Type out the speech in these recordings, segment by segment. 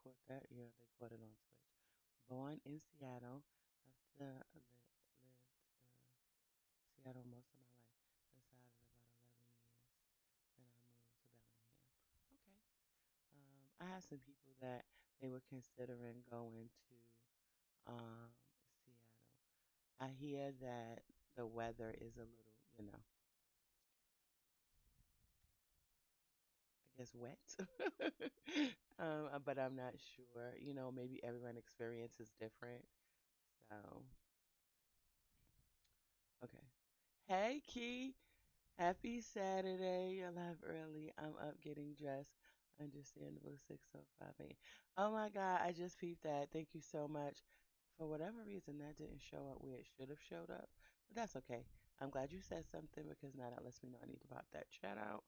caught that. Yeah, they caught it on Twitch. Born in Seattle. I've lived Seattle most of my life. Decided about 11 years. Then I moved to Bellingham. Okay. I had some people that they were considering going to Seattle. I hear that the weather is a little, I guess wet. But I'm not sure. Maybe everyone's experience is different. So, okay. Hey, Key. Happy Saturday. You're live early. I'm up getting dressed. Understandable 6:05 a.m. Oh my God, I just peeped that. Thank you so much. For whatever reason, that didn't show up where it should have showed up. But that's okay. I'm glad you said something because now that lets me know I need to pop that chat out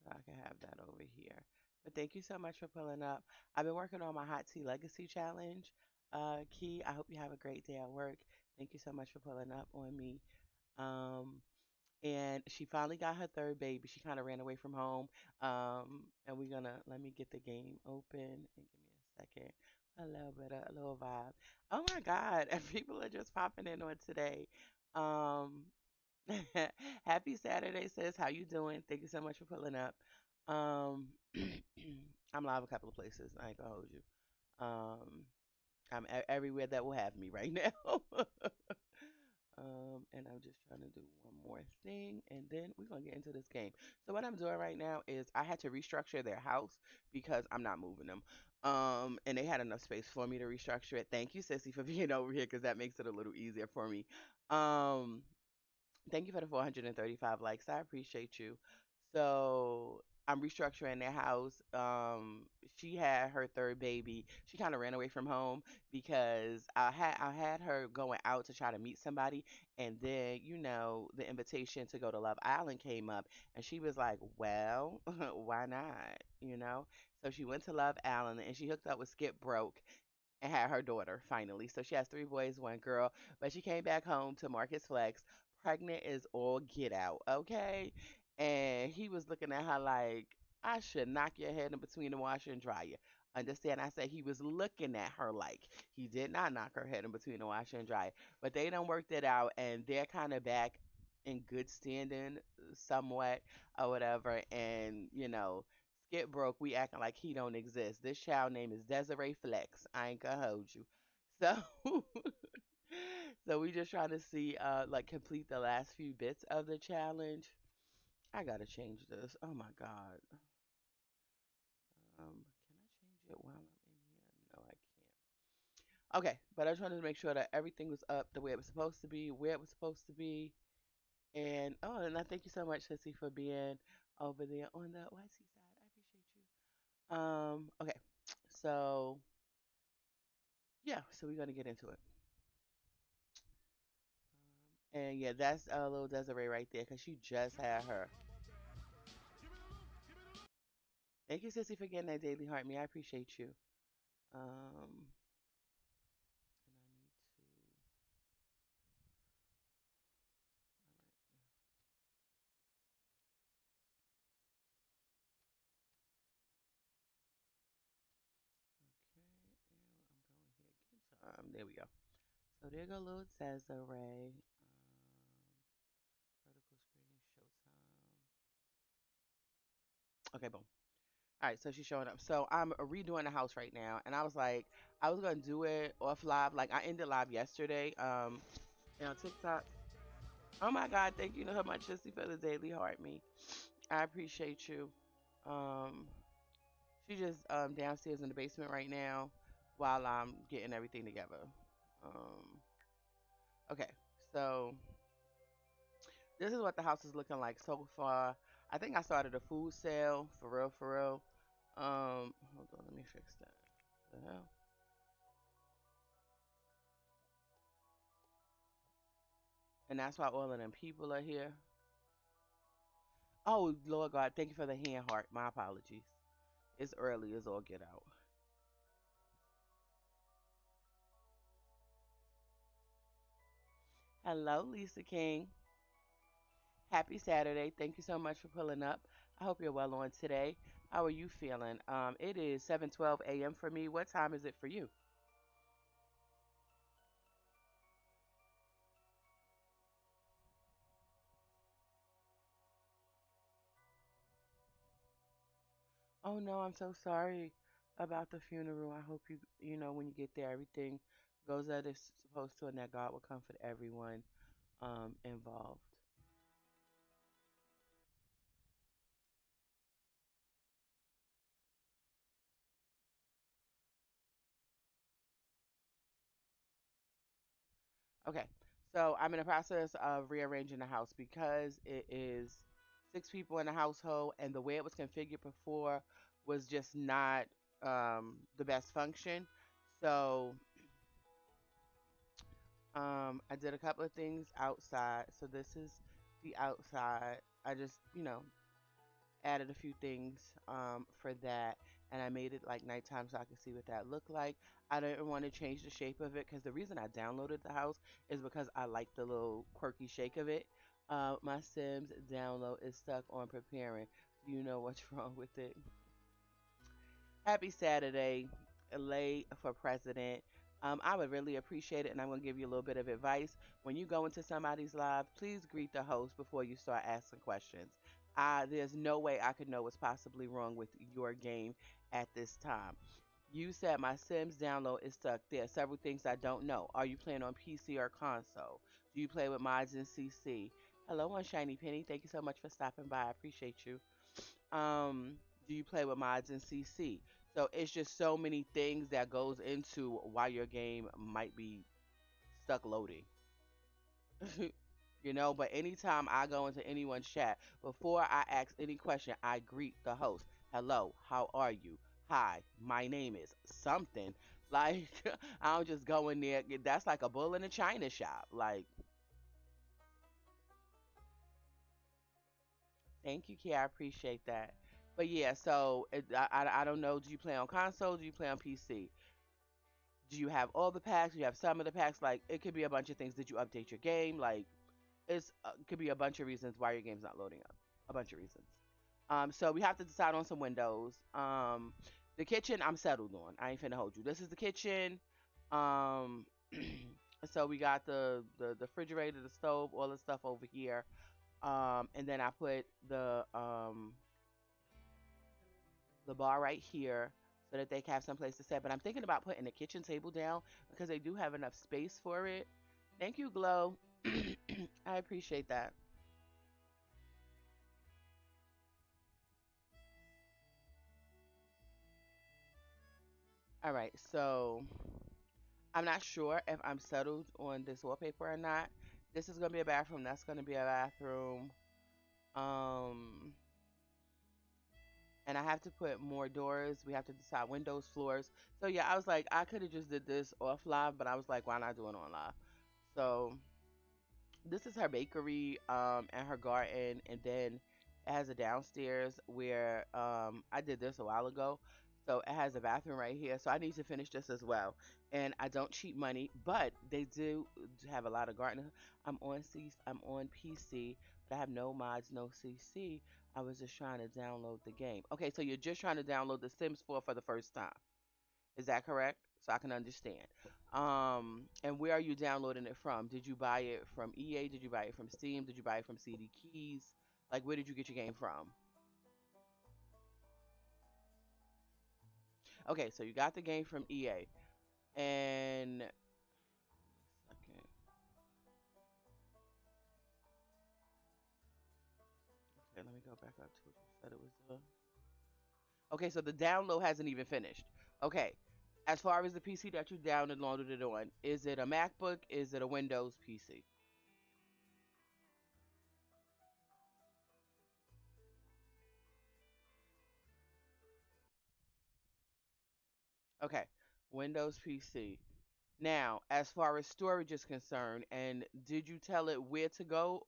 so I can have that over here. But thank you so much for pulling up. I've been working on my Hot Tea Legacy Challenge. Key, I hope you have a great day at work. Thank you so much for pulling up on me. Um, and she finally got her third baby. She kind of ran away from home. And we're gonna let me get the game open and give me a second. A little bit, a little vibe. Oh my God, and people are just popping in on today. Um, happy Saturday, sis. How you doing? Thank you so much for pulling up. Um, I'm live a couple of places. I ain't gonna hold you. Um, I'm everywhere that will have me right now. And I'm just trying to do one more thing, and then we're gonna get into this game. So what I'm doing right now is I had to restructure their house because I'm not moving them. And they had enough space for me to restructure it. Thank you, Sissy, for being over here because that makes it a little easier for me. Um, Thank you for the 435 likes. I appreciate you. So I'm restructuring their house. She had her third baby. She kind of ran away from home because I had her going out to try to meet somebody, and then the invitation to go to Love Island came up, and she was like, "Well, why not?" So she went to Love Island and she hooked up with Skip Broke and had her daughter finally. So she has three boys, one girl. But she came back home to Marcus Flex, pregnant as all get out, okay? And he was looking at her like, I should knock your head in between the washer and dryer. Understand? I said he was looking at her like he did not knock her head in between the washer and dryer. But they done worked it out and they're kind of back in good standing somewhat or whatever. And, Skip Broke, we acting like he don't exist. This child name is Dezeray Flex. I ain't gonna hold you. So so we just trying to see like complete the last few bits of the challenge. I gotta change this. Oh my God. Can I change it while I'm in here? No, I can't. Okay, but I just wanted to make sure that everything was up the way it was supposed to be, where it was supposed to be. And oh, and I thank you so much, Sissy, for being over there on the YC side. I appreciate you. Okay. So yeah, so we're gonna get into it. And yeah, that's little Desiree right there because she just had her. Thank you, Sissy, for getting that daily heart me. I appreciate you. And I need to. Okay, and I'm going here. Game time. There we go. So there go little Desiree. Vertical screen, showtime. Okay, boom. All right, so she's showing up. So I'm redoing the house right now, and I was like, I was gonna do it off live. Like I ended live yesterday. On TikTok. Oh my God, thank you so much, Sissy, for the daily heart me. I appreciate you. Um, she just downstairs in the basement right now while I'm getting everything together. Um, okay, so this is what the house is looking like so far. I think I started a food sale for real, for real. Hold on, let me fix that. The hell? And that's why all of them people are here. Oh, Lord God, thank you for the hand heart. My apologies. It's early as all get out. Hello, Lisa King. Happy Saturday. Thank you so much for pulling up. I hope you're well on today. How are you feeling? It is 7:12 a.m. for me. What time is it for you? Oh no, I'm so sorry about the funeral. I hope when you get there, everything goes as it's supposed to, and that God will comfort everyone involved. Okay, so I'm in the process of rearranging the house because it is 6 people in the household, and the way it was configured before was just not the best function. So I did a couple of things outside. So this is the outside. I just, added a few things for that, and I made it like nighttime so I could see what that looked like. I didn't want to change the shape of it because the reason I downloaded the house is because I like the little quirky shake of it. My Sims download is stuck on preparing. Do you know what's wrong with it? Happy Saturday, lay for president. I would really appreciate it, and I'm going to give you a little bit of advice. When you go into somebody's live, please greet the host before you start asking questions. There's no way I could know what's possibly wrong with your game at this time. You said my Sims download is stuck. There are several things I don't know. Are you playing on PC or console? Do you play with mods in CC? Hello, one shiny penny. Thank you so much for stopping by. I appreciate you. um do you play with mods in CC? So it's just so many things that goes into why your game might be stuck loading. But anytime I go into anyone's chat, before I ask any question, I greet the host. Hello, how are you? Hi, my name is something. Like, I don't just go in there. That's like a bull in a china shop. Like, thank you, Kia. I appreciate that. But yeah, so I don't know. Do you play on console? Do you play on PC? Do you have all the packs? Do you have some of the packs? Like, it could be a bunch of things. Did you update your game? Like, could be a bunch of reasons why your game's not loading up. A bunch of reasons. So we have to decide on some windows. The kitchen I'm settled on. I ain't finna hold you. This is the kitchen. Um, so we got the refrigerator, the stove, all the stuff over here. And then I put the bar right here so that they can have some place to sit. But I'm thinking about putting the kitchen table down because they do have enough space for it. Thank you, Glow. I appreciate that. All right, so I'm not sure if I'm settled on this wallpaper or not. This is gonna be a bathroom. That's gonna be a bathroom. Um, and I have to put more doors. We have to decide windows, floors. So yeah, I was like, I could have just did this off live, but I was like, why not do it on live? So this is her bakery and her garden, and then it has a downstairs where I did this a while ago. So it has a bathroom right here. So I need to finish this as well. And I don't cheat money, but they do have a lot of garden. I'm on PC, but I have no mods, no CC. I was just trying to download the game. Okay, so you're just trying to download The Sims 4 for the first time. Is that correct? So I can understand. And where are you downloading it from? Did you buy it from EA? Did you buy it from Steam? Did you buy it from CD Keys? Like, where did you get your game from? Okay, so you got the game from EA. And okay, okay, let me go back up to what you said it was. Okay, so the download hasn't even finished. Okay, as far as the PC that you downloaded it on, is it a MacBook? Is it a Windows PC? Okay, Windows PC. Now, as far as storage is concerned, and did you tell it where to go?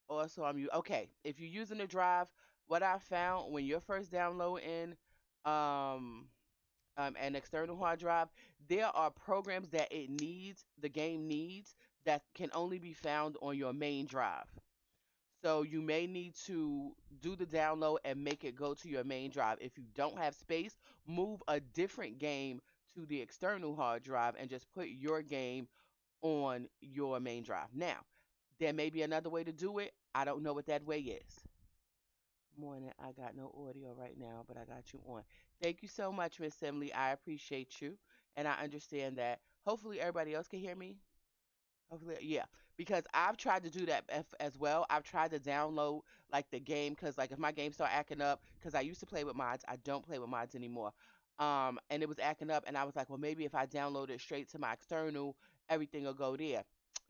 Also, okay. If you're using a drive, what I found when you're first downloading um, an external hard drive, there are programs that the game needs, that can only be found on your main drive. So you may need to do the download and make it go to your main drive. If you don't have space, move a different game to the external hard drive and just put your game on your main drive. Now, there may be another way to do it. I don't know what that way is. Morning. I got no audio right now, but I got you on. Thank you so much, Miss Emily. I appreciate you. And I understand that. Hopefully, everybody else can hear me. Hopefully, yeah, because I've tried to do that as well. I've tried to download like the game because like if my game start acting up, because I used to play with mods, I don't play with mods anymore. And it was acting up, and I was like, well, maybe if I download it straight to my external, everything will go there.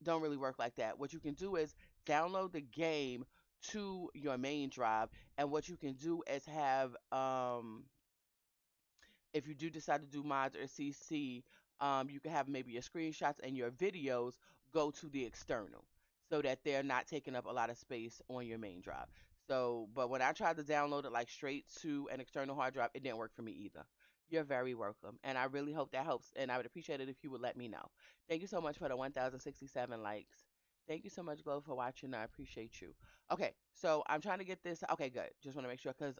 Don't really work like that. What you can do is download the game to your main drive, and what you can do is have if you do decide to do mods or CC, you can have maybe your screenshots and your videos go to the external so that they're not taking up a lot of space on your main drive. So, but when I tried to download it like straight to an external hard drive, it didn't work for me either. You're very welcome. And I really hope that helps. And I would appreciate it if you would let me know. Thank you so much for the 1,067 likes. Thank you so much, Glow, for watching. I appreciate you. Okay, so I'm trying to get this. Okay, good. Just want to make sure because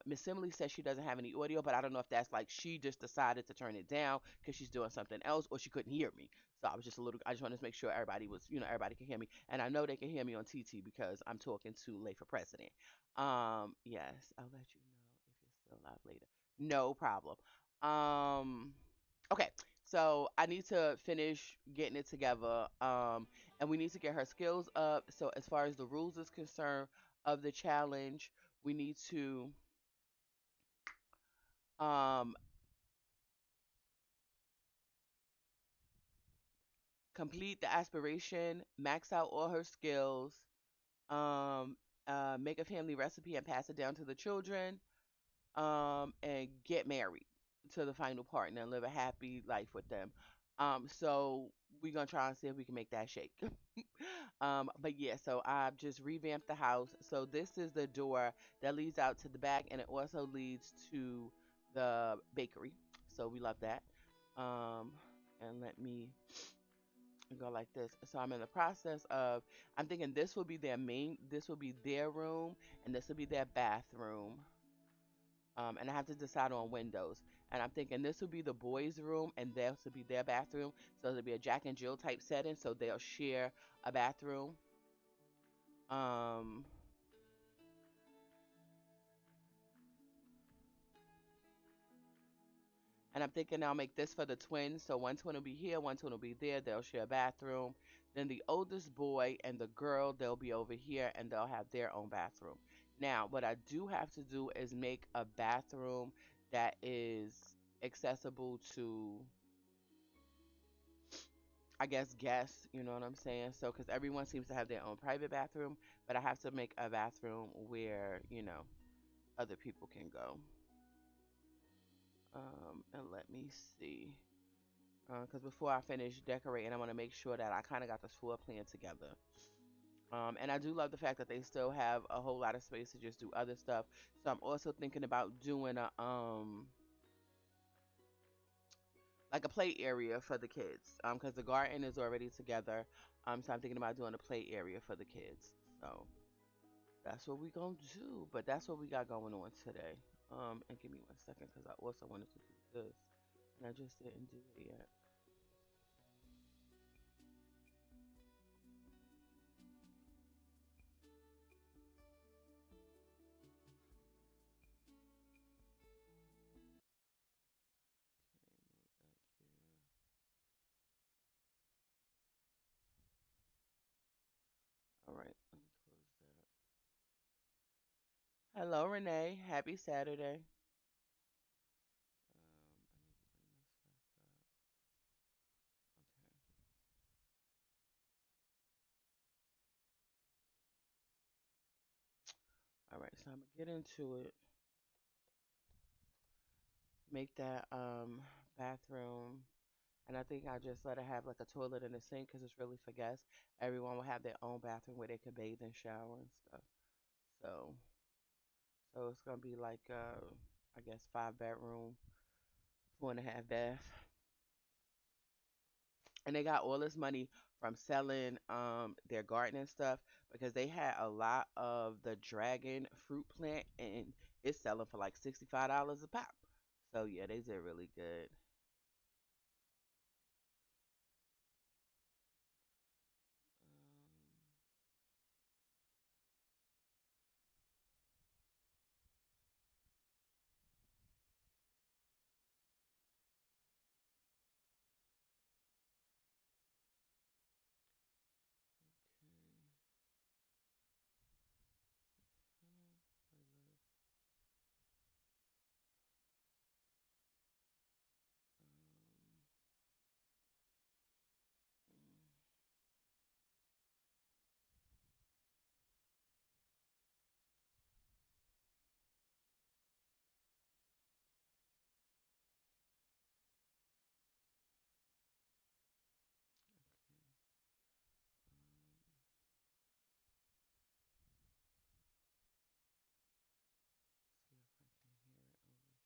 Miss Emily says she doesn't have any audio, but I don't know if that's like she just decided to turn it down because she's doing something else or she couldn't hear me. So I was just a little. I just wanted to make sure everybody was, everybody can hear me, and I know they can hear me on TT because I'm talking to Lay for President. Yes, I'll let you know if you're still live later. No problem. Okay. So I need to finish getting it together. And we need to get her skills up. So as far as the rules is concerned of the challenge, we need to um, complete the aspiration, max out all her skills, um, make a family recipe and pass it down to the children, and get married to the final partner and live a happy life with them. So we're gonna try and see if we can make that shake. But yeah, so I've just revamped the house. So this is the door that leads out to the back, and it also leads to the bakery. So we love that. Um, and let me go like this. So I'm in the process of. I'm thinking this will be their room, and this will be their bathroom. And I have to decide on windows. And I'm thinking this will be the boys' room, and this will be their bathroom. So it'll be a Jack and Jill type setting, so they'll share a bathroom. Um, and I'm thinking I'll make this for the twins. So one twin will be here, one twin will be there. They'll share a bathroom. Then the oldest boy and the girl, they'll be over here, and they'll have their own bathroom. Now, what I do have to do is make a bathroom that is accessible to, I guess, guests, you know what I'm saying? So, because everyone seems to have their own private bathroom, but I have to make a bathroom where, other people can go. And let me see. Because before I finish decorating, I want to make sure that I kind of got this floor plan together. And I do love the fact that they still have a whole lot of space to just do other stuff. So I'm also thinking about doing a like a play area for the kids. Because the garden is already together. So I'm thinking about doing a play area for the kids. So that's what we gonna do. But that's what we got going on today. And give me 1 second because I also wanted to do this, and I just didn't do it yet. All right, let me close that. Hello, Renee. Happy Saturday. I need to bring this back up. Okay. All right, so I'm gonna get into it. Make that bathroom, and I think I just let her have like a toilet and a sink because it's really for guests. Everyone will have their own bathroom where they can bathe and shower and stuff. So, so it's gonna be like I guess 5 bedroom, 4.5 bath, and they got all this money from selling their gardening stuff because they had a lot of the dragon fruit plant and it's selling for like $65 a pop. So yeah, they did really good. I'm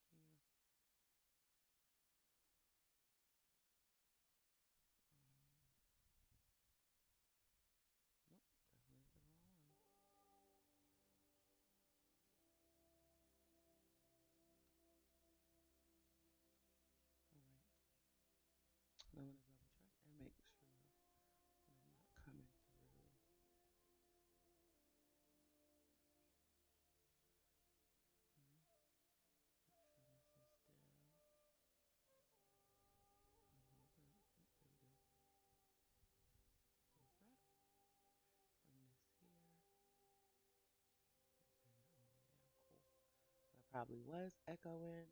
gonna double check and make sure that I'm not coming through. Make sure this is down. Hold up. Oh, there we go. Close that. Bring this here. And turn that all the way down. Cool. That probably was echoing.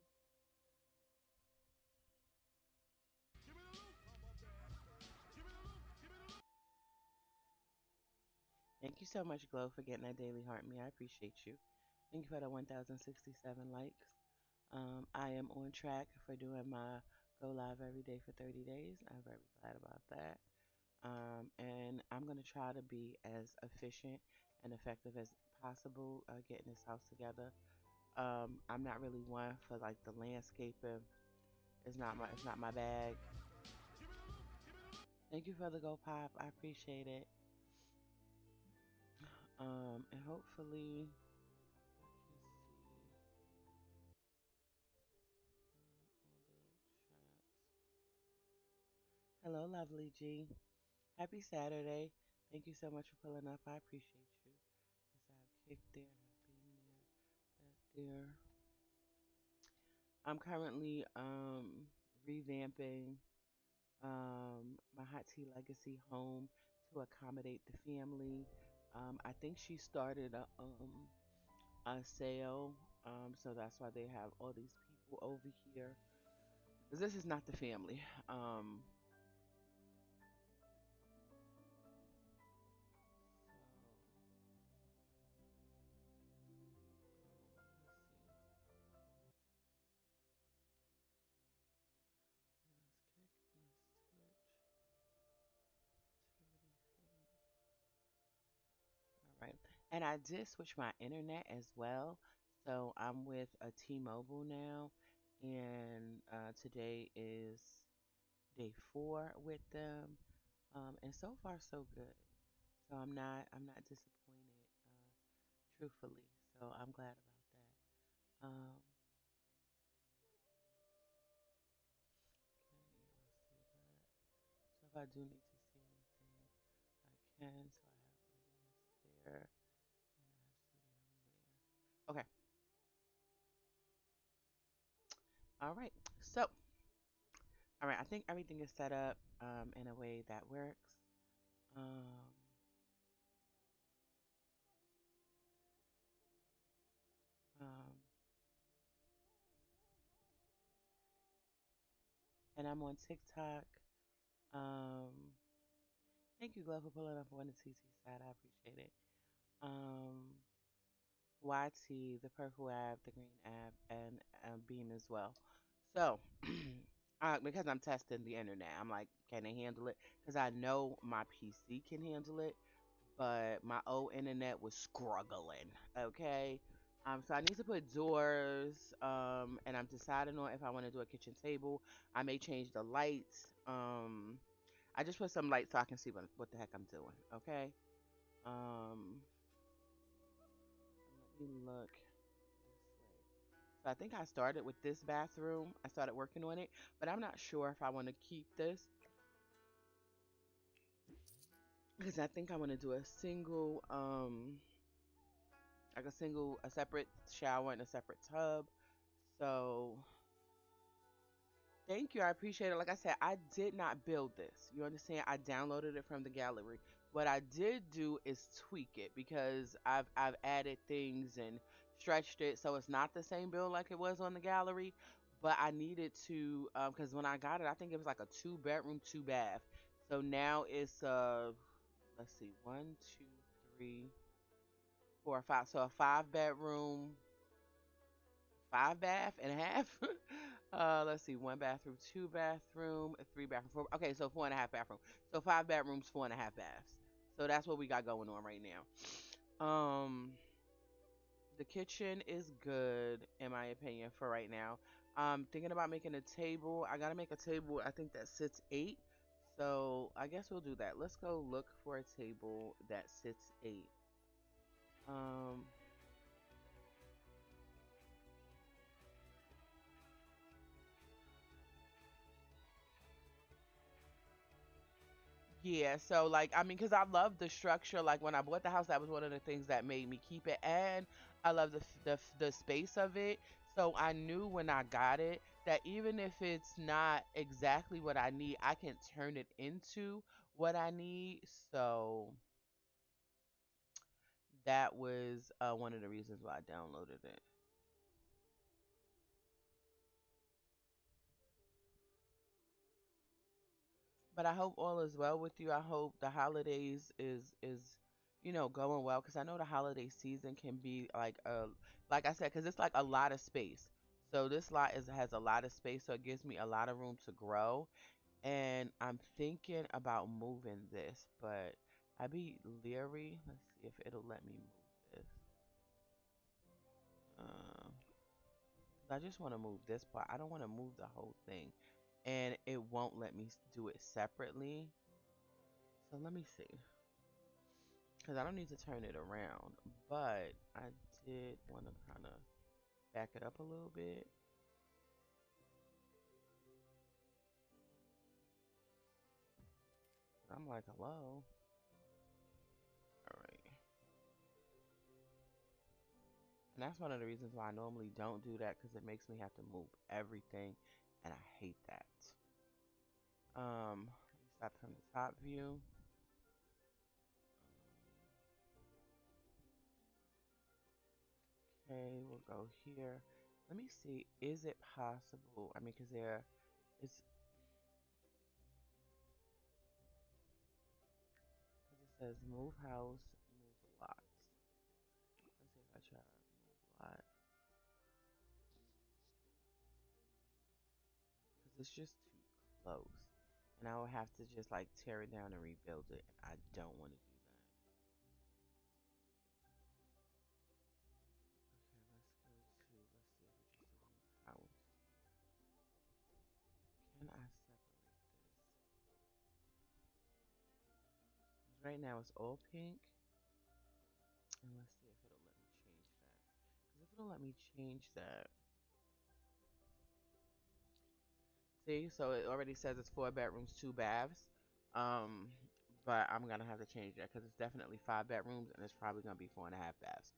Thank you so much, Glow, for getting that daily heart me. I appreciate you. Thank you for the 1,067 likes. I am on track for doing my go live every day for 30 days. I'm very glad about that. And I'm going to try to be as efficient and effective as possible getting this house together. I'm not really one for like the landscaping. It's not my bag. Thank you for the go pop. I appreciate it. And hopefully I can see all the chats. Hello, lovely G. Happy Saturday. Thank you so much for pulling up. I appreciate you. Yes, I have kicked there, I've been there, that there. I'm currently revamping my Hot Tea Legacy home to accommodate the family. I think she started a sale, so that's why they have all these people over here. 'Cause this is not the family. Let's see. Okay, let's kick, let's switch. Activity feed. All right. And I did switch my internet as well. So I'm with a T-Mobile now, and today is day 4 with them. And so far so good. So I'm not disappointed, truthfully. So I'm glad about that. Okay, let's do that. So if I do need to see anything, I can. So I have OBS there, and I have Studio there. Okay. All right. So, all right. I think everything is set up in a way that works. Um, um, and I'm on TikTok. Um, Thank you, Glove, for pulling up on the TT side. I appreciate it. Um, YT, the purple app, the green app, and Beam as well. So, because I'm testing the internet, I'm like, can they handle it? Because I know my PC can handle it, but my old internet was struggling. Okay. So I need to put doors, and I'm deciding on if I want to do a kitchen table. I may change the lights. I just put some light so I can see what the heck I'm doing. Okay. Let me look this way. So I think I started with this bathroom. I started working on it, but I'm not sure if I want to keep this because I think I want to do a single, like a separate shower and a separate tub. So thank you. I appreciate it. Like I said, I did not build this. You understand? I downloaded it from the gallery. What I did do is tweak it because I've added things and stretched it so it's not the same build like it was on the gallery. But I needed to because when I got it, I think it was like a 2 bedroom, 2 bath. So now it's let's see, 1, 2, 3, 4, 5. So a 5 bedroom, 5 bath and a half. Let's see, 1 bathroom, 2 bathroom, 3 bathroom, four. Okay, so 4.5 bathroom. So 5 bedrooms, 4.5 baths. So that's what we got going on right now. The kitchen is good in my opinion for right now. Thinking about making a table. I gotta make a table. I think that sits 8. So I guess we'll do that. Let's go look for a table that sits 8. Um, Yeah, so like I mean, cause I love the structure. Like when I bought the house, that was one of the things that made me keep it, and I love the space of it. So I knew when I got it that even if it's not exactly what I need, I can turn it into what I need. So that was one of the reasons why I downloaded it. But I hope all is well with you. I hope the holidays is going well because I know the holiday season can be like I said because it's like a lot of space. So this lot is has a lot of space, so it gives me a lot of room to grow. And I'm thinking about moving this, but I be leery. Let's see if it'll let me move this. Uh, I just want to move this part. I don't want to move the whole thing, and it won't let me do it separately. So let me see. Because I don't need to turn it around, but I did want to kind of back it up a little bit. I'm like, hello. All right. And that's one of the reasons why I normally don't do that because it makes me have to move everything, and I hate that. Let me start from the top view. Okay, we'll go here. Let me see. Is it possible? I mean, because it's because it says move house, move lot. Let's see if I try move lot. Because it's just too close. And I would have to just like tear it down and rebuild it. I don't want to do that. Okay, let's see if we just do the house. Can I separate this? 'Cause right now it's all pink. And let's see if it'll let me change that. Because if it'll let me change that. See, so it already says it's 4 bedrooms, 2 baths. Um, but I'm gonna have to change that because it's definitely 5 bedrooms and it's probably gonna be 4.5 baths.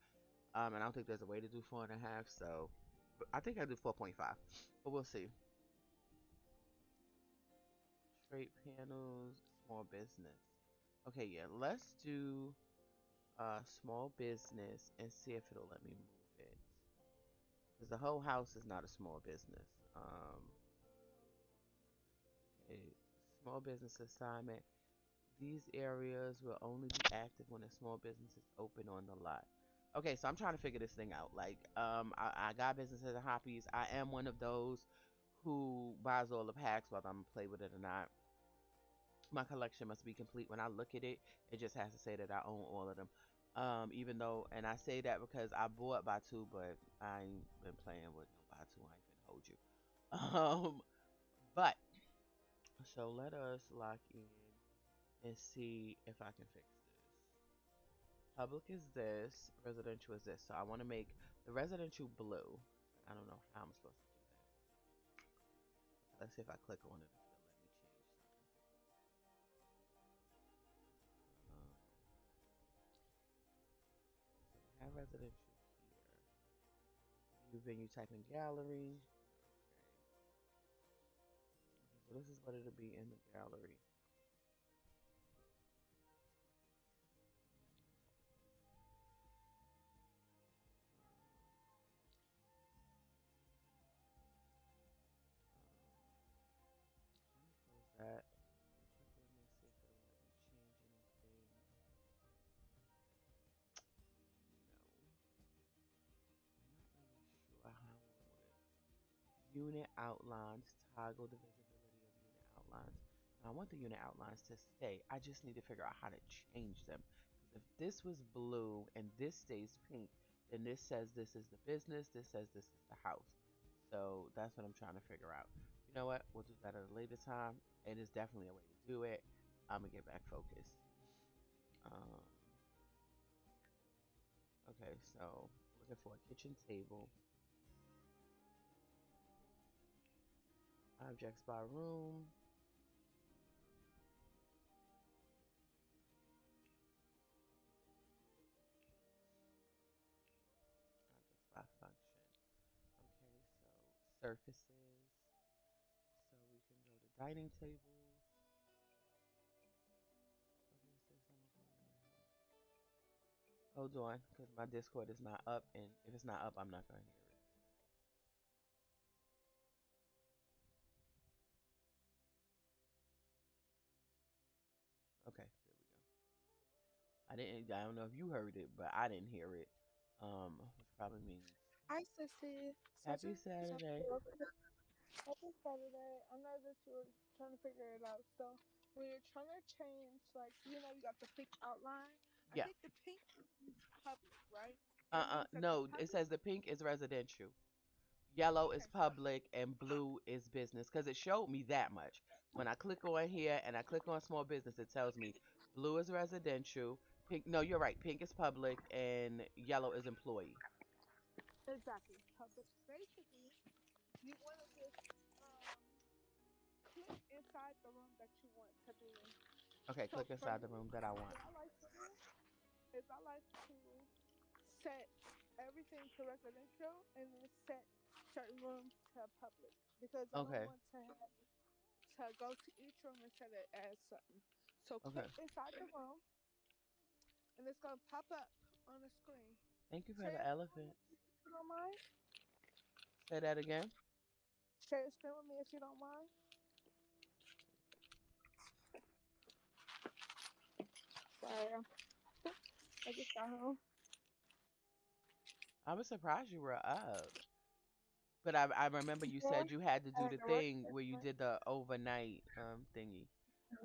And I don't think there's a way to do 4.5. So, but I think I do 4.5, but we'll see. Straight panels, small business. Okay, yeah, let's do small business and see if it'll let me move it. Because the whole house is not a small business. Okay, small business assignment. These areas will only be active when a small business is open on the lot. Okay, so I'm trying to figure this thing out. Like, I got businesses and hobbies. I am one of those who buys all the packs, whether I'm gonna play with it or not. My collection must be complete. When I look at it, it just has to say that I own all of them. Even though, and I say that because I bought by two, but I ain't been playing with no by two. I ain't finna hold you. But so let us lock in. and see if I can fix this. Public is this, residential is this. So I want to make the residential blue. I don't know how I'm supposed to do that. Let's see if I click on it, if it'll let me change something. So we have residential here. View venue, type in gallery. Okay, so this is what it'll be in the gallery. Let me close that. Click on this, see if it'll let me change anything. No. I'm not really sure how it would. Unit outlines, toggle the visibility of unit outlines. Now, I want the unit outlines to stay. I just need to figure out how to change them. Because if this was blue and this stays pink, then this says this is the business, this says this is the house. So that's what I'm trying to figure out. You know what? We'll do that at a later time. It is definitely a way to do it. I'm gonna get back focused. Um, okay, so looking for a kitchen table. Objects by room. Objects by function. Okay, so surfaces. So we can go to dining tables. What is this? Hold on, because my Discord is not up, and if it's not up, I'm not gonna hear it. Okay, there we go. I don't know if you heard it, but I didn't hear it. Which probably means Hi, Sissy. happy Such a Saturday. happy Saturday. I know that you were trying to figure it out. So when you're trying to change, like you got the pink outline. I Yeah. think the pink is public, right? It means that the No, it public. says the pink is residential. Yellow is Okay, so public and blue is business because it showed me that much. When I click on here and I click on small business, it tells me blue is residential, pink. No, you're right. Pink is public and yellow is employee. exactly public. Basically, you want to just click inside the room that you want to be in. Okay, So click for inside the me, room that I want. what I like to do is I like to set everything to residential and then set certain rooms to public because I don't Okay, want to go to each room and set it as something. So okay. click inside the room and it's gonna pop up on the screen. Thank you for Share the your screen with elephant. me if you don't mind. Say that again. Share your screen with me if you don't mind. Sorry, I just got home. I was surprised you were up. But I remember you Yeah, said you had to I do had the to work thing this where you morning. did the overnight thingy.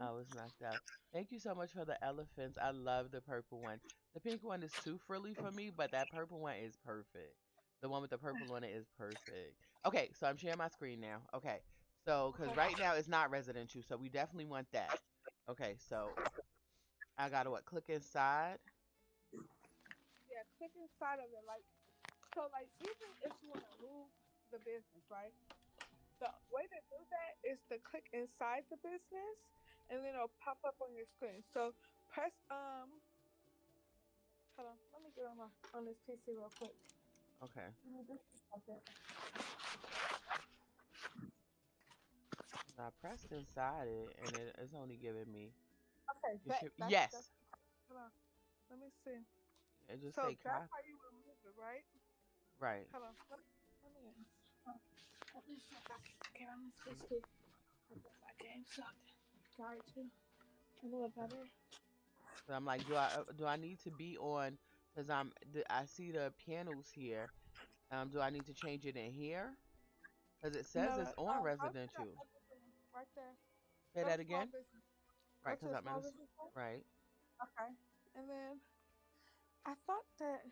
I was knocked out. Thank you so much for the elephants. I love the purple one. The pink one is too frilly for me, but that purple one is perfect. The one with the purple on it is perfect. Okay, so I'm sharing my screen now. Okay, so because Okay. right now it's not residential, so we definitely want that. Okay, so I gotta what? Click inside. Yeah, click inside of it. Like even if you want to move the business, right? The way to do that is to click inside the business and then it'll pop up on your screen. So press hold on, let me get on this PC real quick. Okay, Give me just a second. 'cause I pressed inside it and it's only giving me. Okay, You should that's yes. hold on. Let me see. It just So say that's copy. how you remove it, right? Right. Hold on. Let me see if I can get on this PC. My game sucked. Sorry too. A little better. So I'm like, do I need to be on? Because I see the panels here. Do I need to change it in here? Because it says No, it's on go to the residential. other thing right there. Say Go that to small again. business. Go Right, to because a I'm in small this. business. Right. Okay. And then I thought that,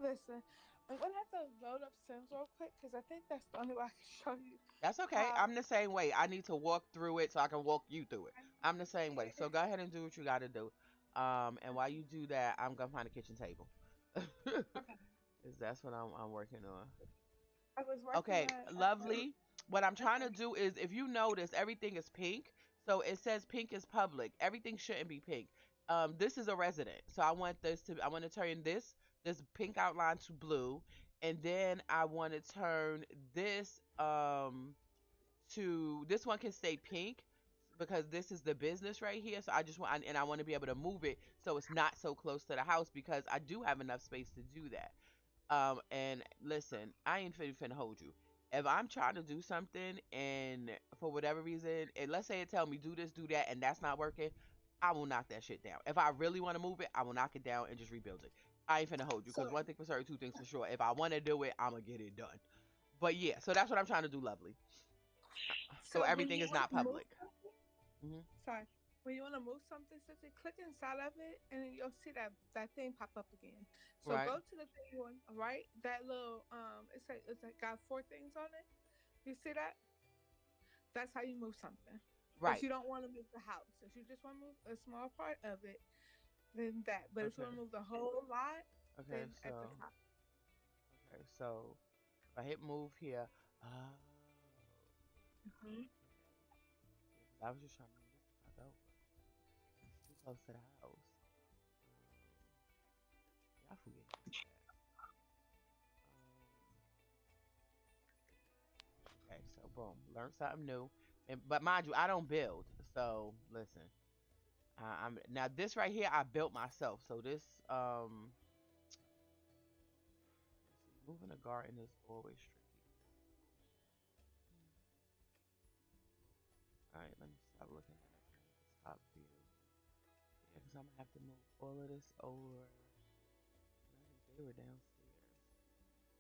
listen, I'm gonna have to load up Sims real quick because I think that's the only way I can show you That's okay. how. I'm the same way. I need to walk through it so I can walk you through it. I'm the same way. So go ahead and do what you got to do. And while you do that, I'm gonna find a kitchen table. Okay. Cause that's what I'm working on. I was working Okay, on. lovely. What I'm trying to Okay. do is, if you notice, everything is pink. So it says pink is public. Everything shouldn't be pink. This is a resident, so I want to turn this pink outline to blue, and then I want to turn this to this one can stay pink because this is the business right here. So I just want and I want to be able to move it so it's not so close to the house because I do have enough space to do that. And listen, I ain't finna hold you. If I'm trying to do something and for whatever reason, and let's say it tell me do this, do that, and that's not working, I will knock that shit down. If I really want to move it, I will knock it down and just rebuild it. I ain't finna hold you because So one thing for certain, two things for sure. If I want to do it, I'm gonna get it done. But yeah, so that's what I'm trying to do, lovely. So so when everything you is want not to move public. something, Hmm. sorry, when you want to move something, simply click inside of it, and then you'll see that thing pop up again. So Right. go to the thing one, right? That little it's like got four things on it. You see that? That's how you move something. If Right. you don't want to move the house, if you just want to move a small part of it, then that. But if you Okay. want to move the whole lot, Okay. then at the So top. okay. So if I hit move here. Oh. Hmm. Yeah, because I was just trying to move this the fuck over. It's too close to the house. Y'all forget that. Okay, so boom, learn something new. And but mind you, I don't build. So listen, I'm now this right here I built myself. So this let's see, moving a garden is always tricky. All right, let me stop looking at it from the top view. Yeah, because I'm gonna have to move all of this over. And I think they were downstairs.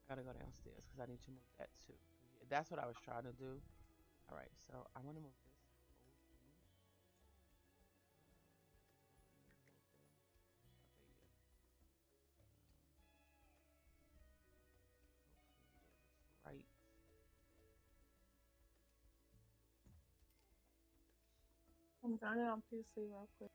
I gotta go downstairs because I need to move that too. 'Cause yeah, that's what I was trying to do. All right, so I want to move this whole thing. Move the whole thing. Okay, yeah. Hopefully that looks right. I'm done it on PC real quick.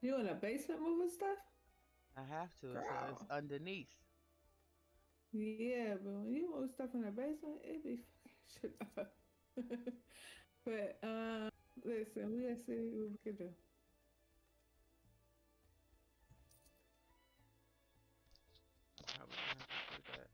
You in the basement moving stuff? I have to, so it's Girl. underneath. Yeah, but when you move stuff in the basement, it be fucking shit up. But listen, we'll see what we can do. I'm probably gonna have to do that.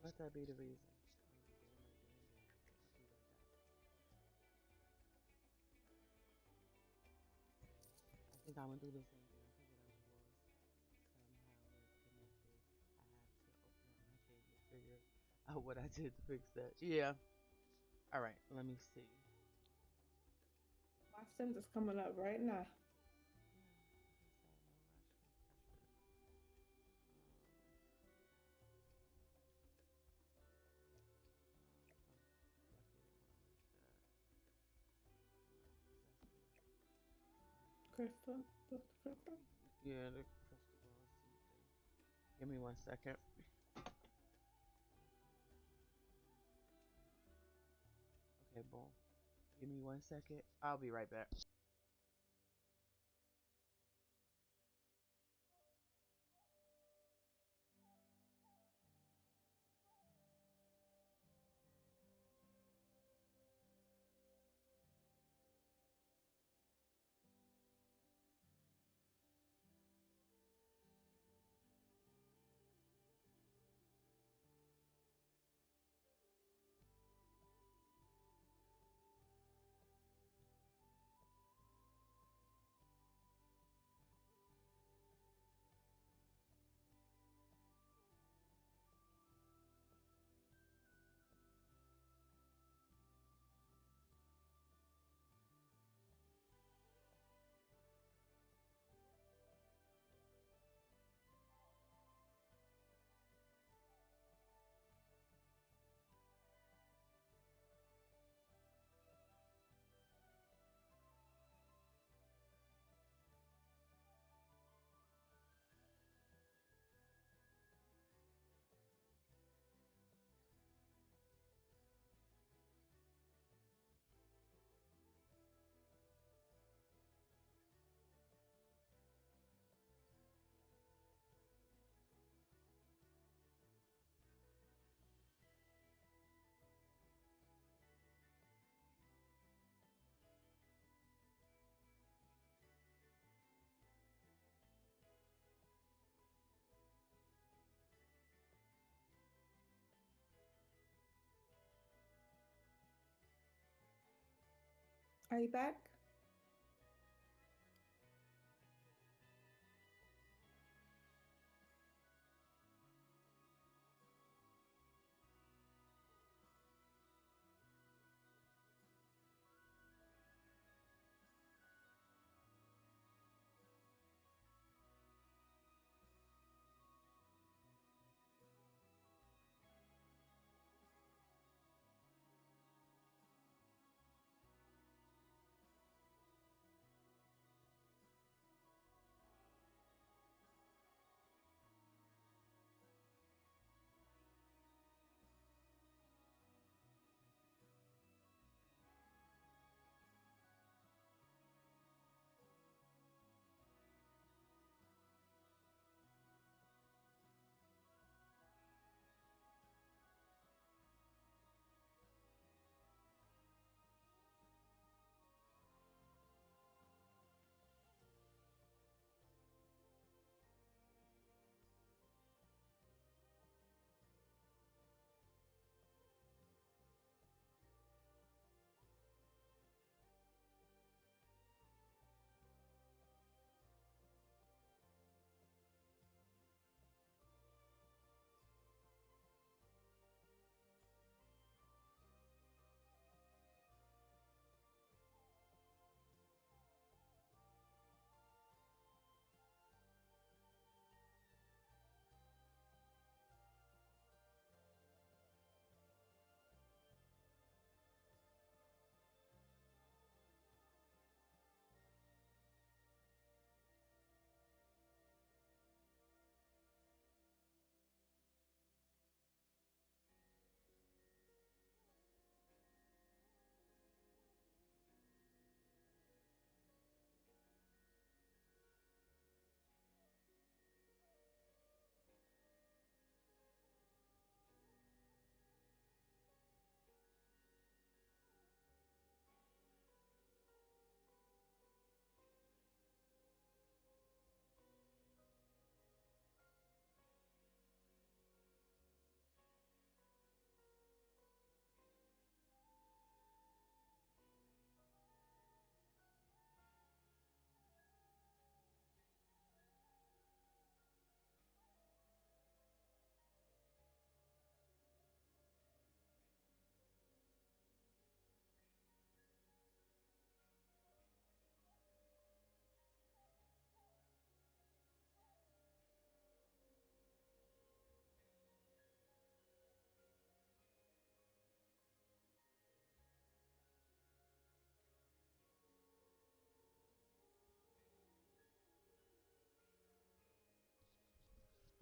Let that be the reason. I think I'm gonna do the same thing. I think what I did was somehow it's connected. I have to open up my cable, figure out what I did to fix that. Yeah. All right. Let me see. My Sims is coming up right now. Yeah. Like I said, no rush, no pressure. Crystal, what's the crystal? Yeah, the crystal ball seed thing. Give me 1 second. Okay, boom. Give me 1 second. I'll be right back. Are you back?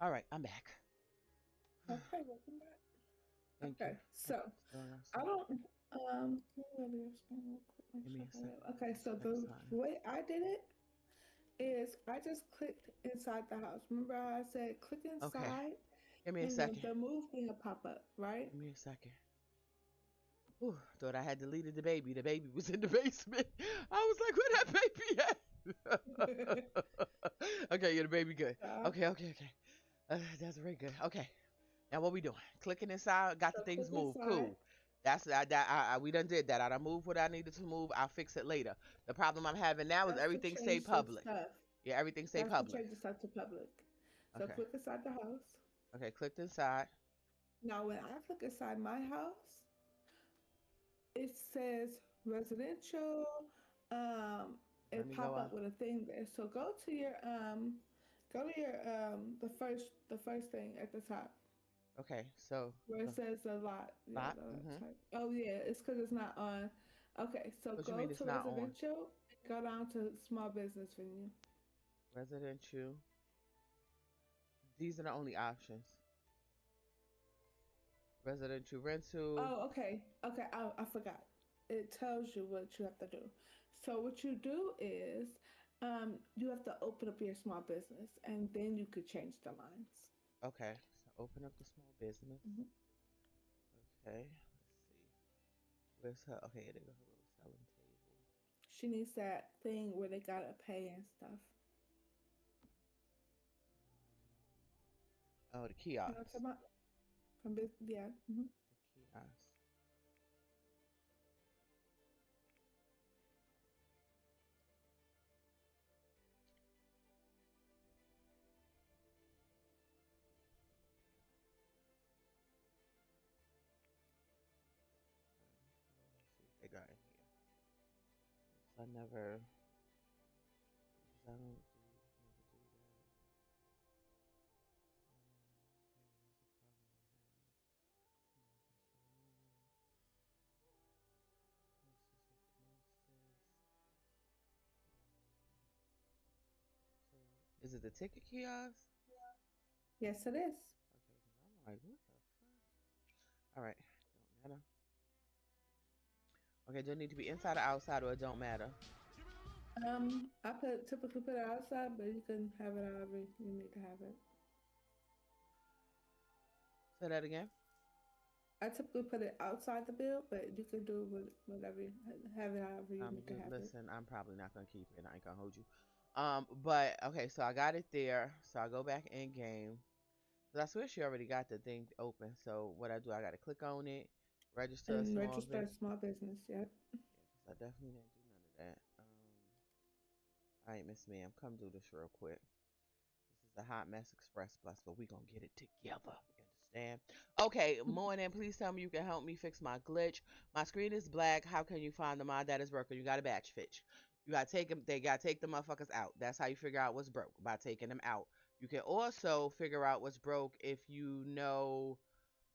All right, I'm back. Okay, welcome back. Thank you. Okay, Oh, so still lost I it. don't. Let me explain real quick, make Give me sure a I got second. it. Okay, Just so fix the something. way I did it is I just clicked inside the house. Remember how I said click Okay. inside, Give me a and then second. the move thing will pop up, right? Give me a second. Whew, thought I had deleted the baby. The baby was in the basement. I was like, where that baby at? Okay, yeah, the baby good. Yeah. Okay, okay, okay. That's very good. Okay, now what we doing? Clicking inside, got the So click things moved. inside. Cool. We done did that. I done moved what I needed to move. I'll fix it later. The problem I'm having now is That's to everything stay change the public. stuff. Yeah, everything stay That's to public. change the stuff to public. So Okay. click inside the house. Okay, clicked inside. Now, when I click inside my house, it says residential. Um, Let it me go pop up out. with a thing there. So go to your the first thing at the top Okay, so where the it says a lot. Yeah, lot. the lot Mm-hmm. type. Oh yeah, it's because it's not on. Okay, so What you go mean it's to not on? residential. Go down to small business venue. Residential. These are the only options. Residential rental. Oh, okay. Okay, I forgot. It tells you what you have to do. So what you do is you have to open up your small business and then you could change the lines. Okay, so open up the small business. Hmm. Okay, let's see. Where's her? Okay, there go her little selling table. She needs that thing where they gotta pay and stuff. Oh, the You know what kiosk. I'm talking about? From business, yeah. Hmm. The kiosk. I never, because I don't do never do that. Maybe that's a problem I'm having. Hostess with the mostest. So is it the ticket kiosk? Yes, it is. Okay, because I'm like, what the fuck? All right, don't matter. Okay, do it need to be inside or outside, or it don't matter? I typically put it outside, but you can have it however you need to have it. Say that again. I typically put it outside the build, but you can do whatever, have it however you need to Just have it. listen. I'm probably not gonna keep it. I ain't gonna hold you. But okay, so I got it there. So I go back in game. Cause I swear she already got the thing open. So what I do, I gotta click on it, register a And small register a business. small business. Yep. Yeah, cause I definitely didn't do none of that. All right, Miss Ma'am, come do this real quick. This is a hot mess express bus, but we gonna get it together. You understand? Okay, morning. Please tell me you can help me fix my glitch. My screen is black. How can you find the mod that is broken? You got to batch fix. You got to take them. They got to take the motherfuckers out. That's how you figure out what's broke by taking them out. You can also figure out what's broke if you know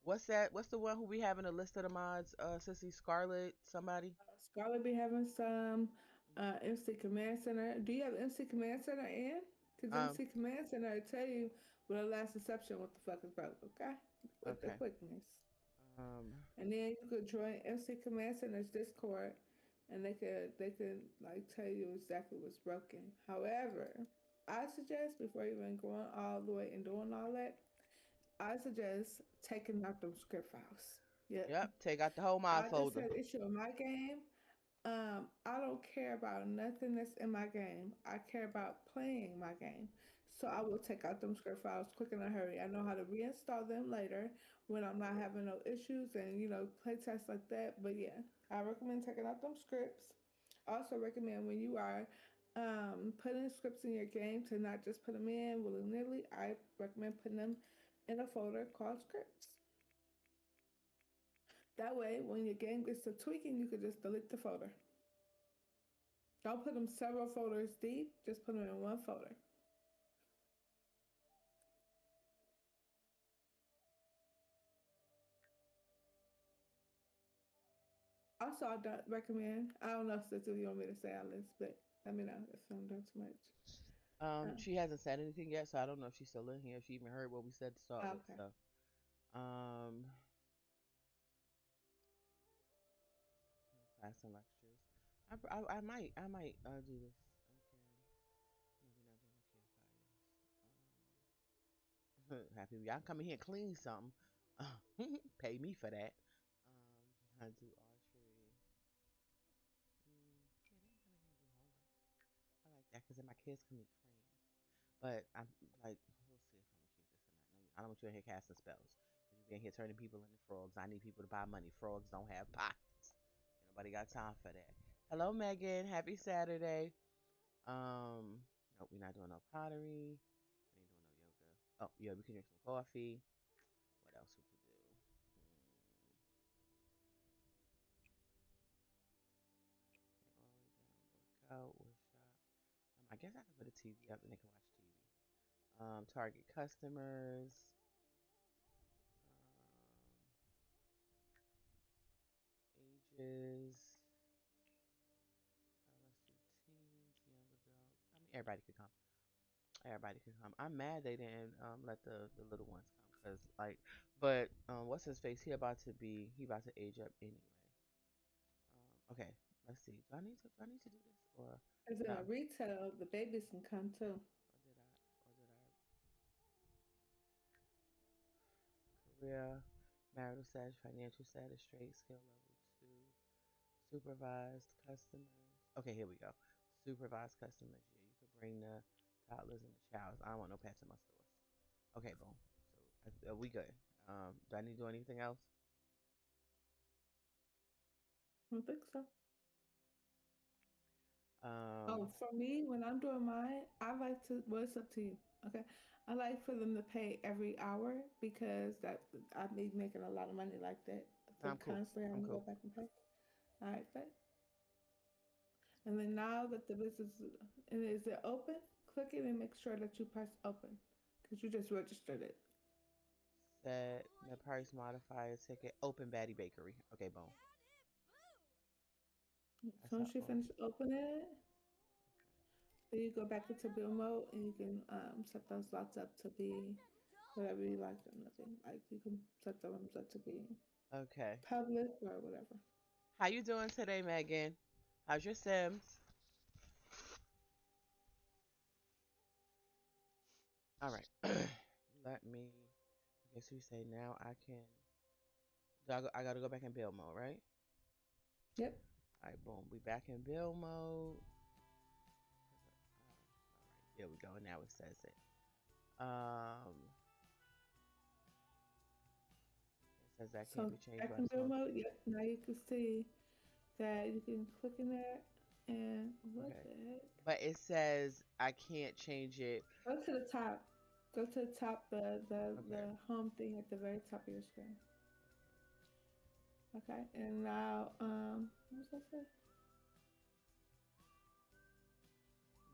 what's that. What's the one who we having a list of the mods? Sissy Scarlet, somebody. Scarlett be having some MC Command Center. Do you have MC Command Center in? Because Um. MC Command Center will tell you with a last exception what the fuck is broke, okay? With the Okay. quickness. Um. And then you could join MC Command Center's Discord and they could like tell you exactly what's broken. However, I suggest before even going all the way and doing all that, I suggest taking out them script files. Yep. Yep. Take out the whole mod I just folder. had an issue in my game. I don't care about nothing that's in my game. I care about playing my game. So I will take out them script files quick in a hurry. I know how to reinstall them later when I'm not having no issues and play tests like that. But yeah, I recommend taking out them scripts. I also recommend when you are putting scripts in your game to not just put them in willy nilly. I recommend putting them in a folder called scripts. That way, when your game gets to tweaking, you can just delete the folder. Don't put them several folders deep. Just put them in one folder. Also, I don't recommend. I don't know if you want me to say all this, but let me know if I'm doing too much. She hasn't said anything yet, so I don't know if she's still in here. If she even heard what we said to start with. Okay. So, um, class and lectures. I might do this again. No, we're not doing no campfires. Happy y'all come in here and clean something. Pay me for that. I do archery. Yeah, they come in here and do homework. I like that because then my kids can meet friends. But I'm like, we'll see if I'm gonna keep this or not. No, I don't want you in here casting spells because you been here turning people into frogs. I need people to buy money. Frogs don't have pockets. Ain't nobody got time for that. Hello, Megan. Happy Saturday. Nope, we're not doing no pottery. We ain't doing no yoga. Oh, yeah, we can drink some coffee. What else we could do? Okay, all the way down, workout, workshop. I guess I could put a TV up and they can watch TV. Target customers. Ages. Let's do teens, young adults. I mean, everybody could come. Everybody could come. I'm mad they didn't let the little ones come because like, but what's his face? He about to age up anyway. Okay, let's see. Do I need to do this or If in no? a retail, the babies can come too. Or did I career, marital status, financial status, straight skill level 2, supervised customers. Okay, here we go. Supervised customers. Yeah, you could bring the toddlers and the childs. I don't want no pets in my stores. Okay, boom. So we good. Do I need to do anything else? I don't think so. Um, Oh, for me, when I'm doing mine, I like to. Well, it's up to you. Okay, I like for them to pay every hour because I be making a lot of money like that. So I'm cool. constantly I'm having to go cool. back and pay. All right, but And then now that the business and is it open, click it and make sure that you press open because you just registered it. Set the price modifier ticket. Open Batty Bakery. Okay, boom. As That's soon how. as you Oh, finish opening it, then you go back into build mode and you can set those slots up to be whatever you like them to be. Like you can set them up to be okay. public or whatever. How you doing today, Megan? How's your Sims? All right. Let me. I guess we say now I can. I gotta go back in build mode, right? Yep. All right, boom. We back in build mode. There we go. Now it says it. It says that can't So be changed back by in the build small. mode, yep. Now you can see that you can click in there and what Okay. the heck? But it says I can't change it. Go to the top. Go to the top, Okay. the home thing at the very top of your screen. Okay, and now what was that say?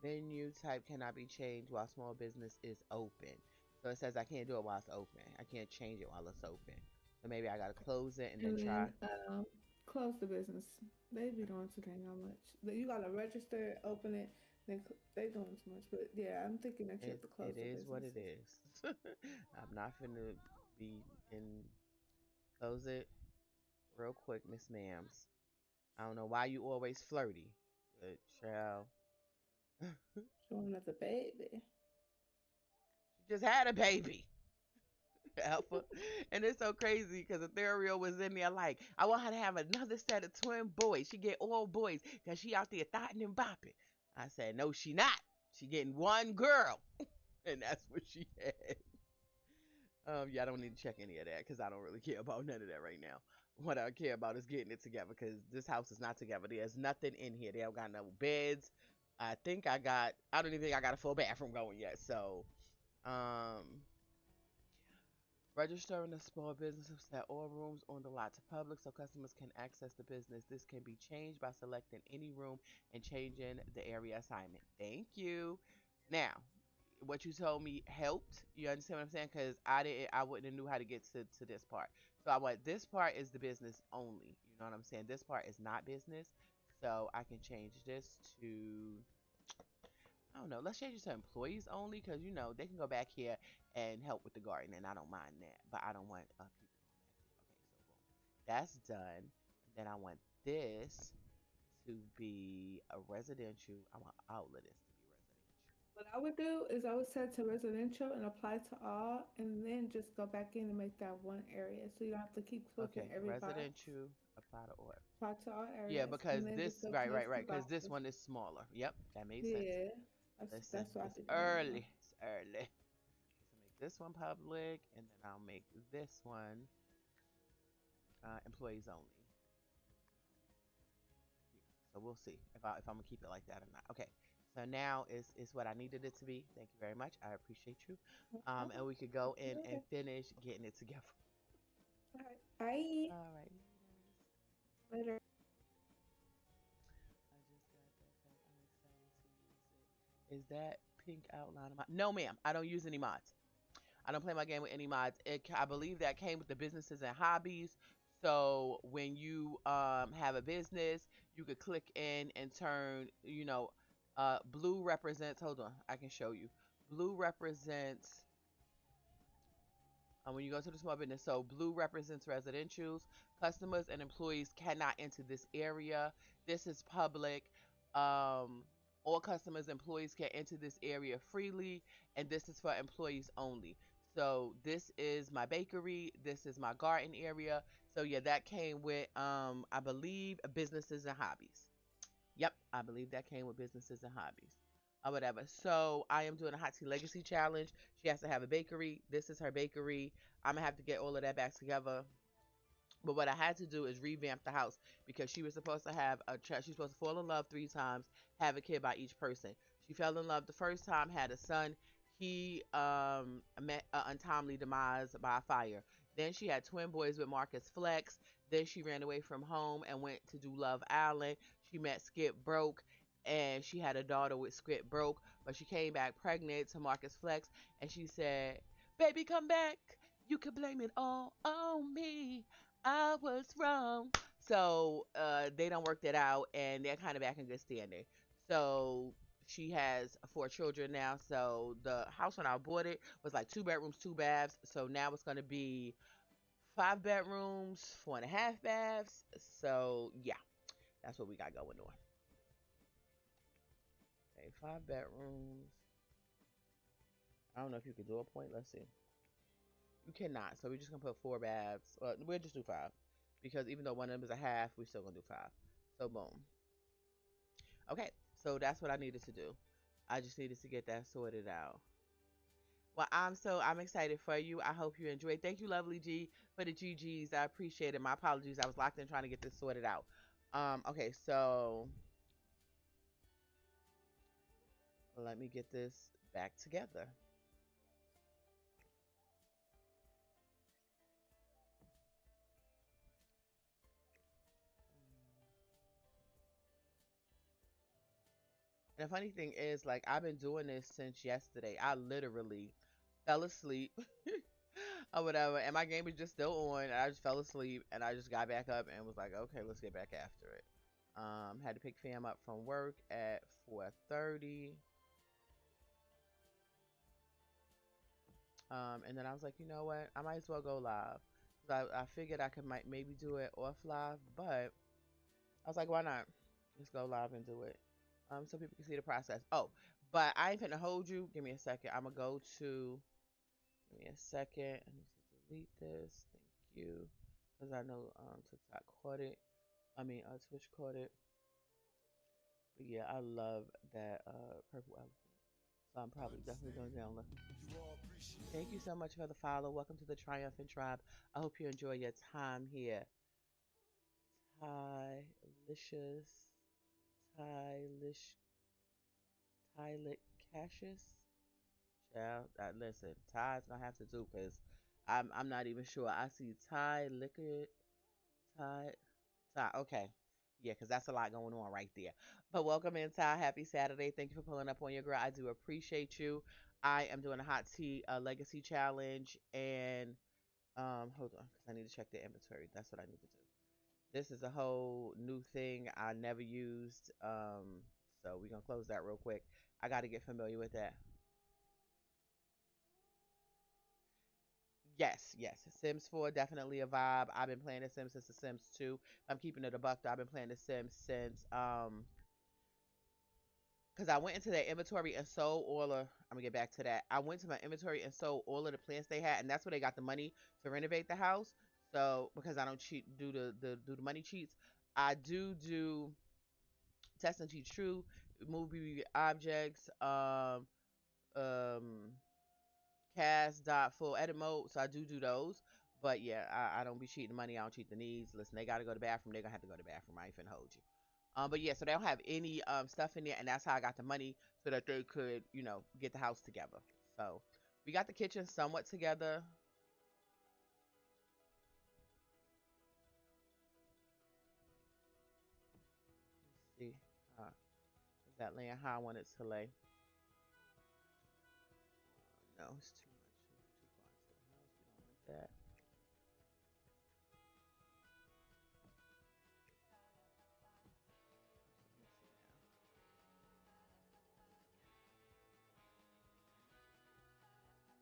Venue type cannot be changed while small business is open. So it says I can't do it while it's open. I can't change it while it's open. So maybe I gotta close it and then And try. then close the business. They be doing too dang how much. You gotta register, open it, then they doing too much. But yeah, I'm thinking that you have to close It the is what it businesses. is. I'm not finna be in close it real quick, Miss Ma'ams. I don't know why you always flirty, but child. Showing us a baby. She just had a baby. Alpha. And it's so crazy because Ethereal was in there like, I want her to have another set of twin boys. She get all boys because she out there thotting and bopping. I said, no, she not. She getting one girl. And that's what she had. Yeah, I don't need to check any of that because I don't really care about none of that right now. What I care about is getting it together because this house is not together. There's nothing in here. They don't got no beds. I don't even think I got a full bathroom going yet. So, um, registering a small business to set all rooms on the lot to public so customers can access the business. This can be changed by selecting any room and changing the area assignment. Thank you. Now, what you told me helped. You understand what I'm saying? Because I wouldn't have knew how to get to this part. So I want this part is the business only. You know what I'm saying? This part is not business. So I can change this to I don't know. Let's change it to employees only because you know they can go back here and help with the garden, and I don't mind that. But I don't want people going back there. Okay, so boom, that's done. And then I want this to be a residential. I want all of this to be residential. What I would do is I would set to residential and apply to all, and then just go back in and make that one area, so you don't have to keep clicking Okay, every box. residential. Apply to order. Apply to all Yeah, areas, because and then this just go to right, those right, two right. Because this boxes. one is smaller. Yep, that made sense. Yeah, Listen, that's what I it's be doing as well. early. It's early. So make this one public, and then I'll make this one employees only. So we'll see if I'm gonna keep it like that or not. Okay. So now is what I needed it to be. Thank you very much. I appreciate you. No problem. And we could go in and Absolutely. finish getting it together. All right. Bye. All right. Later. I just got that pack. I'm excited to use it. Is that pink outline of my? No, ma'am. I don't use any mods. I don't play my game with any mods. I believe that came with the businesses and hobbies. So when you have a business, you could click in and turn. Blue represents. Hold on, I can show you. Blue represents when you go to the small business. So blue represents residentials. Customers and employees cannot enter this area. This is public. Um, all customers and employees can enter this area freely, and this is for employees only. So this is my bakery. This is my garden area. So yeah, that came with I believe businesses and hobbies. Yep, I believe that came with businesses and hobbies. Or whatever. So I am doing a hot tea legacy challenge. She has to have a bakery. This is her bakery. I'm gonna have to get all of that back together. But what I had to do is revamp the house because she was supposed to have a child. She's supposed to fall in love 3 times, have a kid by each person. She fell in love the first time, had a son. He met an untimely demise by fire. Then she had twin boys with Marcus Flex. Then she ran away from home and went to do Love Island. She met Skip Broke, and she had a daughter with script broke, but she came back pregnant to Marcus Flex, and she said, "Baby, come back. You can blame it all on me. I was wrong." So they don't work that out, and they're kind of back in good standing. So she has four children now. So the house when I bought it was like 2 bedrooms, 2 baths. So now it's gonna be 5 bedrooms, 4.5 baths. So yeah, that's what we got going on. Okay, 5 bedrooms. I don't know if you could do a point. Let's see. You cannot. So we're just gonna put 4 baths. We'll just do five because even though one of them is a half, we're still gonna do five. So boom. Okay, so that's what I needed to do. I just needed to get that sorted out. Well, I'm excited for you. I hope you enjoyed. Thank you, lovely G, for the GGs. I appreciate it. My apologies. I was locked in trying to get this sorted out. Okay, so let me get this back together. And the funny thing is, like, I've been doing this since yesterday. I literally fell asleep or whatever, and my game was just still on. And I just fell asleep, and I just got back up and was like, okay, let's get back after it. Had to pick fam up from work at 4:30. And then I was like, you know what? I might as well go live. I figured I could maybe do it off live, but I was like, why not? Just go live and do it. So people can see the process. Oh, but I ain't finna hold you. Give me a second. I'm gonna go to. Give me a second. I need to delete this. Thank you, because I know TikTok caught it. I mean, Twitch caught it. But yeah, I love that purple elephant. So I'm probably definitely gonna download. Thank you so much for the follow. Welcome to the Triumphant Tribe. I hope you enjoy your time here. Tylicious, Tylish, Tylic Cassius. Child, listen, Ty's gonna have to do because I'm not even sure. I see Ty Liquid, Ty, Ty. Okay, yeah, because that's a lot going on right there. But welcome in, Ty. Happy Saturday. Thank you for pulling up on your girl. I do appreciate you. I am doing a hot tea legacy challenge, and hold on, because I need to check the inventory. That's what I need to do. This is a whole new thing I never used. So we're gonna close that real quick. I got to get familiar with that. Yes, yes. Sims 4 definitely a vibe. I've been playing The Sims since The Sims 2. I'm keeping it a buck though. I've been playing The Sims since because I went into their inventory and sold all of. I'm gonna get back to that. I went to my inventory and sold all of the plants they had, and that's where they got the money to renovate the house. So because I don't cheat, do the money cheats, I do test and cheat true, movie objects, um, cast dot full edit mode. So I do those. But yeah, I don't be cheating money. I don't cheat the needs. Listen, they gotta go to the bathroom. They're gonna have to go to the bathroom. I ain't finna hold you. But yeah, so they don't have any stuff in there, and that's how I got the money so that they could, get the house together. So we got the kitchen somewhat together. Let's see, is that laying how I want it to lay? No, it's too much. Too far into the house. We don't want that.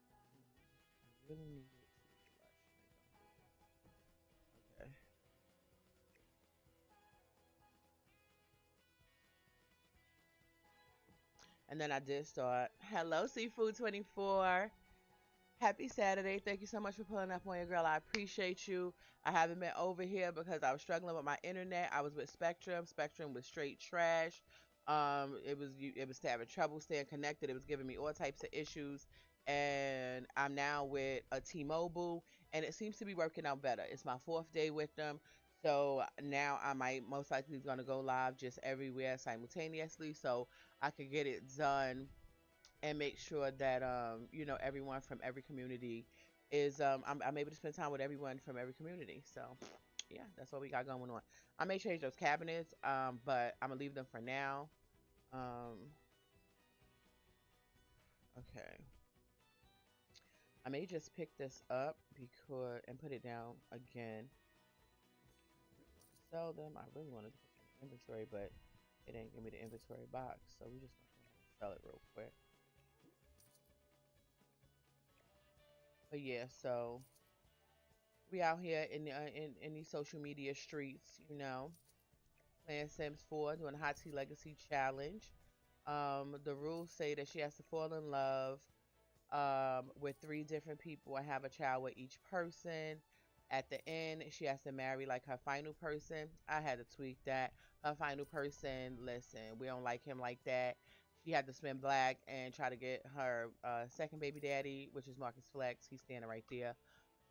Let me see now. I really need it to be flush. Okay. And then I did start. Hello, Seafood 24. Happy Saturday. Thank you so much for pulling up on your girl. I appreciate you. I haven't been over here because I was struggling with my internet. I was with Spectrum. Spectrum was straight trash. It was having trouble staying connected. It was giving me all types of issues. And I'm now with a T-Mobile, and it seems to be working out better. It's my fourth day with them. So now I might most likely going to go live just everywhere simultaneously so I could get it done and make sure that everyone from every community is I'm able to spend time with everyone from every community. So yeah, that's what we got going on. I may change those cabinets, but I'm gonna leave them for now. Um, okay. I may just pick this up because and put it down again. Sell them. I really wanted to put them in inventory, but it didn't give me the inventory box, so we just gonna go ahead and sell it real quick. But yeah, so we out here in these social media streets, playing Sims 4, doing the Hot Tea Legacy Challenge. The rules say that she has to fall in love with three different people and have a child with each person. At the end, she has to marry like her final person. I had to tweak that. Her final person, listen, we don't like him like that. She had to spin black and try to get her second baby daddy, which is Marcus Flex. He's standing right there.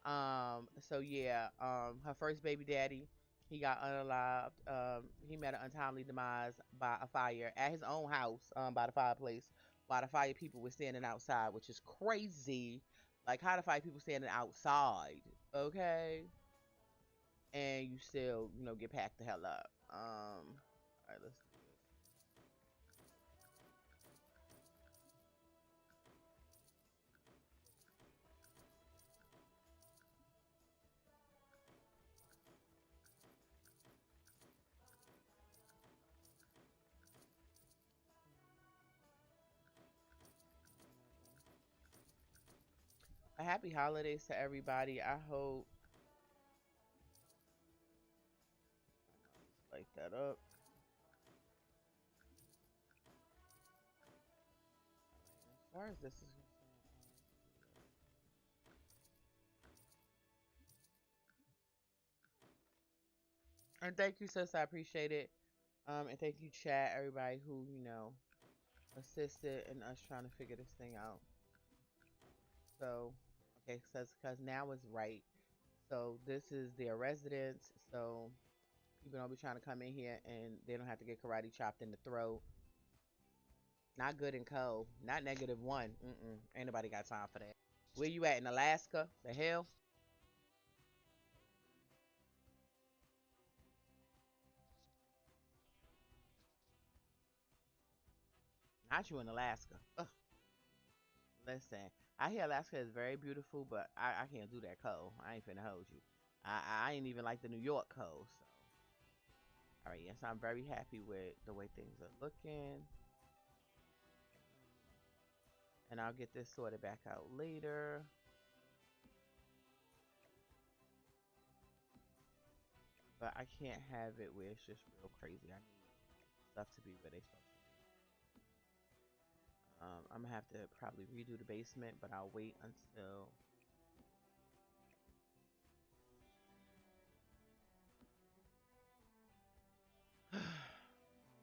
So yeah, her first baby daddy, he got unalived. He met an untimely demise by a fire at his own house, by the fireplace, while the fire people were standing outside, which is crazy. Like, how the fire people standing outside, okay? And you still, get packed the hell up. All right, let's do this. A happy holidays to everybody. I hope. Light that up. As far as this is concerned, and thank you, sis. I appreciate it. And thank you, chat, everybody who, assisted in us trying to figure this thing out. So, okay, because now it's right. So this is their residence. So people don't be trying to come in here and they don't have to get karate chopped in the throat. Not good and cold. Not -1. Mm-mm. Ain't nobody got time for that. Where you at in Alaska? The hell? Not you in Alaska. Ugh. Listen, I hear Alaska is very beautiful, but I can't do that cold. I ain't finna hold you. I ain't even like the New York cold. So, all right, yes, I'm very happy with the way things are looking, and I'll get this sorted back out later. But I can't have it where it's just real crazy. I need stuff to be where they supposed to be. I'm gonna have to probably redo the basement, but I'll wait until.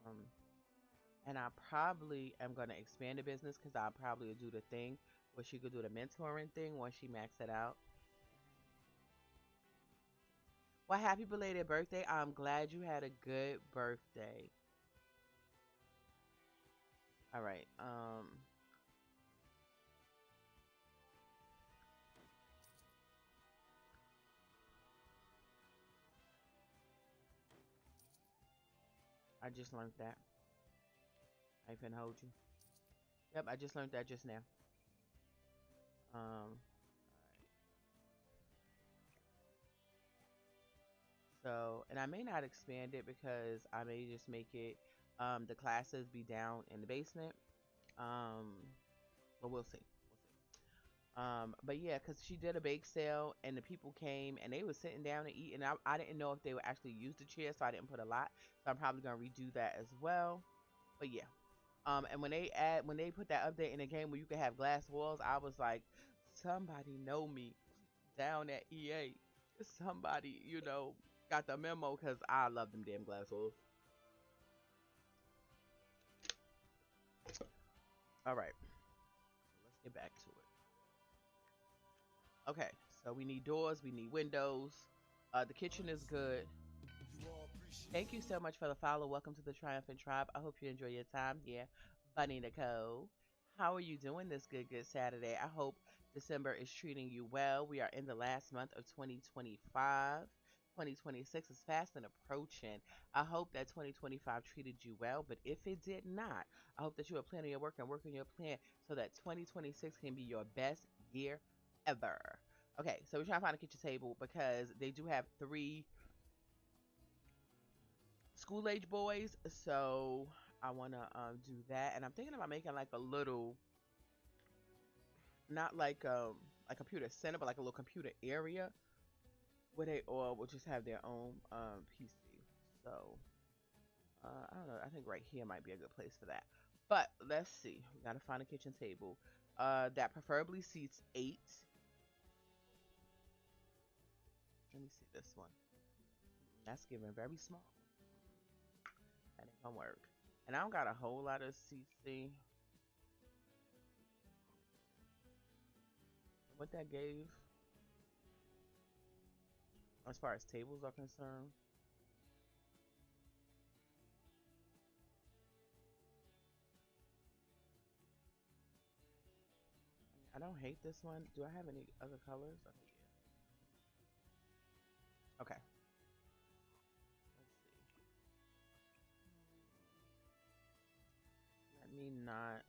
um, and I probably am gonna expand the business because I'll probably do the thing where she could do the mentoring thing once she max it out. Well, happy belated birthday. I'm glad you had a good birthday. All right. I just learned that. I ain't finna hold you. Yep, I just learned that just now. Um, so, and I may not expand it because I may just make it the classes be down in the basement. Um, but we'll see. We'll see. But yeah, because she did a bake sale and the people came and they were sitting down and eating. I didn't know if they would actually use the chair, so I didn't put a lot. So I'm probably gonna redo that as well. But yeah. And when they put that update in the game where you can have glass walls, I was like, somebody know me down at EA. Somebody, got the memo because I love them damn glass walls. All right, let's get back to it. Okay, so we need doors, we need windows. The kitchen is good. Thank you so much for the follow. Welcome to the Triumphant Tribe. I hope you enjoy your time here. Bunny Nicole. How are you doing this good Saturday? I hope December is treating you well. We are in the last month of 2025. 2026 is fast and approaching. I hope that 2025 treated you well, but if it did not, I hope that you are planning your work and working your plan so that 2026 can be your best year ever. Okay, so we're trying to find a kitchen table because they do have three school age boys. So I want to do that, and I'm thinking about making like a little, not like a computer center, but like a little computer area where they all will just have their own PC. So I don't know. I think right here might be a good place for that. But let's see. We gotta find a kitchen table that preferably seats 8. Let me see this one. That's giving very small. That ain't gonna work. And I don't got a whole lot of CC. What that gave as far as tables are concerned. I don't hate this one. Do I have any other colors? Okay, yeah. Okay. Let's see. Let me not.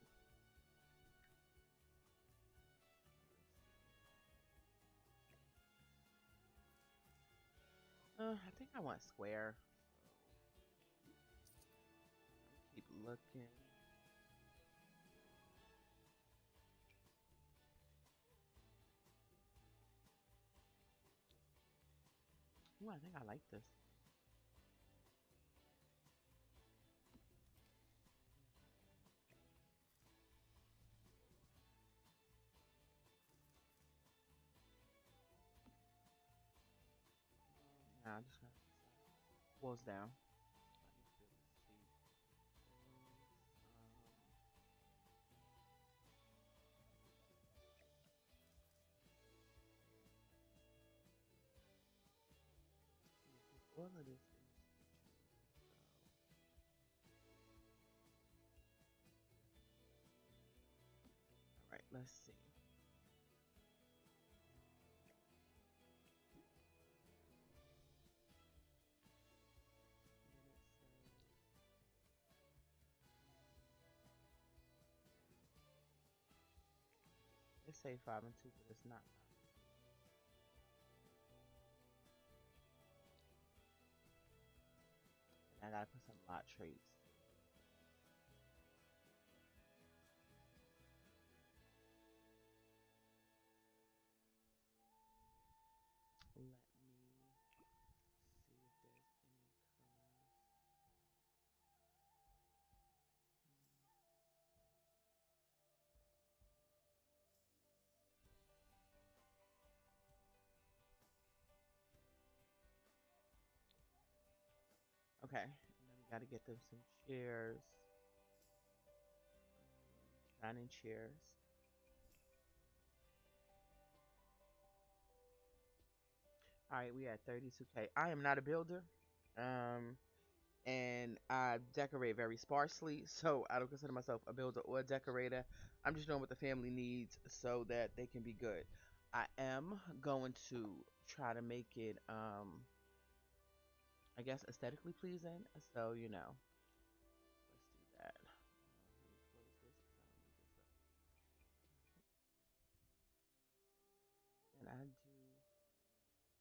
I think I want square. Keep looking. Ooh, I think I like this. Nah, I'm just gonna walls down. Let me see. All of this is. All right, let's see. It say 5 and 2, but it's not. And I gotta put some lot traits. Let me see if there's any colors. Okay, and then we gotta get them some chairs, dining chairs. All right, we at 32K. I am not a builder, um, and I decorate very sparsely, so I don't consider myself a builder or a decorator. I'm just doing what the family needs so that they can be good. I am going to try to make it, I guess, aesthetically pleasing. So let's do that. Let me close this because I don't need this up. And I do love elephants.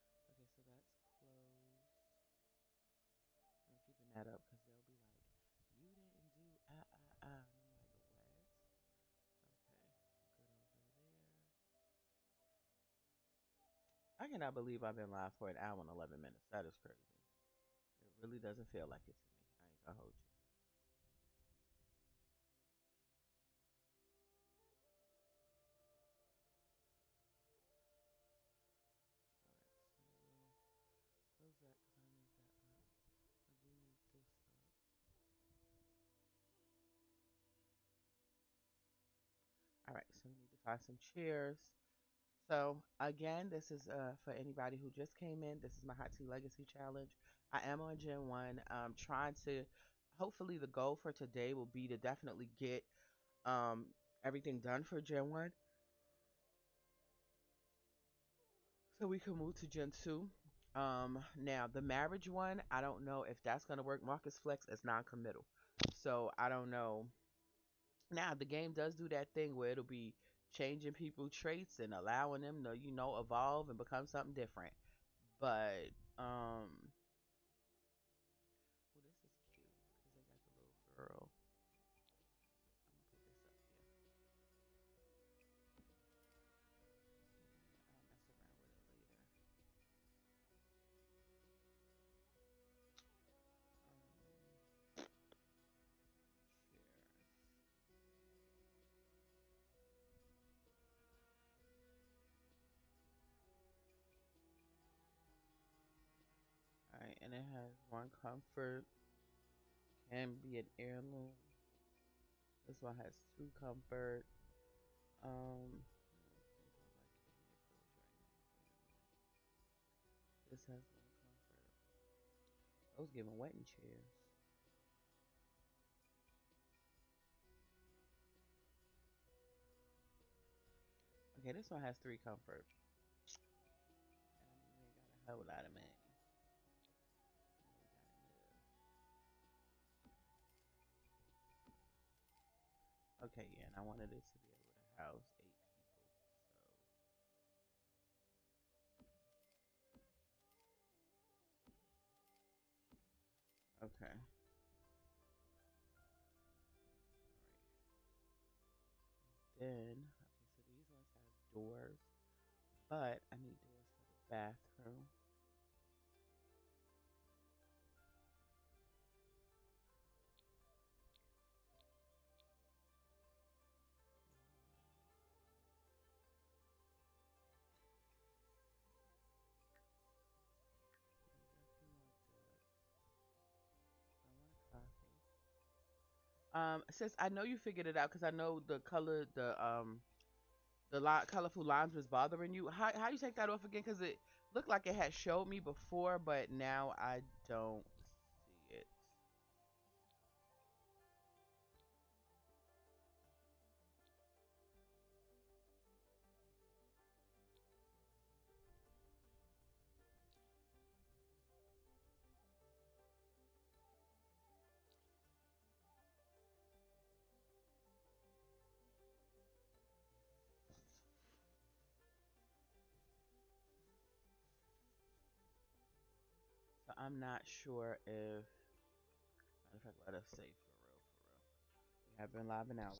Okay, so that's closed. I'm keeping that up because they'll be like, you didn't do ah. And I'm like, what? Okay, good over there. I cannot believe I've been live for an hour and 11 minutes. That is crazy. It really doesn't feel like it to me. I ain't gonna hold you. All right, so we'll close that because I need that up. I do need this up. All right, so we need to find some chairs. So again, this is for anybody who just came in. This is my Hot Tea Legacy Challenge. I am on Gen 1. Trying to, hopefully the goal for today will be to definitely get everything done for Gen 1. So we can move to Gen 2. Now the marriage one, I don't know if that's gonna work. Marcus Flex is non-committal, so I don't know. Now the game does do that thing where it'll be changing people traits and allowing them to, evolve and become something different. But oh, this is cute because they got the little girl. I'm gonna put this up here. I'll mess around with it later. Shares. All right, and it has one comfort, can be an heirloom. This one has two comfort. I think I like any of those right now. Wait a minute. This has one comfort. Those giving wedding chairs. Okay, this one has three comfort. I mean, we ain't got a whole lot of money. We got enough. Okay, yeah, and I wanted it to be able to house 8 people. So, okay. All right. Then, okay, so these ones have doors, but I need doors for the bathroom. Definitely want that. I want coffee. Since I know you figured it out, because I know the color, colorful lines was bothering you. How you take that off again? Because it looked like it had showed me before, but now I don't see it. So I'm not sure if, matter of fact, let us say for real, for real. We have been live and out.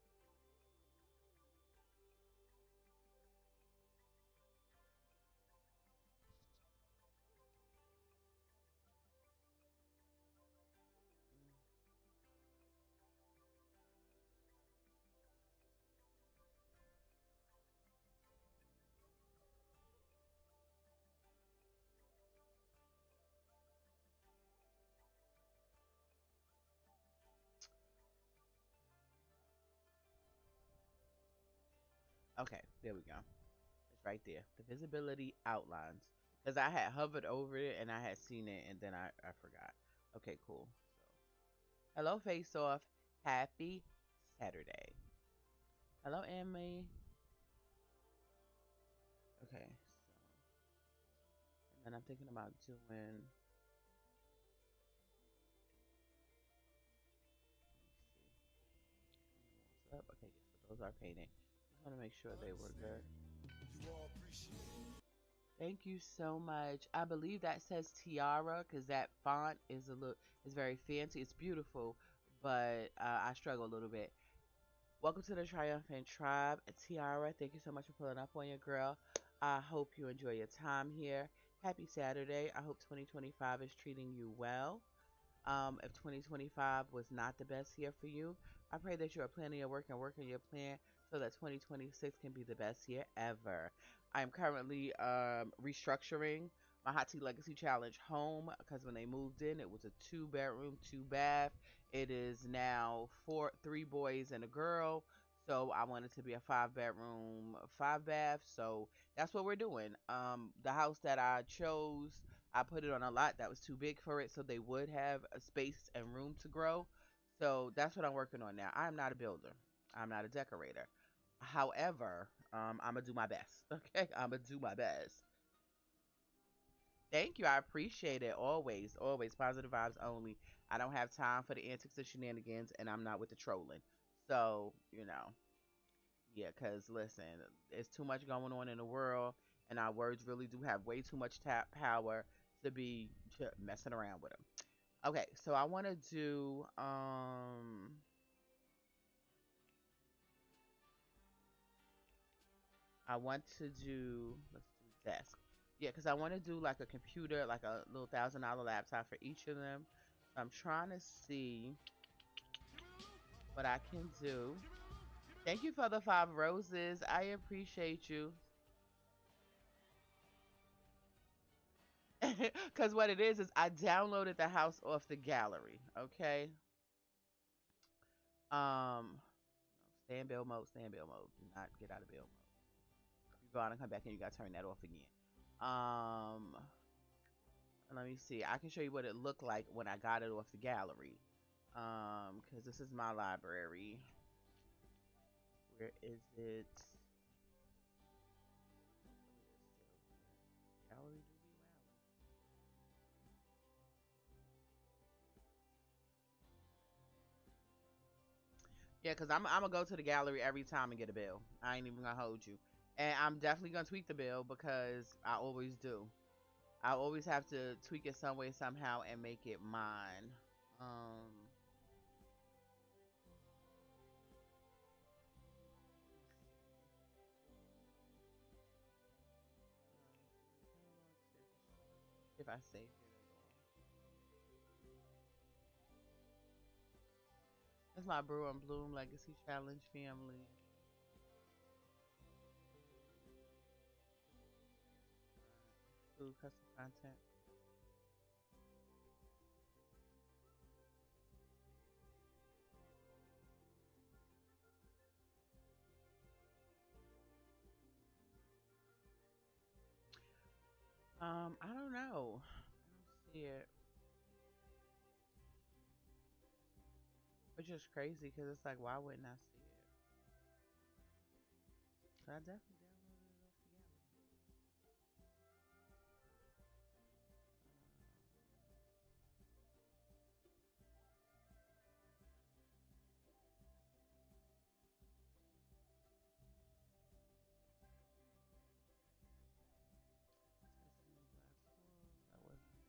Okay, there we go. It's right there. The visibility outlines. Because I had hovered over it and I had seen it and then I forgot. Okay, cool. So, hello, Face Off. Happy Saturday. Hello, Emily. Okay, so, and then I'm thinking about doing. Let me see. Up. Okay, yeah, so those are painted. Just want to make sure they were good. Thank you so much. I believe that says tiara because that font is very fancy. It's beautiful, but I struggle a little bit. Welcome to the Triumphant Tribe, Tiara. Thank you so much for pulling up on your girl. I hope you enjoy your time here. Happy Saturday. I hope 2025 is treating you well. If 2025 was not the best year for you, I pray that you are planning your work and working your plan so that 2026 can be the best year ever. I am currently restructuring my Hot Tea Legacy Challenge home because when they moved in, it was a 2 bedroom, 2 bath. It is now three boys and a girl. So I want it to be a 5 bedroom, 5 bath. So that's what we're doing. The house that I chose, I put it on a lot that was too big for it, so they would have a space and room to grow. So that's what I'm working on now. I'm not a builder. I'm not a decorator. However, I'm gonna do my best. Okay, I'm gonna do my best. Thank you. I appreciate it. Always, always positive vibes only. I don't have time for the antics and shenanigans, and I'm not with the trolling. So, yeah, because listen, there's too much going on in the world, and our words really do have way too much tap power to be messing around with them. Okay, so I want to do I want to do let's do desk. Yeah, because I want to do like a computer, like a little $1,000 laptop for each of them. So I'm trying to see what I can do. Thank you for the 5 roses. I appreciate you. Because what it is I downloaded the house off the gallery. Okay. Um, stay in build mode. Stay in build mode. Do not get out of build mode. You go out and come back, and you got to turn that off again. Um, let me see. I can show you what it looked like when I got it off the gallery. Because this is my library. Where is it? Gallery. Yeah, because I'm gonna go to the gallery every time and get a bill. I ain't even gonna hold you, and I'm definitely gonna tweak the bill because I always do. I always have to tweak it some way somehow and make it mine. Um, if I saved it at all. That's my Brew and Bloom Legacy Challenge family. Ooh, custom content. I don't know. I don't see it, which is crazy because it's like, why wouldn't I see it? So I definitely downloaded it off the gallery. Testing the black swirls. That wasn't it.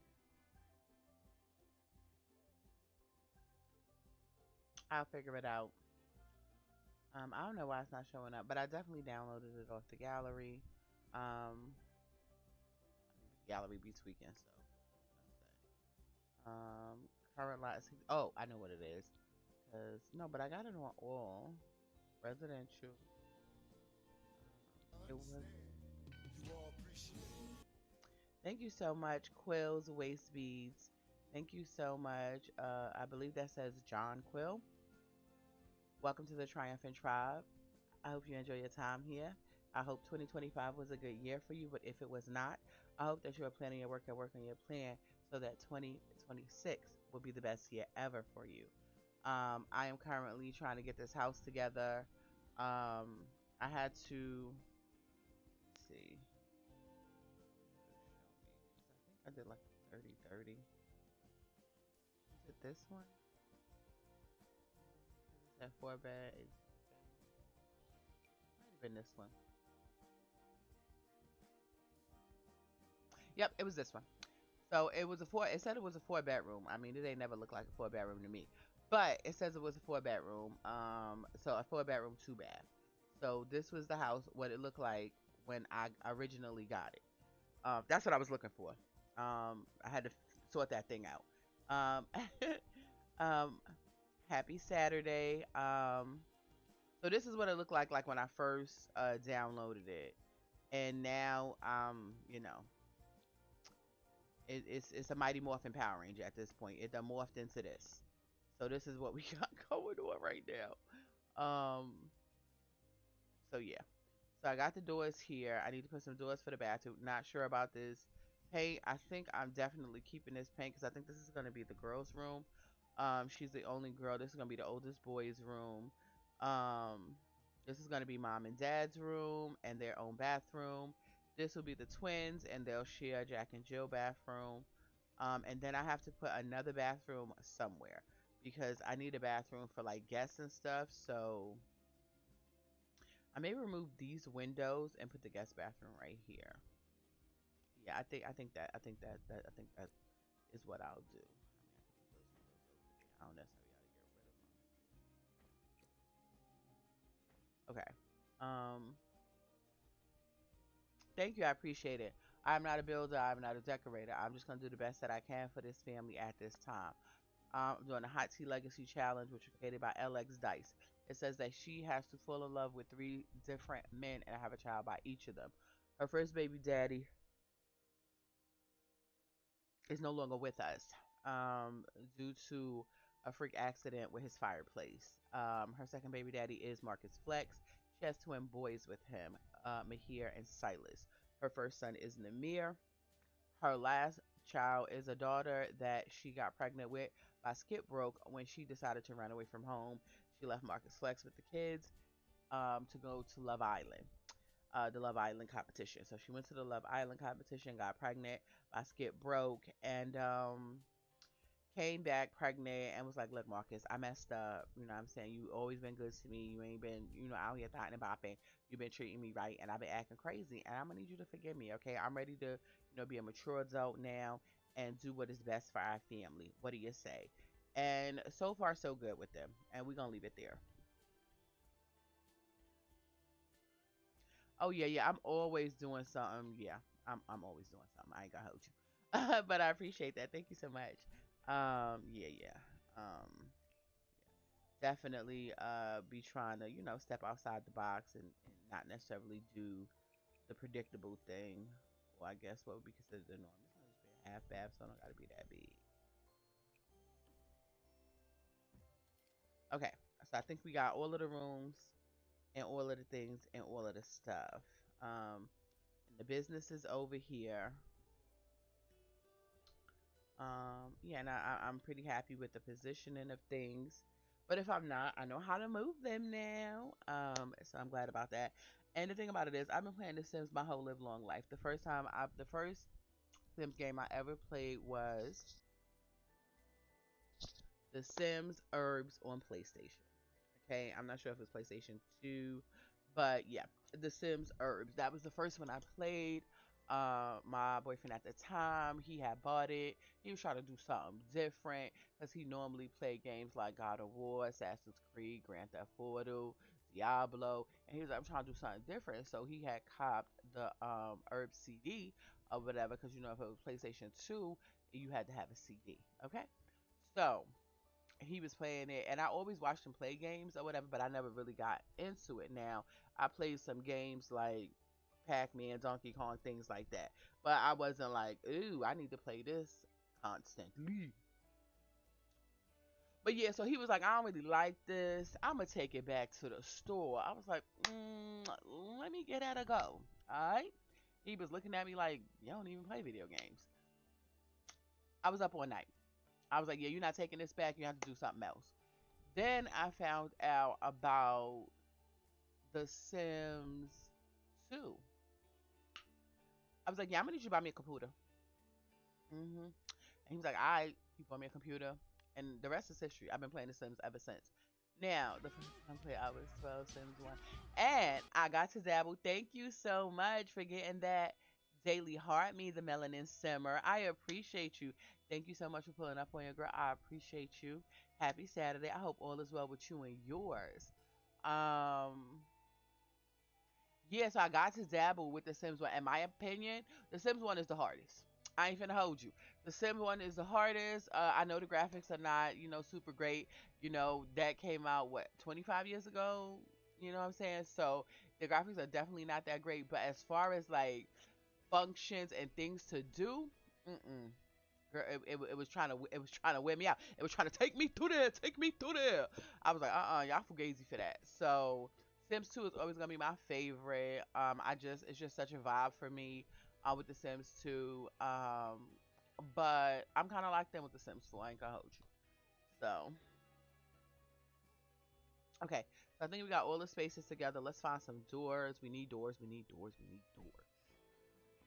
I'll figure it out. I don't know why it's not showing up, but I definitely downloaded it off the gallery. Um, gallery be tweaking, so um, current lot. Oh, I know what it is. Cause no, but I got it on all residential. It was. Thank you so much, Quills Waist Beads. Thank you so much. I believe that says John Quill. Welcome to the Triumphant Tribe. I hope you enjoy your time here. I hope 2025 was a good year for you, but if it was not, I hope that you are planning your work and work on your plan so that 2026 will be the best year ever for you. I am currently trying to get this house together. I had to see. I think I did like 30/30. Is it this one? Is that 4 bed? It might have been this one. Yep, it was this one. So it was a four. It said it was a 4 bedroom. I mean, it ain't never looked like a 4 bedroom to me, but it says it was a 4 bedroom. So a 4 bedroom, 2 bath. So this was the house. What it looked like when I originally got it. That's what I was looking for. I had to sort that thing out. Um, happy Saturday. So this is what it looked like when I first downloaded it, and now it's a Mighty Morphin Power Ranger at this point. It done morphed into this. So this is what we got going on right now. So yeah. So I got the doors here. I need to put some doors for the bathroom. Not sure about this paint. I think I'm definitely keeping this paint because I think this is going to be the girls' room. She's the only girl. This is going to be the oldest boy's room. This is going to be mom and dad's room and their own bathroom. This will be the twins, and they'll share Jack and Jill bathroom. And then I have to put another bathroom somewhere because I need a bathroom for like guests and stuff. So I may remove these windows and put the guest bathroom right here. Yeah, I think that is what I'll do. I mean, I can put those windows over there. I don't necessarily got to get rid of them. Okay. Thank you. I appreciate it. I'm not a builder. I'm not a decorator. I'm just gonna do the best that I can for this family at this time. I'm doing a Hot Tea Legacy Challenge, which was created by LX Dice. It says that she has to fall in love with three different men and have a child by each of them. Her first baby daddy is no longer with us due to a freak accident with his fireplace. Her second baby daddy is Marcus Flex. She has twin boys with him, Mahier and Sylas. Her first son is Namir. Her last child is a daughter that she got pregnant with by Skip Broke when she decided to run away from home. She left Marcus Flex with the kids to go to Love Island, the Love Island competition. So she went to the Love Island competition, got pregnant by Skip Broke, and came back pregnant and was like, look, Marcus, I messed up. You know what I'm saying? You always been good to me. You ain't been, out here thotting and bopping. You've been treating me right and I've been acting crazy. And I'm gonna need you to forgive me, okay? I'm ready to, be a mature adult now and do what is best for our family. What do you say? And so far so good with them. And we're gonna leave it there. Oh yeah. I'm always doing something. Yeah. I'm always doing something. I ain't gonna hold you. But I appreciate that. Thank you so much. Yeah. Definitely be trying to, step outside the box and not necessarily do the predictable thing. Or I guess what would be considered the norm. It's not just being half bath, so I don't gotta be that big. Okay. So I think we got all of the rooms and all of the things and all of the stuff. Um the business is over here. Yeah, and I'm pretty happy with the positioning of things. But if I'm not, I know how to move them now. So I'm glad about that. And the thing about it is, I've been playing The Sims my whole live long life. The first Sims game I ever played was The Sims Herbs on PlayStation. Okay, I'm not sure if it's PlayStation 2, but yeah, The Sims Herbs. That was the first one I played. My boyfriend at the time, he had bought it. He was trying to do something different because he normally played games like God of War, Assassin's Creed, Grand Theft Auto, Diablo, and he was like, I'm trying to do something different. So he had copped the Herb CD or whatever because if it was PlayStation 2, you had to have a CD. Okay, so he was playing it, and I always watched him play games or whatever, but I never really got into it. Now I played some games like Pac-Man, Donkey Kong, things like that, but I wasn't like, ooh, I need to play this constantly. But yeah, so he was like, I don't really like this. I'm gonna take it back to the store. I was like, let me get that a go. All right. He was looking at me like, you don't even play video games. I was up all night. I was like, yeah, you're not taking this back. You have to do something else. Then I found out about The Sims 2. I was like, yeah, I'm gonna need you to buy me a computer. And he was like, all right, he bought me a computer. And the rest is history. I've been playing The Sims ever since. Now, the first time I played, I was 12, Sims 1. And I got to dabble. Thank you so much for getting that daily heart, me, the melanin simmer. I appreciate you. Thank you so much for pulling up on your girl. I appreciate you. Happy Saturday. I hope all is well with you and yours. Um, yeah, so I got to dabble with The Sims 1. In my opinion, The Sims 1 is the hardest. I ain't finna hold you. The Sims 1 is the hardest. I know the graphics are not, super great. That came out, what, 25 years ago? You know what I'm saying? So the graphics are definitely not that great. But as far as like functions and things to do, mm-mm. Girl, it was trying to wear me out. It was trying to take me through there, take me through there. I was like, y'all fugazi for that. So Sims 2 is always gonna be my favorite. It's just such a vibe for me with the Sims 2. But I'm kind of like them with the Sims 4. I ain't gonna hold you. So okay, so I think we got all the spaces together. Let's find some doors. We need doors. We need doors. We need doors.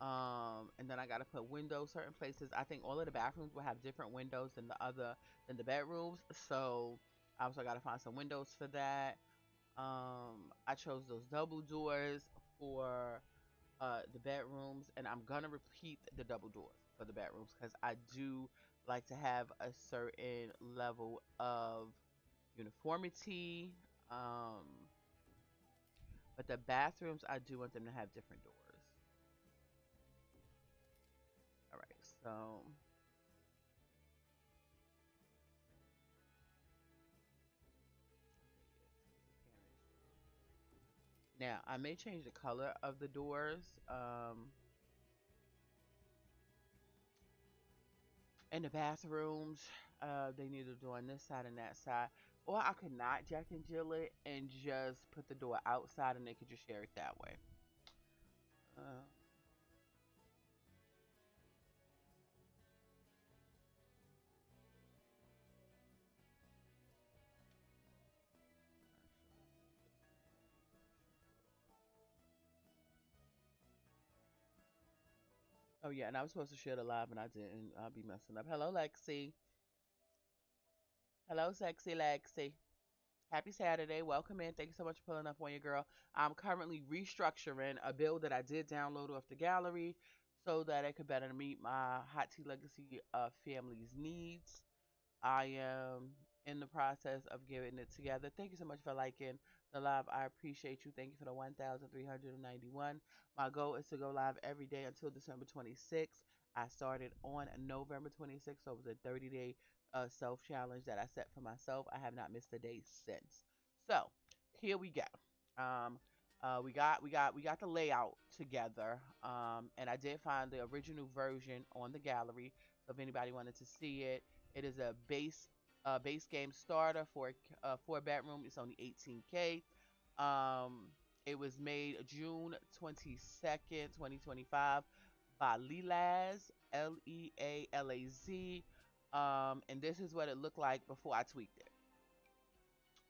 And then I gotta put windows certain places. I think all of the bathrooms will have different windows than the bedrooms. So I also gotta find some windows for that. I chose those double doors for the bedrooms, and I'm gonna repeat the double doors for the bedrooms because I do like to have a certain level of uniformity. Um, but the bathrooms, I do want them to have different doors. All right, so now I may change the color of the doors. In the bathrooms, they need a door on this side and that side. Or I could not Jack and Jill it and just put the door outside and they could just share it that way. Uh, oh yeah, and I was supposed to share the live and I didn't. I'll be messing up. Hello, Lexi. Hello, sexy Lexi. Happy Saturday. Welcome in. Thank you so much for pulling up on your girl. I'm currently restructuring a build that I did download off the gallery so that it could better meet my Hot Tea Legacy family's needs. I am in the process of getting it together. Thank you so much for liking the live. I appreciate you. Thank you for the 1,391. My goal is to go live every day until December 26th. I started on November 26th, so it was a 30-day self challenge that I set for myself. I have not missed a day since. So here we go. Um, we got the layout together, and I did find the original version on the gallery. So if anybody wanted to see it, it is a base game starter for a 4 bedroom. It's only 18K. It was made June 22nd, 2025 by Lealaz. And this is what it looked like before I tweaked it.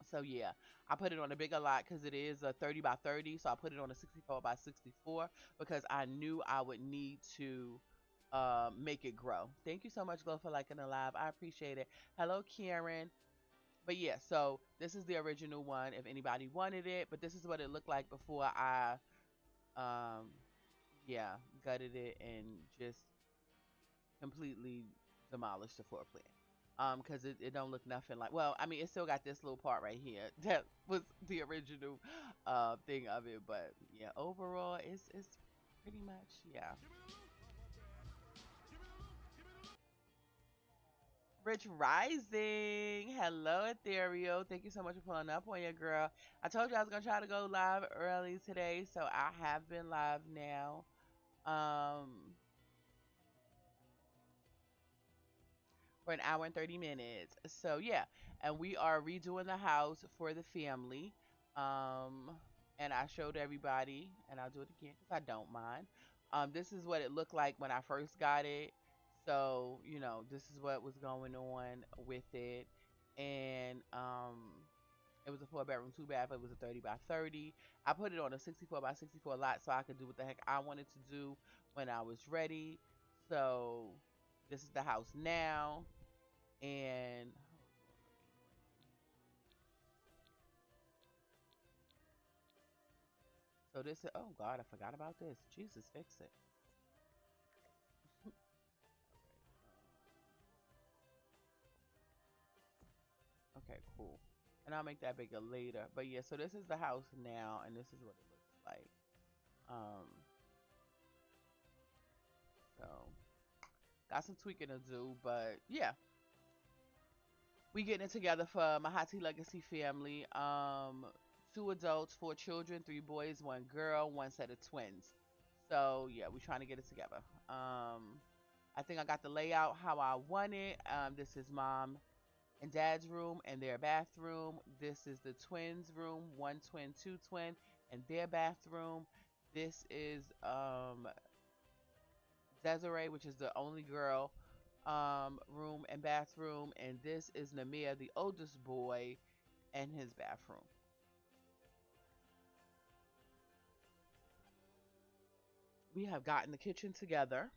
So yeah, I put it on a bigger lot because it is a 30 by 30. So I put it on a 64 by 64 because I knew I would need to make it grow. Thank you so much, Glow, for liking the live. I appreciate it. Hello, Karen. But yeah, so this is the original one if anybody wanted it. But this is what it looked like before I um yeah, gutted it and just completely demolished the floor plan. Because it don't look nothing like, well, I mean, it still got this little part right here that was the original thing of it, but yeah, overall it's pretty much, yeah. Rich Rising. Hello, Ethereal. Thank you so much for pulling up on your girl. I told you I was gonna try to go live early today, so I have been live now. Um, for an hour and 30 minutes. So yeah, and we are redoing the house for the family. Um, and I showed everybody, and I'll do it again because I don't mind. This is what it looked like when I first got it. So this is what was going on with it, and it was a 4 bedroom, 2 bath. It was a 30 by 30. I put it on a 64 by 64 lot so I could do what the heck I wanted to do when I was ready. So this is the house now. And so this is, oh God, I forgot about this. Jesus, fix it. Okay, cool. And I'll make that bigger later. But yeah, so this is the house now, and this is what it looks like. Um, so got some tweaking to do, but yeah, we getting it together for my Hot Tea Legacy family. 2 adults, 4 children, 3 boys, 1 girl, 1 set of twins. So yeah, we trying to get it together. I think I got the layout how I want it. This is mom and dad's room and their bathroom. This is the twins' room, 1 twin, 2 twin, and their bathroom. This is Dezeray, which is the only girl, room and bathroom, and this is Namir, the oldest boy, and his bathroom. We have gotten the kitchen together.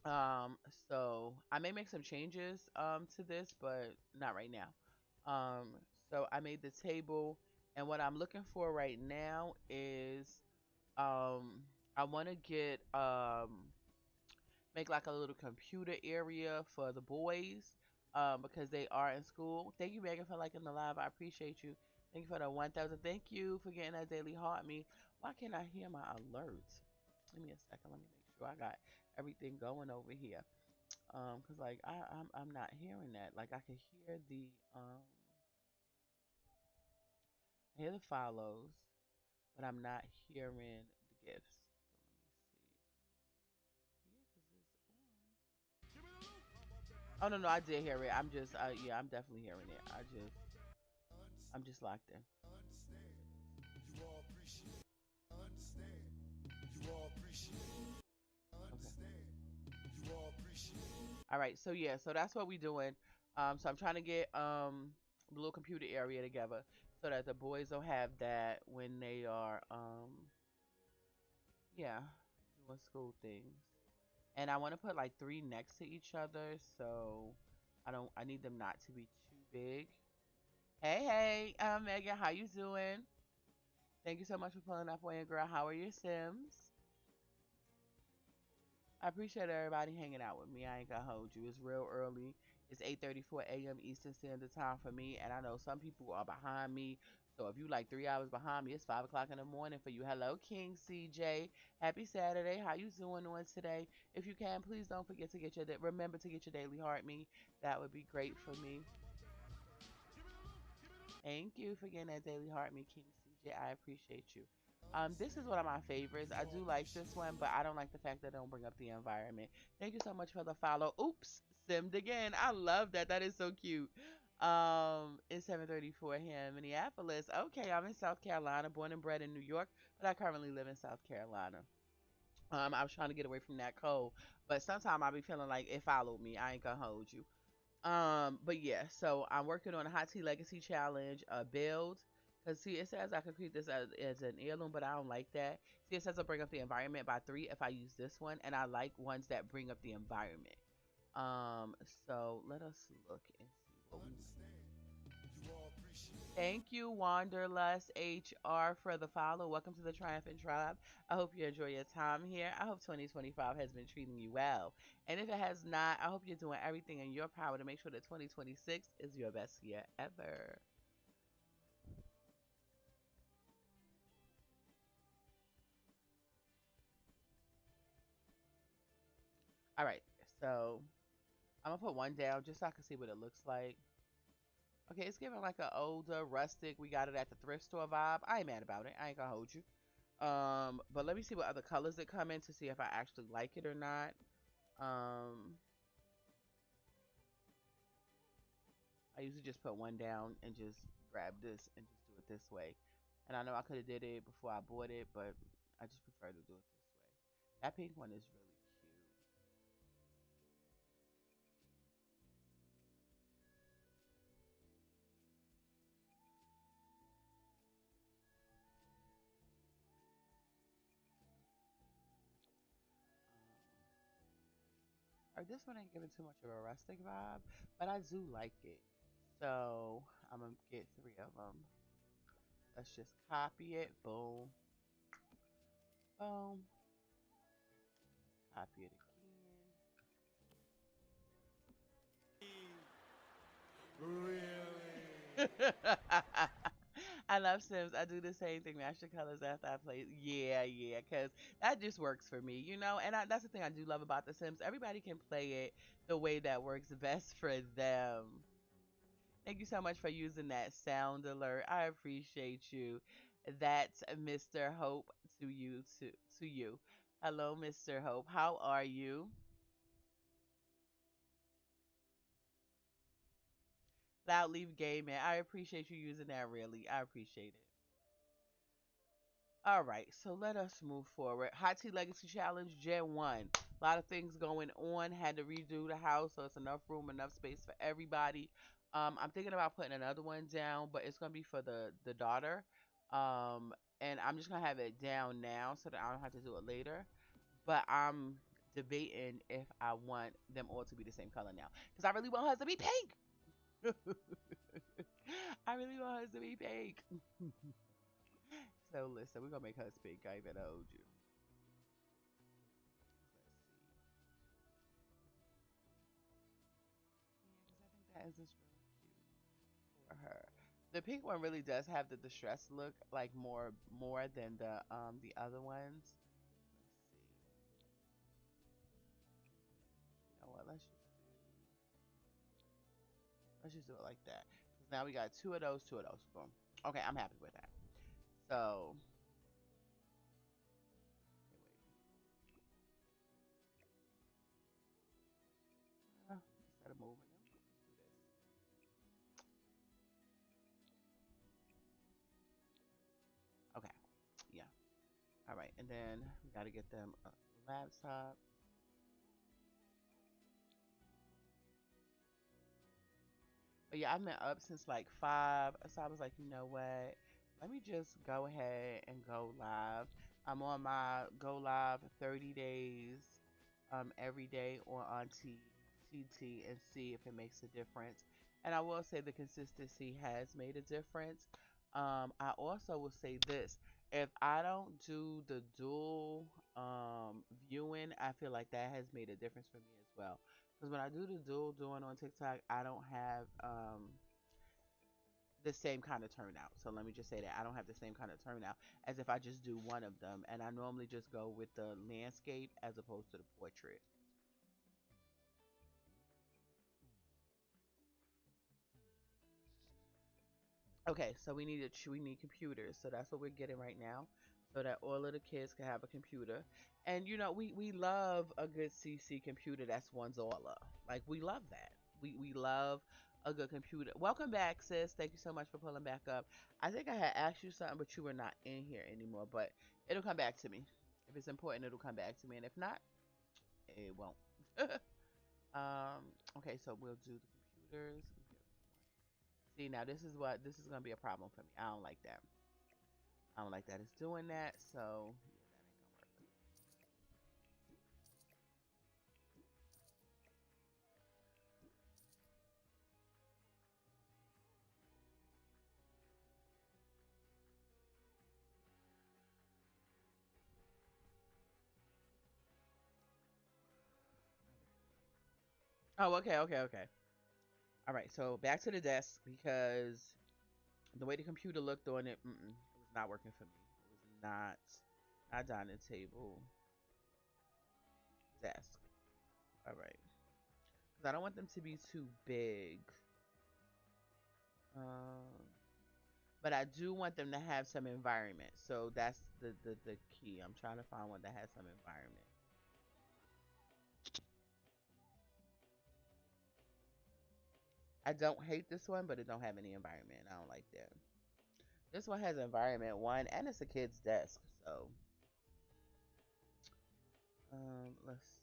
Um, so I may make some changes to this, but not right now. Um, so I made the table, and what I'm looking for right now is um I want to get make like a little computer area for the boys because they are in school. Thank you, Megan, for liking the live. I appreciate you. Thank you for the 1,000. Thank you for getting that daily heart me. Why can't I hear my alerts? Give me a second. Let me make sure I got everything going over here. Cause like I'm not hearing that. Like I can hear the I hear the follows, but I'm not hearing the gifts. So let me see. Yeah, cause it's on. Oh no, no, I did hear it. I'm just yeah, I'm definitely hearing it. I'm just locked in. Okay. All right. So yeah, so that's what we doing. So I'm trying to get the little computer area together so that the boys will have that when they are yeah, doing school things. And I want to put like three next to each other, so I need them not to be too big. Hey, Megan, how you doing? Thank you so much for pulling up on your girl. How are your Sims? I appreciate everybody hanging out with me. I ain't gonna hold you. It's real early. It's 8:34 a.m. Eastern Standard Time for me, and I know some people are behind me. So if you like 3 hours behind me, it's 5 o'clock in the morning for you. Hello, King CJ. Happy Saturday. How you doing on today? If you can, please don't forget to get your remember to get your daily heart me. That would be great for me. Thank you for getting that daily heart me, King CJ. I appreciate you. This is one of my favorites. I do like this one, but I don't like the fact that they don't bring up the environment. Thank you so much for the follow. Oops, simmed again. I love that. That is so cute. It's 7:34 here in Minneapolis. Okay, I'm in South Carolina, born and bred in New York, but I currently live in South Carolina. I was trying to get away from that cold, but sometimes I be feeling like it followed me. I ain't gonna hold you. But yeah, so I'm working on a Hot Tea Legacy Challenge build. Cause see, it says I can create this as an heirloom, but I don't like that. See, it says I bring up the environment by 3 if I use this one, and I like ones that bring up the environment. So let us look and see what we Thank you, Wanderlust HR, for the follow. Welcome to the Triumphant Tribe. I hope you enjoy your time here. I hope 2025 has been treating you well. And if it has not, I hope you're doing everything in your power to make sure that 2026 is your best year ever. All right, so I'm gonna put one down just so I can see what it looks like. Okay, it's giving like an older, rustic. We got it at the thrift store vibe. I ain't mad about it. I ain't gonna hold you. But let me see what other colors that come in to see if I actually like it or not. Um, I usually just put one down and just grab this and just do it this way. And I know I could have did it before I bought it, but I just prefer to do it this way. That pink one is really cute. Or this one ain't giving too much of a rustic vibe, but I do like it. So I'm gonna get three of them. Let's just copy it. Boom, boom. Copy it again. I love Sims. I do the same thing, match the colors after I play. Yeah, yeah, because that just works for me, And that's the thing I do love about the Sims. Everybody can play it the way that works best for them. Thank you so much for using that sound alert. I appreciate you. That's Mr. Hope to you to you. Hello, Mr. Hope. How are you? Loud Leaf Gaming. I appreciate you using that really. I appreciate it. All right, so let us move forward. Hot Tea Legacy Challenge Gen 1. A lot of things going on. Had to redo the house, so it's enough room, enough space for everybody. I'm thinking about putting another one down, but it's gonna be for the daughter. Um, and I'm just gonna have it down now so that I don't have to do it later. But I'm debating if I want them all to be the same color now because I really want hers to be pink. I really want hers to be pink. So listen, we're gonna make hers pink. I even told you. Let's see. Yeah, because I think that is just really cute for her. The pink one really does have the distress look, like more than the other ones. Let's see. You know what? Let's just do it like that. Because now we got two of those, two of those. Boom. Okay, I'm happy with that. So, instead of moving them, let's do this. Okay, yeah. All right, and then we got to get them a laptop. But yeah, I've been up since like 5, so I was like, you know what? Let me just go ahead and go live. I'm on my go live 30 days, every day on TT and see if it makes a difference. And I will say the consistency has made a difference. I also will say this: if I don't do the dual viewing, I feel like that has made a difference for me as well. Because when I do the dual doing on TikTok, I don't have the same kind of turnout. So let me just say that I don't have the same kind of turnout as if I just do one of them. And I normally just go with the landscape as opposed to the portrait. Okay, so we need computers. So that's what we're getting right now, so that all of the kids can have a computer. And you know, we love a good CC computer that's one Zola. Like we love that. We love a good computer. Welcome back, sis. Thank you so much for pulling back up. I think I had asked you something, but you were not in here anymore. But it'll come back to me. If it's important, it'll come back to me, and if not, it won't. um. Okay, so we'll do the computers. See, now this is gonna be a problem for me. I don't like that. I don't like that it's doing that. So yeah, that ain't gonna work. Oh, okay, okay, okay. All right. So back to the desk because the way the computer looked on it, it was not working for me. It was not dining table, desk. All right. Because I don't want them to be too big. Um, but I do want them to have some environment. So that's the key. I'm trying to find one that has some environment. I don't hate this one, but it don't have any environment. I don't like that. This one has environment one, and it's a kid's desk. So, let's see.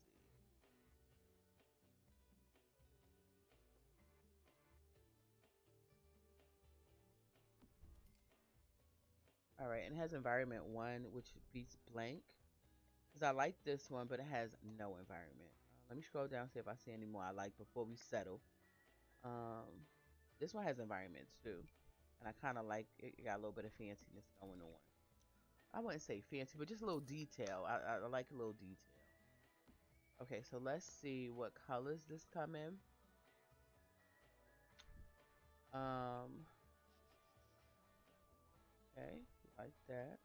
All right, and it has environment one, which beats blank. Because I like this one, but it has no environment. Let me scroll down see if I see any more I like before we settle. Um, this one has environment too, and I kind of like it. It got a little bit of fanciness going on. I wouldn't say fancy, but just a little detail. I like a little detail. Okay, so let's see what colors this come in. Um, okay, like that.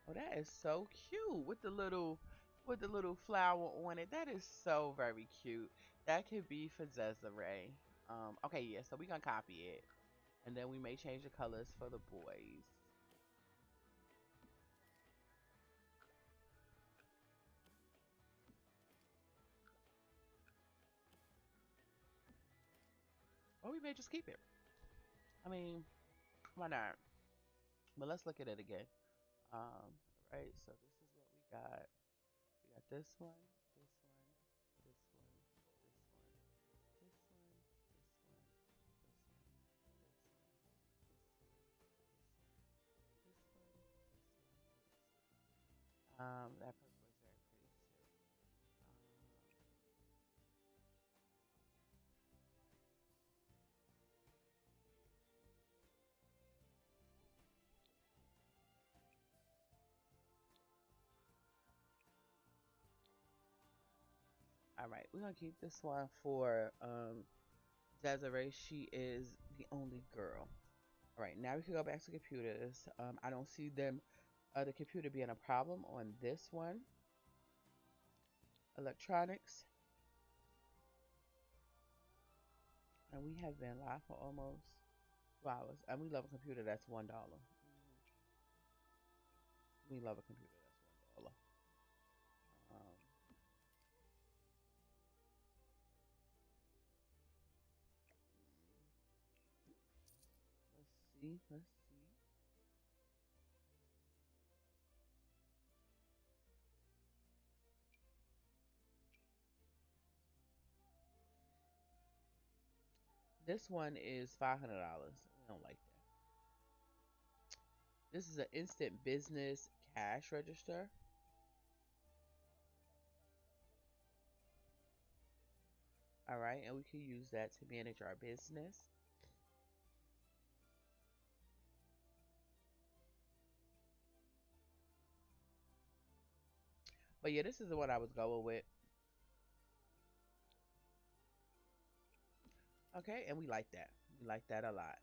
Oh, that is so cute with the little flower on it. That is so very cute. That could be for Dezeray. Okay, yeah, so we gonna copy it. And then we may change the colors for the boys. Or we may just keep it. I mean, why not? But let's look at it again. Right, so this is what we got. We got this one, this one. That purple is very pretty too. All right, we're gonna keep this one for Dezeray. She is the only girl. All right, now we can go back to computers. I don't see the computer being a problem on this one. Electronics, and we have been live for almost 2 hours, and we love a computer that's $1. We love a computer that's $1. Um, let's see. Let's see. This one is $500. We don't like that. This is an instant business cash register. All right, and we can use that to manage our business. But yeah, this is the one I was going with. Okay, and we like that. We like that a lot.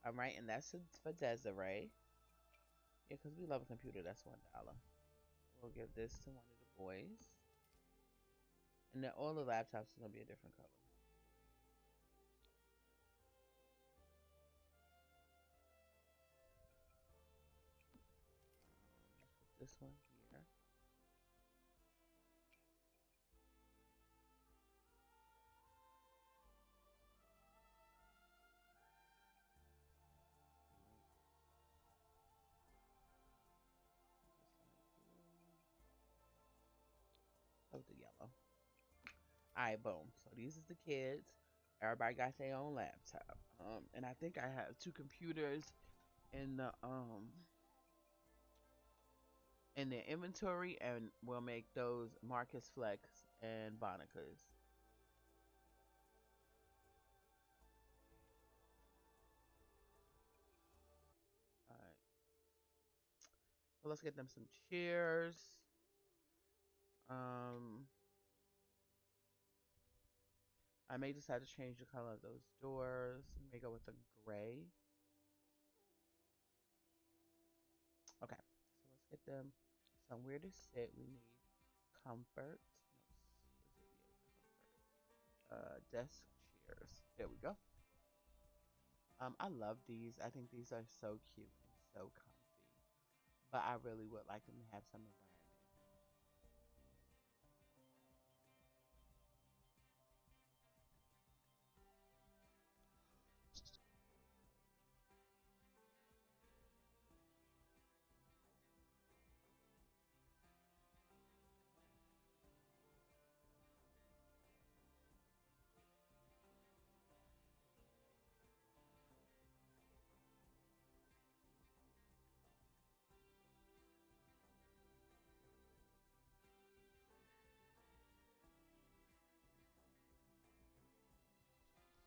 All right, and that's for Dezeray. Yeah, because we love a computer that's $1. We'll give this to one of the boys. And then all the laptops are going to be a different color. Put this one here. Of the yellow. Alright, boom. So these is the kids. Everybody got their own laptop. And I think I have two computers in the in their inventory, and we'll make those Marcus Flex and Bonica's. Alright. So let's get them some chairs. Um I may decide to change the color of those doors. May go with the gray. Okay, so let's get them somewhere to sit. We need comfort. No, desk chairs. There we go. I love these. I think these are so cute and so comfy. But I really would like them to have some environment.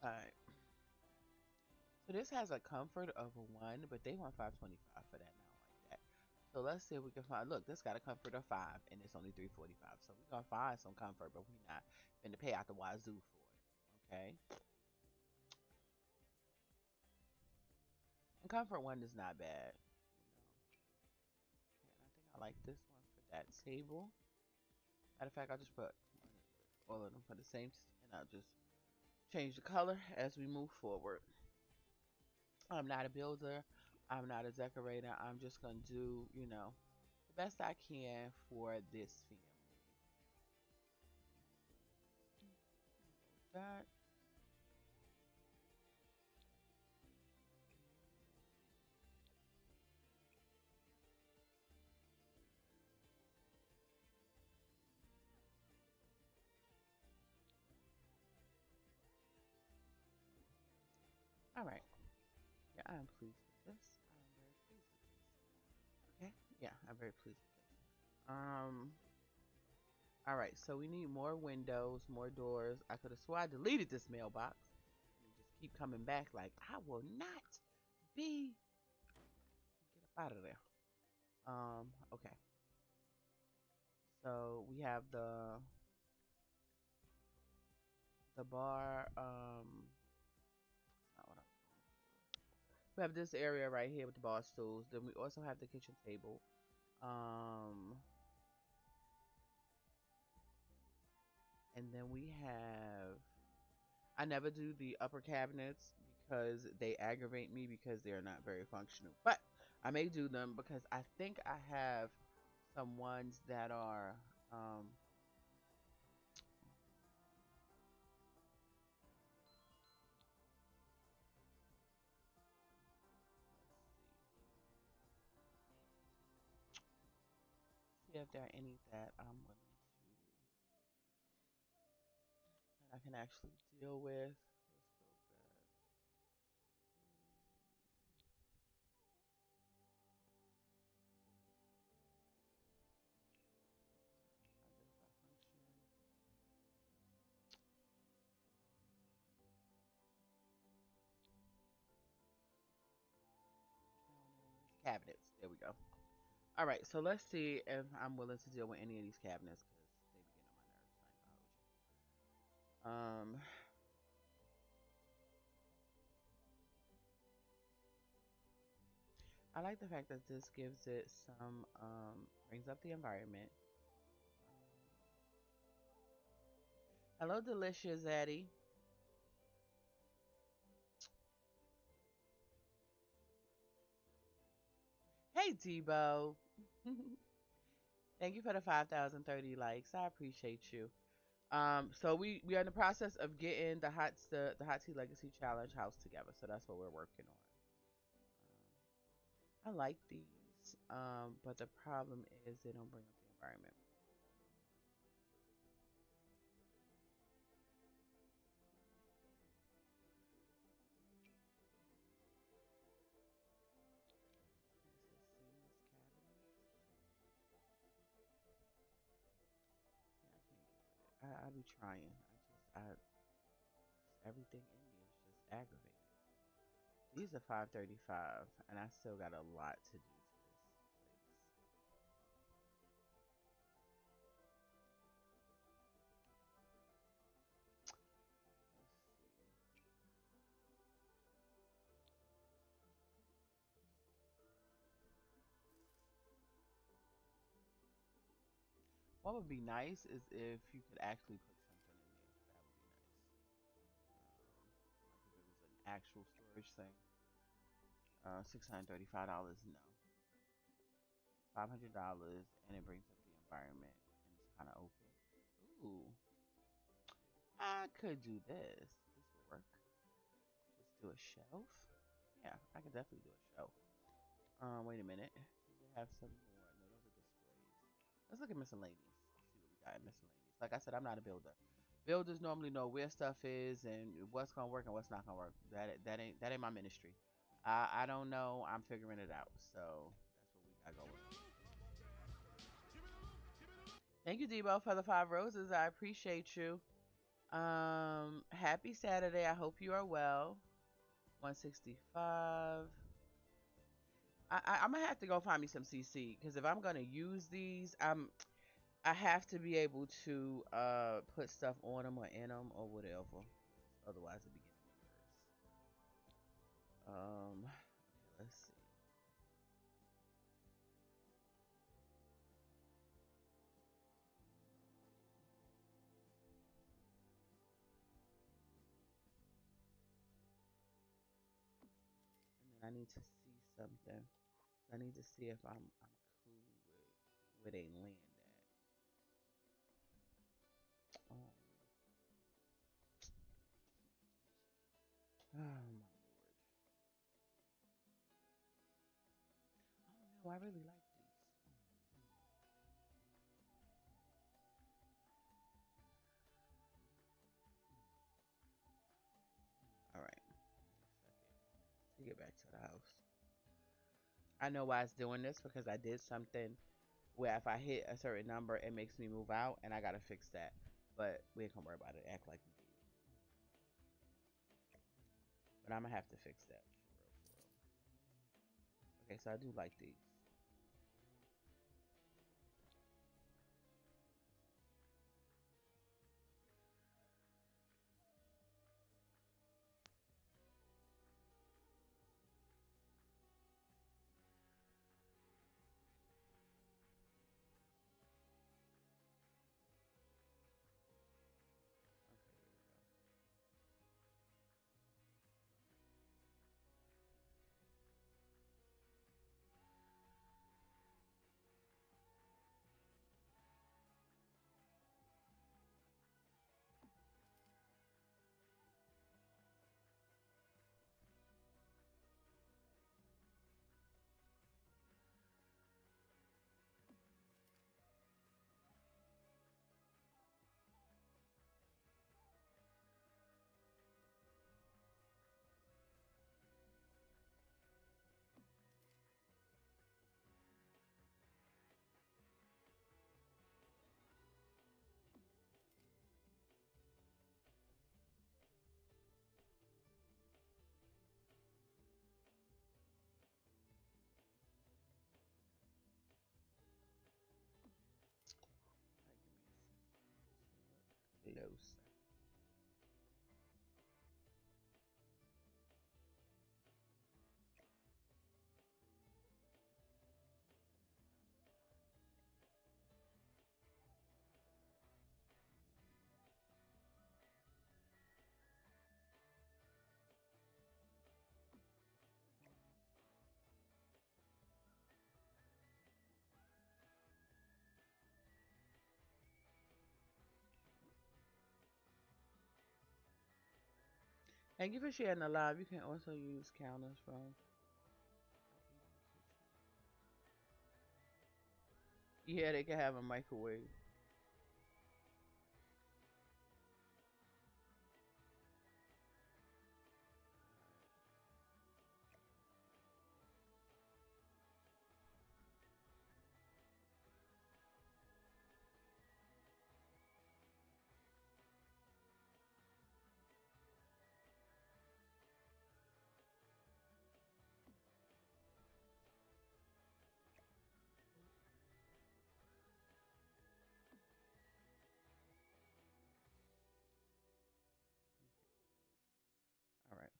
Alright. So this has a comfort of a 1, but they want 525 for that now like that. So let's see if we can find. Look, this got a comfort of 5, and it's only 345. So we're gonna find some comfort, but we're not going to pay out the wazoo for it. Okay. And comfort 1 is not bad. And I think I like this one for that table. Matter of fact, I'll just put all of them for the same, and I'll just change the color as we move forward. I'm not a builder. I'm not a decorator. I'm just going to do, the best I can for this family. That. All right. Yeah, I am pleased with this. I am very pleased with this. Okay. Yeah, I'm very pleased with this. Um. All right. So we need more windows, more doors. I could have swore I deleted this mailbox. And it just keep coming back. Like I will not be. Get up out of there. Okay. So we have the bar. Not what I was looking for. We have this area right here with the bar stools. Then we also have the kitchen table. Um, and then we have. I never do the upper cabinets because they aggravate me because they're not very functional. But I may do them because I think I have some ones that are. Let's see if there are any that I'm willing to that I can actually deal with. Let's go back. Not just by function. Counters, cabinets. There we go. All right, so let's see if I'm willing to deal with any of these cabinets because they be getting on my nerves. I ain't gonna hold you. I like the fact that this gives it some brings up the environment. Hello, delicious Eddie. Hey, Debo. Thank you for the 5,030 likes. I appreciate you. So we are in the process of getting the hot tea legacy challenge house together. So that's what we're working on. I like these, but the problem is they don't bring up the environment. It says seamless cabinets. Yeah, I can't get with it. I be trying. Just everything in me is just aggravated. These are 535, and I still got a lot to do to this place. Let's see. What would be nice is if you could actually put something in there. That would be nice. Like if it was an actual storage thing. $635. No. $500, and it brings up the environment, and it's kind of open. Ooh, I could do this. This would work. Just do a shelf. Yeah, I could definitely do a shelf. Wait a minute. Does it have some more? No, those are displays. Let's look at miscellaneous. See what we got in miscellaneous. Like I said, I'm not a builder. Builders normally know where stuff is and what's gonna work and what's not gonna work. That ain't my ministry. I don't know. I'm figuring it out. So that's what we got going. Thank you, Debo, for the 5 roses. I appreciate you. Happy Saturday. I hope you are well. 165. I'm gonna have to go find me some CC because if I'm gonna use these, I have to be able to put stuff on them or in them or whatever. Otherwise, it be getting on my nerves. Okay, let's see. And then I need to see something. I need to see if I'm cool with where they land at. Um, oh my lord. Oh no, I really like these. All right. To get back to the house. I know why it's doing this because I did something where if I hit a certain number, it makes me move out, and I gotta fix that. But we ain't gonna worry about it. Act like we did. But I'm gonna have to fix that for real, for real. Okay, so I do like these. Okay, give me a second. Close. Thank you for sharing the live. You can also use counters from. Yeah, they can have a microwave. All right.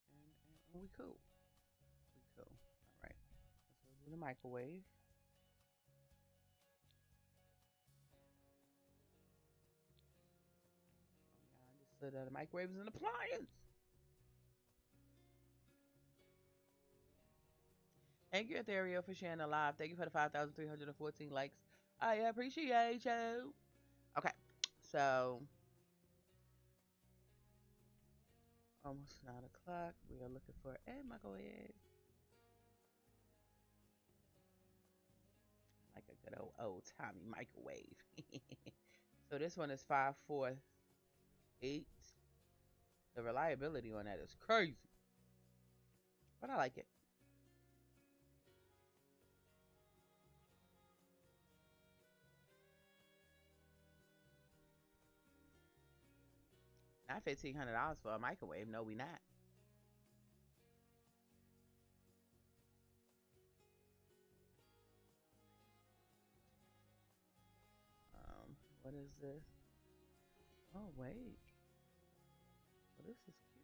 So we put a few, and we cool. We cool. All right. Let's go do the microwave. I just said that the microwave is an appliance. Thank you, Ethereal, for sharing the live. Thank you for the 5,314 likes. I appreciate you. Okay, so almost 9 o'clock. We are looking for a microwave. Like a good old timey microwave. So this one is 548. The reliability on that is crazy, but I like it. Not $1,500 for a microwave. No, we not. What is this? Oh wait. Well, this is cute.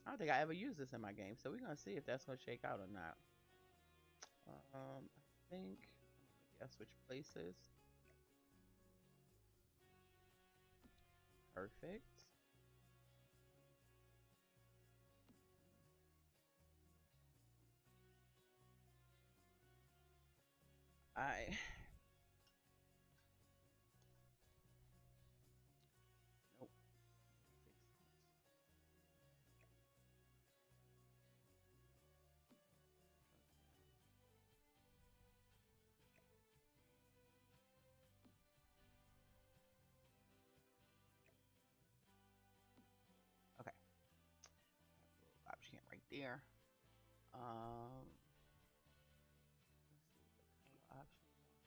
I don't think I ever used this in my game, so we're gonna see if that's gonna shake out or not. I think. Yeah, switch places. Perfect. I nope. there. Let's see what the color options are for this.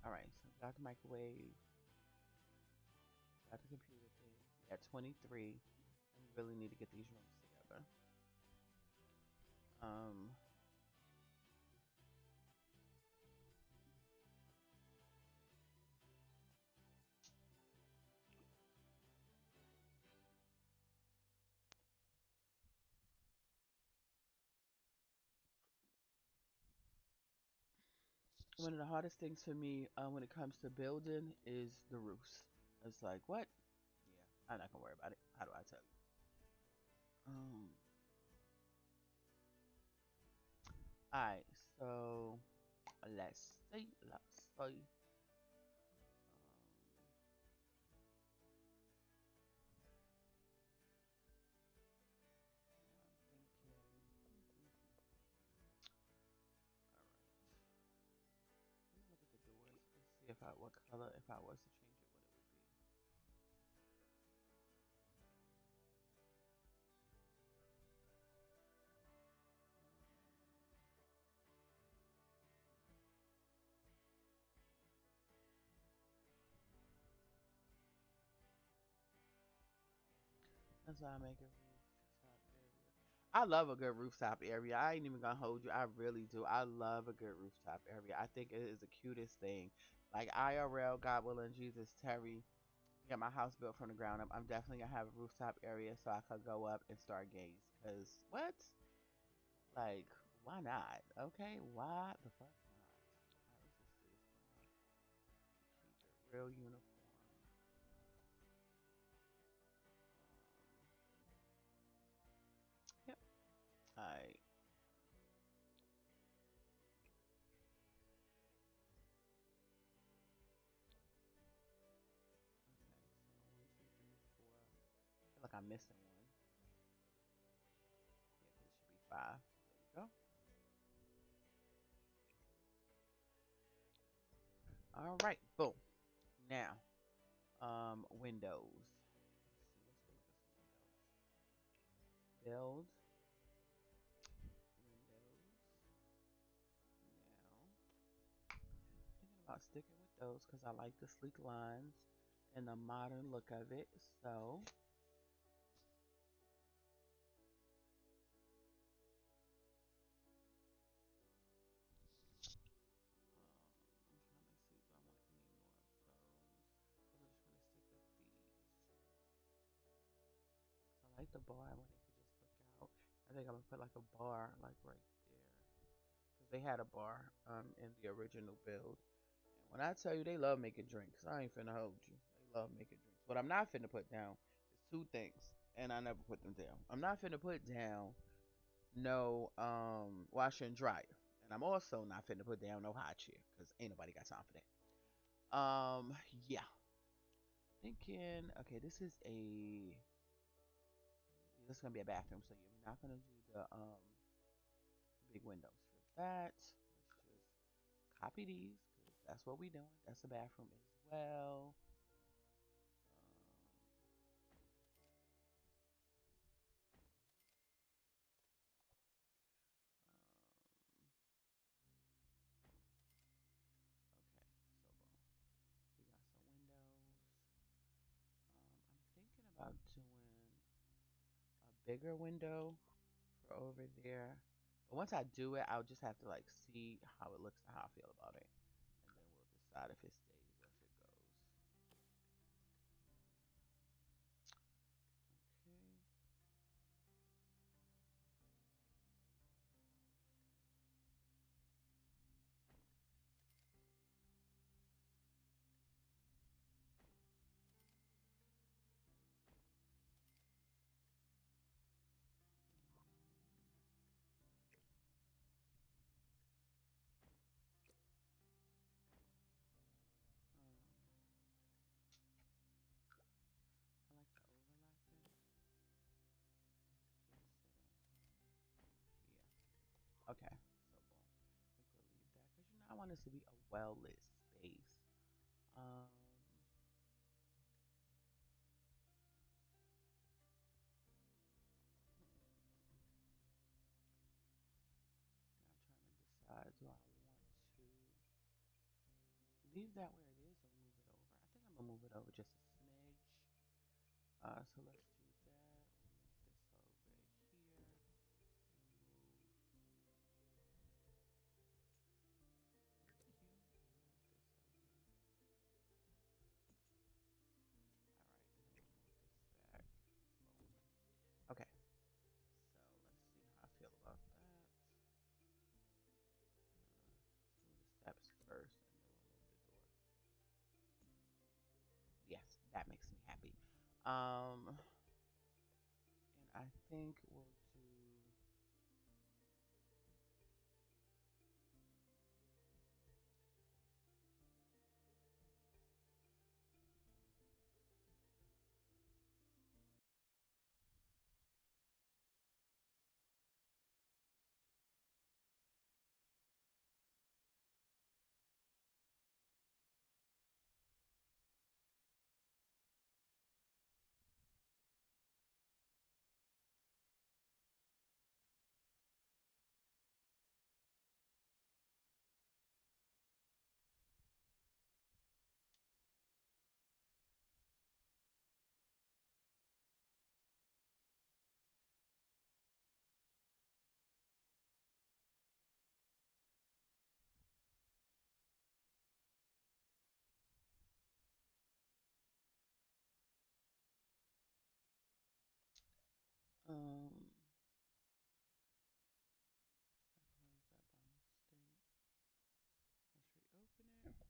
All right, so got the microwave, got the computer thing. We at 23, and we really need to get these rooms together. Um, One of the hardest things for me when it comes to building is the roofs. It's like, what? Yeah, I'm not gonna worry about it. How do I tell you? All right, so let's see. Let me look at the doors and see if I what color if I was to change it, what it would be. That's why I make a rooftop area. I love a good rooftop area. I ain't even gonna hold you. I really do. I love a good rooftop area. I think it is the cutest thing. Like IRL, God willing, Jesus, Terry, get my house built from the ground up. I'm definitely gonna have a rooftop area so I could go up and stargaze. Cause what? Like, why not? Okay, why the fuck not? Alright, let's just see this brown. Keep it real uniform. Yep. Alright. Okay, so 1, 2, 3, 4. I feel like I'm missing one. Yeah, 'cause it should be 5. There we go. All right, boom. Now, windows. Let's see. Let's go look at some windows. Build windows. Now, thinking about sticking with those because I like the sleek lines and the modern look of it. So, I'm trying to see, do I want any more of those? Or do I just want to stick with these? So I like the bar when they could just look out. I think I'm gonna put like a bar like right there because they had a bar in the original build. And when I tell you they love making drinks, I ain't finna hold you. They love making drinks. What I'm not finna put down is two things, and I never put them down. I'm not finna put down no washer and dryer, and I'm also not finna put down no hot chair because ain't nobody got time for that. Yeah, thinking. Okay, this is gonna be a bathroom, so yeah, we're not gonna do the big windows for that. Let's just copy these because that's what we doing. That's the bathroom as well. Okay, so boom. We got some windows. I'm thinking about doing a bigger window for over there. But once I do it, I'll just have to like see how it looks and how I feel about it, and then we'll decide if it stays or if it goes. Okay. Okay, so boom. I think we'll leave that because I want this to be a well lit space. Um, now I'm trying to decide, do I want to leave that where it is or move it over? I think I'm gonna move it over just a smidge. So let's do that. We'll move this over here and move thank you, and move this over. All right, and then we'll move this back. Boom. Okay, so let's see how I feel about that. Let's move the steps first, and then we'll move the door. Yes, that makes me happy. And I think we'll do. Um, I closed that by mistake. Let's reopen it.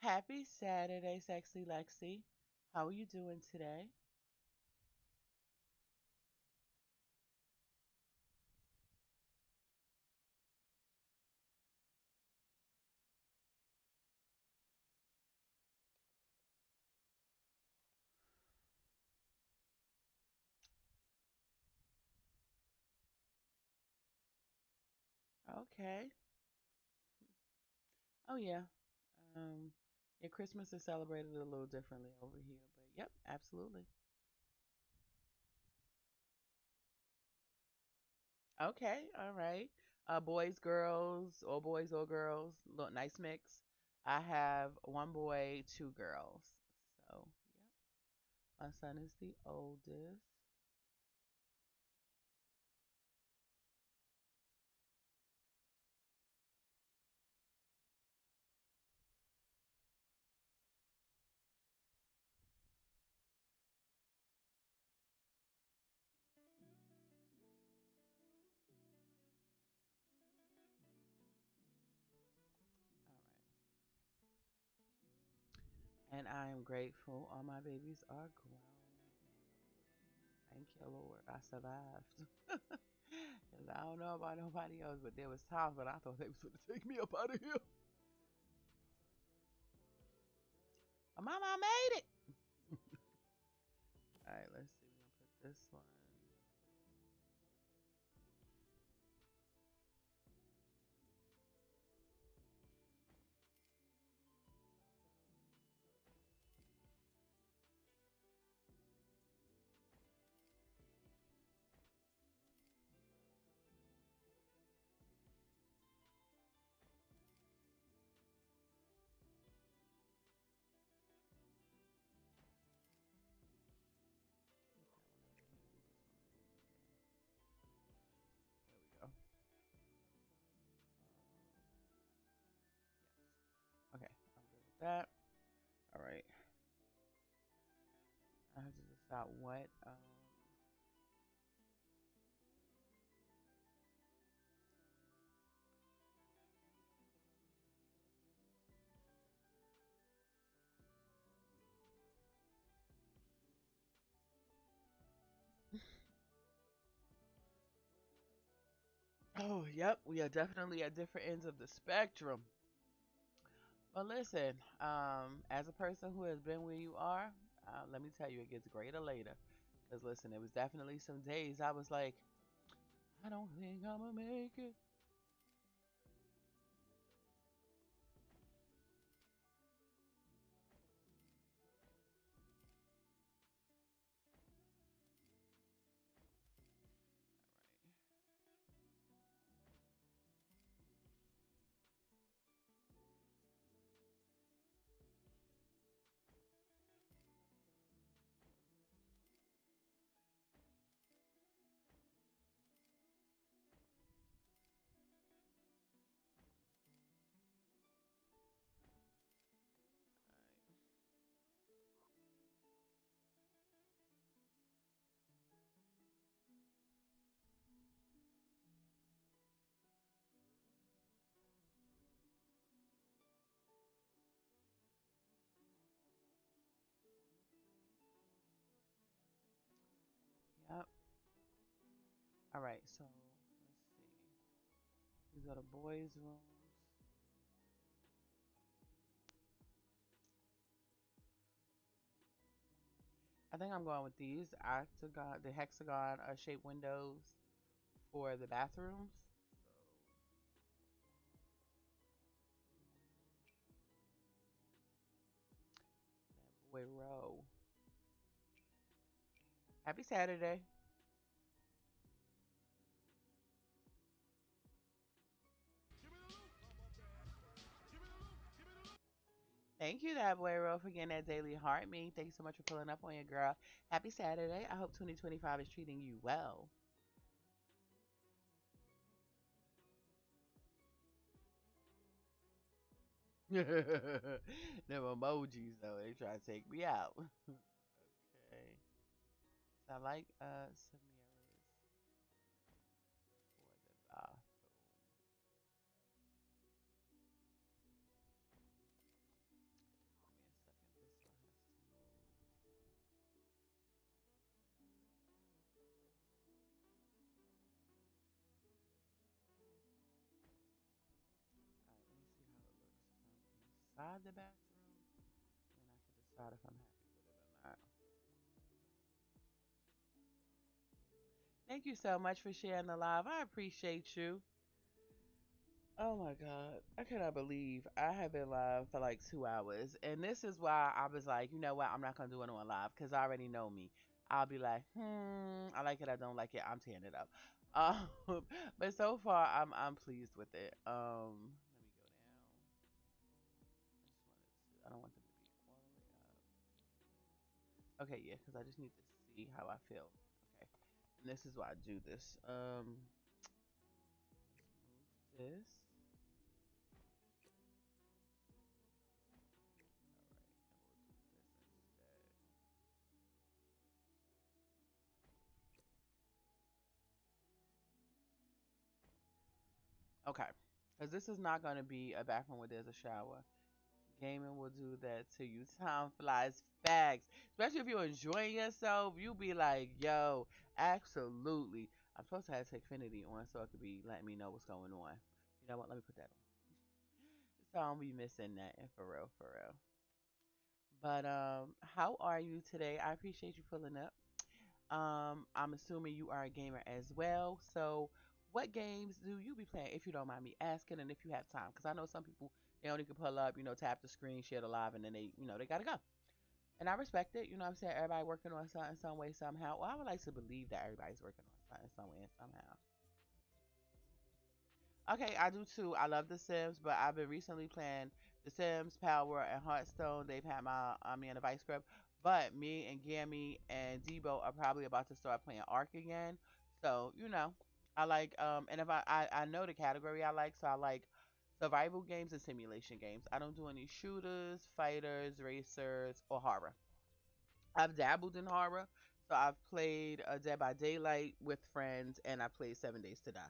Happy Saturday, sexy Lexi. How are you doing today? Okay. Oh yeah. Um, yeah, Christmas is celebrated a little differently over here, but yep, absolutely. Okay, all right. Boys, girls, or boys or girls. Look, nice mix. I have one boy, two girls. So, yep. My son is the oldest. All right. And I am grateful all my babies are grown. Thank you, Lord. I survived. 'Cause I don't know about nobody else, but there was times when I thought they was going to take me up out of here. Mama, I made it. All right, let's see. We're going to put this one. Put that one over here. Leave this one alone again. There we go. Yes. Okay, I'm good with that. All right. I have to decide what. Oh, yep. We are definitely at different ends of the spectrum. But listen, as a person who has been where you are, let me tell you, it gets greater later. Cause listen, it was definitely some days I was like, I don't think I'ma make it. Yep. All right. So let's see. These are the boys' rooms. I think I'm going with these octagon, the hexagon shaped windows for the bathrooms. That boy row. Happy Saturday. Thank you, that boy row, for getting that daily heart me. Thank you so much for pulling up on your girl. Happy Saturday. I hope 2025 is treating you well. Them emojis though, they try to take me out. Okay. So I like some mirrors for the bathroom. Give me a second. This one has to move. Alright, let me see how it looks from inside the bathroom. And I can decide if I'm happy with it or not. Thank you so much for sharing the live. I appreciate you. Oh my God. I cannot believe I have been live for like 2 hours. And this is why I was like, you know what? I'm not going to do it on live because I already know me. I'll be like, I like it. I don't like it. I'm tearing it up. But so far, I'm pleased with it. Let me go down. I don't want them to be all the way up. Okay, yeah, because I just need to see how I feel. Okay. And this is why I do this. Let's move this. All right, and we'll do this instead. Okay. Because this is not going to be a bathroom where there's a shower. Gaming will do that to you. Time flies fast. Especially if you're enjoying yourself, you'll be like, yo, absolutely. I'm supposed to have Xfinity on so it could be letting me know what's going on. You know what? Let me put that on. So I don't be missing that for real, for real. But how are you today? I appreciate you pulling up. I'm assuming you are a gamer as well. So, what games do you be playing, if you don't mind me asking, and if you have time? Because I know some people they only can pull up, tap the screen, share the live, and then they gotta go. And I respect it. You know what I'm saying? Everybody working on something, some way, somehow. Well, I would like to believe that everybody's working on something, some way, and somehow. Okay, I do too. I love The Sims, but I've been recently playing The Sims, Power, and Hearthstone. They've had me in a vice grip. But me and Gammy and Debo are probably about to start playing Ark again. So, I like and if I know the category I like, so I like survival games and simulation games. I don't do any shooters, fighters, racers, or horror. I've dabbled in horror. So I've played Dead by Daylight with friends, and I played 7 Days to Die.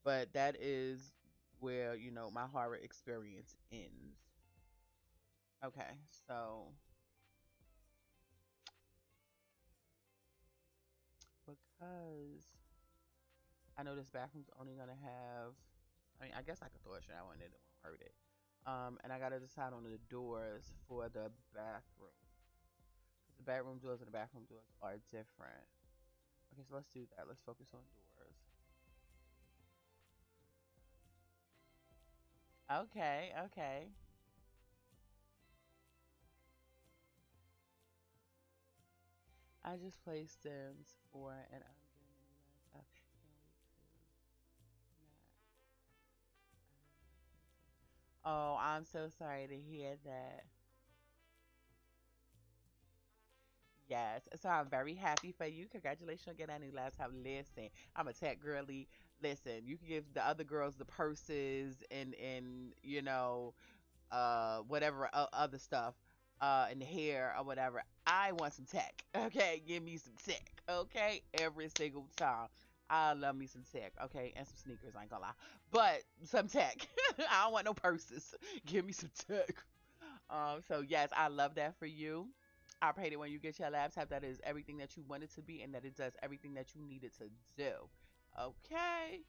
But that is where my horror experience ends. Okay, so because I know this bathroom's only gonna have, I mean, I guess I could throw a shower in it; it won't hurt it. And I gotta decide on the doors for the bathroom because the bedroom doors and the bathroom doors are different. Okay, so let's do that. Let's focus on doors. Okay, okay. I just played Sims 4 and I'm getting a new laptop. Can't wait to not. Oh, I'm so sorry to hear that. Yes, so I'm very happy for you. Congratulations on getting a new laptop. Listen, I'm a tech girly. Listen, you can give the other girls the purses and whatever other stuff and the hair or whatever. I want some tech. Okay, give me some tech. Okay, every single time. I love me some tech. Okay, and some sneakers. I ain't gonna lie, but some tech. I don't want no purses. Give me some tech. So yes, I love that for you. I pray that when you get your laptop, that is everything that you want it to be, and that it does everything that you need it to do. Okay.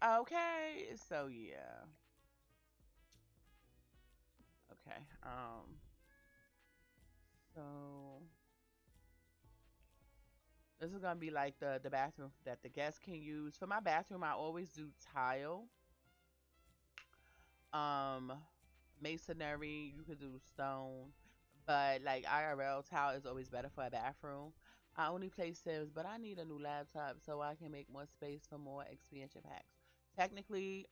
Okay. So yeah. Okay. So this is gonna be like the bathroom that the guests can use. For my bathroom, I always do tile. Um, masonry. You could do stone, but like IRL tile is always better for a bathroom. I only play Sims, but I need a new laptop so I can make more space for more expansion packs. Technically,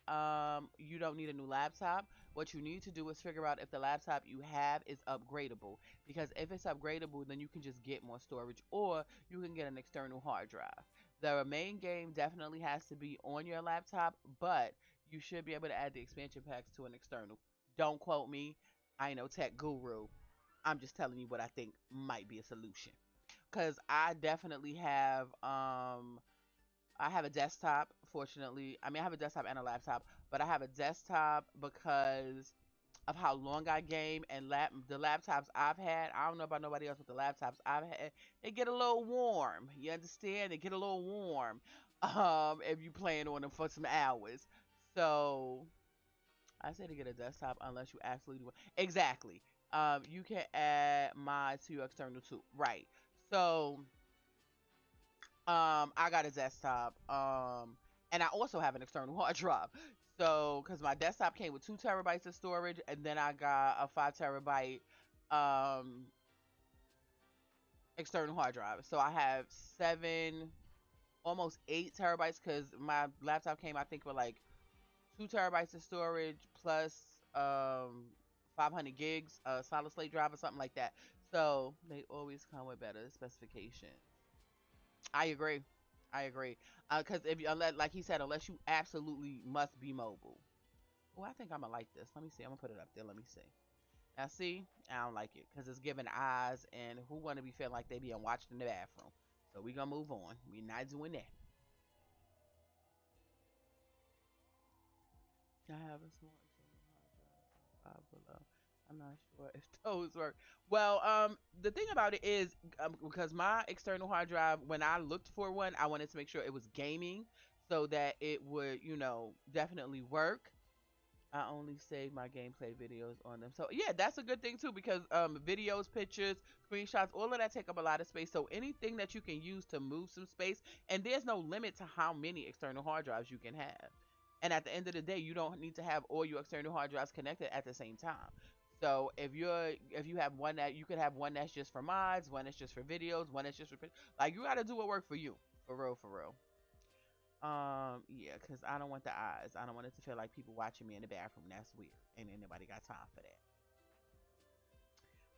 you don't need a new laptop. What you need to do is figure out if the laptop you have is upgradable. Because if it's upgradable, then you can just get more storage or you can get an external hard drive. The main game definitely has to be on your laptop, but you should be able to add the expansion packs to an external. Don't quote me. I ain't no tech guru. I'm just telling you what I think might be a solution. Cause I have a desktop, fortunately. I mean I have a desktop and a laptop, but I have a desktop because of how long I game and the laptops I've had. I don't know about nobody else, but the laptops I've had, they get a little warm. You understand? They get a little warm. If you playing on them for some hours. So I say to get a desktop unless you absolutely want. Exactly. You can add mods to your external too. Right. So, I got a desktop. And I also have an external hard drive. So, because my desktop came with 2 terabytes of storage, and then I got a 5 terabyte um external hard drive. So I have 7, almost 8 terabytes because my laptop came, I think, with like 2 terabytes of storage plus 500 gigs, solid state drive or something like that. So they always come with better specifications. I agree. I agree. Because if you, unless, like he said, unless you absolutely must be mobile. Oh, I think I'm gonna like this. Let me see. I'm gonna put it up there. Let me see. Now, see, I don't like it because it's giving eyes, and who want to be feeling like they being watched in the bathroom? So we gonna move on. We not doing that. I have a small external hard drive, so 5 below. I'm not sure if those work. Well, the thing about it is, because my external hard drive, when I looked for one, I wanted to make sure it was gaming, so that it would, definitely work. I only save my gameplay videos on them. So yeah, that's a good thing too because videos, pictures, screenshots, all of that take up a lot of space. So anything that you can use to move some space, and there's no limit to how many external hard drives you can have. And at the end of the day, you don't need to have all your external hard drives connected at the same time. So if you have one that you could have one that's just for mods, one that's just for videos, one that's just for like you got to do what work for you. For real, for real. Yeah, cause I don't want the eyes. I don't want it to feel like people watching me in the bathroom. That's weird, and ain't nobody got time for that.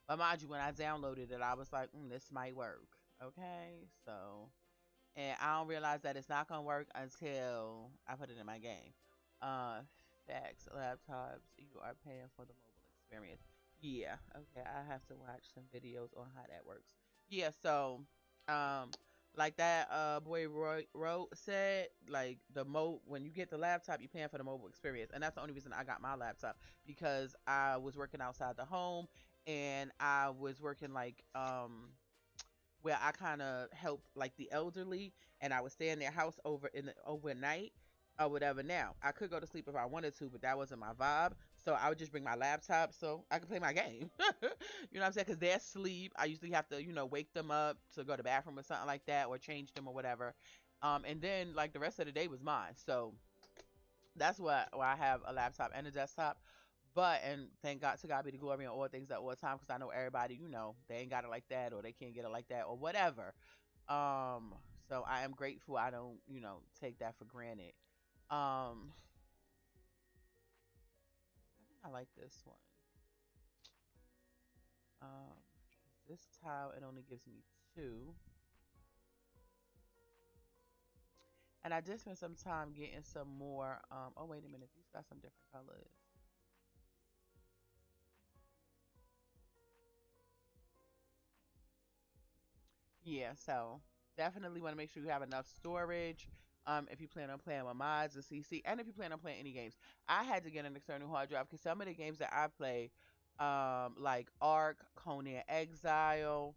But mind you, when I downloaded it, I was like, this might work. Okay, so and I don't realize that it's not gonna work until I put it in my game. Uh, Facts, laptops, you are paying for the mobile experience. Yeah, okay, I have to watch some videos on how that works. Yeah, so, um, like that boy Roy wrote said, like when you get the laptop, you're paying for the mobile experience, and that's the only reason I got my laptop because I was working outside the home and I was working like where I kind of helped like the elderly, and I would stay in their house overnight or whatever. Now I could go to sleep if I wanted to, but that wasn't my vibe. So I would just bring my laptop so I could play my game. You know what I'm saying? Because they're asleep. I usually have to, wake them up to go to the bathroom or something like that, or change them or whatever. And then like the rest of the day was mine. So that's why I have a laptop and a desktop. But and thank God, to God be the glory in all things at all time, because I know everybody, they ain't got it like that, or they can't get it like that, or whatever. Um, so I am grateful. I don't, take that for granted. I think I like this one. Um, this tile, it only gives me two, and I did spend some time getting some more. Oh wait a minute, these got some different colors. Yeah, so definitely want to make sure you have enough storage. If you plan on playing with mods and CC, and if you plan on playing any games, I had to get an external hard drive because some of the games that I play, like Ark, Conan Exile,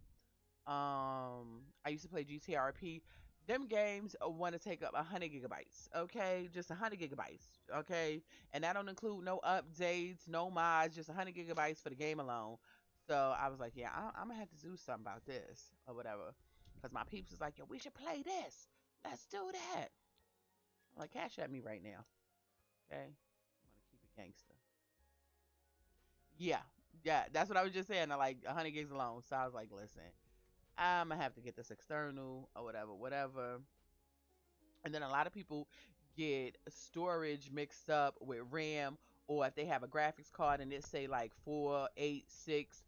I used to play GTRP. Them games want to take up 100 gigabytes. Okay, just 100 gigabytes. Okay, and that don't include no updates, no mods, just 100 gigabytes for the game alone. So I was like, yeah, I'm gonna have to do something about this or whatever, because my peeps was like, yo, we should play this. Let's do that. I'm like, cash at me right now. Okay, I'm gonna keep it gangster. Yeah, yeah, that's what I was just saying. I like 100 gigs alone. So I was like, listen, I'm gonna have to get this external or whatever, whatever. And then a lot of people get storage mixed up with RAM, or if they have a graphics card and it say like 486,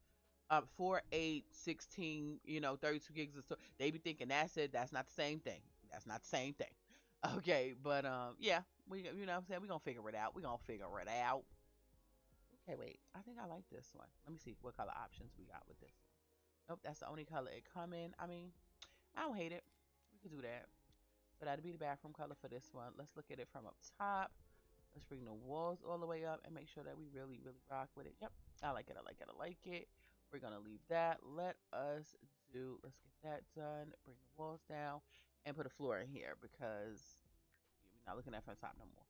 4816, 32 gigs of storage, they be thinking that's it. That's not the same thing. That's not the same thing. Okay, but yeah, what I'm saying, we gonna figure it out. We gonna figure it out. Okay, wait. I think I like this one. Let me see what color options we got with this one. Nope, that's the only color it come in. I mean, I don't hate it. We could do that. So that'd be the bathroom color for this one. Let's look at it from up top. Let's bring the walls all the way up and make sure that we really, really rock with it. Yep, I like it. I like it. I like it. We're gonna leave that. Let us do. Let's get that done. Bring the walls down and put a floor in here because we're not looking at from the top no more.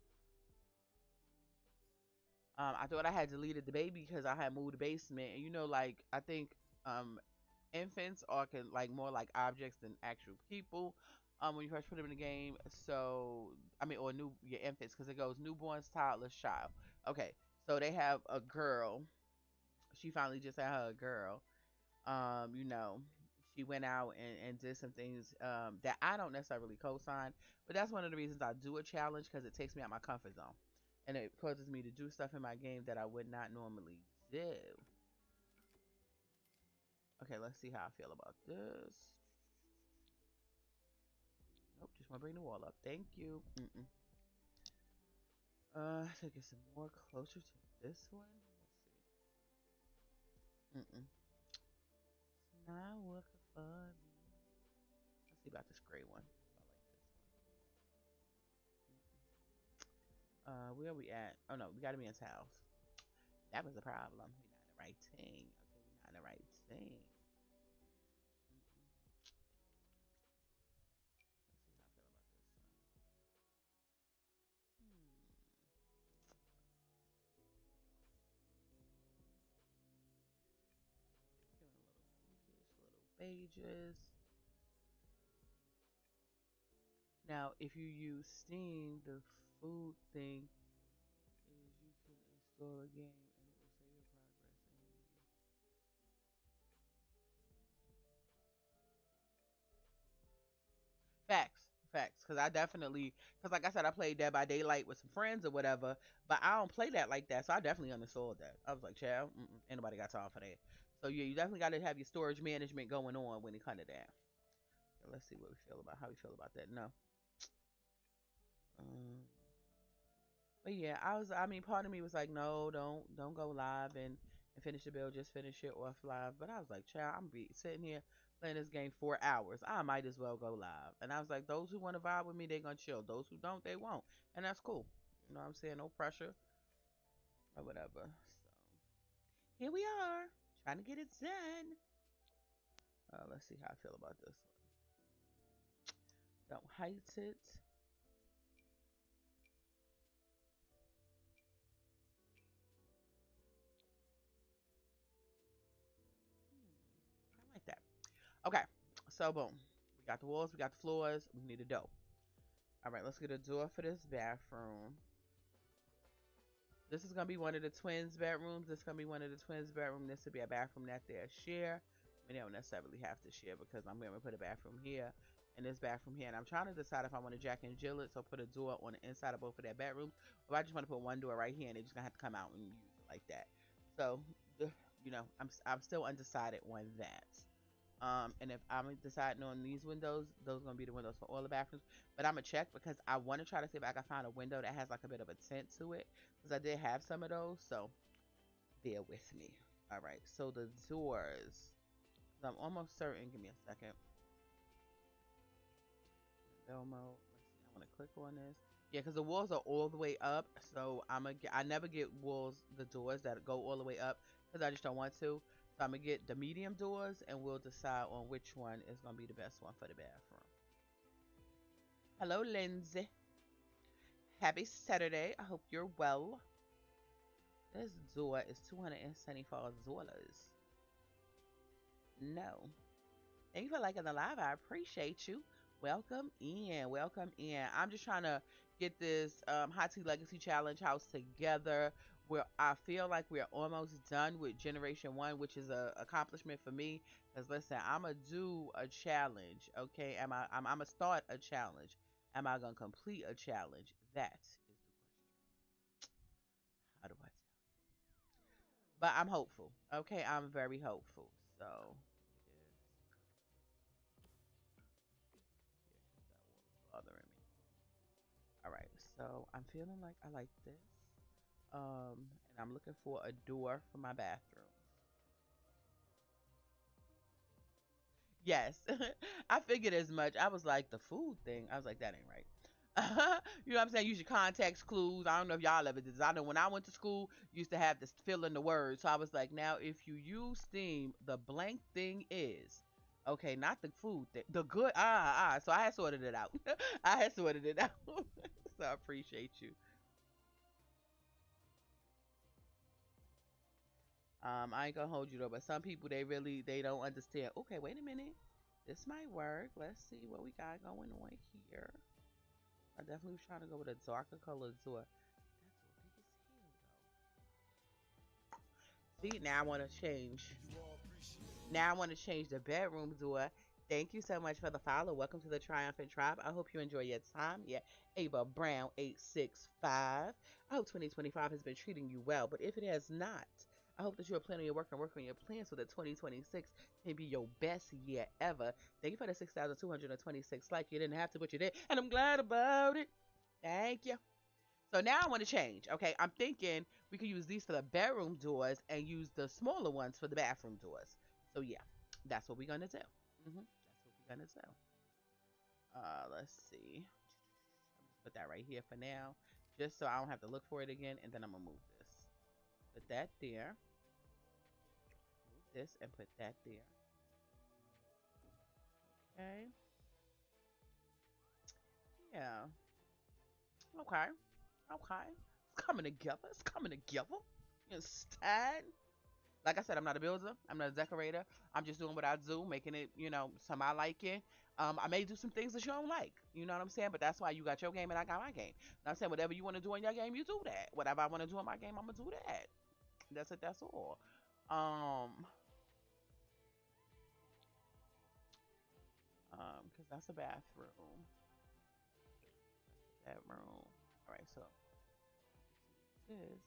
I thought I had deleted the baby because I had moved the basement, and like I think um infants are can like more like objects than actual people. When you first put them in the game, so I mean, or new your infants, because it goes newborns, toddlers, child. Okay, so they have a girl. She finally just had her a girl. You know, she went out and did some things that I don't necessarily co-sign, but that's one of the reasons I do a challenge, because it takes me out my comfort zone, and it causes me to do stuff in my game that I would not normally do. Okay, let's see how I feel about this. Nope, just want to bring the wall up. Thank you. To get some more closer to this one. Let's see. It's not working for me. Let's see about this gray one. I like this one. Where are we at? Oh no, we gotta be in towels. That was the problem. We're not in the right thing. Okay, we're not in the right thing. Let's see how I feel about this one. Hmm. It's giving a little pinkish, little beiges. Now, if you use Steam, the food thing is you can install a game and it will save your progress immediately. Facts, facts. Because I definitely, because like I said, I played Dead by Daylight with some friends or whatever, but I don't play that like that, so I definitely uninstalled that. I was like, child, ain't nobody got time for that. So yeah, you definitely got to have your storage management going on when it comes to that. Okay, let's see what we feel about how we feel about that. No. Um, But yeah, I mean, part of me was like, no, don't go live and finish the build, just finish it off live. But I was like, child, I'm be sitting here playing this game 4 hours. I might as well go live. And I was like, those who want to vibe with me, they gonna chill. Those who don't, they won't. And that's cool. You know what I'm saying? No pressure or whatever. So here we are, trying to get it done. Let's see how I feel about this one. Don't hate it. Okay, so boom. We got the walls, we got the floors, we need a door. All right, let's get a door for this bathroom. This is gonna be one of the twins' bedrooms. This is gonna be one of the twins' bedroom. This will be a bathroom that they share. We don't necessarily have to share because I'm gonna put a bathroom here and this bathroom here. And I'm trying to decide if I want to jack and jill it, so put a door on the inside of both of their bedrooms, or I just want to put one door right here and they're just gonna have to come out and use it like that. So, the, I'm still undecided on that. And if I'm deciding on these windows, those are gonna be the windows for all the bathrooms. But I'm gonna check because I want to try to see if I can find a window that has like a bit of a tint to it, because I did have some of those. So bear with me. All right. So the doors. I'm almost certain. Give me a second. Window mode. Let's see. I want to click on this. Yeah, because the walls are all the way up. So I never get walls, the doors that go all the way up because I just don't want to. So I'm gonna get the medium doors, and we'll decide on which one is gonna be the best one for the bathroom. Hello, Lindsay. Happy Saturday. I hope you're well. This door is $274. No. Thank you for liking the live. I appreciate you. Welcome in. Welcome in. I'm just trying to get this Hot Tea Legacy Challenge house together. Where I feel like we're almost done with Generation 1, which is a accomplishment for me. Because listen, I'm going to do a challenge. Okay. I'm going to start a challenge. Am I going to complete a challenge? That is the question. How do I tell? But I'm hopeful. Okay. I'm very hopeful. So, it is. Yeah, that was bothering me. All right, so I'm feeling like I like this. And I'm looking for a door for my bathroom. Yes, I figured as much. I was like, the food thing. I was like, that ain't right. You know what I'm saying? Use your context clues. I don't know if y'all ever did this. I know when I went to school, used to have this fill in the words. So I was like, now if you use steam, the blank thing is okay, not the food thing. The good So I had sorted it out. I had sorted it out. So I appreciate you. I ain't gonna hold you though, but some people they don't understand. Okay, wait a minute. This might work. Let's see what we got going on here. I definitely was trying to go with a darker color door. That's so big as hell though. See, now I want to change. Now I want to change the bedroom door. Thank you so much for the follow. Welcome to the Triumphant Tribe. I hope you enjoy your time. Yeah, Ava Brown 865. I hope 2025 has been treating you well, but if it has not, I hope that you are planning your work and working on your plans so that 2026 can be your best year ever. Thank you for the 6,226 likes. You didn't have to, but you did, and I'm glad about it. Thank you. So now I want to change. Okay, I'm thinking we could use these for the bedroom doors and use the smaller ones for the bathroom doors. So yeah, that's what we're gonna do. That's what we're gonna do. Let's see. I'm just put that right here for now, just so I don't have to look for it again. And then I'm gonna move this. Put that there. Move this and put that there. Okay. Yeah. Okay. Okay. It's coming together. It's coming together. You understand? Like I said, I'm not a builder. I'm not a decorator. I'm just doing what I do, making it, some I like it. I may do some things that you don't like. You know what I'm saying? But that's why you got your game and I got my game. And I'm saying whatever you want to do in your game, you do that. Whatever I want to do in my game, I'm gonna do that. That's it. That's all. Um, because that's a bathroom. That's a bedroom. All right. So this.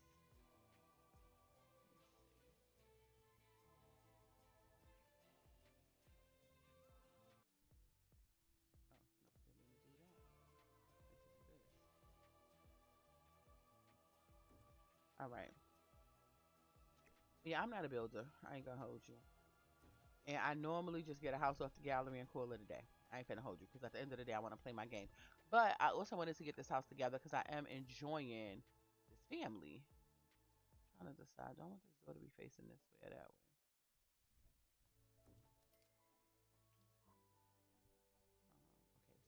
Oh no, didn't mean to do that. I meant to do this. All right. Yeah, I'm not a builder. I ain't gonna hold you. And I normally just get a house off the gallery and call it a day. I ain't finna hold you because at the end of the day, I want to play my game. But I also wanted to get this house together because I am enjoying this family. I'm trying to decide. Do I want this door to be facing this way or that way? Okay,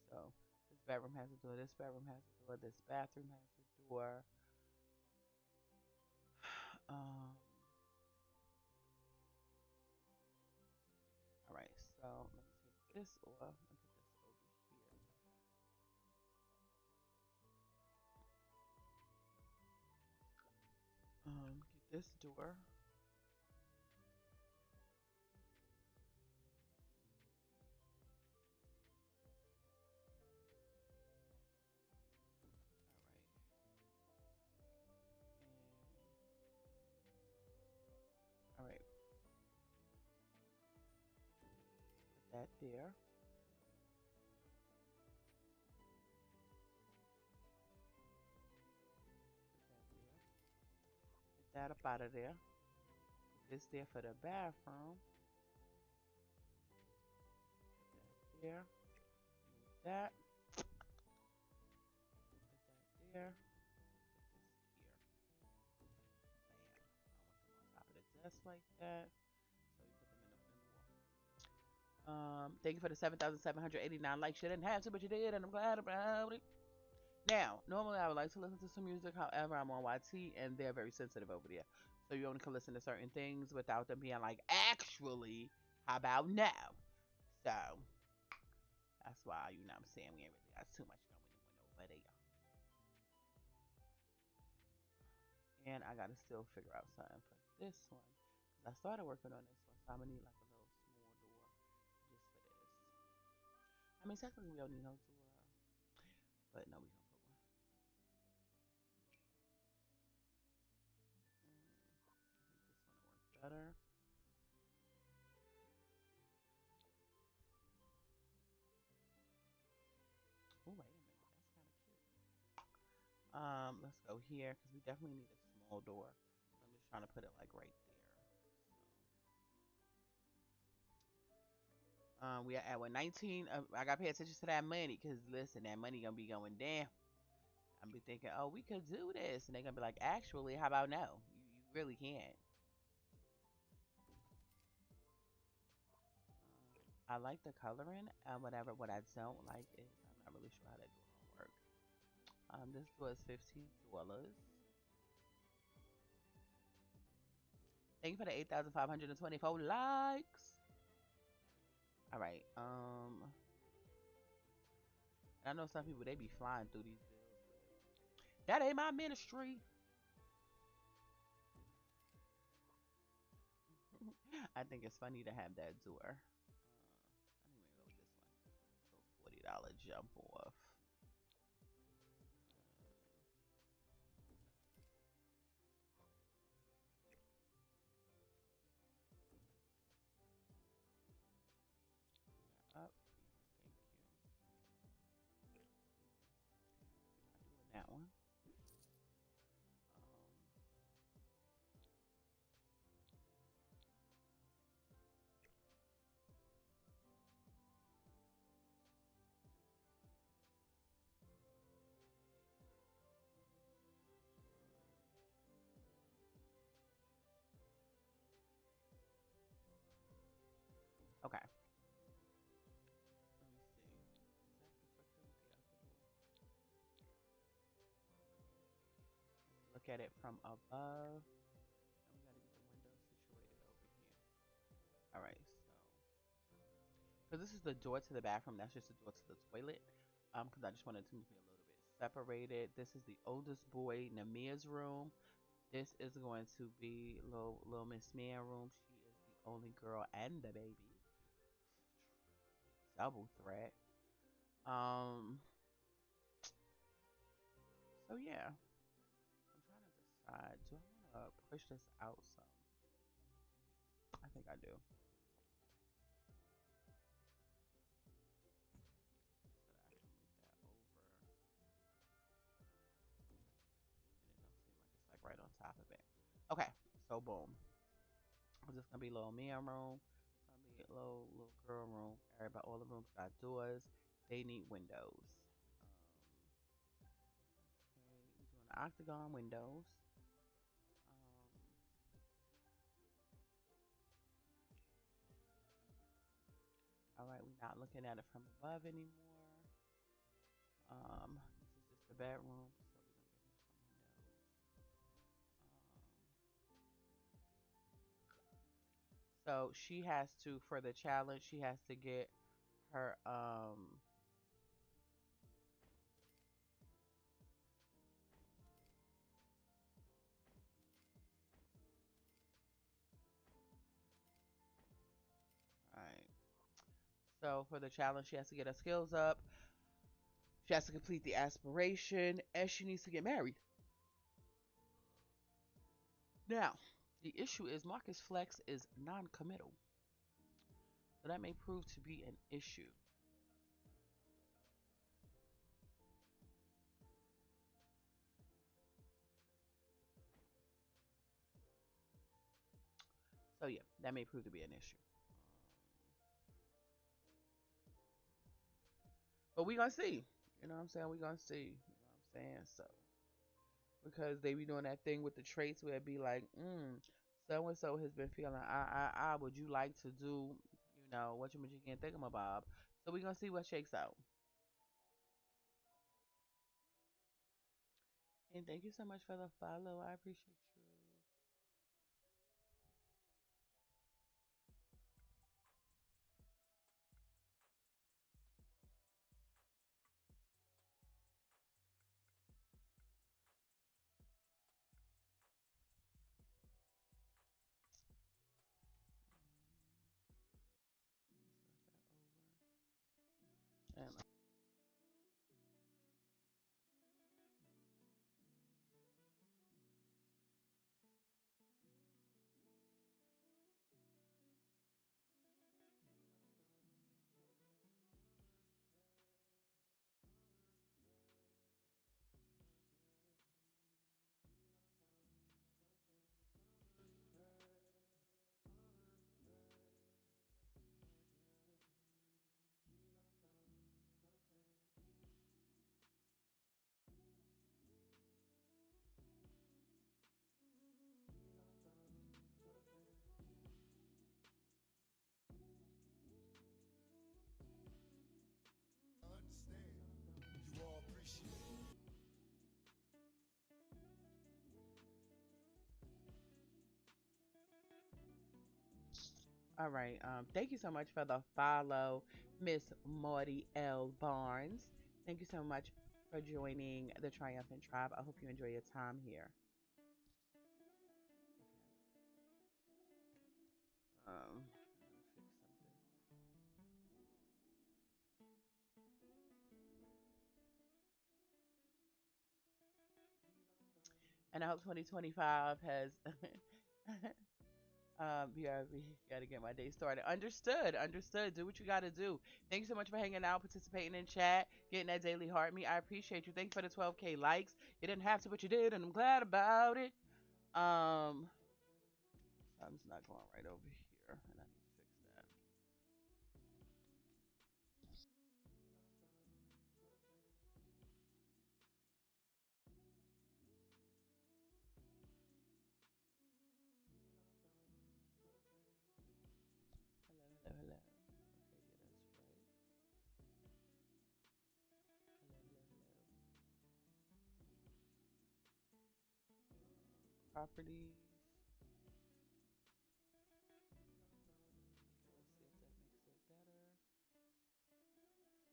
so this bedroom has a door. This bedroom has a door. This bathroom has a door. Um, all right, so let this or and put this over here. Get this door. All right. And all right. Put that there. Put that there. Get that up out of there. Put this there for the bathroom. Put that there. Move that. Put that there. Put this here. Bam. I want them on top of the desk like that. So we put them in the wall. Thank you for the 7,789 likes. You didn't have to, but you did, and I'm glad about it. Now, normally I would like to listen to some music. However, I'm on YT, and they're very sensitive over there. So you only can listen to certain things without them being like, actually, how about now? So that's why, you know what I'm saying, we ain't really got too much going over there. And I gotta still figure out something for this one. Because I started working on this one, so I'm gonna need like a little small door just for this. I mean, technically we don't need no door, but no, we gonna put one. I think this one will work better. Oh, wait a minute, that's kind of cute. Let's go here because we definitely need a small door. So I'm just trying to put it like right there. So, we are at what 19. I gotta pay attention to that money because listen, that money gonna be going down. I'm be thinking, oh, we could do this, and they're gonna be like, actually, how about no? You really can't. I like the coloring. Whatever. What I don't like is I'm not really sure how that door gonna work. This was $15. Thank you for the 8,524 likes. All right. I know some people they be flying through these bills, but that ain't my ministry. I think it's funny to have that door. I think we're gonna go with this one. So $40 jump off. Up. Thank you. We're not doing that one. Um, okay. Let me see. Is that conflicting with the other door? Look at it from above. And we gotta get the window situated over here. All right. So, because this is the door to the bathroom, that's just the door to the toilet. Because I just wanted to move me a little bit separated. This is the oldest boy, Namir's room. This is going to be little Miss Mia room. She is the only girl and the baby. Double threat. Um. So yeah, I'm trying to decide. Do I want to push this out some? I think I do. So that I can move that over, and it don't seem like it's like right on top of it. Okay. So boom. This is gonna be little Mia room. It's gonna be a little girl room. Everybody, all the rooms got doors. They need windows. Okay, we're doing octagon windows. Um, all right, we're not looking at it from above anymore. This is just the bedroom, so we're gonna give them some windows. So she has to, for the challenge, she has to get her all right. So for the challenge, she has to get her skills up. She has to complete the aspiration, and she needs to get married. Now, the issue is Marcus Flex is non-committal, so that may prove to be an issue. So yeah, that may prove to be an issue. But we gonna see. You know what I'm saying? We gonna see. You know what I'm saying? So because they be doing that thing with the traits where it be like, so and so has been feeling would you like to do, what you can't think of my Bob. So we gonna see what shakes out. And thank you so much for the follow. I appreciate you. And all right. Thank you so much for the follow, Miss Maudie L. Barnes. Thank you so much for joining the Triumphant Tribe. I hope you enjoy your time here. Fix something. And I hope 2025 has. Yeah, we got to get my day started. Understood. Understood. Do what you got to do. Thank you so much for hanging out, participating in chat, getting that daily heart me. I appreciate you. Thanks for the 12K likes. You didn't have to, but you did, and I'm glad about it. Something's not going right over here, and I need to fix that. Hello, hello, hello. Okay, yeah, that's right. Hello, hello, hello. Properties. Okay, let's see if that makes it better.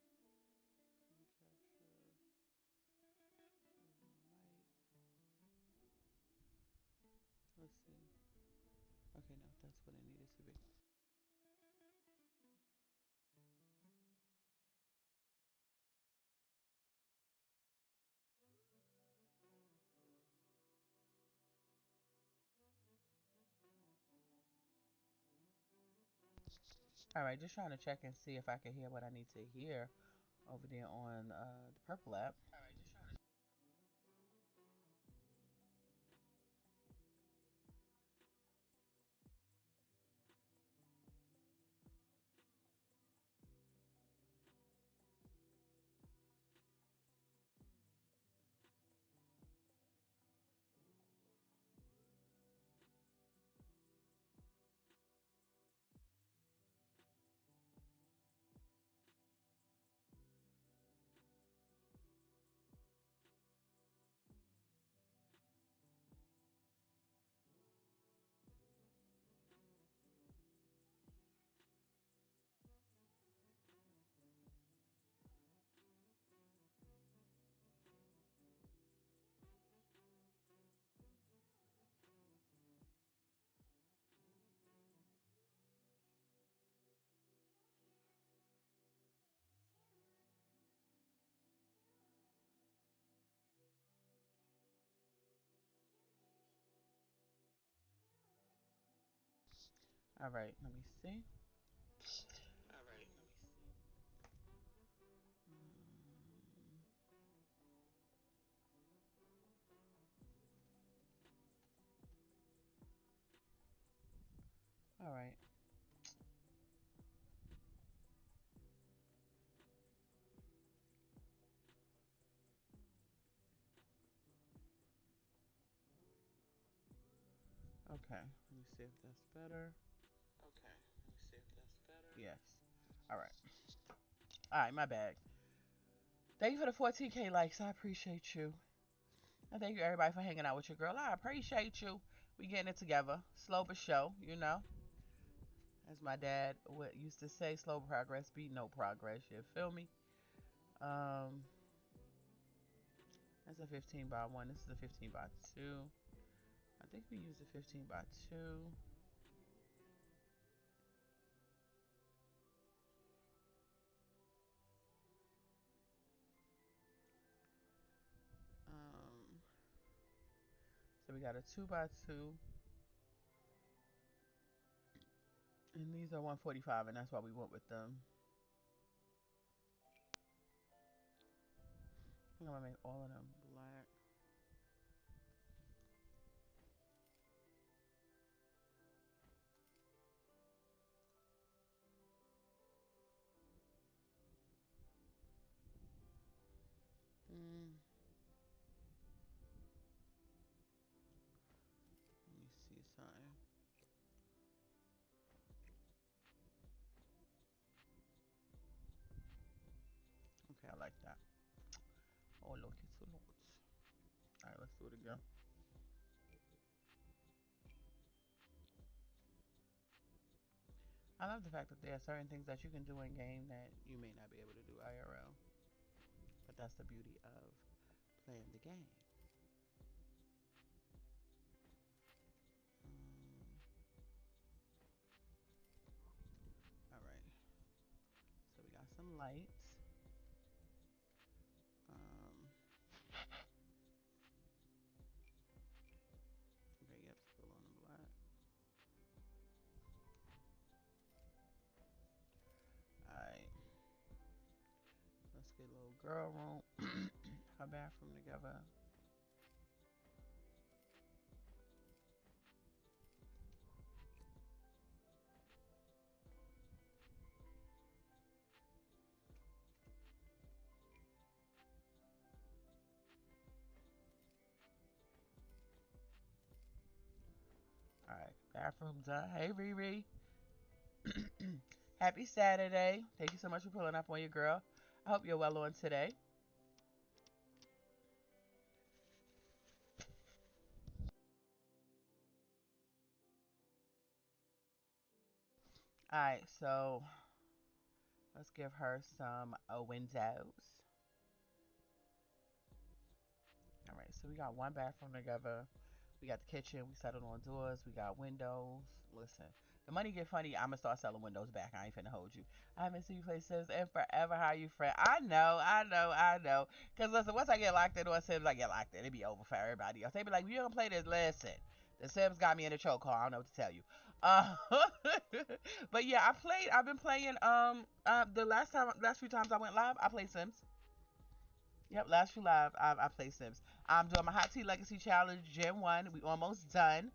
Capture. Where's my mic? Let's see. Okay, no, that's what it needed to be. All right, just trying to check and see if I can hear what I need to hear over there on the Purple app. All right, let me see. Mm, all right. Okay. Let me see if that's better. Yes. All right. All right. My bad. Thank you for the 14K likes. I appreciate you. And thank you everybody for hanging out with your girl. I appreciate you. We getting it together. Slow but show, you know. As my dad would used to say, slow progress beat no progress. You feel me? Um, that's a 15 by 1. This is a 15 by 2. I think we used a 15 by 2. Um, so we got a 2 by 2. And these are 145, and that's why we went with them. I think I'm gonna make all of them black. Mm, let me see something. Okay, I like that. Oh, look, it's a lot. All right, let's do it again. I love the fact that there are certain things that you can do in game that you may not be able to do IRL. But that's the beauty of playing the game. Um, all right, so we got some lights. Um, okay, yep, still on the black. All right, let's get a little girl room, her bathroom together. All right, bathroom done. Hey, Riri. Happy Saturday. Thank you so much for pulling up on your girl. I hope you're well on today. All right, so let's give her some windows. All right, so we got one bathroom together. We got the kitchen. We settled on doors. We got windows. Listen, the money get funny. I'm gonna start selling windows back. I ain't finna hold you. I haven't seen you play Sims in forever. How you, friend? I know, I know, I know. Cause listen, once I get locked in on Sims, I get locked in. It be over for everybody else. They be like, "You don't play this." Listen, the Sims got me in a chokehold. I don't know what to tell you. Uh, but yeah, I played. I've been playing. The last few times I went live, I played Sims. Yep, last few live, I play Sims. I'm doing my Hot Tea Legacy Challenge Gen 1. We almost done.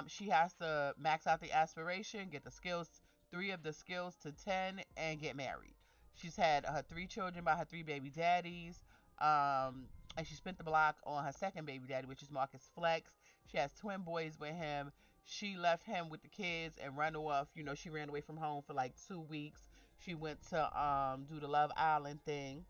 She has to max out the aspiration, get the skills, 3 of the skills to 10, and get married. She's had her 3 children by her 3 baby daddies. And she spent the block on her second baby daddy, which is Marcus Flex. She has twin boys with him. She left him with the kids and run off. You know, she ran away from home for like 2 weeks. She went to do the Love Island thing.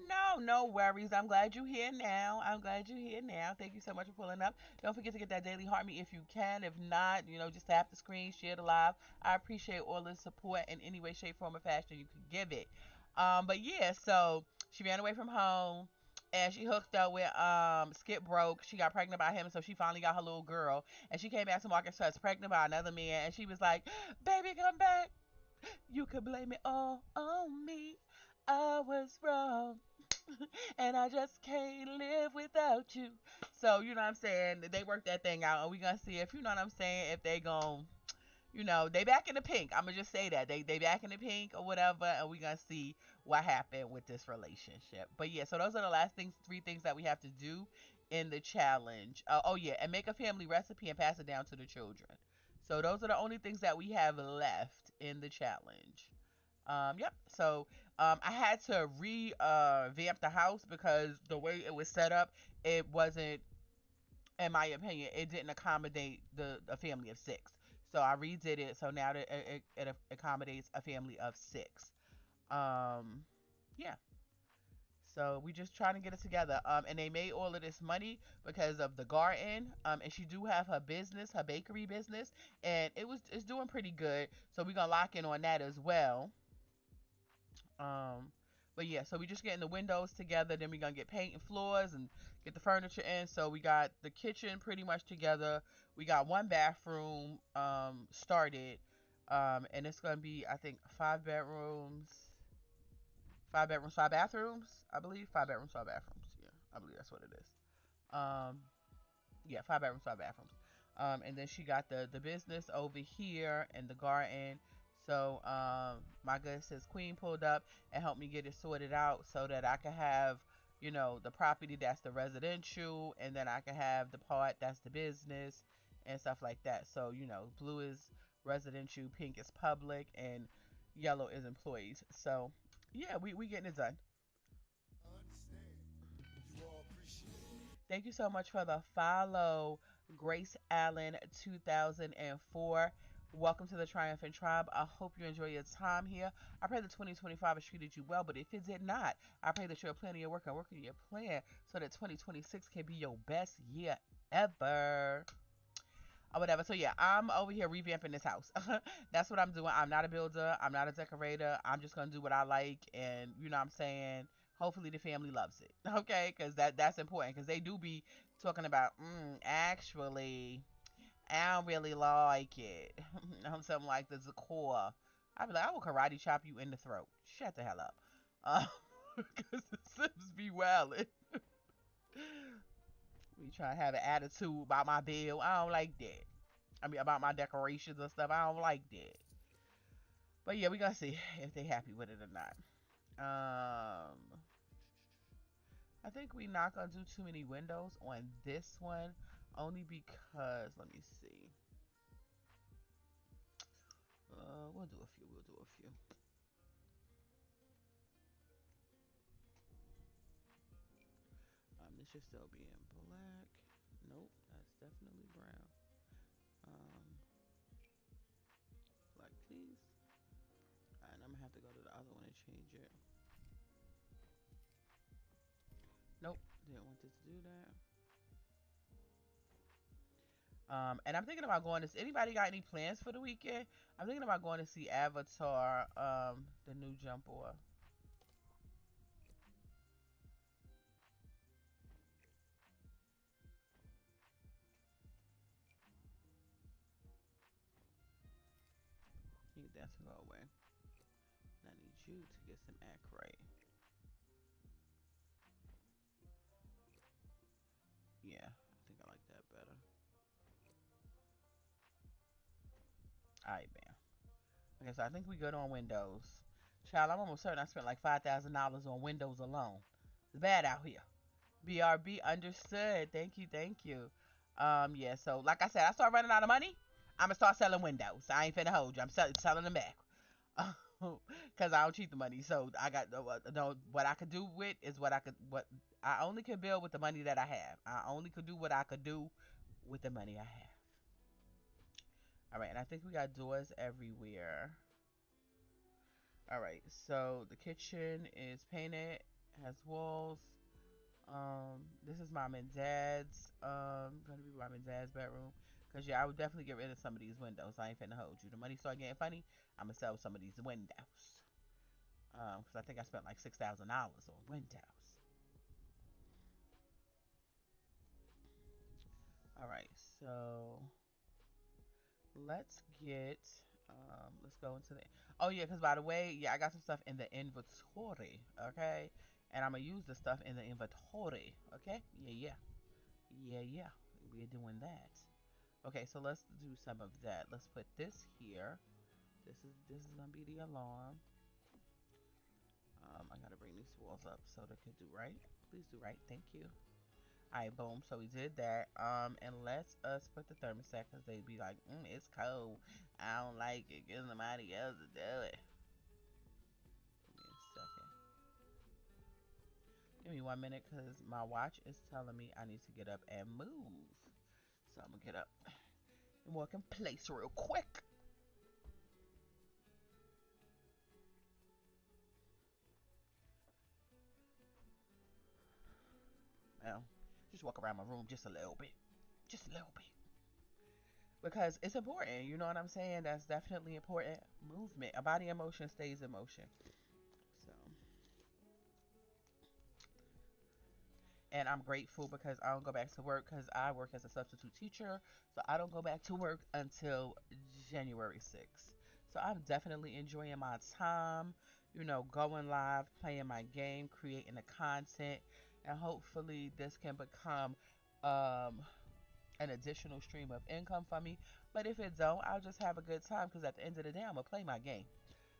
No, no worries. I'm glad you're here now. I'm glad you're here now. Thank you so much for pulling up. Don't forget to get that daily heart me if you can. If not, just tap the screen, share the live. I appreciate all the support in any way, shape, form, or fashion you could give it. But yeah, so she ran away from home and she hooked up with Skip Broke. She got pregnant by him, so she finally got her little girl. And she came back to Marcus Trust pregnant by another man, and she was like, "Baby, come back. You could blame it all on me. I was wrong." And I just can't live without you. So, you know what I'm saying? They work that thing out, and we gonna see if, you know what I'm saying, if they gon' They back in the pink. I'm gonna just say that they back in the pink or whatever, and we gonna see what happened with this relationship. But yeah, so those are the last things, three things that we have to do in the challenge. Oh yeah, and make a family recipe and pass it down to the children. So those are the only things that we have left in the challenge. Yep. So I had to revamp the house because the way it was set up, it wasn't, in my opinion, it didn't accommodate the family of six. So I redid it so now that it accommodates a family of six. Um, yeah. So we just trying to get it together. And they made all of this money because of the garden. And she do have her business, her bakery business, and it's doing pretty good. So we're gonna lock in on that as well. Um, but yeah, so we just getting the windows together. Then we gonna get paint and floors and get the furniture in. So we got the kitchen pretty much together. We got one bathroom started, and it's gonna be, I think, 5 bedrooms, 5 bathrooms. I believe 5 bedrooms, 5 bathrooms. Yeah, I believe that's what it is. Um, yeah, 5 bedrooms, 5 bathrooms. And then she got the business over here in the garden. So my good sis Queen pulled up and helped me get it sorted out so that I could have, the property that's the residential, and then I could have the part that's the business and stuff like that. So blue is residential, pink is public, and yellow is employees. So yeah, we getting it done. Thank you so much for the follow, Grace Allen 2004. Welcome to the Triumphant Tribe. I hope you enjoy your time here. I pray that 2025 has treated you well, but if it did not, I pray that you're planning your work and working your plan so that 2026 can be your best year ever. Or whatever. So yeah, I'm over here revamping this house. That's what I'm doing. I'm not a builder. I'm not a decorator. I'm just gonna do what I like, and you know what I'm saying. Hopefully the family loves it. Okay, because that's important. Because they do be talking about, actually, I don't really like it. Something like the decor. I'd be like, I will karate chop you in the throat. Shut the hell up. Because the Sims be wildin'. We try to have an attitude about my bill. I don't like that. I mean, about my decorations and stuff. I don't like that. But yeah, we gotta see if they happy with it or not. I think we not gonna do too many windows on this one, only because let me see. We'll do a few. We'll do a few. This should still be in black. Nope, that's definitely brown. Um, Black, please. And I'm gonna have to go to the other one and change it. Nope, didn't want it to do that. And I'm thinking about going to. Anybody got any plans for the weekend? I'm thinking about going to see Avatar, the new jump off. Need that to go away. And I need you to get some act right. Yeah, I think I like that better. Alright, bam. Okay, so I think we good on Windows. Child, I'm almost certain I spent like $5,000 on Windows alone. It's bad out here. BRB understood. Thank you, thank you. Yeah, so like I said, I start running out of money. I'm gonna start selling Windows. I ain't finna hold you. I'm selling them back. Cause I don't cheat the money. So I got what I could do with is what I only could build with the money that I have. I only could do what I could do with the money I have. All right, and I think we got doors everywhere. All right, so the kitchen is painted, has walls. This is mom and dad's. Gonna be mom and dad's bedroom. Cause yeah, I would definitely get rid of some of these windows. I ain't finna hold you. The money start getting funny. I'ma sell some of these windows. Cause I think I spent like $6,000 on windows. All right, so let's get. Let's go into the. Oh yeah, cause by the way, yeah, I got some stuff in the inventory. Okay, and I'm gonna use the stuff in the inventory. Okay, yeah, yeah, yeah, yeah. We're doing that. Okay, so let's do some of that. Let's put this here. This is gonna be the alarm. I gotta bring these walls up so they can do right. Please do right. Thank you. All right, boom. So we did that. And let's us put the thermostat because they be like, it's cold. I don't like it. Get somebody else to do it. Give me a second. Give me 1 minute because my watch is telling me I need to get up and move. So I'm gonna get up and walk in place real quick. Well, just walk around my room just a little bit. Just a little bit. Because it's important, you know what I'm saying? That's definitely important. Movement. A body in motion stays in motion. So, and I'm grateful because I don't go back to work because I work as a substitute teacher. So I don't go back to work until January 6th. So I'm definitely enjoying my time, going live, playing my game, creating the content, and hopefully this can become um, an additional stream of income for me. But if it don't, I'll just have a good time because at the end of the day, I'm gonna play my game.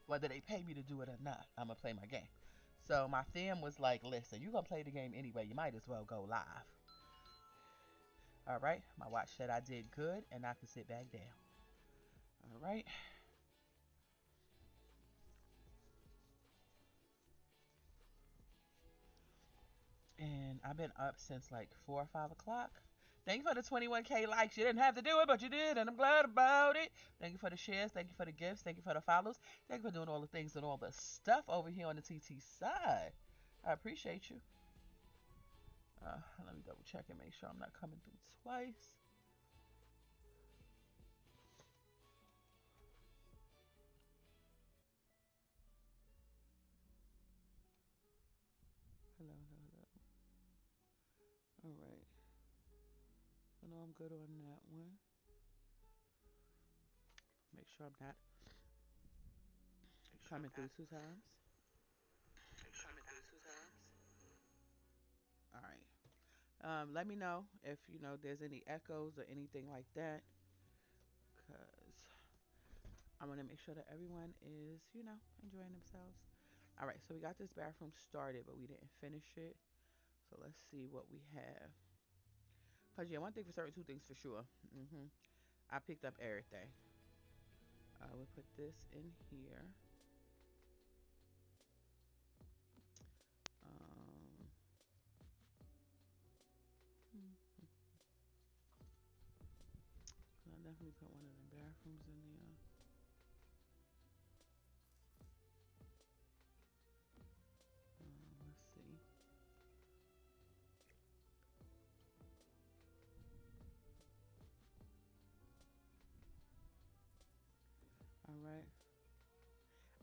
Whether they pay me to do it or not, I'm gonna play my game. So my fam was like, "Listen, you gonna play the game anyway. You might as well go live." All right, my watch said I did good, and I can sit back down. All right, and I've been up since like 4 or 5 o'clock. Thank you for the 21K likes. You didn't have to do it, but you did, and I'm glad about it. Thank you for the shares. Thank you for the gifts. Thank you for the follows. Thank you for doing all the things and all the stuff over here on the TT side. I appreciate you. Let me double check and make sure I'm not coming through twice. Hello, hello, hello. All right. I know I'm good on that one. Make sure I'm not coming through 2 times. All right. Let me know if there's any echoes or anything like that, cause I want to make sure that everyone is enjoying themselves. All right. So we got this bathroom started, but we didn't finish it. So let's see what we have. Cause yeah, one thing for certain, two things for sure. I picked up everything. We'll put this in here. Um, I'll definitely put one of the bathrooms in there. Let's see. All right.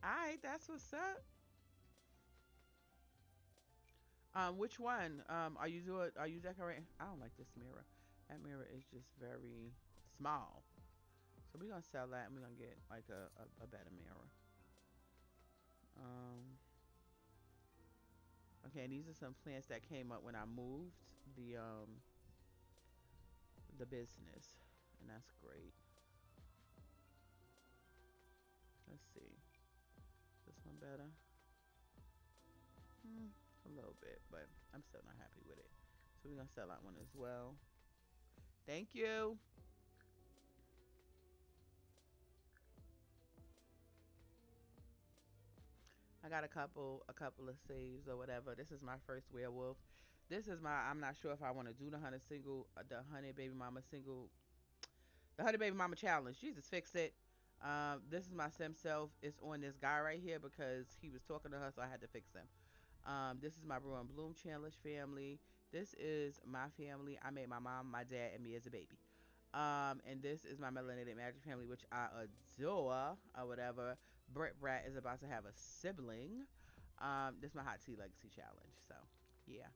All right, that's what's up. Which one? Are you decorating? I don't like this mirror. That mirror is just very small. So we're gonna sell that and we're gonna get like a better mirror. Um, okay, these are some plants that came up when I moved the um the business, and that's great. Let's see. This one better? A little bit, but I'm still not happy with it. So we're gonna sell that one as well. Thank you. I got a couple of saves or whatever. This is my first werewolf. This is my. I'm not sure if I want to do the honey baby mama challenge. Jesus, fix it. This is my sim self. It's on this guy right here because he was talking to her, so I had to fix him. This is my Brew and Bloom challenge family. This is my family. I made my mom, my dad, and me as a baby. And this is my Melanated Magic family, which I adore or whatever. Brett Brat is about to have a sibling. This is my Hot Tea Legacy challenge. So, yeah.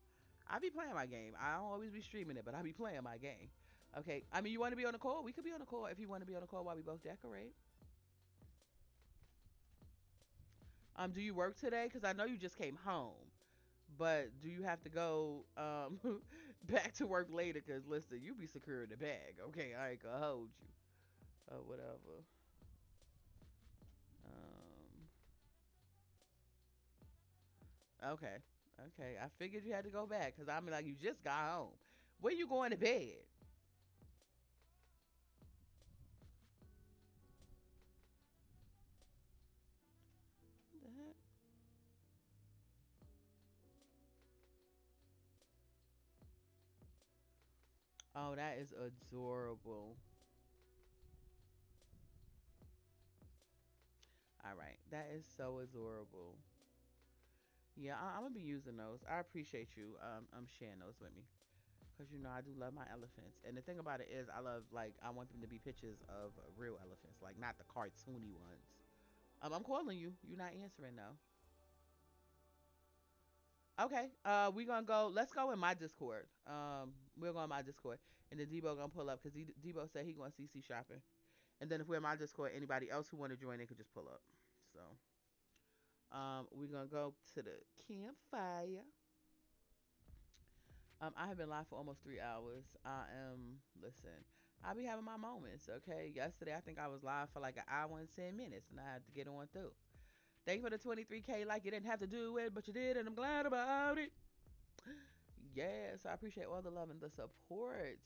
I be playing my game. I don't always be streaming it, but I be playing my game. Okay. I mean, you want to be on the call? We could be on the call if you want to be on the call while we both decorate. Do you work today? Because I know you just came home. But do you have to go? back to work later. Cause listen, you be secure in the bag. Okay, I ain't gonna hold you. Whatever. Um. Okay. Okay. I figured you had to go back. Cause I mean, like, you just got home. When you going to bed? What the heck? Oh, that is adorable. All right, that is so adorable. Yeah, I'm gonna be using those. I appreciate you sharing those with me because you know I do love my elephants. And the thing about it is, I love like I want them to be pictures of real elephants, like not the cartoony ones. I'm calling you. You're not answering though. Okay. We gonna go. Let's go in my Discord. We're going to my Discord, and then Debo gonna pull up because Debo said he going CC shopping. And then if we're in my Discord, anybody else who want to join, they could just pull up. So, we're gonna go to the campfire. I have been live for almost 3 hours. Listen, I be having my moments, okay? Yesterday, I think I was live for like an hour and 10 minutes, and I had to get on through. Thank you for the 23K. Like, you didn't have to do it, but you did, and I'm glad about it. Yes, I appreciate all the love and the support.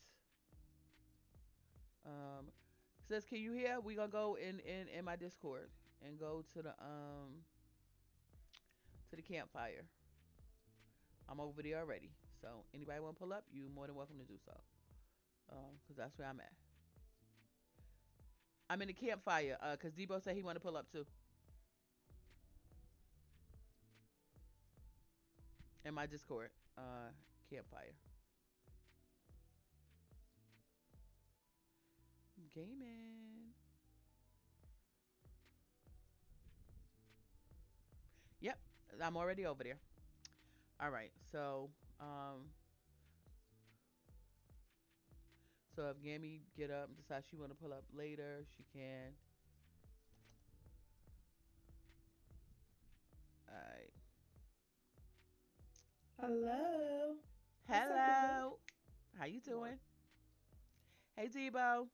Um, Says, can you hear? We gonna go in my Discord and go to the campfire. I'm over there already. So anybody want to pull up, you more than welcome to do so. Cause that's where I'm at. I'm in the campfire. Cause Debo said he want to pull up too. In my Discord. Campfire. Gaming. Yep, I'm already over there. All right. So if Gammy get up and decide she want to pull up later, she can. All right. Hello. What's up, boo? Hello. How you doing? Hey Debo.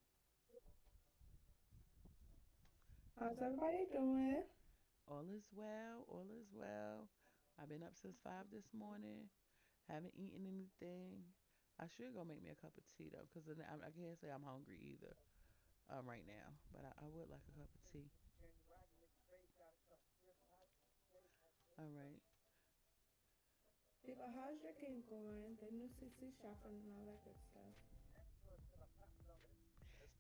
How's everybody doing? All is well. All is well. I've been up since 5 this morning. Haven't eaten anything. I should go make me a cup of tea though, cause I can't say I'm hungry either. Right now, but I would like a cup of tea. All right. People, how's your game going? The new CC shopping and all that good stuff.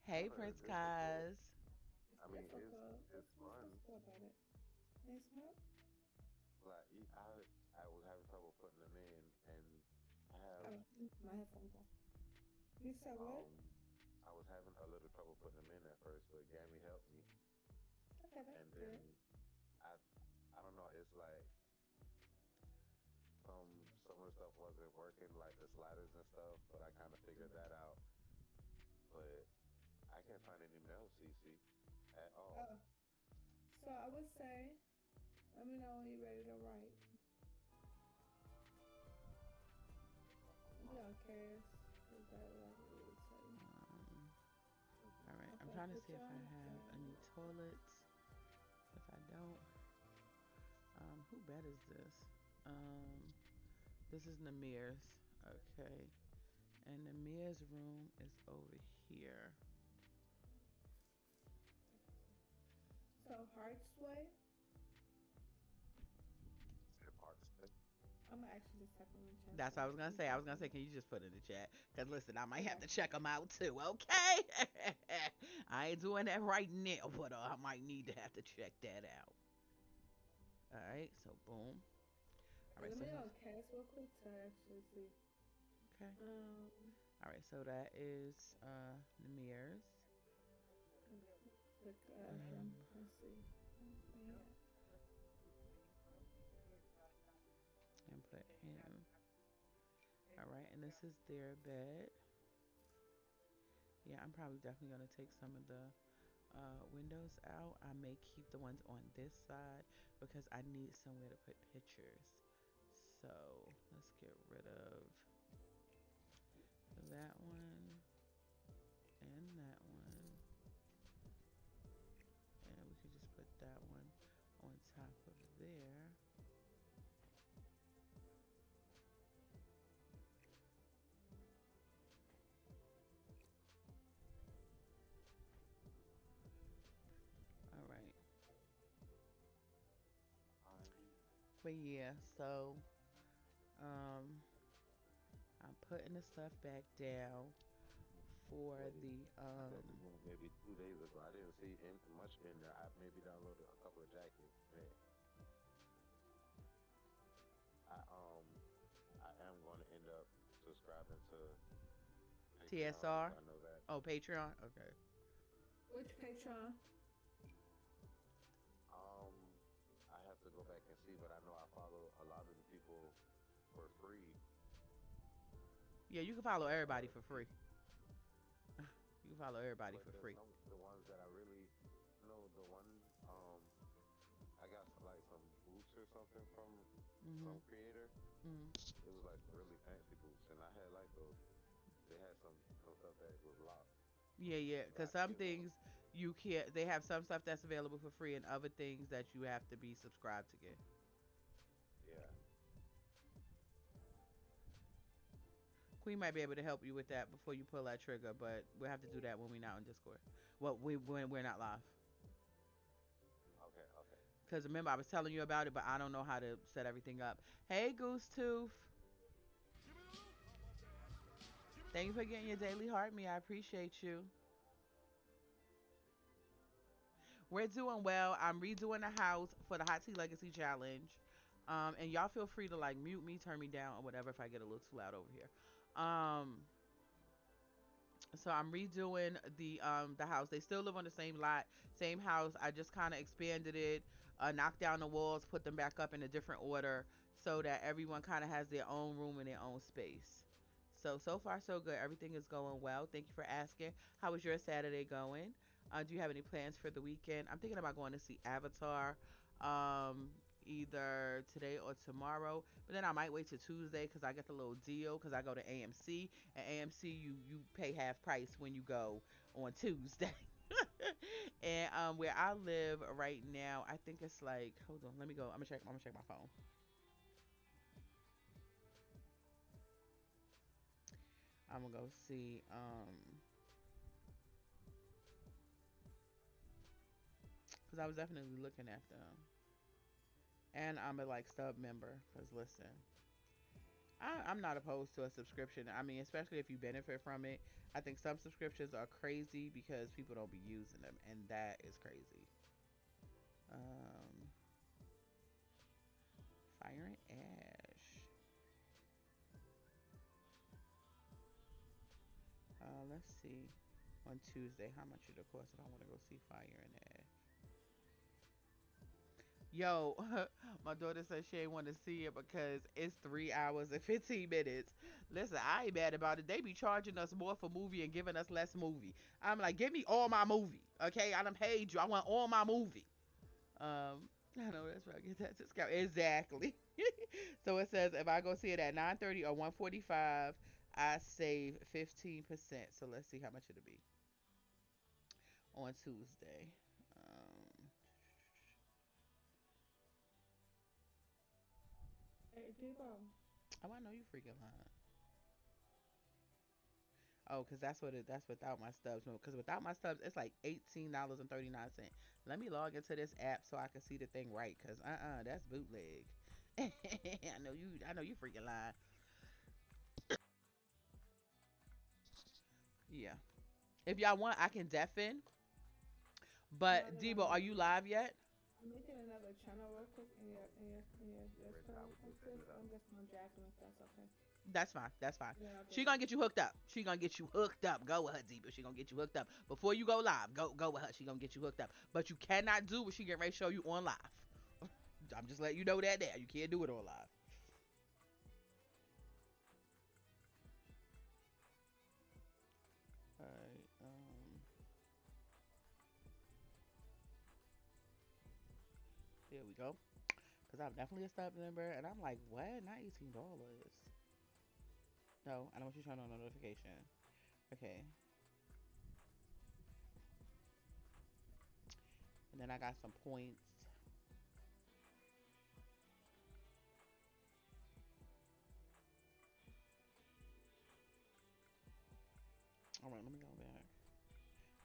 Hey Prince Kaz. It's difficult. What's difficult about it? Needs some help? Oh, my headphones off. You said what? Okay, that's good. Oh, so I would say, let me know when you're ready to write. I'm curious. Is that like what you would say? All right. I'm Okay, trying to put see if your I arms have down. any toilets. If I don't, who bed is this? Um, this is Namir's. Okay. And Namir's room is over here. So, Heart's Way. I'm gonna actually just type them in chat That's so what I I was gonna can say. I was gonna copy. say, can you just put it in the chat? Cause listen, I might have Okay. to check them out too. Okay. I ain't doing that right now, but I might need to have to check that out. All right. So boom. All right. Let So me his. on cast real quick to actually see. Okay. Um, All right. So that is Namir's. click him. Um, Let's see. Yeah. and put him. All right. And this is their bed. Yeah, I'm probably definitely gonna take some of the windows out. I may keep the ones on this side because I need somewhere to put pictures. So let's get rid of that one and that one. And we could just put that one on top of there. All right. But yeah, so um I'm putting the stuff back down for Wait, the I got this one maybe 2 days ago. I didn't see much in there. I maybe downloaded a couple of jackets, but I am going to end up subscribing to Patreon. TSR. I know that. Oh, Patreon. Okay. Which Patreon? Um, I have to go back and see, but I know I follow a lot of the people for free. Yeah, you can follow everybody But for free. You can follow everybody but for there's free. some the ones that I really know. The one I got like some boots or something from Mhm. some creator. Mhm. It was like really fancy boots, and I had like those. They had some stuff that was locked, Yeah, yeah. but Because I can some get with them. things you can't. They have some stuff that's available for free, and other things that you have to be subscribed to get. Yeah. Queen might be able to help you with that before you pull that trigger, but we'll have to do that when we're not on Discord. Well, when we're not live. Okay. Okay. Because remember, I was telling you about it, but I don't know how to set everything up. Hey, Goose Tooth. Thank you for getting your daily heart me. I appreciate you. We're doing well. I'm redoing the house for the Hot Tea Legacy Challenge. And y'all feel free to like mute me, turn me down, or whatever if I get a little too loud over here. Um, so I'm redoing the house. They still live on the same lot, same house. I just kind of expanded it, knocked down the walls, put them back up in a different order so that everyone kind of has their own room and their own space. So far so good. Everything is going well. Thank you for asking. How was your Saturday going? Do you have any plans for the weekend? I'm thinking about going to see Avatar. Either today or tomorrow. But then I might wait till Tuesday because I get the little deal because I go to AMC. And AMC, you pay half price when you go on Tuesday. And where I live right now, I think it's like, hold on, let me go. I'm gonna check my phone. I'm gonna go see because I was definitely looking at them. And I'm a like sub member because listen, I'm not opposed to a subscription. I mean, especially if you benefit from it. I think some subscriptions are crazy because people don't be using them, and that is crazy. Um, Fire and Ash. Let's see. On Tuesday, how much it cost if I want to go see Fire and Ash? Yo, my daughter said she ain't want to see it because it's 3 hours and 15 minutes. Listen, I ain't mad about it. They be charging us more for movie and giving us less movie. I'm like, give me all my movie, okay? I done paid you. I want all my movie. I know that's right. I get that discount exactly. So it says if I go see it at 9:30 or 1:45, I save 15%. So let's see how much it'll be on Tuesday. Um, Hey, Debo. oh, I know you freaking lying. Oh, cause that's without my stubs. No, cause without my stubs, it's like $18.39. Let me log into this app so I can see the thing right. Cause that's bootleg. I know you freaking lying. Yeah. If y'all want, I can deafen. No, But no, no, Debo, no, are no, you no. live yet? I'm making another channel real quick in your Rich, I Discord was just setting access. it up. I'm just gonna drag them if that's okay. That's fine. That's fine. And then I'll She get gonna back. get you hooked up. She gonna get you hooked up. Go with her, Debo. She gonna get you hooked up before you go live. Go with her. She gonna get you hooked up. But you cannot do what she get ready to show you on live. I'm just letting you know that there. You can't do it on live. All right. There we go. Cause I'm definitely a stub member, and I'm like, what? Not $18. No, I don't want you to turn on notification. Okay. And then I got some points. All right, let me go back.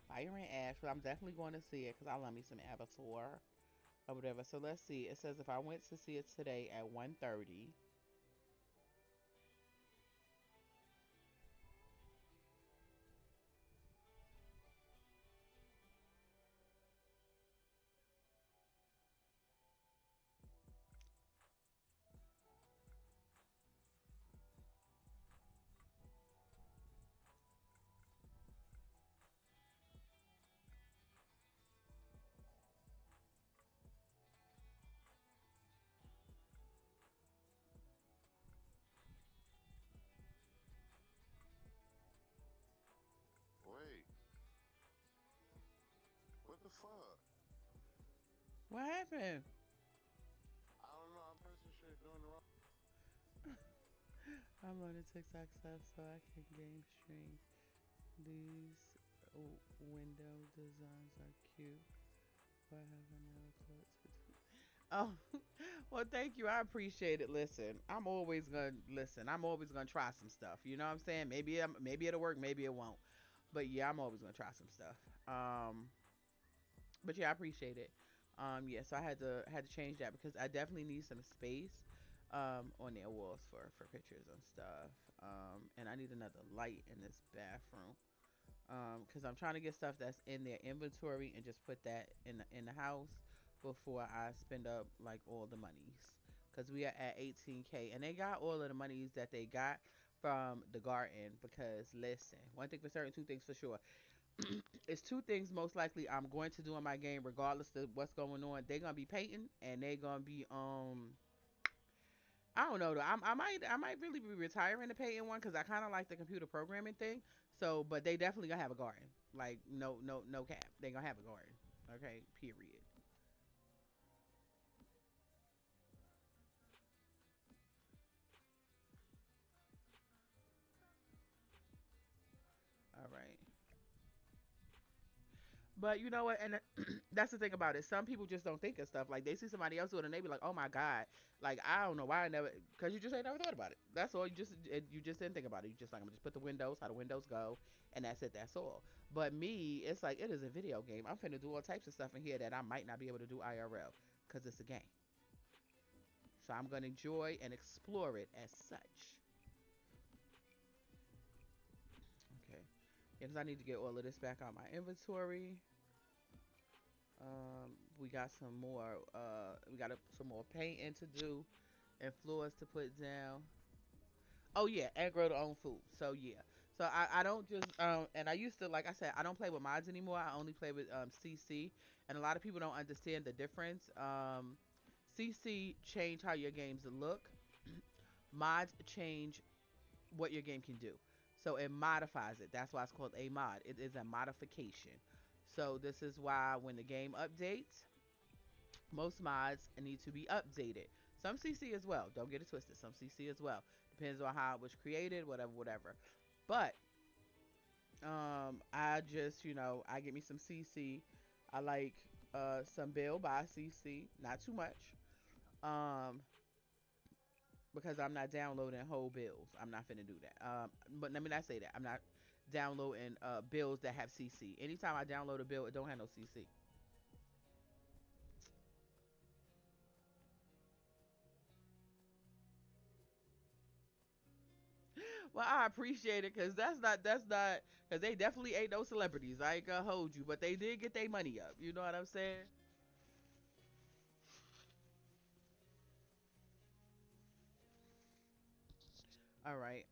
Fire and Ash, but I'm definitely going to see it because I love me some Avatar or whatever. So let's see. It says if I went to see it today at 1:30. Wait, what the fuck? What happened? I don't know. I'm pressing shit doing the wrong. I'm on the TikTok stuff so I can game stream. These window designs are cute. But I have another thought to do. Oh, well, thank you. I appreciate it. Listen, I'm always gonna listen. I'm always gonna try some stuff. You know what I'm saying? Maybe it'll work, maybe it won't. But yeah, I'm always gonna try some stuff. But yeah, I appreciate it. Yeah, so I had to change that because I definitely need some space on their walls for pictures and stuff. And I need another light in this bathroom. Because I'm trying to get stuff that's in their inventory and just put that in the house before I spend up like all the monies. Because we are at 18K and they got all of the monies that they got from the garden. Because listen, one thing for certain, two things for sure. It's two things most likely I'm going to do in my game, regardless of what's going on. They're gonna be painting and they're gonna be I don't know though. I might really be retiring the painting one because I kind of like the computer programming thing. So, but they definitely gonna have a garden. Like no cap. They gonna have a garden. Okay. Period. All right. But you know what? And that's the thing about it. Some people just don't think of stuff. Like they see somebody else do it, and they be like, "Oh my god!" Like I don't know why I never, because you just ain't never thought about it. That's all. You just didn't think about it. You just like I'm gonna just put the windows, how the windows go, and that's it. That's all. But me, it's like it is a video game. I'm finna do all types of stuff in here that I might not be able to do IRL because it's a game. So I'm gonna enjoy and explore it as such. Okay. Because I need to get all of this back out my inventory. We got some more. We got some more painting to do and floors to put down. Oh yeah, and grow their own food. So yeah. So I don't just and I used to, like I said, I don't play with mods anymore. I only play with CC, and a lot of people don't understand the difference. CC change how your games look. Mods change what your game can do. So it modifies it. That's why it's called a mod. It is a modification. So this is why when the game updates, most mods need to be updated. Some CC as well. Don't get it twisted. Some CC as well. Depends on how it was created, whatever, whatever. But I just, I get me some CC. I like some bill by CC, not too much. Um, because I'm not downloading whole bills. I'm not finna do that. But let me not say that. I'm not downloading bills that have CC. Anytime I download a bill, it don't have no CC. Well, I appreciate it because that's not because they definitely ain't no celebrities. I ain't gonna hold you, but they did get their money up. You know what I'm saying? All right.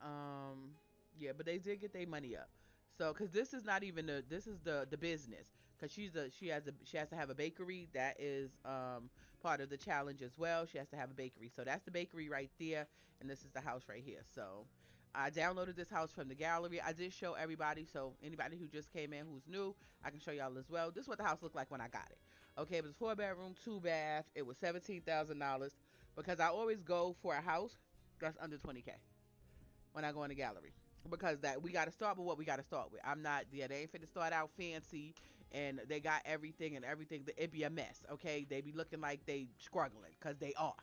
Yeah, but they did get their money up. So, cause this is not even this is the business. Cause she has to have a bakery that is part of the challenge as well. She has to have a bakery. So that's the bakery right there, and this is the house right here. So I downloaded this house from the gallery. I did show everybody, so anybody who just came in who's new, I can show y'all as well. This is what the house looked like when I got it. Okay, it was 4 bedroom, 2 bath. It was $17,000 because I always go for a house that's under 20K. when I go in the gallery. Because that we got to start with what we got to start with. I'm not, yeah, they ain't finna start out fancy and they got everything and everything. It be a mess, okay? They be looking like they struggling because they are.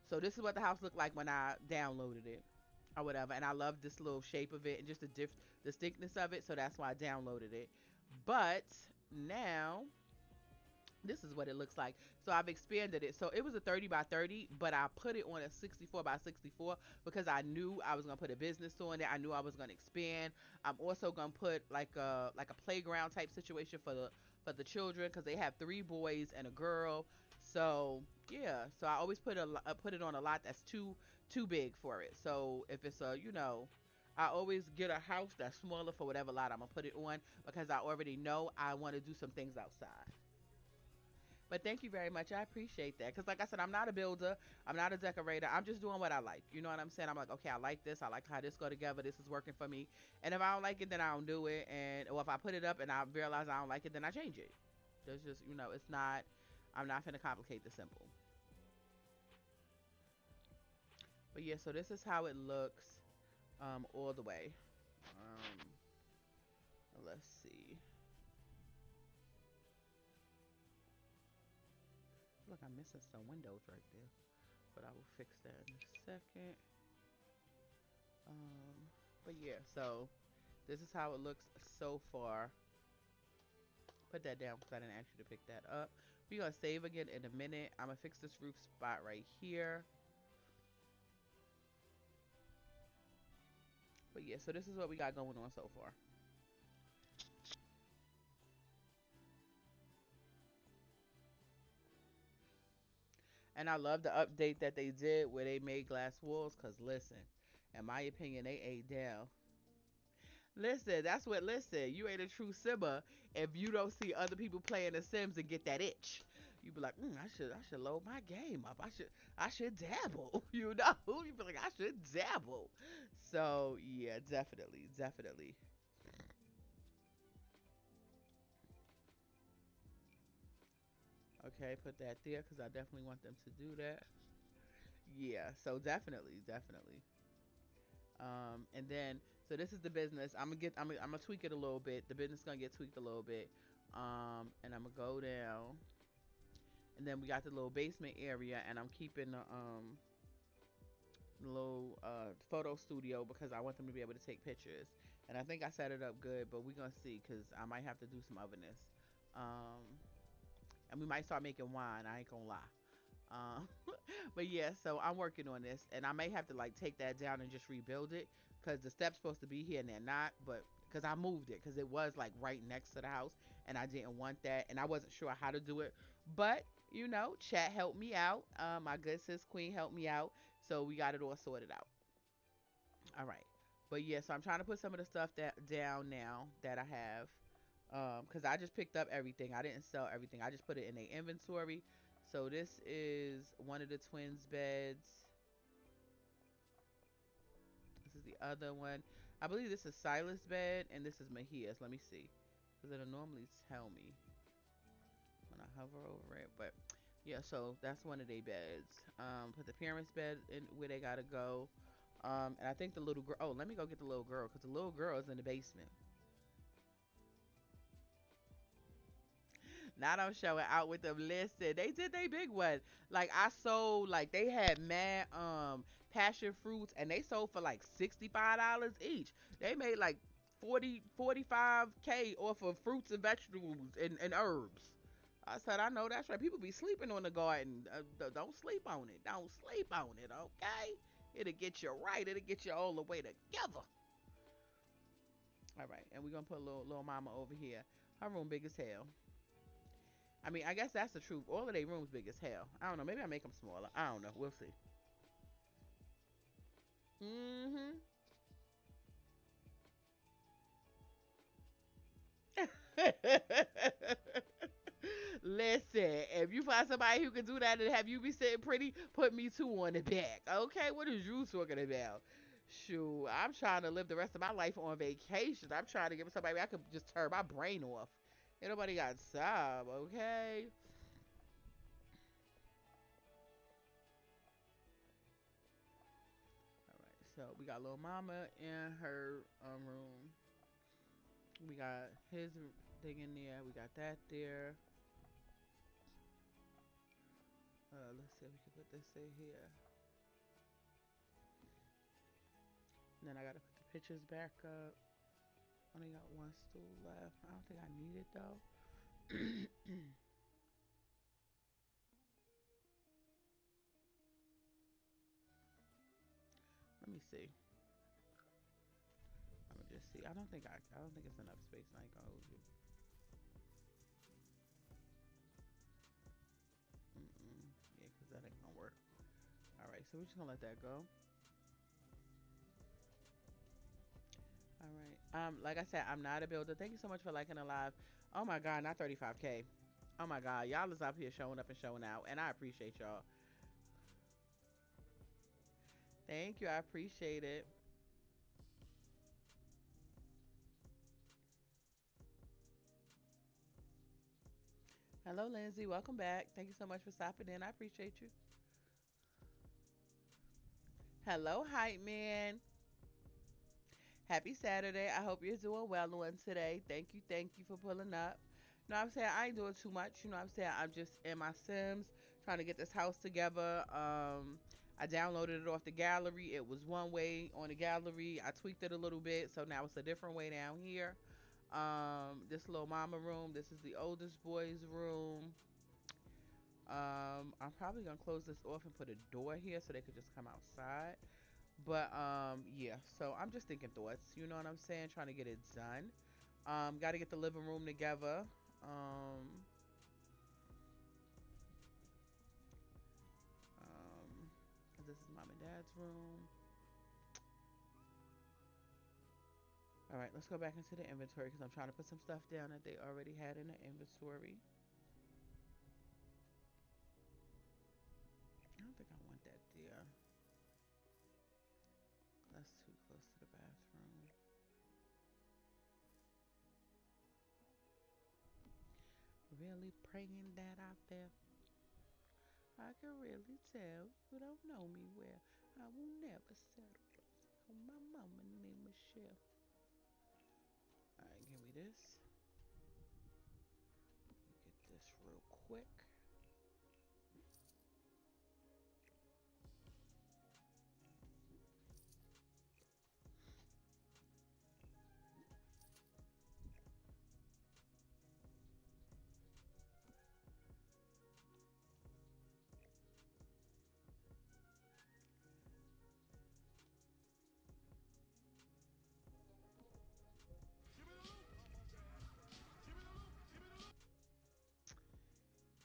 So this is what the house looked like when I downloaded it or whatever. And I love this little shape of it and just the distinctness of it. So that's why I downloaded it. But now this is what it looks like. So I've expanded it. So it was a 30 by 30, but I put it on a 64 by 64 because I knew I was gonna put a business on it. I knew I was gonna expand. I'm also gonna put like a playground type situation for the children because they have 3 boys and a girl. So yeah, so I always put it on a lot that's too big for it. So if it's a I always get a house that's smaller for whatever lot I'm gonna put it on because I already know I want to do some things outside. But thank you very much. I appreciate that. Because, like I said, I'm not a builder. I'm not a decorator. I'm just doing what I like. You know what I'm saying? I'm like, okay, I like this. I like how this go together. This is working for me. And if I don't like it, then I don't do it. And or if I put it up and I realize I don't like it, then I change it. There's just, it's not. I'm not gonna complicate the simple. But yeah, so this is how it looks, all the way. Um, let's see. Look, I'm missing some windows right there, but I will fix that in a second. Um, but yeah, so this is how it looks so far. Put that down because I didn't ask you to pick that up. We're gonna save again in a minute. I'm gonna fix this roof spot right here. But yeah, so this is what we got going on so far. And I love the update that they did where they made glass walls. Cause listen, in my opinion, they ate down. Listen, that's what. Listen, you ain't a true simmer if you don't see other people playing The Sims and get that itch. You be like, I should load my game up. I should dabble. You know, you be like, I should dabble. So yeah, definitely, definitely. Okay, put that there because I definitely want them to do that. Yeah, so definitely, definitely. And then so this is the business. I'm gonna tweak it a little bit. The business gonna get tweaked a little bit. And I'm gonna go down. And then we got the little basement area, and I'm keeping the little photo studio because I want them to be able to take pictures. And I think I set it up good, but we're gonna see because I might have to do some otherness. Um, and we might start making wine. I ain't gonna lie. Um, but yeah, so I'm working on this, and I may have to like take that down and just rebuild it because the steps supposed to be here and they're not. But because I moved it because it was like right next to the house, and I didn't want that, and I wasn't sure how to do it. But chat helped me out. My good sis Queen helped me out, so we got it all sorted out. All right. But yeah, so I'm trying to put some of the stuff that down now that I have. Because I just picked up everything. I didn't sell everything. I just put it in a inventory. So this is one of the twins' beds. This is the other one. I believe this is Silas' bed, and this is Mahier's. Let me see. Because it'll normally tell me when I hover over it. But yeah, so that's one of their beds. Put the parents' bed in where they gotta go. And I think the little girl. Oh, let me go get the little girl because the little girl is in the basement. Now I'm showing out with them. Listen, they did they big one. Like I sold, like they had mad passion fruits, and they sold for like $65 each. They made like 45K off of fruits and vegetables and herbs. I said, I know that's right. People be sleeping on the garden. Don't sleep on it. Don't sleep on it, okay? It'll get you right. It'll get you all the way together. All right, and we're gonna put little mama over here. Her room big as hell. I mean, I guess that's the truth. All of their rooms big as hell. I don't know. Maybe I make them smaller. I don't know. We'll see. Mm-hmm. Listen, if you find somebody who can do that and have you be sitting pretty, put me two on the back. Okay, what is you talking about? Shoot, I'm trying to live the rest of my life on vacation. I'm trying to get somebody I could just turn my brain off. Ain't nobody got time, okay? All right, So we got little mama in her room. We got his thing in there. We got that there. Let's see if we can put this in here. And then I gotta put the pictures back up. Only got one stool left. I don't think I need it though. Let me see. Let me just see. I don't think it's enough space. I ain't gonna hold you. Yeah, cause that ain't gonna work. All right, so we're just gonna let that go. All right. Like I said, I'm not a builder. Thank you so much for liking the live. Oh my God, not 35K. Oh my God, y'all is up here showing up and showing out, and I appreciate y'all. Thank you, I appreciate it. Hello, Lindsay. Welcome back. Thank you so much for stopping in. I appreciate you. Hello, hype man. Happy Saturday. I hope you're doing well on today. Thank you for pulling up. You know what I'm saying? I ain't doing too much. You know what I'm saying? I'm just in my Sims trying to get this house together. I downloaded it off the gallery. It was one way on the gallery. I tweaked it a little bit, so now it's a different way down here. This little mama room. This is the oldest boy's room. I'm probably gonna close this off and put a door here so they could just come outside. But yeah, so I'm just thinking thoughts, you know what I'm saying? Trying to get it done. Gotta get the living room together. Um, um, this is mom and dad's room. All right, let's go back into the inventory because I'm trying to put some stuff down that they already had in the inventory. I don't think I want that there. That's too close to the bathroom. Really praying that out there. I can really tell you don't know me well. I will never settle. Oh, my mama named Michelle. Alright, give me this. Get this real quick.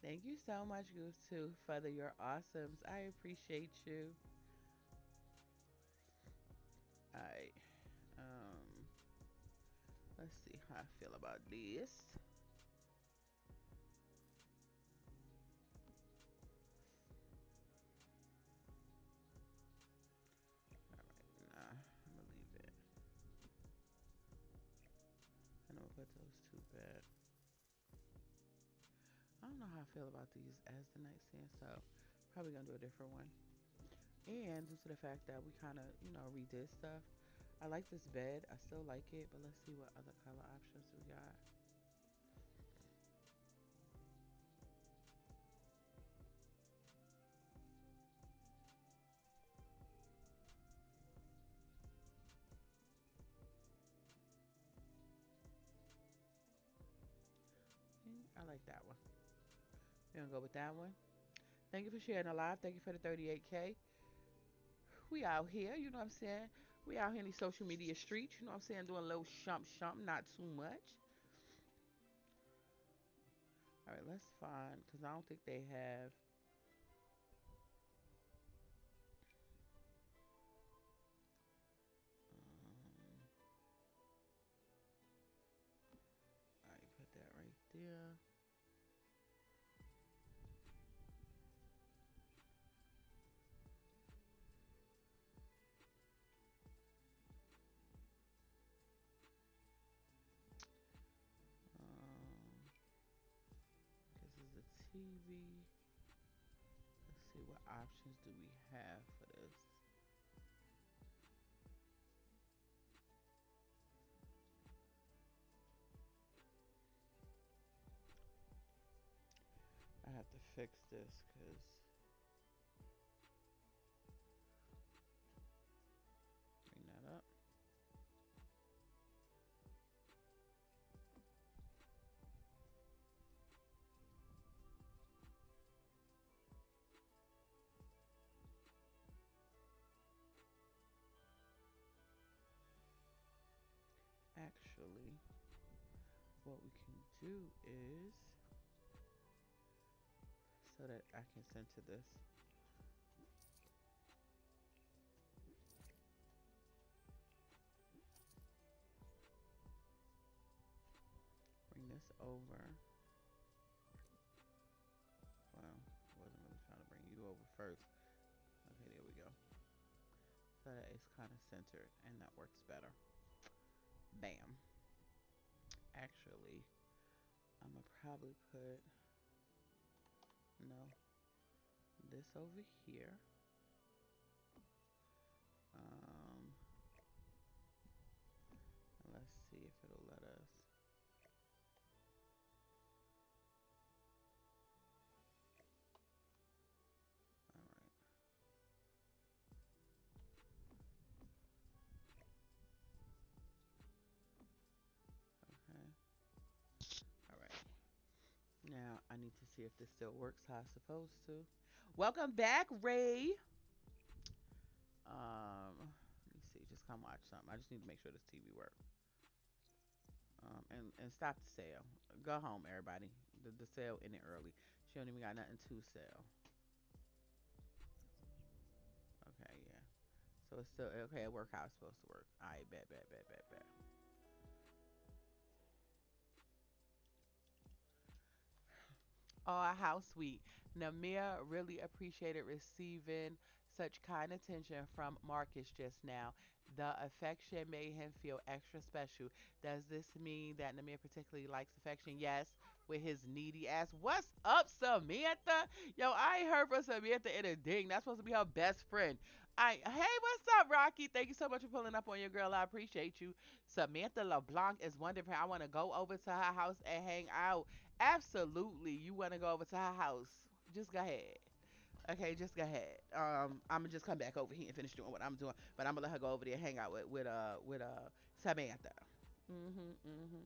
Thank you so much, Goose Tooth, for your awesomes. I appreciate you. Alright. Um, let's see how I feel about this. Alright, nah, I'm gonna leave it. And I'm gonna put those two back. I don't know how I feel about these as the nightstand, so probably gonna do a different one. And due to the fact that we kind of, redid stuff, I like this bed. I still like it, but let's see what other color options we got. I like that one. We're gonna go with that one. Thank you for sharing a live. Thank you for the 38K. We out here, you know what I'm saying? We out here in these social media streets, you know what I'm saying? Doing a little shump, not too much. All right, let's find, because I don't think they have. All right, put that right there. This is the TV. Let's see what options do we have for this. fix this because bring that up. Actually, what we can do is so that I can center this. Bring this over. Well, I wasn't really trying to bring you over first. Okay, there we go. So that it's kind of centered and that works better. Bam. Actually, I'm gonna probably put no this over here. Um, and let's see if it'll let us. All right. Okay. All right. Now I need to see if this still works how it's supposed to. Welcome back, Ray. Let me see. Just come watch something. I just need to make sure this TV works. And stop the sale. Go home, everybody. The sale ended early. She don't even got nothing to sell. Okay, yeah. So it's still okay. It work how it's supposed to work. All right, bet. Oh, how sweet. Namir really appreciated receiving such kind attention from Marcus just now. The affection made him feel extra special. Does this mean that Namir particularly likes affection? Yes, with his needy ass. What's up, Samantha? Yo, I ain't heard from Samantha in a ding. That's supposed to be her best friend. Hey, what's up, Rocky? Thank you so much for pulling up on your girl. I appreciate you. Samantha LeBlanc is wondering. I want to go over to her house and hang out. Absolutely. You want to go over to her house? Just go ahead. Okay, just go ahead. I'm gonna just come back over here and finish doing what I'm doing, but I'm gonna let her go over there and hang out with Samantha. Mhm.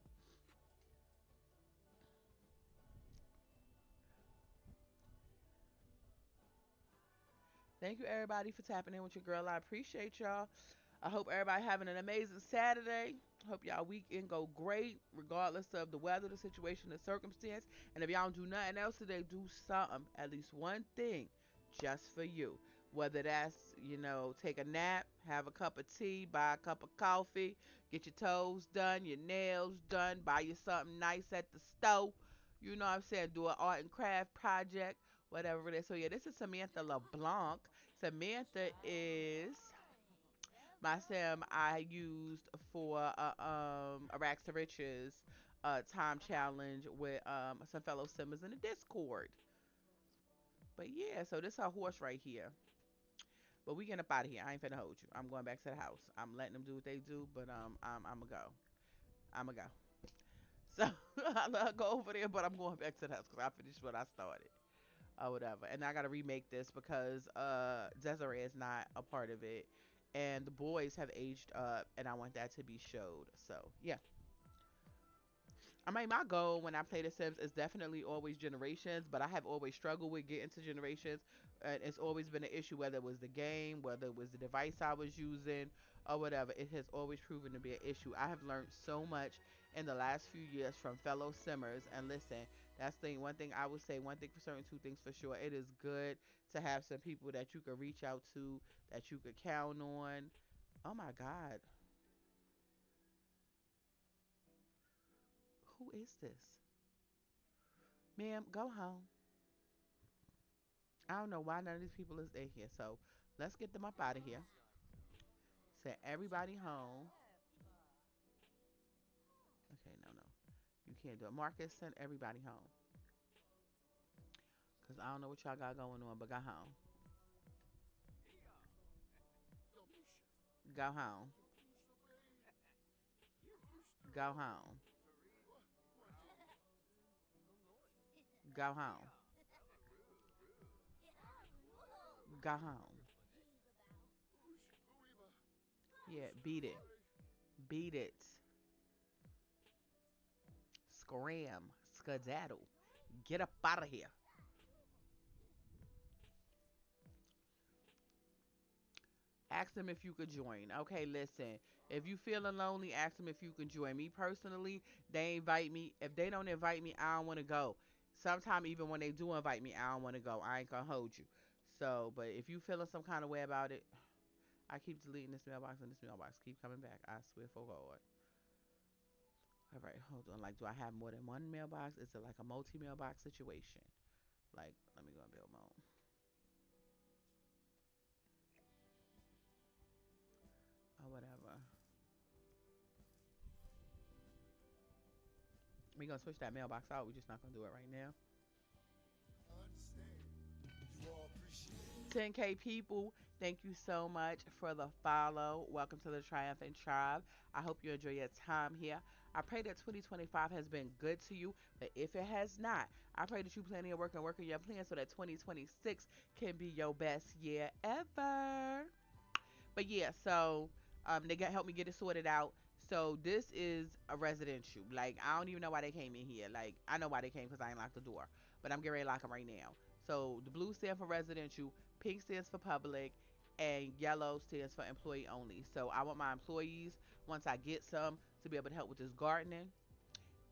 Thank you everybody for tapping in with your girl. I appreciate y'all. I hope everybody having an amazing Saturday. Hope y'all weekend go great, regardless of the weather, the situation, the circumstance. And if y'all don't do nothing else today, do something, at least one thing, just for you. Whether that's, take a nap, have a cup of tea, buy a cup of coffee, get your toes done, your nails done, buy you something nice at the store. You know what I'm saying? Do an art and craft project, whatever it is. So yeah, this is Samantha LeBlanc. Samantha is my sim I used for a Rags to Riches time challenge with some fellow simmers in the Discord. But yeah, so this our horse right here. But we getting up out of here. I ain't finna hold you. I'm going back to the house. I'm letting them do what they do, but I'm going to go. I'm going to go. So I let her go over there, but I'm going back to the house because I finished what I started or whatever. And I got to remake this because Dezeray is not a part of it. And the boys have aged up, and I want that to be showed. So, yeah. I mean, my goal when I play The Sims is definitely always generations, but I have always struggled with getting to generations. And it's always been an issue, whether it was the game, whether it was the device I was using, or whatever. It has always proven to be an issue. I have learned so much in the last few years from fellow simmers. And listen, that's the one thing I would say, one thing for certain, two things for sure. It is good to have some people that you could reach out to, that you could count on. Oh my God. Who is this? Ma'am, go home. I don't know why none of these people is in here. So let's get them up out of here. Send everybody home. Okay, no. You can't do it. Marcus, send everybody home. Because I don't know what y'all got going on, but go home. Go home. Go home. Go home. Go home. Yeah, beat it. Beat it. Scram. Skedaddle. Get up out of here. Ask them if you could join. Okay, listen. If you feeling lonely, ask them if you can join. Me personally, they invite me. If they don't invite me, I don't want to go. Sometimes even when they do invite me, I don't want to go. I ain't gonna hold you. So, but if you feeling some kind of way about it, I keep deleting this mailbox and this mailbox keep coming back. I swear for God. All right, hold on. Like, do I have more than one mailbox? Is it like a multi mailbox situation? Like, let me go and build mode. Or whatever. We gonna switch that mailbox out. We're just not gonna do it right now. 10K people, thank you so much for the follow. Welcome to the Triumphant Tribe. I hope you enjoy your time here. I pray that 2025 has been good to you, but if it has not, I pray that you plan your work and work on your plan so that 2026 can be your best year ever. But yeah, so they got help me get it sorted out. So this is a residential. Like I don't even know why they came in here. Like I know why they came because I ain't locked the door, but I'm getting ready to lock them right now. So the blue stands for residential, pink stands for public, and yellow stands for employee only. So I want my employees, once I get some, to be able to help with this gardening.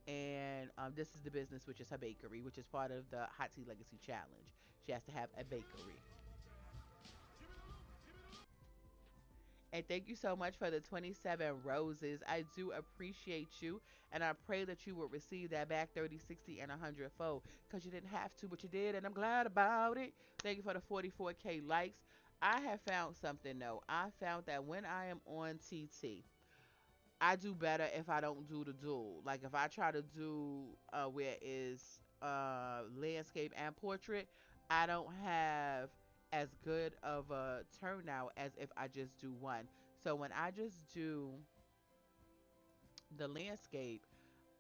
And this is the business, which is her bakery, which is part of the Hot Tea Legacy Challenge. She has to have a bakery. And thank you so much for the 27 roses. I do appreciate you. And I pray that you will receive that back 30, 60, and 100 fold. Because you didn't have to, but you did. And I'm glad about it. Thank you for the 44K likes. I have found something though. I found that when I am on TT, I do better if I don't do the dual. Like if I try to do where is landscape and portrait, I don't have as good of a turnout as if I just do one. So when I just do the landscape,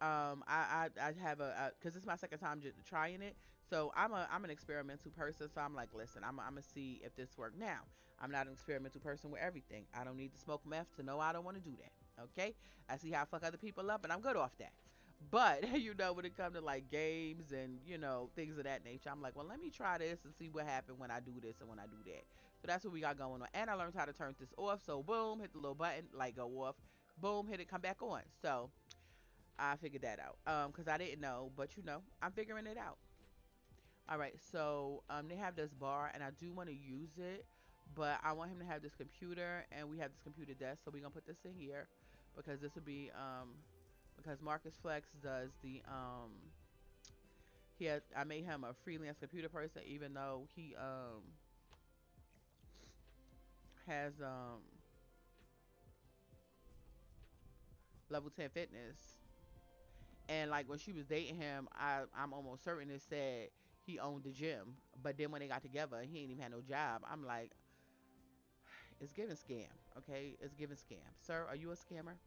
I have a because it's my second time just trying it. So I'm an experimental person. So I'm like, listen, I'm gonna see if this work. Now I'm not an experimental person with everything. I don't need to smoke meth to know I don't want to do that. Okay, I see how I fuck other people up, and I'm good off that. But when it comes to like games and things of that nature, I'm like, well, let me try this and see what happens when I do this and when I do that. So that's what we got going on. And I learned how to turn this off. So boom, hit the little button, light go off. Boom, hit it, come back on. So I figured that out. Because I didn't know, but I'm figuring it out. All right, so they have this bar, and I do want to use it, but I want him to have this computer, and we have this computer desk, so we're gonna put this in here because this will be because Marcus Flex does the I made him a freelance computer person, even though he has level 10 fitness. And like when she was dating him, I'm almost certain it said he owned the gym. But then when they got together, he ain't even had no job. I'm like, it's giving scam, okay? It's giving scam. Sir, are you a scammer?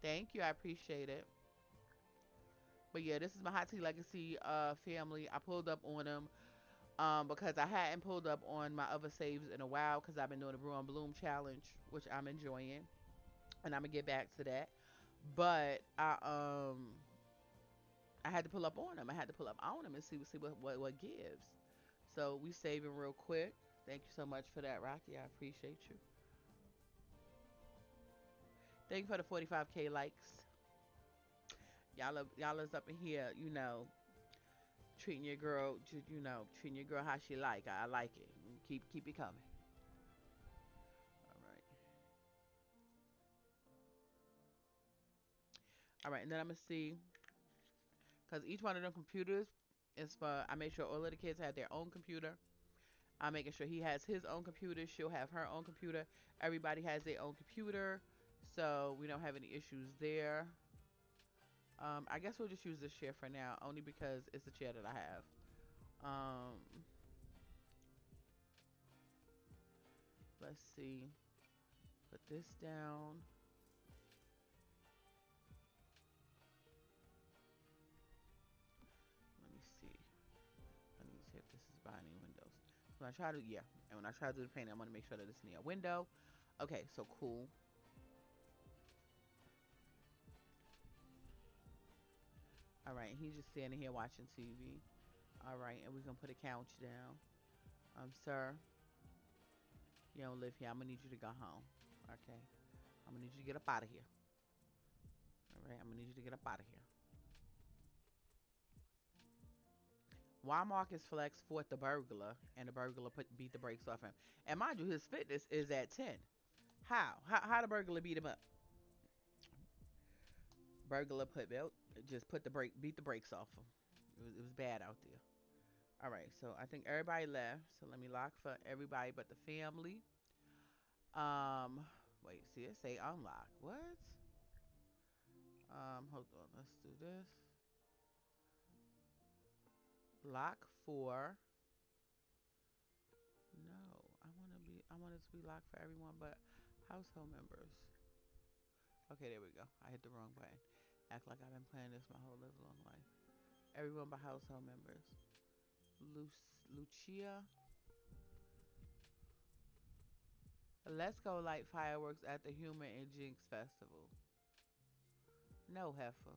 Thank you, I appreciate it. But yeah, this is my Hot Tea Legacy family. I pulled up on them because I hadn't pulled up on my other saves in a while because I've been doing the Brew and Bloom challenge, which I'm enjoying, and I'm gonna get back to that. But I had to pull up on them. I had to pull up on them and see what gives. So we saving real quick. Thank you so much for that, Rocky. I appreciate you. Thank you for the 45K likes. Y'all is up in here, treating your girl, treating your girl how she like. I like it. Keep it coming. All right. All right, and then I'm gonna see because each one of them computers is for. I make sure all of the kids have their own computer. I'm making sure he has his own computer. She'll have her own computer. Everybody has their own computer, so we don't have any issues there. I guess we'll just use this chair for now, only because it's the chair that I have. Let's see. Put this down. Let me see. Let me see if this is binding windows. When I try to, yeah, and when I try to do the painting, I'm gonna make sure that it's near a window. Okay, so cool. All right, he's just standing here watching TV. All right, and we're gonna put a couch down. Sir, you don't live here. I'm gonna need you to go home. Okay, I'm gonna need you to get up out of here. All right, I'm gonna need you to get up out of here. Why Marcus Flex fought the burglar and the burglar beat the brakes off him? And mind you, his fitness is at 10. How the burglar beat him up? Burglar just put the beat the brakes off him. It was bad out there. All right, so I think everybody left. So let me lock for everybody but the family. Um, wait, see it say unlock. What? Hold on. Let's do this. Lock for. No, I want it to be locked for everyone but household members. Okay, there we go. I hit the wrong button. Act like I've been playing this my whole live long life. Everyone but household members. Lucia. Let's go light fireworks at the Humor and Jinx Festival. No, heifer.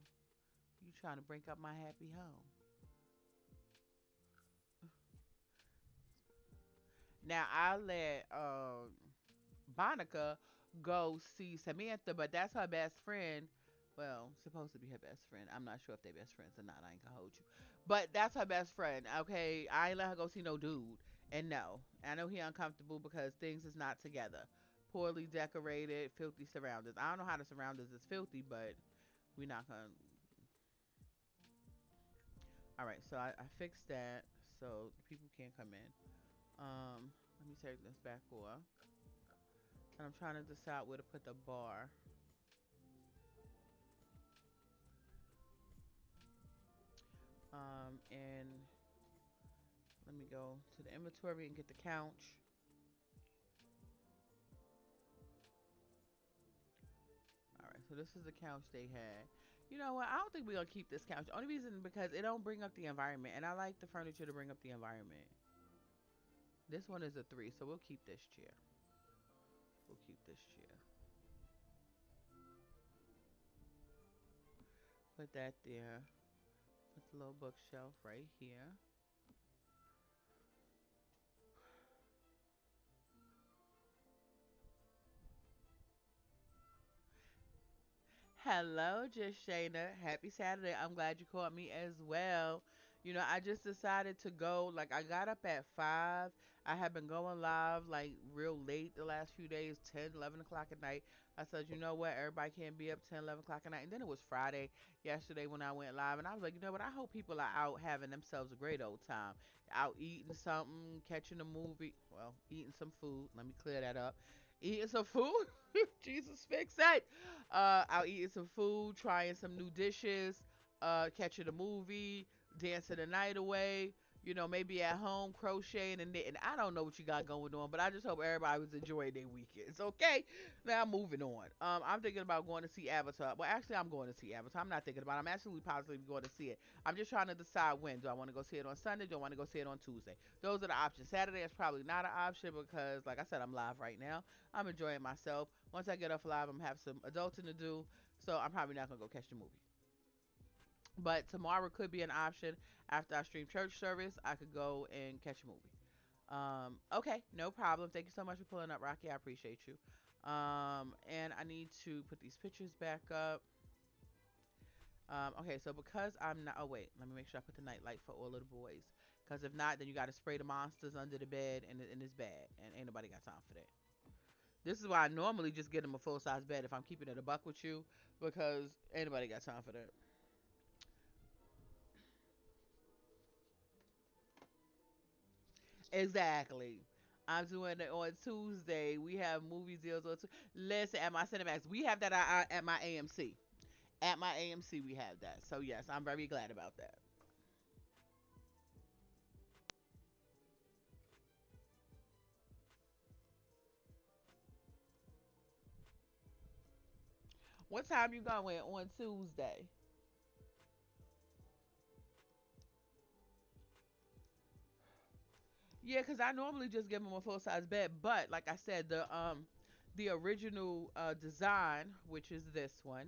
You trying to break up my happy home. Now I'll let Bonica go see Samantha, but that's her best friend. Well, supposed to be her best friend. I'm not sure if they're best friends or not. I ain't gonna hold you. But that's her best friend, okay? I ain't let her go see no dude. And no, I know he uncomfortable because things is not together. Poorly decorated, filthy surroundings. I don't know how the surroundings is filthy, but we're not gonna. All right, so I fixed that so people can't come in. Let me take this back off. And I'm trying to decide where to put the bar. And let me go to the inventory and get the couch. All right, so this is the couch they had. You know what? I don't think we're gonna keep this couch. The only reason because it don't bring up the environment, and I like the furniture to bring up the environment. This one is a 3, so we'll keep this chair. We'll keep this chair. Put that there. Put the little bookshelf right here. Hello, just Shayna. Happy Saturday. I'm glad you called me as well. You know, I just decided to go. Like, I got up at 5. I have been going live, like, real late the last few days, 10, 11 o'clock at night. I said, you know what? Everybody can't be up 10, 11 o'clock at night. And then it was Friday yesterday when I went live. And I was like, you know what? I hope people are out having themselves a great old time. Out eating something, catching a movie. Well, eating some food. Let me clear that up. Eating some food. Jesus, fix it. Out eating some food, trying some new dishes, catching a movie, dancing the night away. You know, maybe at home crocheting and knitting. I don't know what you got going on, but I just hope everybody was enjoying their weekends. Okay, now moving on. I'm thinking about going to see Avatar. Well, actually, I'm going to see Avatar. I'm not thinking about it. I'm actually positively going to see it. I'm just trying to decide when. Do I want to go see it on Sunday? Do I want to go see it on Tuesday? Those are the options. Saturday is probably not an option because, like I said, I'm live right now. I'm enjoying myself. Once I get off live, I'm gonna have some adulting to do, so I'm probably not gonna go catch the movie. But tomorrow could be an option. After I stream church service, I could go and catch a movie. Okay, no problem. Thank you so much for pulling up, Rocky. I appreciate you. And I need to put these pictures back up. Okay, so because I'm not, oh wait, let me make sure I put the night light for all of the boys. Because if not, then you got to spray the monsters under the bed, and it's bad, and ain't nobody got time for that. This is why I normally just get them a full size bed if I'm keeping it a buck with you, because anybody got time for that. Exactly. I'm doing it on Tuesday. We have movie deals on Tuesday. Listen, at my Cinemax, we have that at my AMC. At my AMC, we have that. So yes, I'm very glad about that. What time you going on Tuesday? Yeah, because I normally just give them a full size bed, but like I said, the original design, which is this one,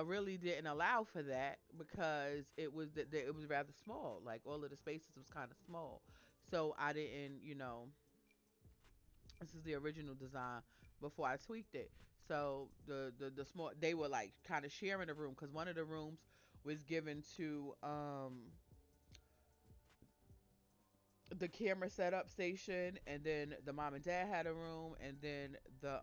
really didn't allow for that because it was rather small. Like all of the spaces was kind of small, so I didn't, this is the original design before I tweaked it. So the small they were like kind of sharing a room because one of the rooms was given to the camera setup station, and then the mom and dad had a room, and then the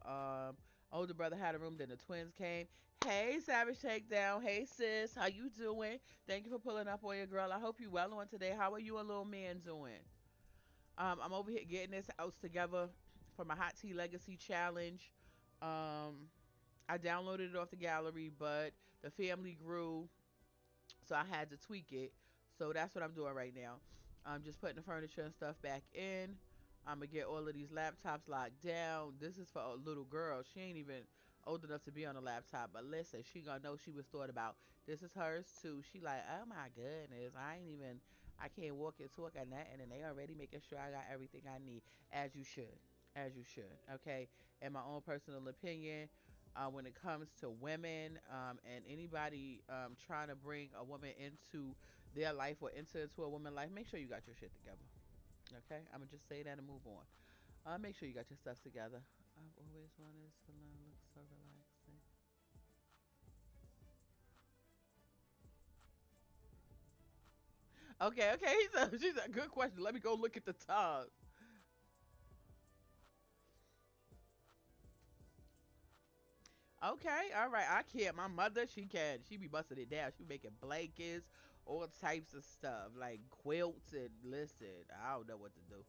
older brother had a room. Then the twins came. Hey, Savage Takedown. Hey, sis. How you doing? Thank you for pulling up on your girl. I hope you well on today. How are you and little man doing? I'm over here getting this house together for my Hot Tea Legacy Challenge. Um, I downloaded it off the gallery, but the family grew, so I had to tweak it. So that's what I'm doing right now. I'm just putting the furniture and stuff back in. I'm gonna get all of these laptops locked down. This is for a little girl. She ain't even old enough to be on a laptop, but listen, she gonna know she was thought about. This is hers too. She like, oh my goodness, I can't walk and talk or nothing, and they already making sure I got everything I need, as you should, as you should. Okay, in my own personal opinion, when it comes to women and anybody trying to bring a woman into their life or into a woman's life, make sure you got your shit together. Okay, I'm gonna just say that and move on. Make sure you got your stuff together. I've always wanted to learn. Looks so relaxing. Okay, okay. She's a good question. Let me go look at the tub. Okay, all right. I can't. My mother, she can. She be busting it down. She making blankets, all types of stuff like quilts and listen. I don't know what to do.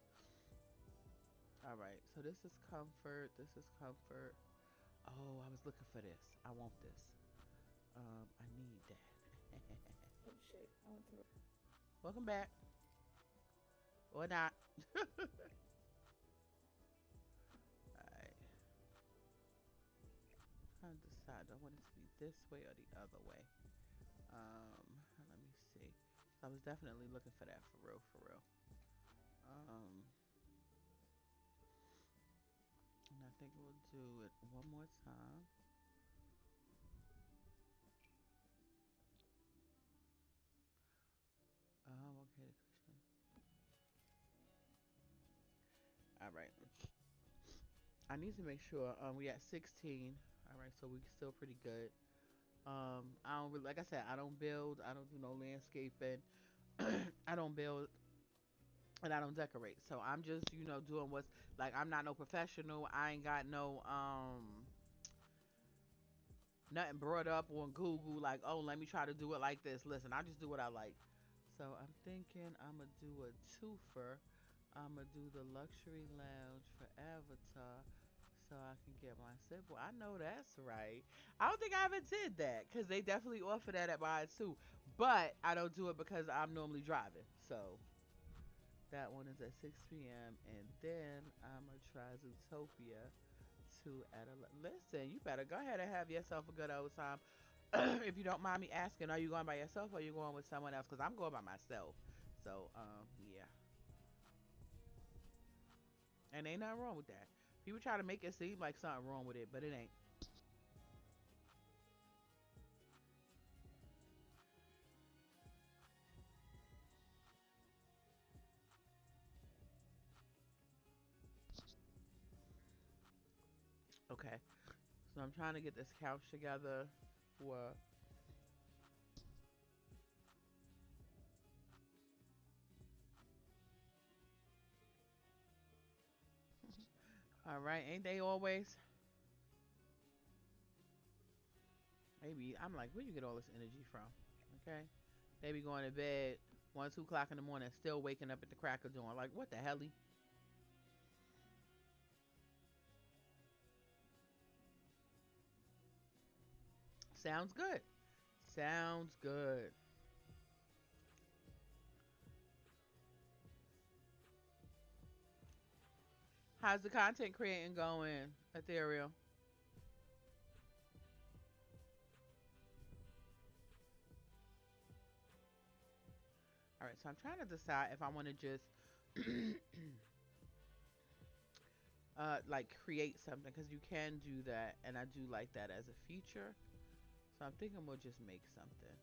All right. So this is comfort. This is comfort. Oh, I was looking for this. I want this. I need that. Oh shit! I went to. Welcome back. Or not. Alright. Trying to decide. Do I want it to be this way or the other way? Let me see. I was definitely looking for that for real, for real. Um, and I think we'll do it one more time. Okay, the cushion. All right. I need to make sure we at 16. All right, so we still pretty good. I don't really, like I said, I don't build. I don't do no landscaping. I don't build and I don't decorate. So I'm just, doing what's like I'm not no professional. I ain't got no nothing brought up on Google like, oh, let me try to do it like this. Listen, I just do what I like. So I'm thinking I'm gonna do a twofer. I'm gonna do the luxury lounge for Avatar so I can get my simple. I know that's right. I don't think I ever did that because they definitely offer that at mine too. But I don't do it because I'm normally driving. So that one is at 6 p.m. And then I'm gonna try Zootopia 2 at 11. Listen, you better go ahead and have yourself a good old time. If you don't mind me asking, are you going by yourself or are you going with someone else? Because I'm going by myself. So, yeah. And ain't nothing wrong with that. People try to make it seem like something wrong with it, but it ain't. Okay. So I'm trying to get this couch together for. All right. Ain't they always? Maybe I'm like, where you get all this energy from? Okay. They be going to bed 1, 2 o'clock in the morning, still waking up at the crack of dawn. Like, what the hell? Sounds good. Sounds good. How's the content creating going, Ethereal? All right, so I'm trying to decide if I want to just like create something because you can do that, and I do like that as a feature. So I'm thinking we'll just make something.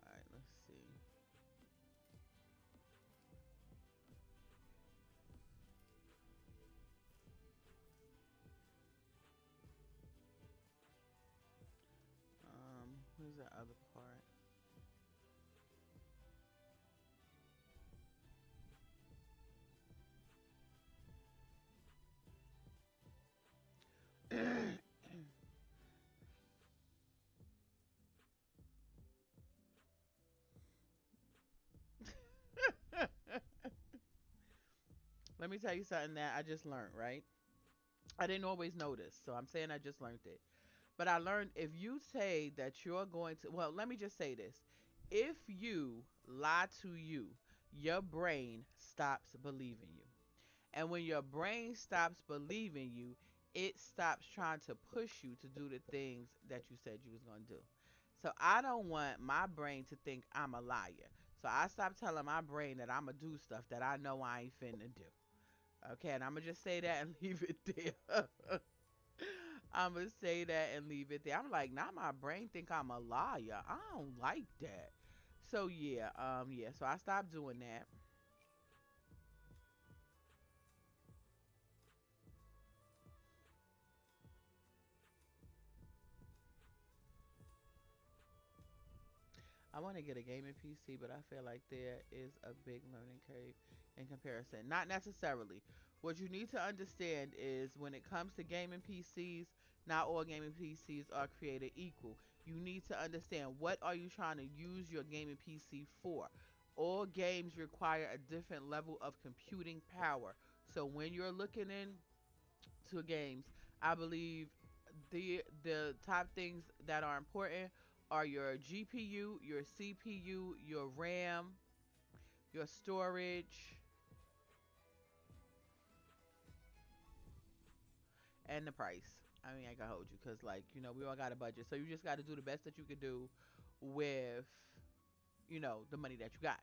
All right, let's see. Where's the other part? Let me tell you something that I just learned, right? I didn't always know this, so I'm saying I just learned it. But I learned if you say that you're going to, well, let me just say this. If you lie to you, your brain stops believing you. And when your brain stops believing you, it stops trying to push you to do the things that you said you was going to do. So I don't want my brain to think I'm a liar. So I stop telling my brain that I'm going to do stuff that I know I ain't finna do. Okay, and I'm going to just say that and leave it there. I'm going to say that and leave it there. I'm like, now my brain think I'm a liar. I don't like that. So yeah, so I stopped doing that. I want to get a gaming PC, but I feel like there is a big learning curve in comparison. Not necessarily. What you need to understand is when it comes to gaming PCs, not all gaming PCs are created equal. You need to understand what are you trying to use your gaming PC for. All games require a different level of computing power. So when you're looking into games, I believe the top things that are important are your GPU, your CPU, your RAM, your storage, and the price. I mean, I can hold you because, like, we all got a budget, so you just got to do the best that you could do with, the money that you got.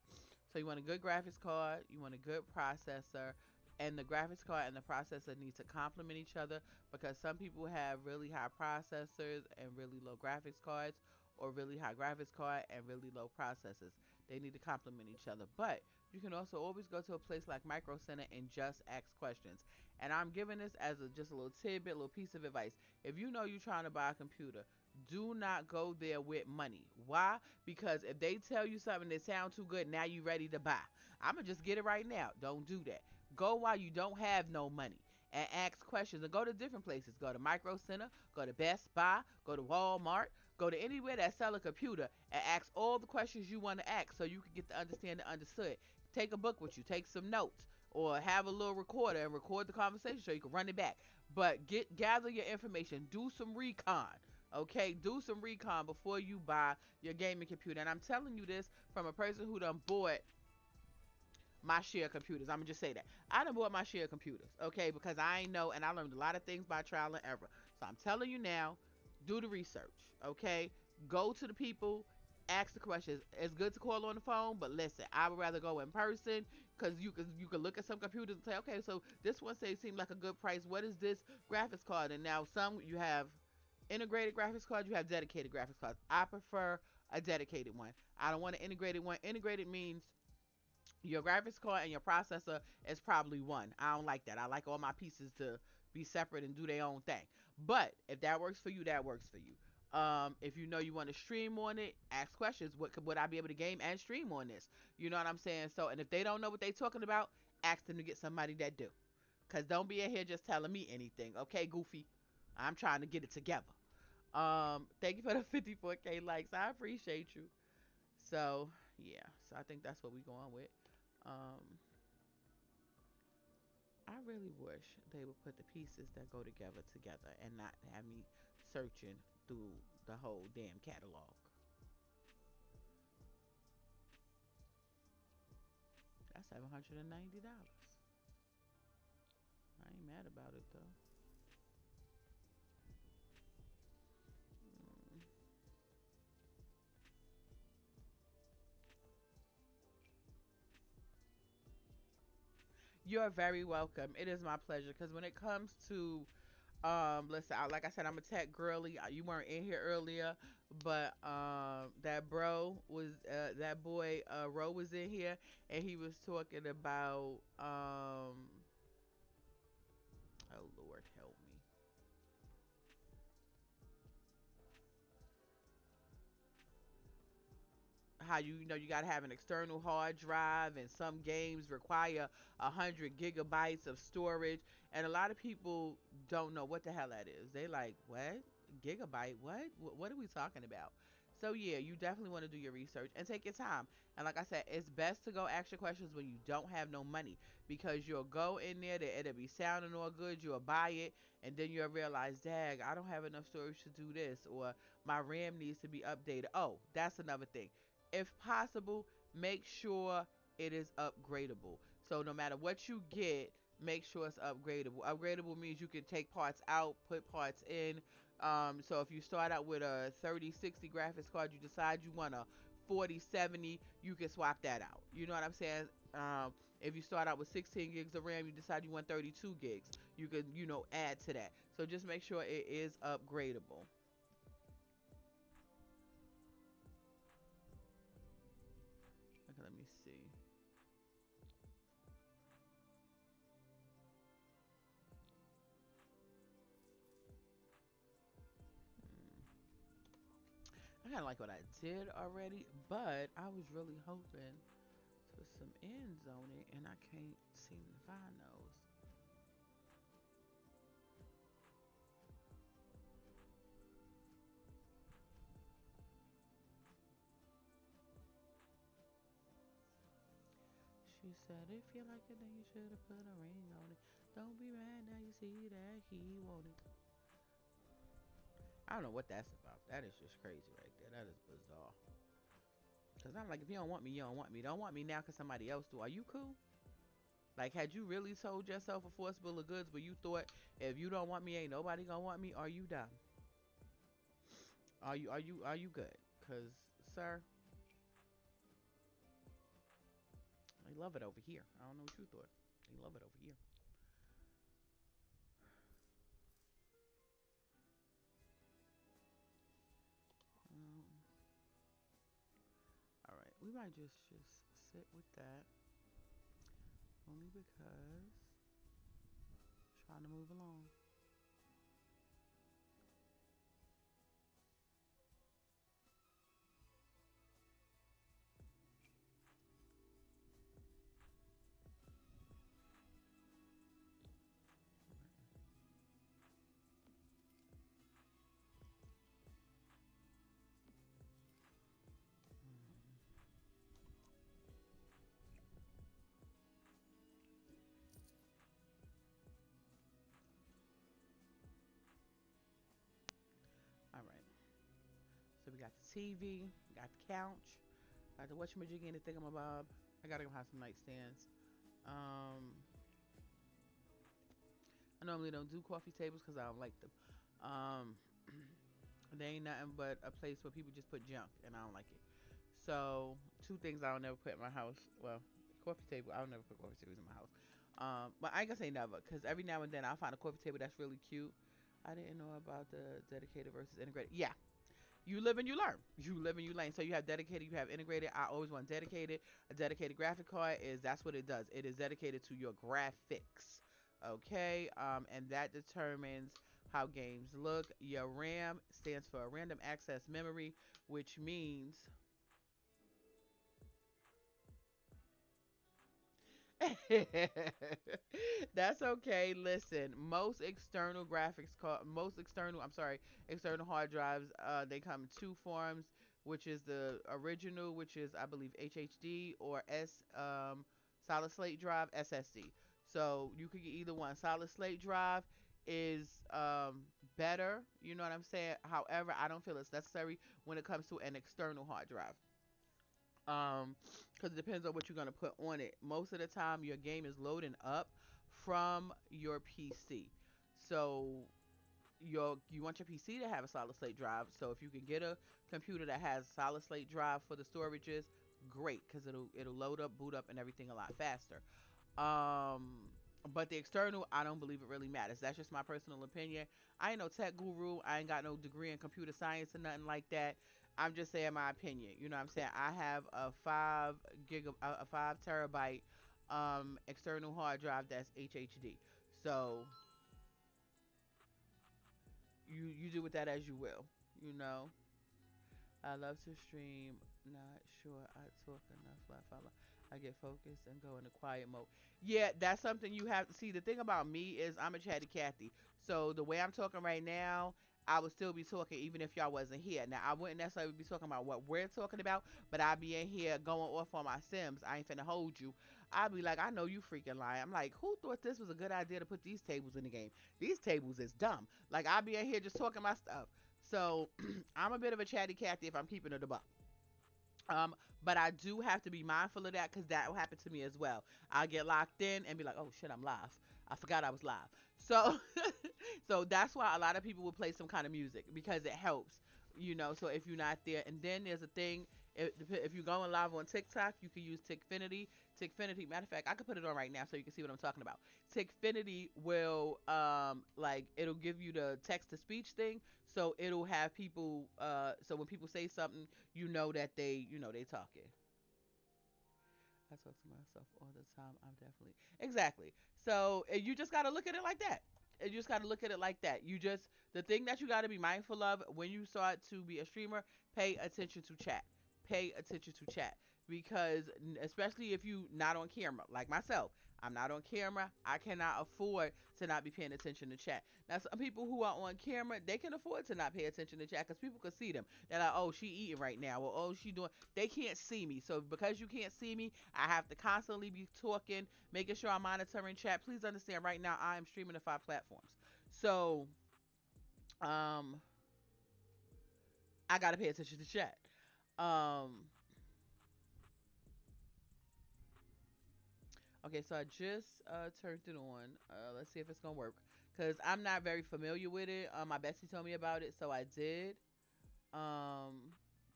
So you want a good graphics card, you want a good processor, and the graphics card and the processor need to complement each other because some people have really high processors and really low graphics cards, or really high graphics card and really low processors. They need to complement each other. But you can also always go to a place like Micro Center and just ask questions. And I'm giving this as just a little tidbit, a little piece of advice. If you know you're trying to buy a computer, do not go there with money. Why? Because if they tell you something that sounds too good, now you ready to buy. I'm going to just get it right now. Don't do that. Go while you don't have no money and ask questions and go to different places. Go to Micro Center, go to Best Buy, go to Walmart, go to anywhere that sell a computer and ask all the questions you want to ask so you can get the understanding understood. Take a book with you, take some notes, or have a little recorder and record the conversation so you can run it back. But gather your information, do some recon. Okay, do some recon before you buy your gaming computer. And I'm telling you this from a person who done bought my share computers. I'm gonna just say that I done bought my share computers, okay, because I ain't know, and I learned a lot of things by trial and error. So I'm telling you now, do the research, okay? Go to the people, ask the questions. It's good to call on the phone, but listen, I would rather go in person because you can look at some computers and say, okay, so this one say seemed like a good price. What is this graphics card? And now some you have integrated graphics cards, you have dedicated graphics cards. I prefer a dedicated one. I don't want an integrated one. Integrated means your graphics card and your processor is probably one. I don't like that. I like all my pieces to be separate and do their own thing. But if that works for you, that works for you. If you know you want to stream on it, ask questions. Would I be able to game and stream on this? You know what I'm saying? So, and if they don't know what they're talking about, ask them to get somebody that do. Cause don't be in here just telling me anything, okay, Goofy? I'm trying to get it together. Thank you for the 54K likes. I appreciate you. So yeah, so I think that's what we going with. Um, I really wish they would put the pieces that go together and not have me searching through the whole damn catalog. That's $790. I ain't mad about it though. Mm. You're very welcome. It is my pleasure. Because when it comes to listen, like I said, I'm a tech girly. You weren't in here earlier, but that bro was that boy Ro was in here, and he was talking about oh Lord help me. How you know you got to have an external hard drive, and some games require 100 gigabytes of storage, and a lot of people don't know what the hell that is. They like, what gigabyte, what are we talking about? So yeah, you definitely want to do your research and take your time. And like I said, it's best to go ask your questions when you don't have no money, because you'll go in there, it'll be sounding all good, you'll buy it, and then you'll realize, dag, I don't have enough storage to do this, or my RAM needs to be updated. Oh, that's another thing. If possible, make sure it is upgradable. So no matter what you get, make sure it's upgradable. Upgradable means you can take parts out, put parts in. So if you start out with a 3060 graphics card, you decide you want a 4070, you can swap that out. You know what I'm saying? If you start out with 16 gigs of RAM, you decide you want 32 gigs, you can, add to that. So just make sure it is upgradable. Okay, let me see. Hmm. I kind of like what I did already, but I was really hoping for some ends on it, and I can't seem to find those. She said, if you like it, then you should have put a ring on it. Don't be mad now you see that he wanted. I don't know what that's about. That is just crazy right there. That is bizarre. Because I'm like, if you don't want me, you don't want me. Don't want me now because somebody else do. Are you cool? Like, had you really sold yourself a forced bill of goods where you thought, if you don't want me, ain't nobody gonna want me? Are you dumb? Are you good? Cause, sir, they love it over here. I don't know what you thought. They love it over here. Um, all right, we might just sit with that only because trying to move along. Mm, all right, so we got the TV, we got the couch, got the whatchamajig and the thingamabob. I gotta go have some nightstands. Um, I normally don't do coffee tables because I don't like them. Um, they ain't nothing but a place where people just put junk, and I don't like it. So two things I don't never put in my house. Well, coffee table. I don't never put coffee tables in my house. But I ain't gonna say never, because every now and then I'll find a coffee table that's really cute. I didn't know about the dedicated versus integrated. Yeah, you live and you learn. You live and you learn. So you have dedicated, you have integrated. I always want dedicated. A dedicated graphic card is that's what it does. It is dedicated to your graphics. Okay, and that determines how games look. Your RAM stands for random access memory, which means that's okay. Listen, external hard drives, they come in two forms, which is the original, which is I believe HHD, or solid slate drive, SSD. So you could get either one. Solid slate drive is better, you know what I'm saying? However, I don't feel it's necessary when it comes to an external hard drive, because it depends on what you're going to put on it. Most of the time your game is loading up from your PC, so you want your PC to have a solid state drive. So if you can get a computer that has solid state drive for the storages, great, because it'll load up, boot up, and everything a lot faster. Um, but the external, I don't believe it really matters. That's just my personal opinion. I ain't no tech guru. I ain't got no degree in computer science or nothing like that. I'm just saying my opinion. You know what I'm saying? I have a 5 terabyte external hard drive that's HHD. So you do with that as you will. You know. I love to stream. Not sure I talk enough. I get focused and go into quiet mode. Yeah, that's something you have to see. The thing about me is I'm a chatty Cathy. So the way I'm talking right now, I would still be talking even if y'all wasn't here. Now I wouldn't necessarily be talking about what we're talking about, but I'd be in here going off on my Sims. I ain't finna hold you. I'd be like, I know you freaking lying. I'm like, who thought this was a good idea to put these tables in the game? These tables is dumb. Like I'd be in here just talking my stuff. So I'm a bit of a chatty Cathy if I'm keeping it a buck. Um, but I do have to be mindful of that because that will happen to me as well. I'll get locked in and be like, "Oh shit, I'm live. I forgot I was live." So, so that's why a lot of people will play some kind of music because it helps, you know. So if you're not there, and then there's a thing. If you're going live on TikTok, you can use Tickfinity. Tickfinity, matter of fact, I could put it on right now so you can see what I'm talking about. Tickfinity will like it'll give you the text to speech thing, so it'll have people so when people say something, you know that they talking. I talk to myself all the time. I'm definitely exactly. So you just got to look at it like that. You just got to look at it like that. You just the thing that you got to be mindful of when you start to be a streamer. Pay attention to chat. Pay attention to chat because especially if you not on camera like myself. I'm not on camera. I cannot afford to not be paying attention to chat. Now, some people who are on camera, they can afford to not pay attention to chat because people can see them. They're like, oh, she eating right now, or oh, she doing. They can't see me. So because you can't see me, I have to constantly be talking, making sure I'm monitoring chat. Please understand, right now I am streaming to 5 platforms. So, um, I gotta pay attention to chat. Um, okay, so I just turned it on. Let's see if it's gonna work because I'm not very familiar with it. My bestie told me about it, so I did. Um,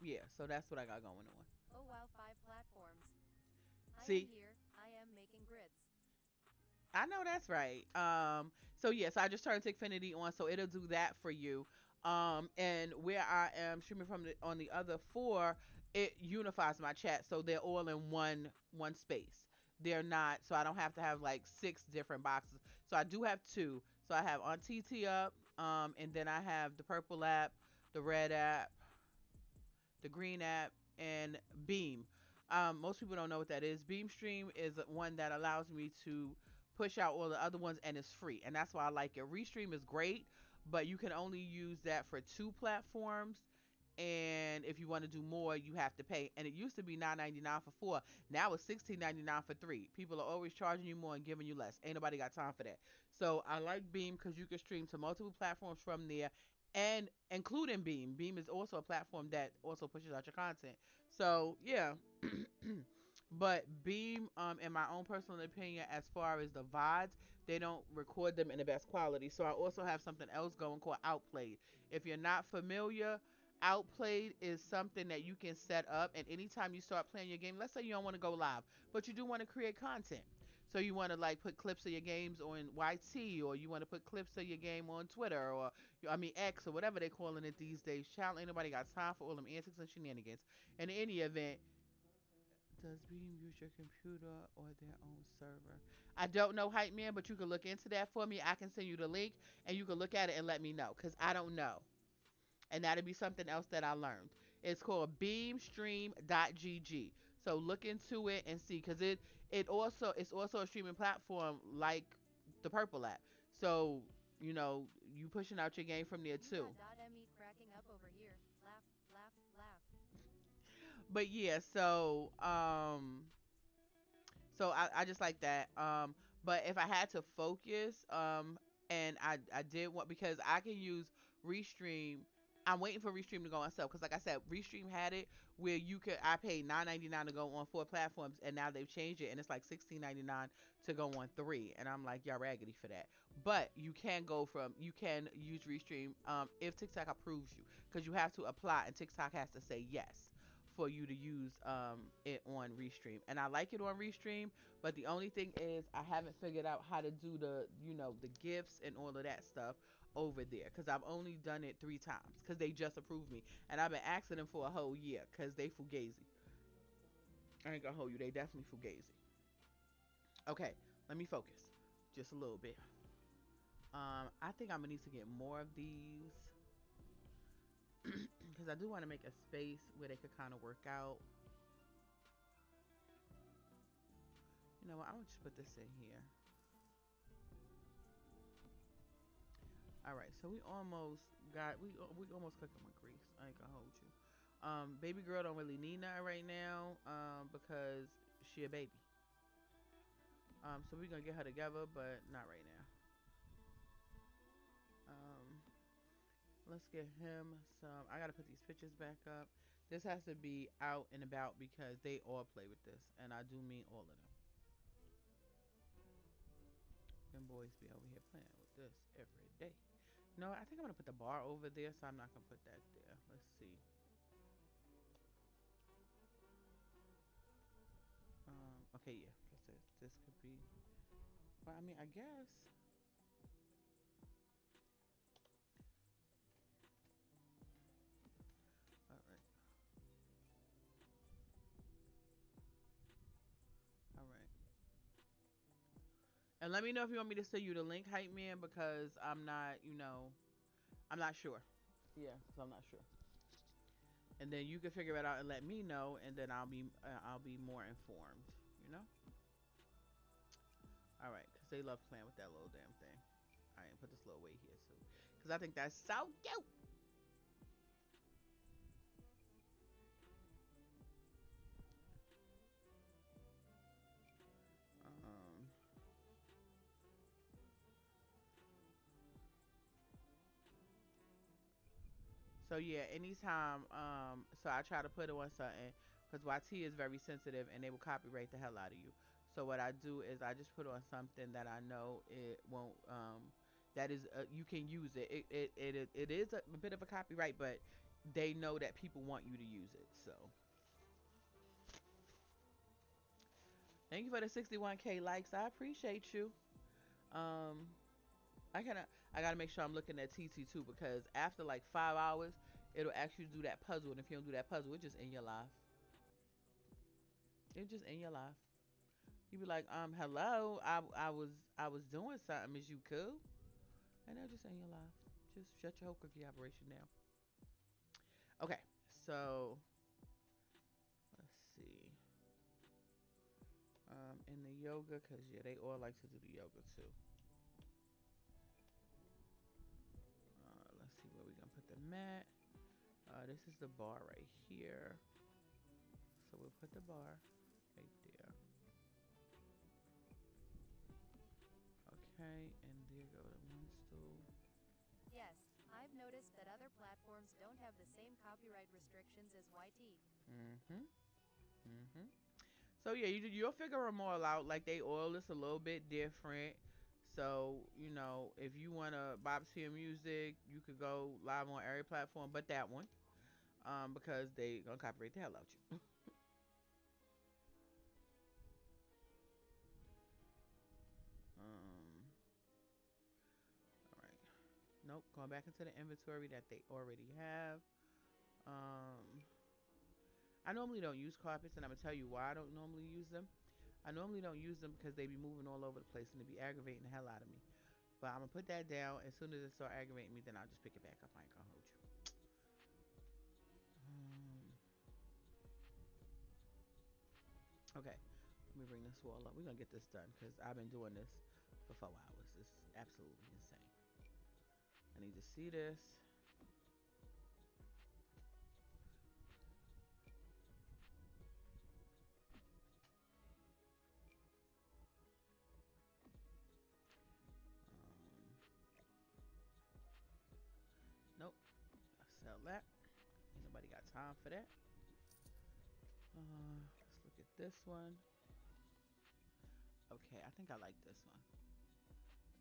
yeah, so that's what I got going on. Oh wow, 5 platforms. I am See, here. I am making grits. I know that's right. So yes, I just turned Xfinity on, so it'll do that for you. And where I am streaming from on the other four, it unifies my chat, so they're all in one space. They're not, so I don't have to have like 6 different boxes. So I do have two. So I have on TT up, and then I have the purple app, the red app, the Green app, and Beam. Most people don't know what that is. Beam Stream is one that allows me to push out all the other ones and it's free. And that's why I like it. Restream is great, but you can only use that for 2 platforms. And if you want to do more, you have to pay. And it used to be $9.99 for 4. Now it's $16.99 for 3. People are always charging you more and giving you less. Ain't nobody got time for that. So I like Beam because you can stream to multiple platforms from there, and including Beam. Beam is also a platform that also pushes out your content. So yeah. But Beam, in my own personal opinion, as far as the VODs, they don't record them in the best quality. So I also have something else going called Outplayed. If you're not familiar, Outplayed is something that you can set up, and anytime you start playing your game, let's say you don't want to go live, but you do want to create content. So you want to like put clips of your games on YT, or you want to put clips of your game on Twitter, or I mean X, or whatever they calling it these days. Child, ain't nobody got time for all them antics and shenanigans. In any event, does Beam use your computer or their own server? I don't know, Hype Man, but you can look into that for me. I can send you the link, and you can look at it and let me know, cause I don't know, and that'll be something else that I learned. It's called beamstream.gg. So look into it and see, because it's also a streaming platform like the Purple app. So you pushing out your game from there You got too. .me cracking up over here. Laugh, laugh, laugh. But yeah, so I just like that. But if I had to focus, and I did want, because I can use Restream. I'm waiting for Restream to go on sale because, like I said, Restream had it where you could. I paid $9.99 to go on 4 platforms, and now they've changed it, and it's like $16.99 to go on 3. And I'm like, y'all raggedy for that. But you can use Restream if TikTok approves you, because you have to apply, and TikTok has to say yes for you to use it on Restream. And I like it on Restream, but the only thing is I haven't figured out how to do the, the gifts and all of that stuff over there because I've only done it 3 times because they just approved me. And I've been asking them for a whole year because they fugazi. I ain't gonna hold you. They definitely fugazi. Okay, let me focus just a little bit. I think I'm gonna need to get more of these because I do want to make a space where they could kind of work out. You know what? I'm gonna just put this in here. All right, so we almost almost cooking with grease. I ain't gonna hold you. Baby girl don't really need nothing right now because she a baby. So we're gonna get her together, but not right now. Let's get him some. I gotta put these pictures back up. This has to be out and about because they all play with this, and I do mean all of them. Them boys be over here playing with this every day. No, I think I'm gonna put the bar over there, so I'm not gonna put that there. Let's see. Okay, yeah, because this could be. Well, I mean, I guess. All right, all right. And let me know if you want me to send you the link, hype man, because I'm not, I'm not sure. Yeah, because I'm not sure. And then you can figure it out and let me know, and then I'll be more informed. You know. All right, because they love playing with that little damn thing. All right, put this little weight here too, because I think that's so cute. Um, so yeah, anytime, so I try to put it on something because YT is very sensitive and they will copyright the hell out of you. So what I do is I just put on something that I know it won't, that is, you can use it. It is a bit of a copyright, but they know that people want you to use it. So thank you for the 61K likes. I appreciate you. Um, I gotta make sure I'm looking at TT too because after like 5 hours, it'll ask you to do that puzzle, and if you don't do that puzzle, it's just in your life. It's just in your life. You be like, hello, I was doing something. Is you cool? And they'll just end your life. Just shut your whole cookie operation down. Okay, so let's see. In the yoga, cause yeah, they all like to do the yoga too. Let's see where we gonna put the mat. This is the bar right here. So we'll put the bar right there. Okay, and there go the one stool. Yes, I've noticed that other platforms don't have the same copyright restrictions as YT. Mm-hmm. Mm-hmm. So yeah, you'll figure them all out. Like they all is a little bit different. So if you wanna bop to your music, you could go live on every platform but that one. Because they gonna copyright the hell out you. All right. Nope. Going back into the inventory that they already have. Um, I normally don't use carpets, and I'm gonna tell you why I don't normally use them. I normally don't use them because they be moving all over the place and they be aggravating the hell out of me. But I'm gonna put that down. As soon as it start aggravating me, then I'll just pick it back up. I ain't gonna hold you. Okay, let me bring this wall up. We're gonna get this done because I've been doing this for 4 hours. It's absolutely insane. I need to see this. Nope. I sell that. Ain't nobody got time for that. Let's look at this one. Okay, I think I like this one.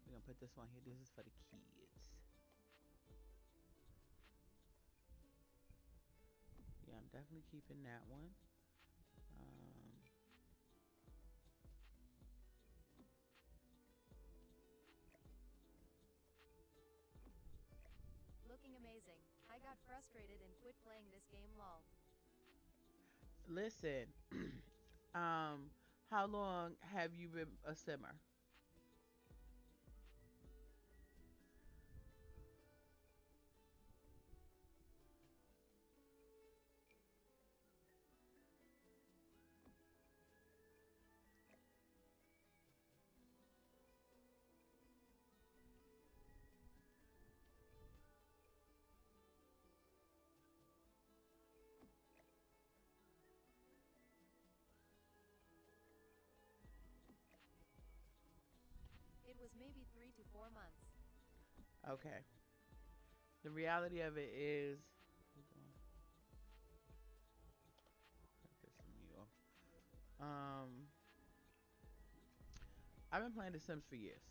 We're gonna put this one here. This is for the kids. Yeah, I'm definitely keeping that one. Um, Looking amazing. I got frustrated and quit playing this game lol. Listen, um, how long have you been a simmer? It was maybe 3 to 4 months. Okay. The reality of it is, hold on, I've been playing The Sims for years.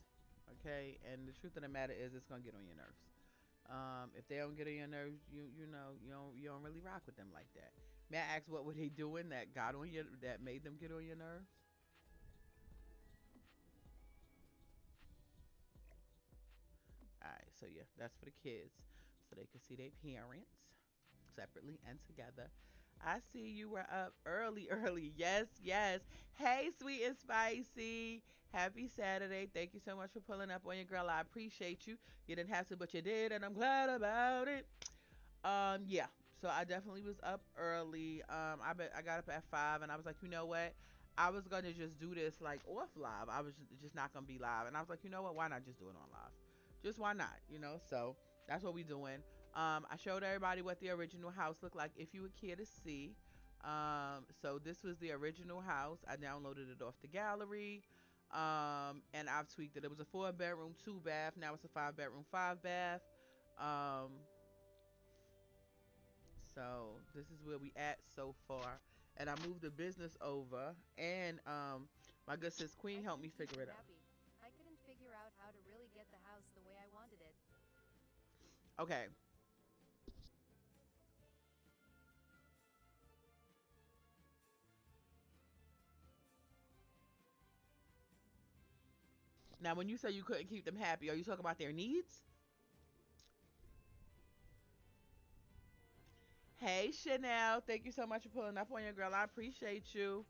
Okay, and the truth of the matter is, it's gonna get on your nerves. If they don't get on your nerves, you don't really rock with them like that. May I ask what were they doing that got on your that made them get on your nerves? All right, so yeah, that's for the kids, so they can see their parents separately and together. I see you were up early, early. Yes, yes. Hey, sweet and spicy. Happy Saturday. Thank you so much for pulling up on your girl. I appreciate you. You didn't have to, but you did, and I'm glad about it. Yeah. So I definitely was up early. I got up at 5, and I was like, you know what? I was gonna just do this like off live. I was just not gonna be live, and I was like, you know what? Why not just do it on live? Just why not? So that's what we doing. I showed everybody what the original house looked like. If you would care to see. So this was the original house. I downloaded it off the gallery. And I've tweaked it. It was a 4 bedroom, 2 bath. Now it's a 5 bedroom, 5 bath. Um, so this is where we at so far. And I moved the business over, and my good sis Queen I helped me couldn't keep figure them it out. happy. I couldn't figure out how to really get the house the way I wanted it. Okay. Now, when you say you couldn't keep them happy, are you talking about their needs? Hey, Chanel. Thank you so much for pulling up on your girl. I appreciate you.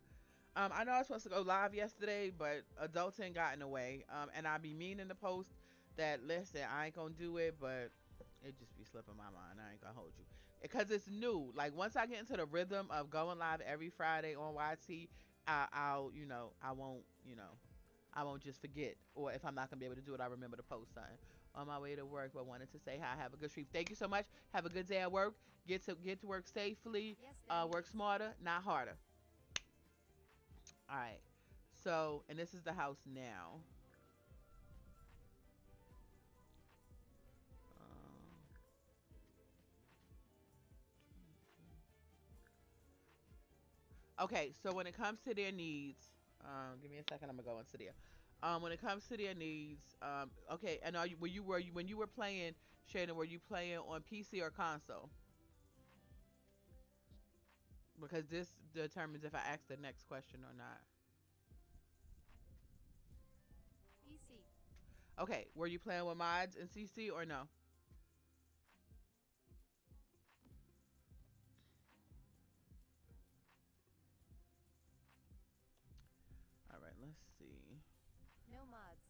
I know I was supposed to go live yesterday, but adulting got in the way. And I be meaning to post that, listen, I ain't gonna do it, but it just be slipping my mind. I ain't gonna hold you. Because it's new. Like, once I get into the rhythm of going live every Friday on YT, I'll, I won't just forget. Or if I'm not gonna be able to do it, I remember to post something on my way to work. But wanted to say hi. Have a good stream. Thank you so much. Have a good day at work. Get to work safely. Yes, Work thanks. smarter, not harder. All right. So, and this is the house now. Um, okay. So when it comes to their needs, give me a second. I'm gonna go into there. When it comes to their needs, okay. And when you were playing, Shannon, were you playing on PC or console? Because this determines if I ask the next question or not. PC. Okay. Were you playing with mods in CC or no? All right. Let's see. No mods.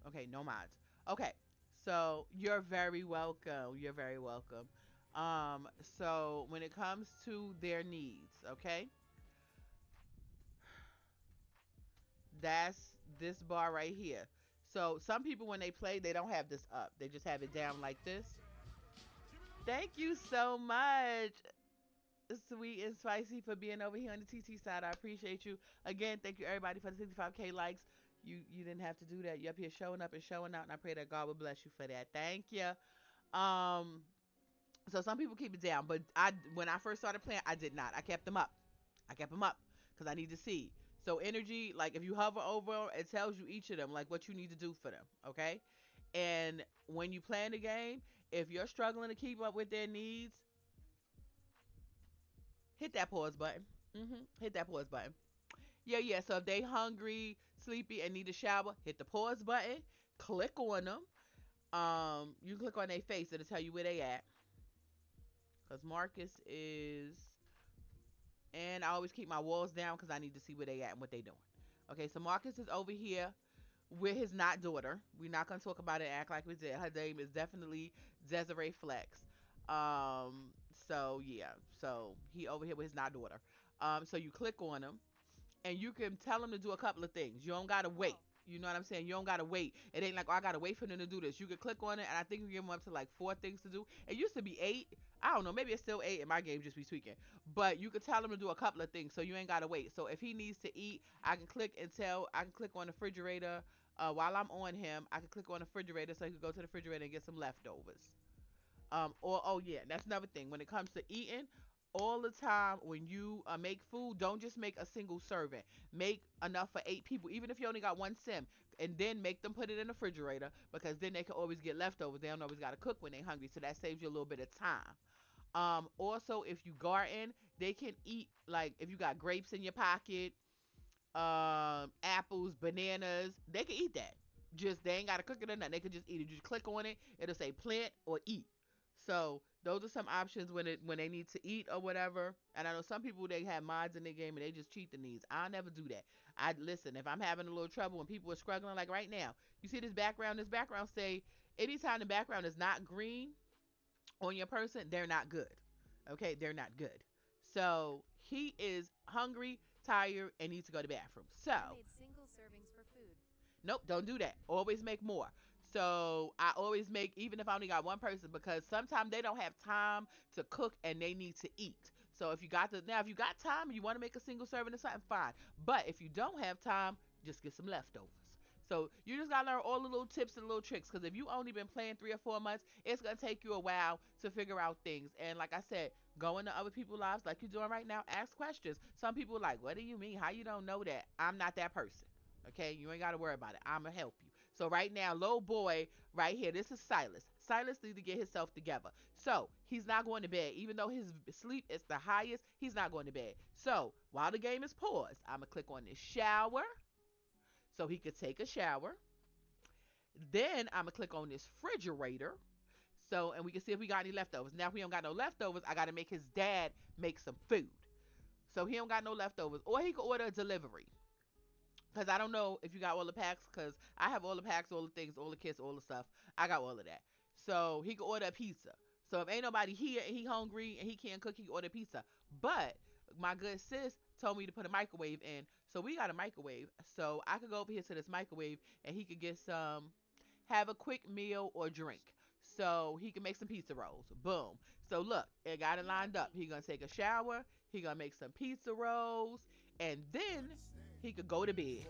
Okay, no mods. Okay, so you're very welcome. You're very welcome. So when it comes to their needs, okay, that's this bar right here. So some people when they play, they don't have this up. They just have it down like this. Thank you so much, sweet and spicy, for being over here on the TT side. I appreciate you. Again, thank you everybody for the 65K likes. You didn't have to do that. You up here showing up and showing out, and I pray that God will bless you for that. Thank you. Um, so some people keep it down, but when I first started playing, I did not. I kept them up. I kept them up because I need to see. So energy, like if you hover over, it tells you each of them, like what you need to do for them. Okay. And when you play the game, if you're struggling to keep up with their needs, Hit that pause button. Hit that pause button. Yeah, yeah. So if they hungry, sleepy, and need a shower, hit the pause button. Click on them. You click on their face. It'll tell you where they at. Cause Marcus is, and I always keep my walls down because I need to see where they at and what they doing. Okay, so Marcus is over here with his not daughter. We're not gonna talk about it. Act like we did. Her name is definitely Dezeray Flex. So yeah, so he over here with his not daughter. So you click on him and you can tell them to do a couple of things. You don't gotta wait. You know what I'm saying? You don't gotta wait. It ain't like, oh, I gotta wait for them to do this. You can click on it, and I think you give them up to like 4 things to do. It used to be 8. I don't know. Maybe it's still 8, and my game just be tweaking. But you can tell them to do a couple of things, so you ain't gotta wait. So if he needs to eat, I can click and tell. I can click on the refrigerator. While I'm on him, I can click on the refrigerator so he can go to the refrigerator and get some leftovers. Or oh yeah, that's another thing. When it comes to eating, all the time when you make food, don't just make a single serving. Make enough for 8 people, even if you only got one sim, and then make them put it in the refrigerator because then they can always get leftovers. They don't always got to cook when they're hungry, so that saves you a little bit of time. Also, if you garden, they can eat like if you got grapes in your pocket, apples, bananas. They can eat that. Just they ain't gotta cook it or nothing. They can just eat it. You just click on it. It'll say plant or eat. So those are some options when they need to eat or whatever. And I know some people they have mods in their game and they just cheat the needs. I'll never do that. I listen if I'm having a little trouble and people are struggling like right now. You see this background? This background say anytime the background is not green on your person, they're not good. Okay, they're not good. So he is hungry, tired, and needs to go to the bathroom. I So made single servings for food. nope, don't do that. Always make more. So I always make even if I only got one person because sometimes they don't have time to cook and they need to eat. So if you got time and you want to make a single serving or something, fine. But if you don't have time, just get some leftovers. So you just gotta learn all the little tips and little tricks because if you only been playing 3 or 4 months, it's gonna take you a while to figure out things. And like I said, go into other people's lives like you're doing right now. Ask questions. Some people are like, what do you mean? How you don't know that? I'm not that person. Okay, you ain't gotta worry about it. I'ma help you. So right now, little boy, right here, this is Sylas. Sylas needs to get himself together. So he's not going to bed, even though his sleep is the highest. He's not going to bed. So while the game is paused, I'ma click on this shower, so he could take a shower. Then I'ma click on this refrigerator. So and we can see if we got any leftovers. Now if we don't got no leftovers, I gotta make his dad make some food. So he don't got no leftovers, or he could order a delivery. Cause I don't know if you got all the packs. Cause I have all the packs, all the things, all the kits, all the stuff. I got all of that. So he could order a pizza. So if ain't nobody here and he hungry and he can't cook, he can order pizza. But my good sis told me to put a microwave in. So we got a microwave. So I could go over here to this microwave and he could get some, have a quick meal or drink. So he can make some pizza rolls. Boom. So look, it got it lined up. He gonna take a shower. He gonna make some pizza rolls, and then he could go to bed.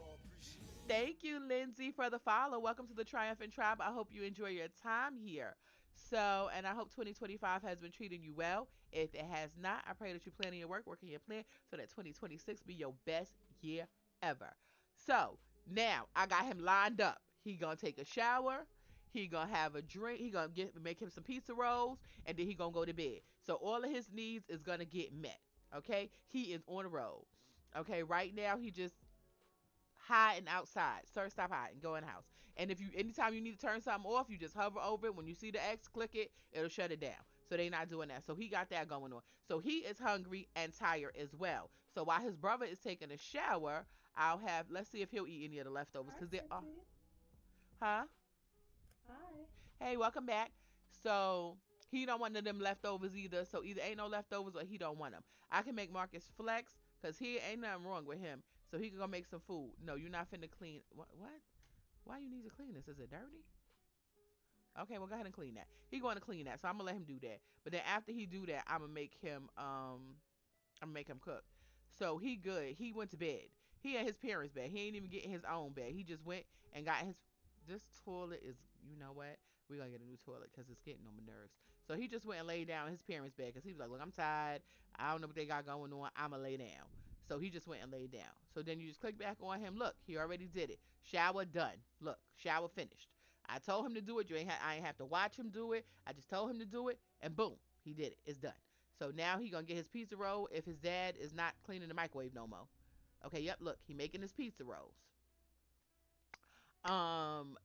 Thank you, Lindsay, for the follow. Welcome to the Triumphant Tribe. I hope you enjoy your time here. So, and I hope 2025 has been treating you well. If it has not, I pray that you plan your work, working your plan, so that 2026 be your best year ever. So, now I got him lined up. He gonna take a shower. He gonna have a drink. He gonna make him some pizza rolls, and then he gonna go to bed. So all of his needs is gonna get met. Okay, he is on the road. Okay, right now he just hiding outside. Sir, stop hiding. Go in the house. And if you anytime you need to turn something off, you just hover over it. When you see the X, click it, it'll shut it down. So they not doing that. So he got that going on. So he is hungry and tired as well. So while his brother is taking a shower, I'll have let's see if he'll eat any of the leftovers. Hi, Cause they are Sissy. huh? Hi. Hey, welcome back. So he don't want none of them leftovers either. So either ain't no leftovers or he don't want them. I can make Marcus flex because he ain't nothing wrong with him. So he can go make some food. No, you're not finna clean. What? Why you need to clean this? Is it dirty? Okay, well go ahead and clean that. He going to clean that, so I'm gonna let him do that. But then after he do that, I'm gonna make him cook. So he good. He went to bed. He at his parents' bed. He ain't even getting his own bed. He just went and got his. This toilet is, you know what? We're gonna get a new toilet because it's getting on my nerves. So he just went and laid down in his parents' bed because he was like, look, I'm tired. I don't know what they got going on. I'ma lay down. So he just went and laid down. So then you just click back on him. Look, he already did it. Shower done. Look, shower finished. I told him to do it. I ain't have to watch him do it. I just told him to do it, and boom, he did it. It's done. So now he gonna get his pizza roll if his dad is not cleaning the microwave no more. Okay, yep, look, he making his pizza rolls.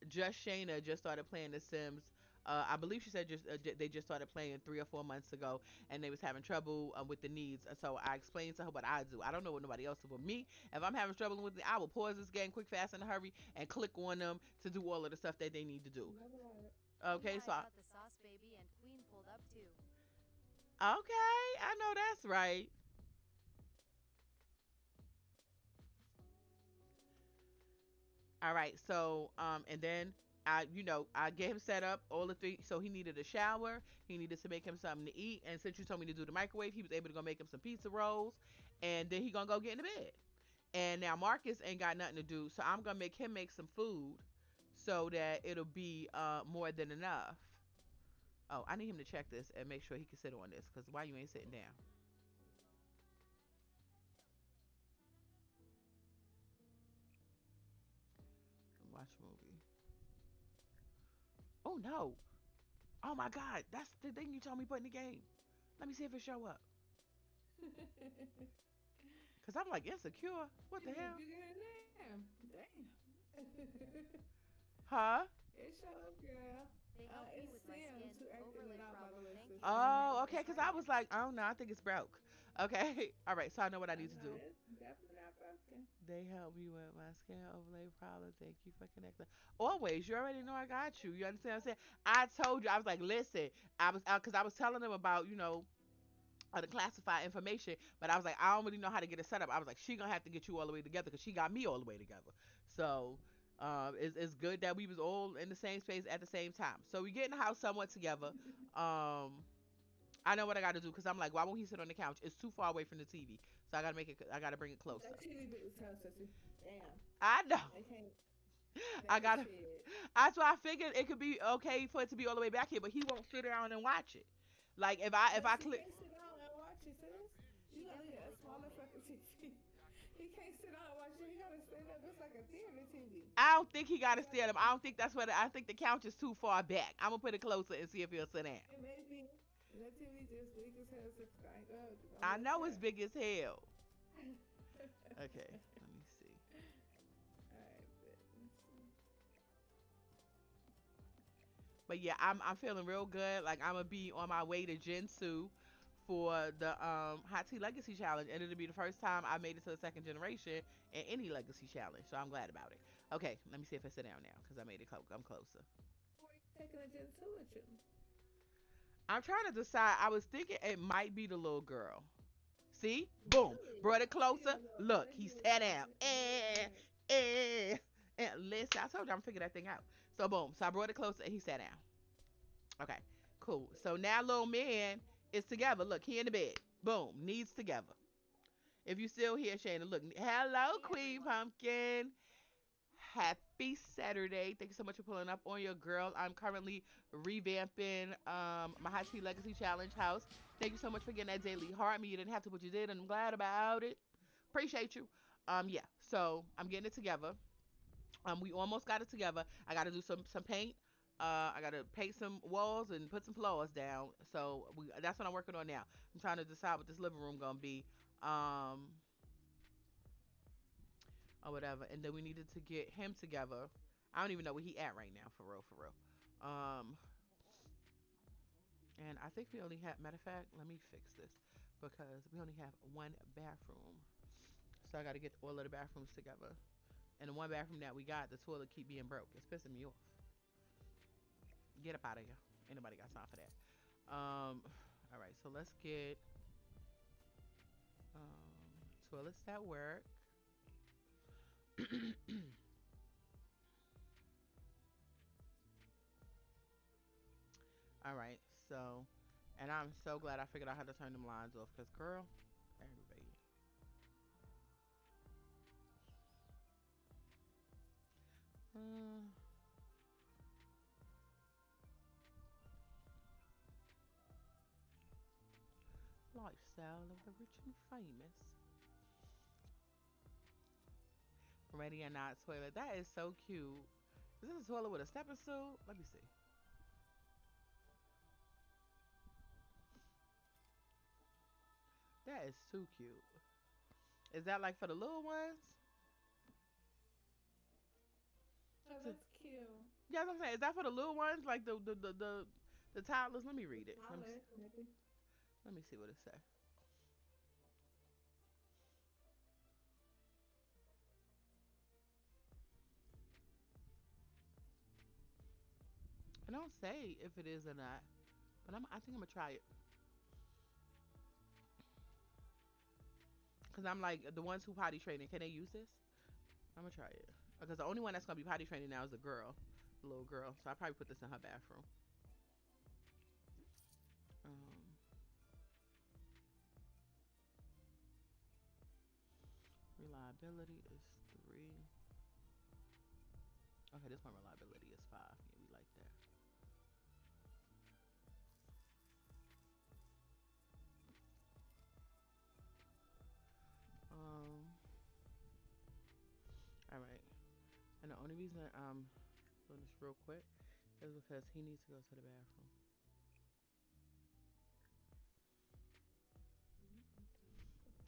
Just Shayna just started playing The Sims. I believe she said they just started playing 3 or 4 months ago, and they was having trouble with the needs. So I explained to her what I do. I don't know what nobody else do, but me, if I'm having trouble with it, I will pause this game quick, fast, in a hurry, and click on them to do all of the stuff that they need to do. Okay, Yeah, so I got the sauce baby and queen pulled up too. okay, I know that's right. All right, so and then I get him set up all the three. So he needed a shower, he needed to make him something to eat, and since you told me to do the microwave, he was able to go make him some pizza rolls, and then he gonna go get in the bed. And now Marcus ain't got nothing to do, so I'm gonna make him make some food, so that it'll be more than enough. Oh, I need him to check this and make sure he can sit on this, cause why you ain't sitting down? Watch a movie. Oh no! Oh my God, that's the thing you told me put in the game. Let me see if it show up. Cause I'm like insecure. What the hell? You get it now. Damn. Huh? It shows, girl. They helped me It's with my Sims skin who acting it overlay out, by the problem. way, Thank sis. you I for don't know Oh, if okay. it's Cause right. I was like, I don't know. I think it's broke. Okay. All right. So I know what I I need to know do. it's definitely not broken. They help me with my skin overlay problem. Thank you for connecting. Always. You already know I got you. You understand what I'm saying? I told you. I was like, listen. Cause I was telling them about the classified information, but I was like, I don't really know how to get it set up. I was like, she gonna have to get you all the way together because she got me all the way together. So it's good that we was all in the same space at the same time. So we get in the house somewhat together. Um, I know what I got to do because I'm like, why won't he sit on the couch? It's too far away from the TV, so I gotta make it. I gotta bring it closer. That TV bit was tough, sissy. Damn. I know. They can't I make gotta. shit. That's why I figured it could be okay for it to be all the way back here, but he won't sit down and watch it. Like if But I he click. can't sit down and watch it, sis. You She gotta definitely get a was smaller holding it. fucking TV. He can't sit down and watch it. He gotta stand up. It's like a theater TV. I don't think he got You to gotta. stand up. I don't think that's what. I think the couch is too far back. I'm gonna put it closer and see if he'll sit down. It may be. That TV just big as hell. Six guy. I'm I gonna know it's check. big as hell. Okay, let me see. Alright, but let's see. But yeah, I'm feeling real good. Like I'm gonna be on my way to Jinsu for the Hot Tea Legacy Challenge, and it'll be the first time I made it to the second generation in any Legacy Challenge. So I'm glad about it. Okay, let me see if I sit down now because I made it. I'm closer. Taking a gin too with you. I'm trying to decide. I was thinking it might be the little girl. See? Boom. Really? Brought it Yeah, closer. no, I Look, think he you was sat right. down. You was right. Listen, I told you I'm figuring that thing out. So boom. So I brought it closer and he sat down. Okay. Cool. So now little man is together. Look, he in the bed. Boom. Knees together. If you still here, Shayna, look. Hello, Hey Queen everyone. Pumpkin. Happy Saturday. Thank you so much for pulling up on your girl. I'm currently revamping my High Tea Legacy Challenge house. Thank you so much for getting that daily heart. Me, you didn't have to, but you did, and I'm glad about it. Appreciate you. Yeah. So I'm getting it together. We almost got it together. I got to do some paint. I got to paint some walls and put some floors down. So that's what I'm working on now. I'm trying to decide what this living room gonna be. Um, or whatever. And then we needed to get him together. I don't even know where he at right now, for real, for real. And I think we only have, matter of fact, let me fix this because we only have one bathroom. So I got to get all of the bathrooms together. And the one bathroom that we got, the toilet keep being broke. It's pissing me off. Get up out of here. Ain't nobody got time for that. All right, so let's get toilets that work. All right, so, and I'm so glad I figured out how to turn them lines off because, girl, aggravating. Uh, lifestyle of the rich and famous. Ready or not toilet. That is so cute. Is this a toilet with a stepping stool? Let me see. That is too cute. Is that like for the little ones? Oh, So- that's cute. Yeah, I'm saying, is that for the little ones, like the toddlers? Let me read it. Dollar, maybe. Let me see what it says. I don't say if it is or not, but I think I'm gonna try it because I'm like the ones who potty training. Can they use this? I'm gonna try it because the only one that's gonna be potty training now is the girl, the little girl. So I probably put this in her bathroom. Um, Reliability is 3. Okay, this one reliability is 5. Yeah, we like that. Um, all right. And the only reason I'm doing this real quick is because he needs to go to the bathroom.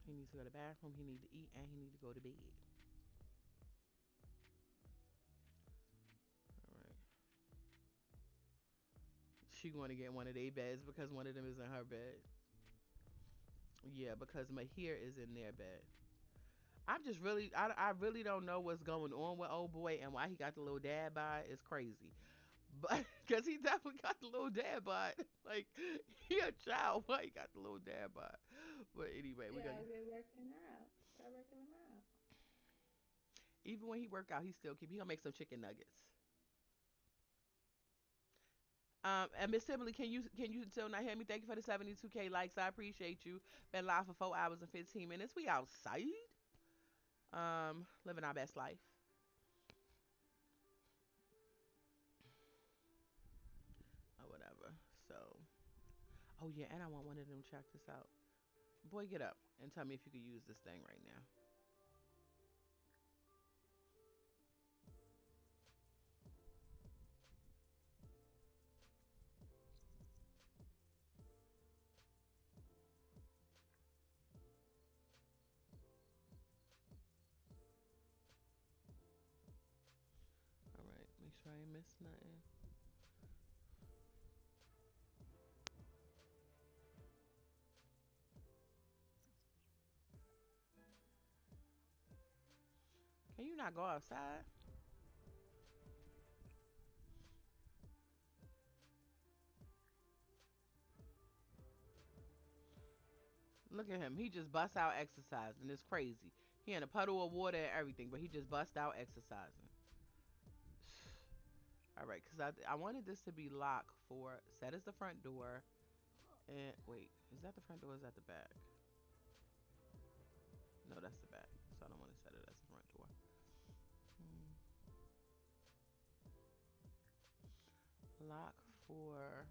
He needs to go to the bathroom. He needs to eat, and he needs to go to bed. All right. She going to get one of their beds because one of them is in her bed. Yeah, because Mahier is in their bed. I really don't know what's going on with old boy and why he got the little dad bod is crazy. But because he definitely got the little dad bod. Like he a child, why he got the little dad bod? But anyway, we gonna Yeah, they're working out. Start working them out. even when he work out, he gonna make some chicken nuggets. And Miss Timberly, can you still not hear me? Thank you for the 72K likes. I appreciate you. Been live for 4 hours and 15 minutes. We outside, living our best life or whatever. So, oh yeah, and I want one of them. Check this out, boy. Get up and tell me if you could use this thing right now. All right, make sure I ain't miss nothing. Can you not go outside? Look at him. He just busts out exercising. It's crazy. He in a puddle of water and everything, but he just bust out exercising. All right, because I wanted this to be locked for set as the front door. And wait, is that the front door or is that the back? No, that's the back. So I don't want to set it as the front door. Lock for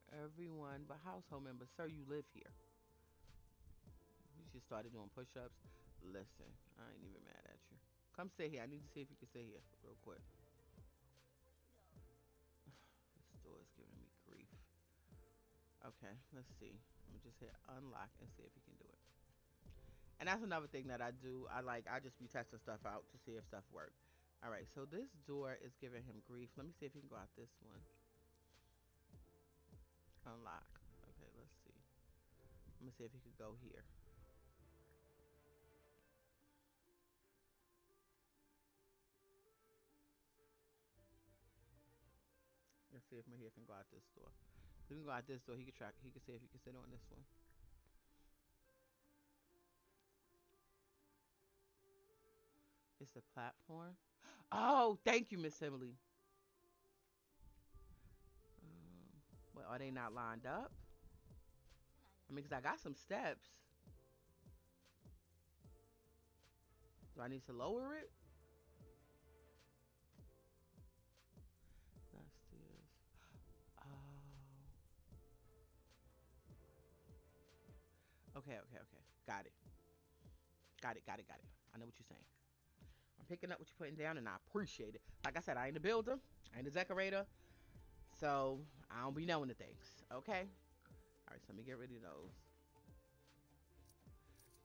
everyone but household members. Sir, you live here. You just started doing push ups. Listen, I ain't even mad at you. Come sit here. I need to see if you can sit here real quick. This door is giving me grief. Okay, let's see. I'm gonna just hit unlock and see if he can do it. And that's another thing that I do. I just be testing stuff out to see if stuff works. All right, so this door is giving him grief. Let me see if he can go out this one. Unlock. Okay, let's see. I'm gonna see if he could go here. Let's see if Mahia can go out this door. If he can go out this door, he can track. He can see if he can sit on this one. It's the platform. Oh, thank you, Miss Emily. Well, are they not lined up? I mean, cause I got some steps. Do I need to lower it? Not stairs. Oh. Okay, okay, okay. Got it. Got it, got it, got it. I know what you're saying. I'm picking up what you're putting down and I appreciate it. Like I said, I ain't a builder. I ain't a decorator. So I don't be knowing the things. Okay? All right, so let me get rid of those.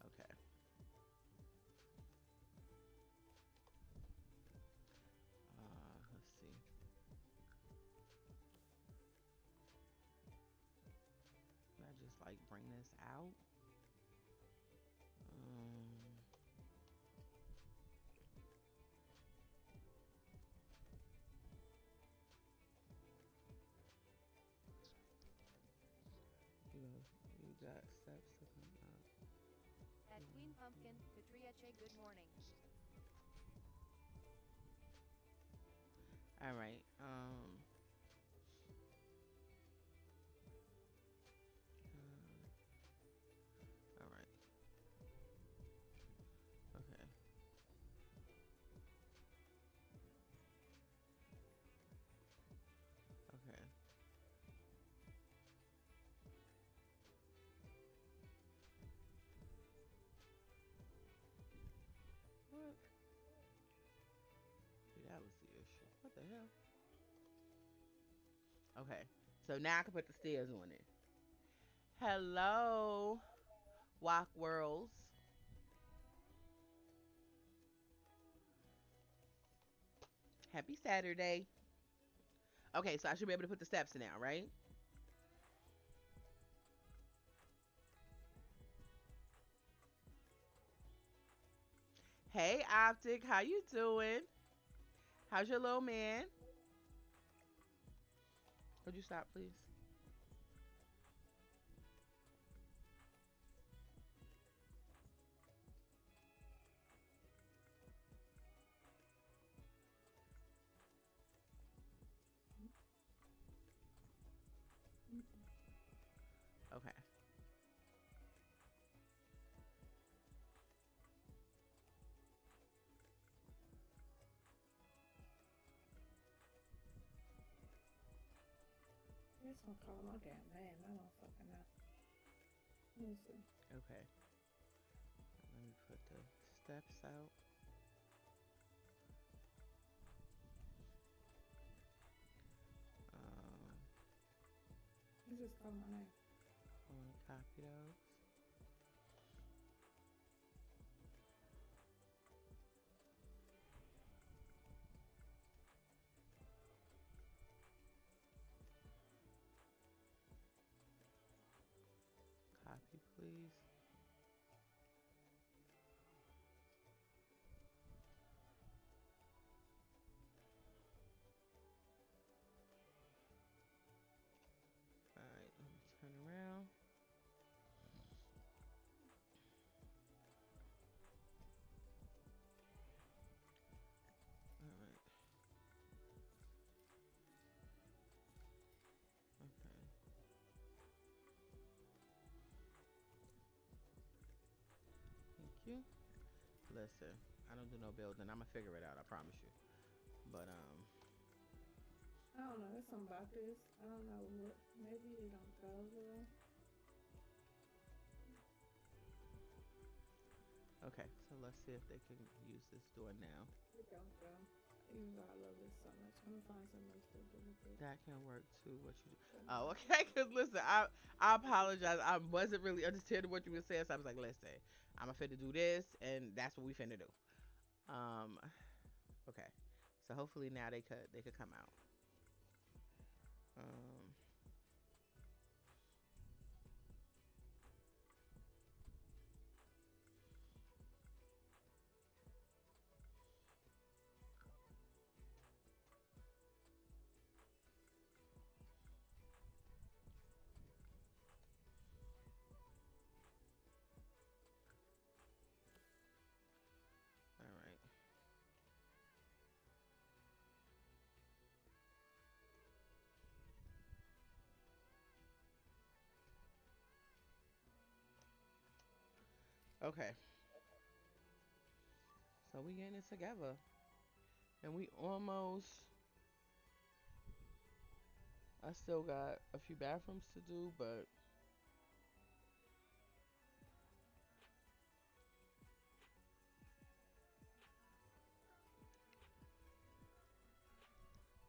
Okay. Let's see. Can I just like bring this out? Um, you know, you got steps to come out. At Queen Pumpkin, Katriache, good morning. All right. All right. Okay. Okay. What? See, that was the issue. What the hell? Okay. So now I can put the stairs on it. Hello, Walk Worlds. Happy Saturday. Okay, so I should be able to put the steps in now, right? Hey, Optic, how you doing? How's your little man? Would you stop, please? Okay. This one call my damn name. I don't fucking know. Let me see. Okay. Let me put the steps out. Um, You just call my name. I want to copy those. Copy, please. All right, let me turn around. All right. Okay. Thank you. Listen, I don't do no building. I'm gonna figure it out. I promise you. But I don't know. There's something about this. I don't know what. Maybe it don't go well. okay. So let's see if they can use this door now. It don't go. Even though I love this so much, I'm gonna find something else to do with it. That can work too. What you do? So, Oh, okay. Cause listen, I apologize. I wasn't really understanding what you were saying. So I was like, listen, I'm finna do this, and that's what we finna do. Um, okay. So hopefully now they could come out. Um, all right. Okay. So we getting it together, and we almost. I still got a few bathrooms to do, but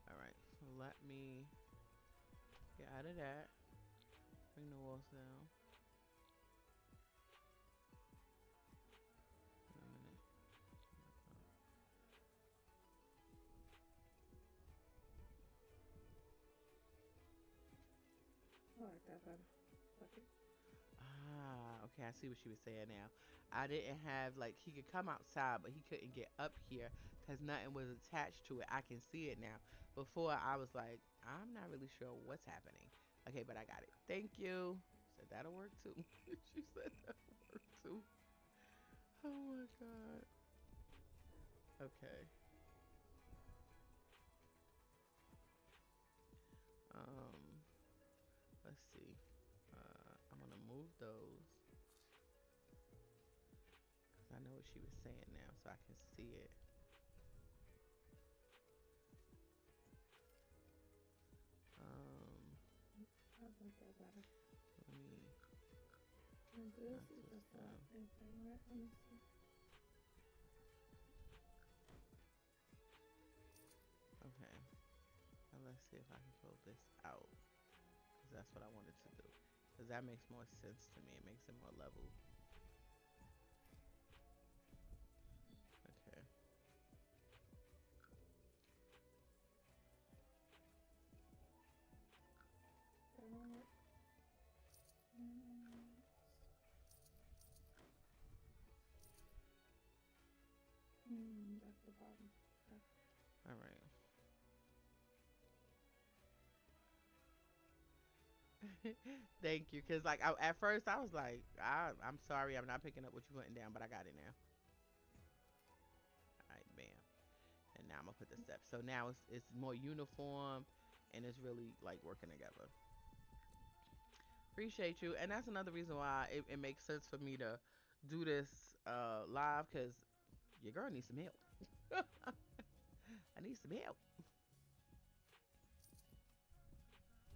all right. So let me get out of that. Bring the walls down. In a minute. I like that better. Okay. Ah, okay, I see what she was saying now. I didn't have, like, he could come outside, but he couldn't get up here because nothing was attached to it. I can see it now. Before, I was like, I'm not really sure what's happening. Okay, but I got it. Thank you. Said that'll work too. She said that'll work too. Oh my God. Okay. Um, let's see. I'm gonna move those because I know what she was saying now, so I can see it. Um, I like that better. let me And this knock is this the flat down. thing, right? Let me see. Okay. Now let's see if I can pull this out because that's what I wanted to do. Because that makes more sense to me. It makes it more level. Okay. That don't work. Mm, that's the problem. Okay. All right. Thank you. Because like at first I was like, I'm sorry, I'm not picking up what you're putting down, but I got it now. All right, bam. And now I'm gonna put the steps. So now it's more uniform, and it's really like working together. Appreciate you. And that's another reason why it makes sense for me to do this live because your girl needs some help. I need some help.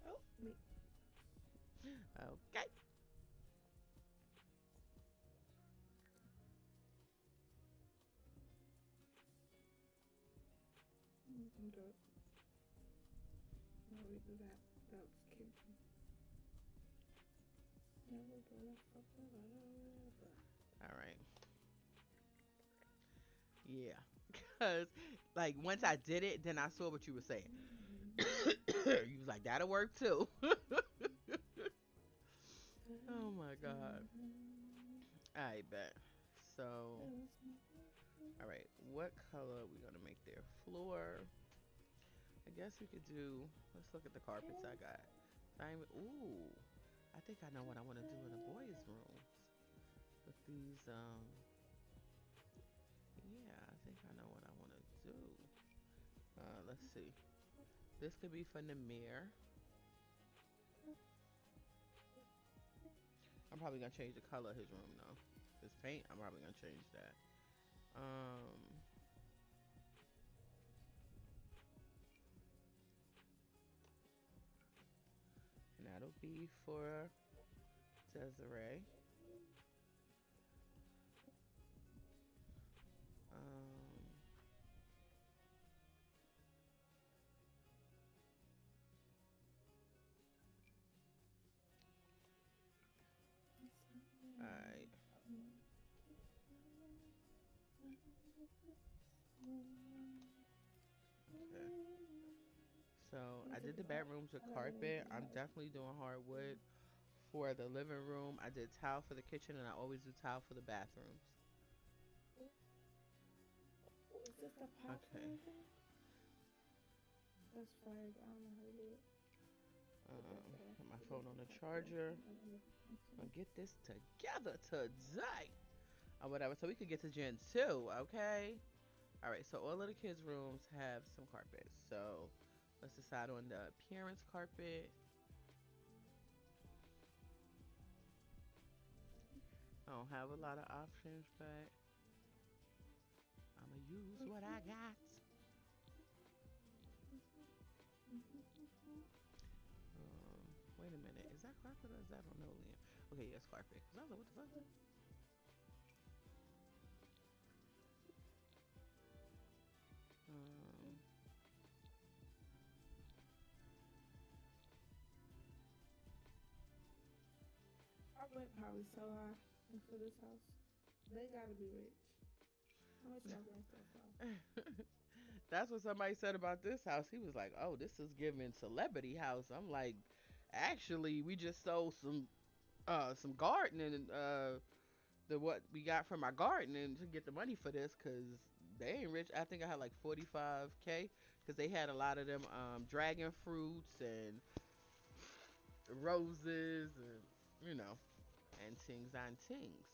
Oh, me. Okay. We can do it. No, we do that. That was cute. Yeah, we do that. All right. Yeah. Because like once I did it, then I saw what you were saying. You was like, that'll work too. Oh my God. I bet. So, all right. What color are we gonna make their floor? I guess we could do. Let's look at the carpets I got. Ooh, I think I know what I want to do in the boys' rooms with these. Yeah, I think I know what I want to do. Let's see. This could be for Namir. I'm probably gonna change the color of his room though. His paint, I'm probably gonna change that. And that'll be for Dezeray. Um, alright. Okay. So I did the bedrooms with carpet. I'm definitely doing hardwood for the living room. I did tile for the kitchen, and I always do tile for the bathrooms. Is this the Okay. password thing? That's fine. I don't know how to do it. Put my phone on the charger. I'll get this together today. Or whatever, so we could get to Gen 2, okay? Alright, so all of the kids' rooms have some carpet. So let's decide on the appearance carpet. I don't have a lot of options, but I'm gonna use what I got. Wait a minute, is that carpet or is that linoleum? Okay, yes, carpet. Cause I was like, what the fuck? Um, rent probably so high for this house. They gotta be rich. How much y'all rent so far? That's what somebody said about this house. He was like, "Oh, this is giving celebrity house." I'm like, "Actually, we just sold some gardening the what we got from our gardening to get the money for this cuz they ain't rich. I think I had like 45K cuz they had a lot of them dragon fruits and roses and you know, and things on things.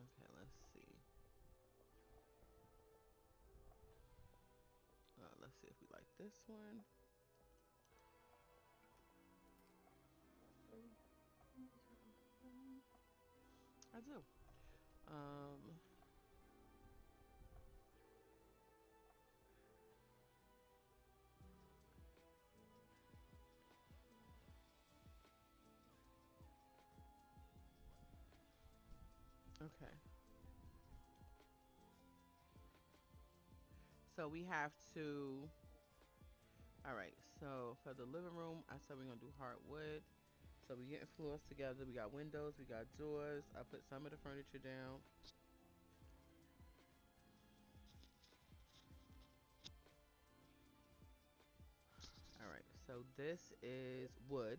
Okay, let's see. Let's see if we like this one. I do. Um, okay. So we have to. All right. So for the living room, I said we're gonna do hardwood. So we getting floors together. We got windows. We got doors. I put some of the furniture down. All right. So this is wood.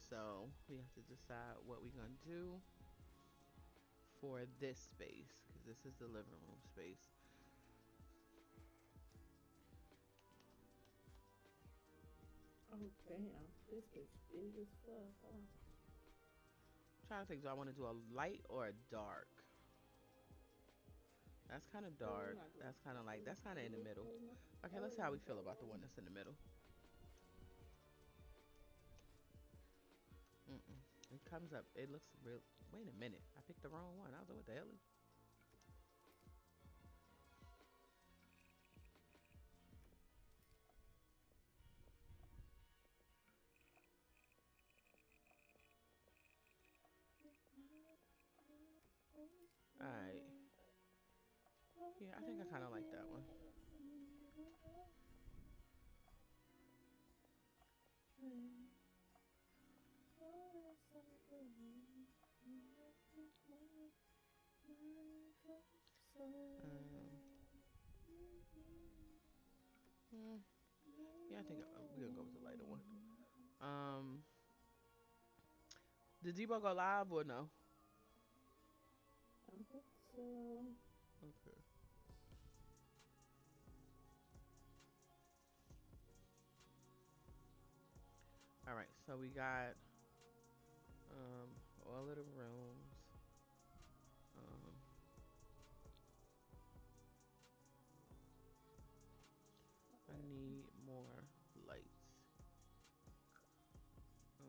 So we have to decide what we're gonna do for this space because this is the living room space. Oh damn, this is big as fuck. Huh? Trying to think, do I want to do a light or a dark? That's kind of Oh, we're dark. not doing That's kind of like, this. that's kind of in the middle. Okay, let's see how Oh, we feel about the one that's in the middle. Mm-mm. It comes up, it looks real. Wait a minute. I picked the wrong one. I was like, what the hell? Alright. Yeah, I think I kind of like that one. Um, hmm, yeah, I think we're gonna go with the lighter one. Um, did Debo go live or no? I think so. Okay. All right, so we got um all of the rooms. Um, I need more lights. Um,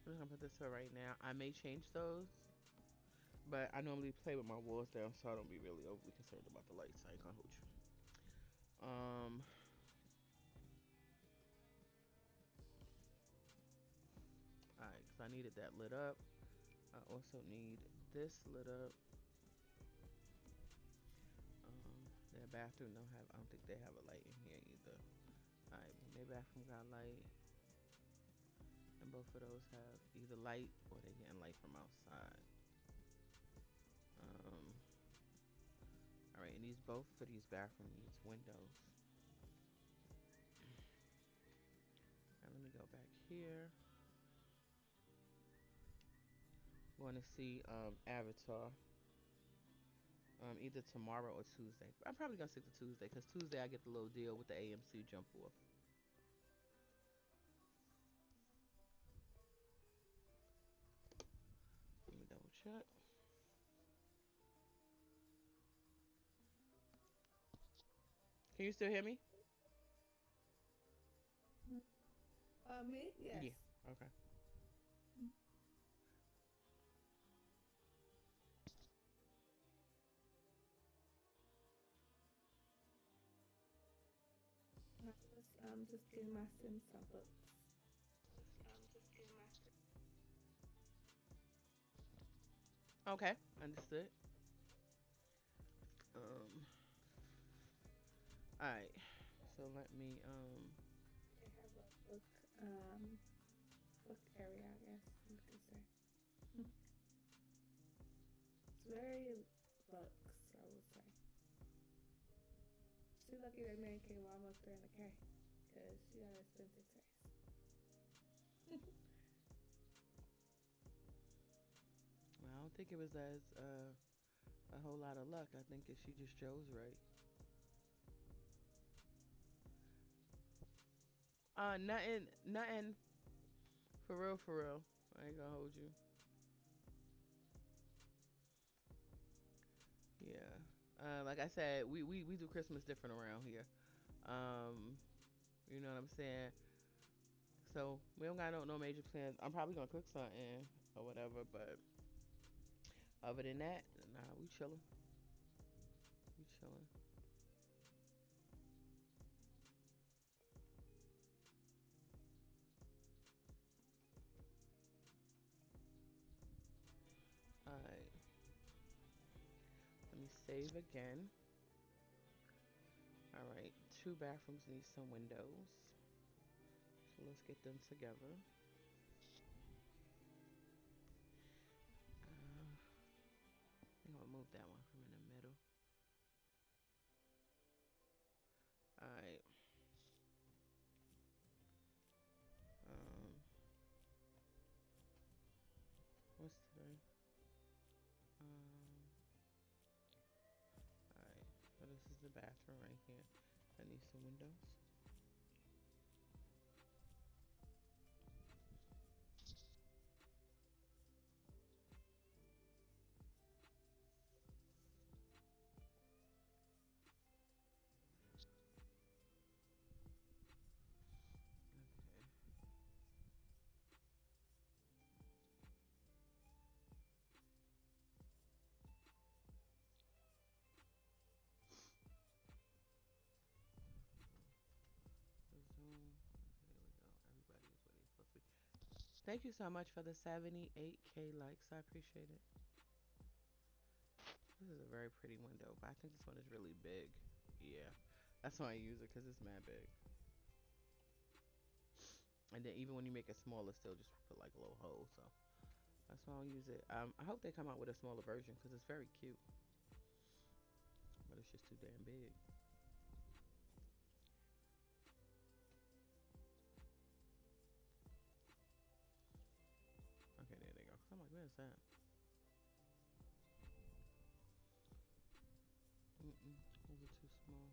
I'm just gonna put this for right now. I may change those, but I normally play with my walls down, so I don't be really overly concerned about the lights. I ain't gonna hold you. Alright, because I needed that lit up. I also need this lit up. Their bathroom don't have. I don't think they have a light in here either. Alright, their bathroom got light, and both of those have either light or they getting light from outside. Um, Alright, and these both for these bathroom needs windows. And let me go back here. Want to see Avatar. Either tomorrow or Tuesday. I'm probably gonna stick to Tuesday because Tuesday I get the little deal with the AMC jump off. Let me double check. Can you still hear me? Me? Yes. Yeah. Okay. I'm just getting my Sims some books. Okay, understood. Um, all right. So let me They have a book area, I guess you could say. It's very luxe, I would say. She lucky that man came almost 300K, cause she got expensive taste. well, I don't think it was as a whole lot of luck. I think that she just chose right. Nothing for real, for real. I ain't gonna hold you. Yeah. Like I said, we do Christmas different around here. Um, you know what I'm saying? So we don't got no major plans. I'm probably gonna cook something or whatever, but other than that, nah, we chilling. We chilling. All right. Let me save again. All right. Two bathrooms need some windows. So let's get them together. I think I'm gonna move that one from in the middle. All right. Um, what's today? Um, all right. So this is the bathroom right here. I need some windows. Okay. Zoom. There we go. Everybody is what they're supposed to be. Thank you so much for the 78K likes. I appreciate it. This is a very pretty window, but I think this one is really big. Yeah. That's why I use it because it's mad big. And then even when you make it smaller, still just put like a little hole. So that's why I'll use it. I hope they come out with a smaller version because it's very cute. But it's just too damn big. Okay, there they go. I'm like, where's that? Those are too small.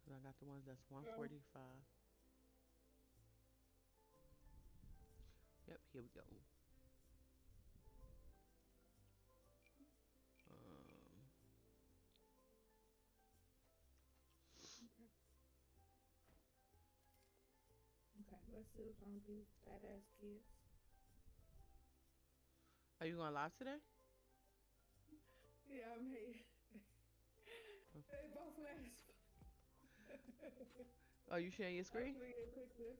Cause I got the ones that's 145. Yep, here we go. Um, Okay, let's see what's wrong with these badass kids. are you going live today? Yeah, I'm here. Oh, They both mad as fuck. oh, you sharing your I'm screen? gonna get a picture.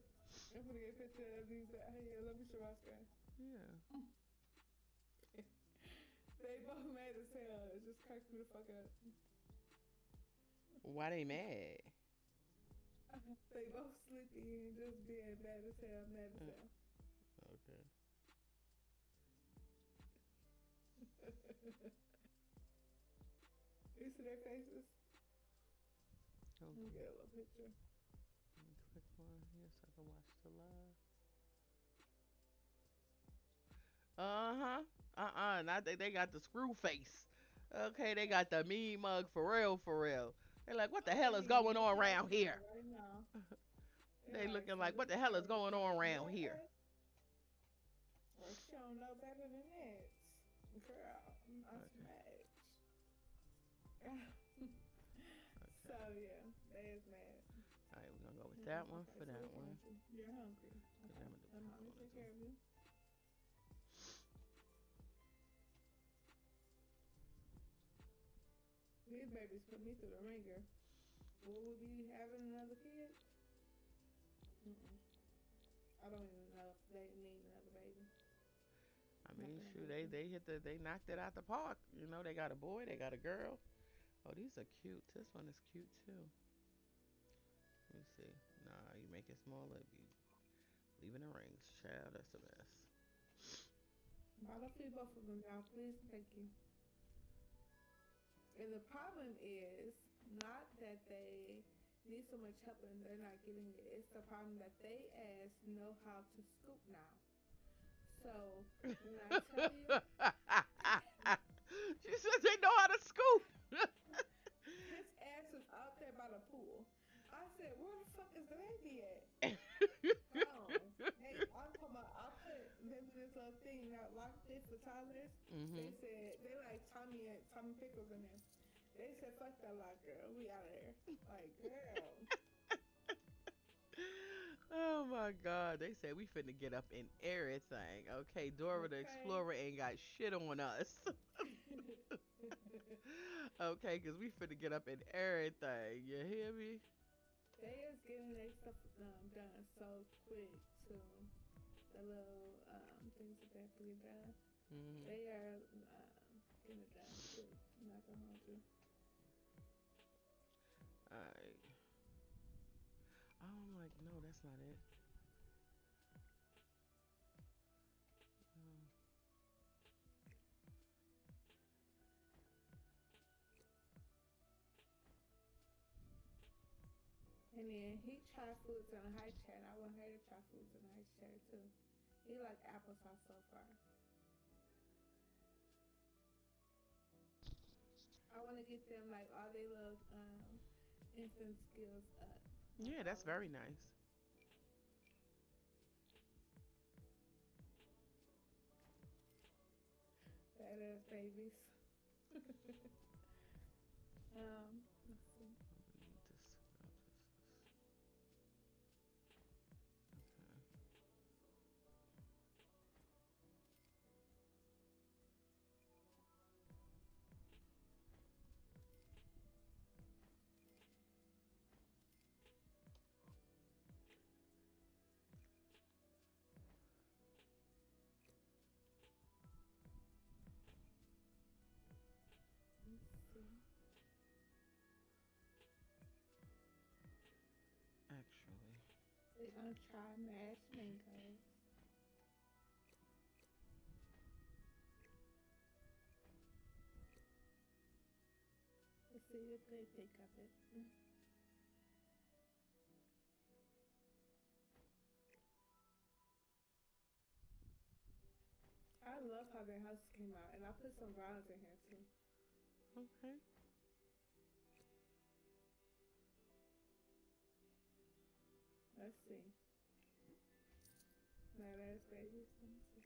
I'm gonna get a picture of these. Hey, yeah, let me show my screen. Yeah. They both mad as hell. It just cracked me the fuck up. Why they mad? They both sleepy and just being bad as hell, mad as hell. Okay. You see their faces? Okay. Let me get a little picture. Let me click one here so I can watch the live. Uh-huh. Now they got the screw face. Okay, they got the mean mug for real, for real. They're like, what the Oh, hell they is need going no on around correction here? right now. They're They like, looking so like, this what the is hell is her going on around return here? boy? Or she don't know better than that. Girl, I'm Okay. smacked. So, Okay. yeah, they is mad. All right, we're gonna go with that one Okay, for so that what's wrong one. with you? You're hungry. Cause Okay, I'm gonna do let me popcorn take too. care of you. These babies put me through the ringer. Will we be having another kid? Mm-mm. I don't even know if they need another baby. I Not mean, gonna shoot, make them. they knocked it out the park. You know, they got a boy, they got a girl. Oh, these are cute. This one is cute too. Let me see. Nah, you make it smaller, it be leaving the rings. Child, that's a mess. Bottle feed both of them, y'all. Please, thank you. And the problem is not that they need so much help and they're not getting it. It's the problem that they as know how to scoop now. So when I tell you, She says they know how to scoop. his ass is out there by the pool. I said, where the fuck is the baby at? Gone. Hey, I'm talking about, I put them in this little thing that locked it for toddlers. They Mhm. said, they like Tommy Pickles in there. They said, fuck that lock, girl. We out of there. Like, girl. Oh my God. They said we finna get up in everything. Okay, Dora the Okay. Explorer ain't got shit on us. Okay, because we finna get up in everything. You hear me? They is getting their stuff done so quick too. The little things that they have to get done. Mhm. They are getting it done quick. I'm not gonna hold you. Alright. I'm like, no, that's not it. No. And then he tried foods in a high chair, and I want her to try foods in a high chair too. He like applesauce so far. I want to get them like all their little infant skills up, like Yeah, all that's of them. very nice. Badass babies. Let's see. I need this. Okay. Let's see. Actually, We're gonna try mashed mangoes. Let's see what they think of it. I love how their house came out, and I put some browns in here too. okay. Let's see. Now there's babies. Let me see.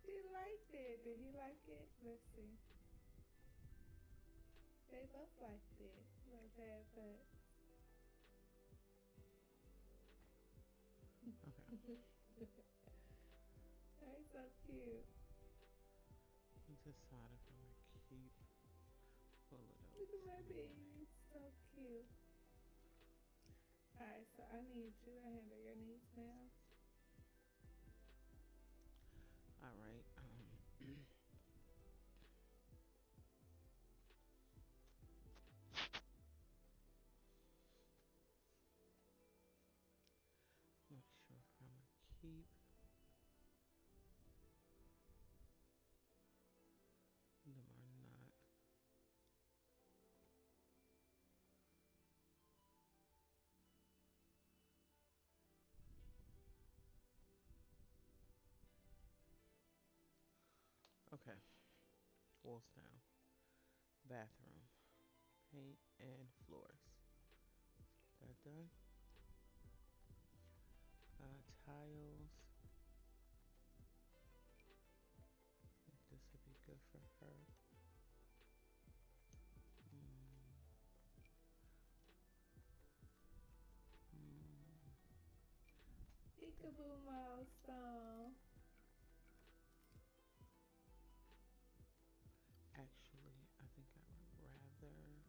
He liked it. Did he like it? Let's see. They both liked it. Not bad, but Okay. they're so cute. I decided if I'm gonna keep full of Look those at my mayonnaise. baby. So cute. Alright, so I need you to handle your needs now. All right. Not sure if I'm gonna keep them or not. Okay. Walls down. Bathroom. Paint and floors. That done. tiles. I think this would be good for her. Mm, mm. Peekaboo milestone. Actually, I think I would rather solid.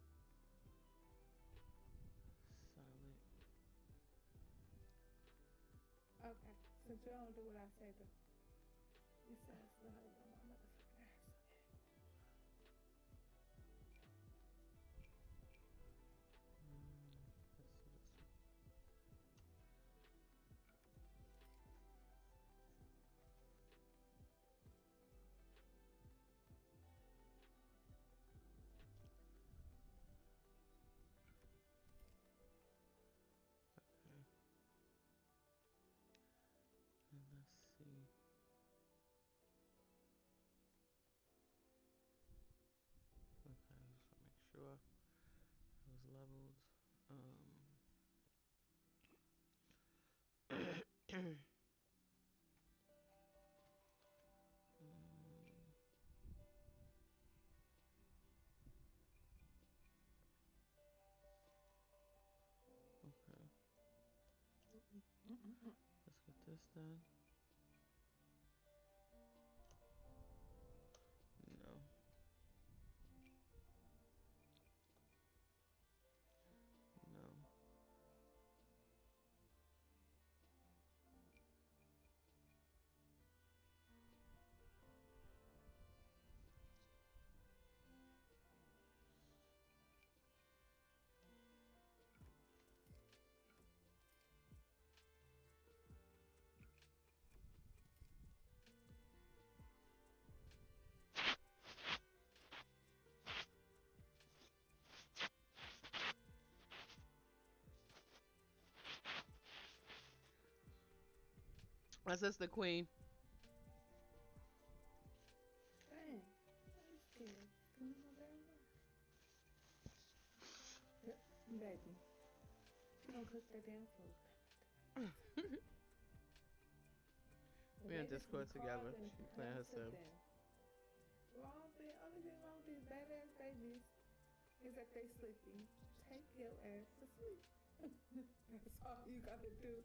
Okay, since you don't do what I say to, you said it's gonna be on my motherfucking nerves. Let's do this one. Okay. And let's see. Okay, just to make sure it was leveled. mm, okay, Mm-mm-mm. let's get this done. No, no. My sister Queen. Dang, I'm scared. Come in my bedroom. Yep, baby. She gonna cook that damn food. The We on babies be Discord together. calling She playing and her sim. something. Only thing wrong with these badass babies is that they sleeping. Take your ass to sleep. That's all you gotta do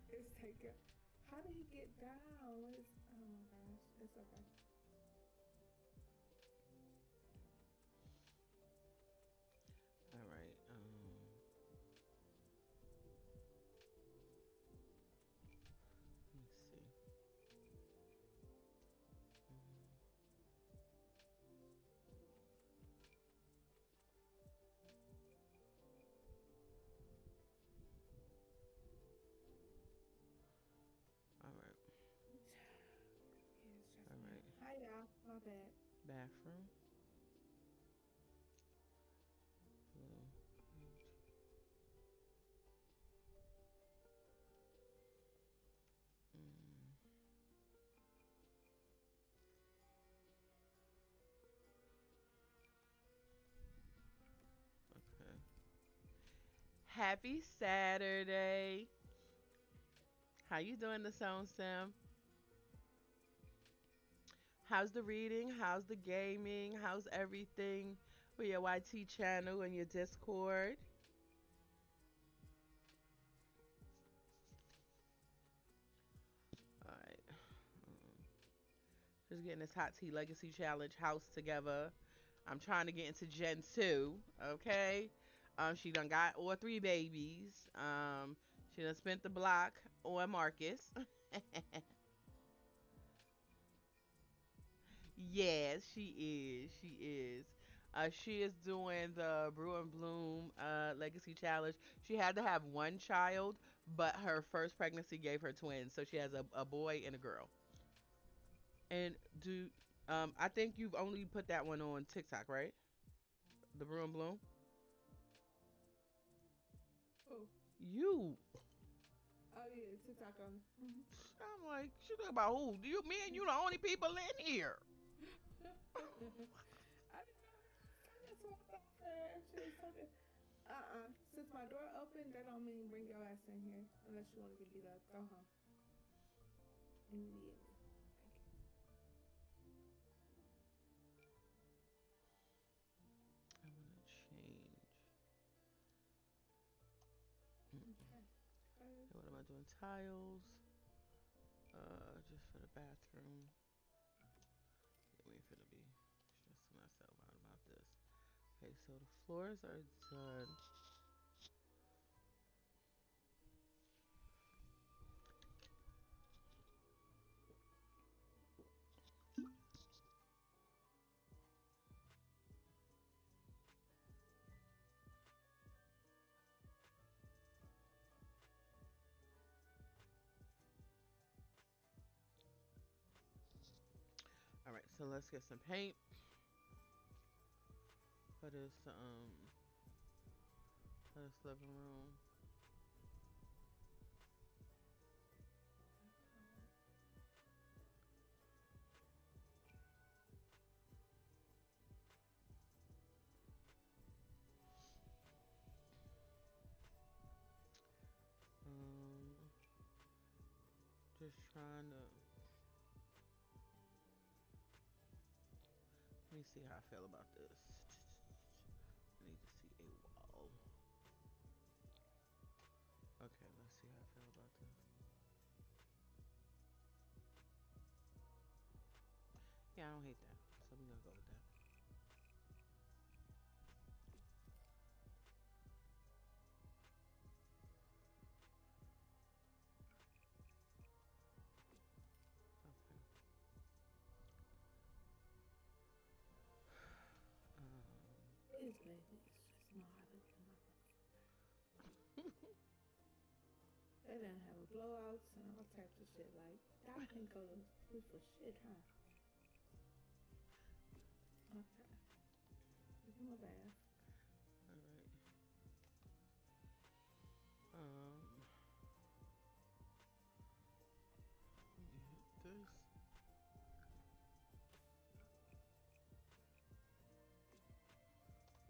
is take it. How did he get down? What is? Oh my gosh, it's okay. All right. Let me see. Mm, all right. It's just All me. right. Hi y'all, my bad. Bathroom. Blue. Mm, okay. Happy Saturday. How you doing this on Sim? How's the reading? How's the gaming? How's everything with your YT channel and your Discord? All right. Um, just getting this Hot Tea Legacy Challenge house together. I'm trying to get into Gen 2, okay? She done got all three babies. She done spent the block on Marcus. Yes, she is. She is. She is doing the Brew and Bloom Legacy Challenge. She had to have one child, but her first pregnancy gave her twins, so she has a boy and a girl. And I think you've only put that one on TikTok, right? The Brew and Bloom. Oh, You. oh yeah, TikTok on. Mm-hmm. I'm like, she talking about who? Do you, me and you, the only people in here. I didn't know. I just walked off her. She was talking. Since my door open, that don't mean bring your ass in here unless you want to get beat up. Go home. immediately. I want to change. Mm-mm. Okay. Okay, what am I doing? Tiles. Just for the bathroom. Yeah, we ain't finna be stressing myself out about this. Okay, so the floors are done. All right, so let's get some paint for this living room. Um, just trying to. Let me see how I feel about this. I need to see a wall. Okay, let's see how I feel about this. Yeah, I don't hate that. So we're gonna go with that. Okay. This baby is just not harder than my They didn't have a blowouts and all types of shit. Like, that didn't go to sleep for shit, huh? Okay. Give him a bath. All right. Let me hit this.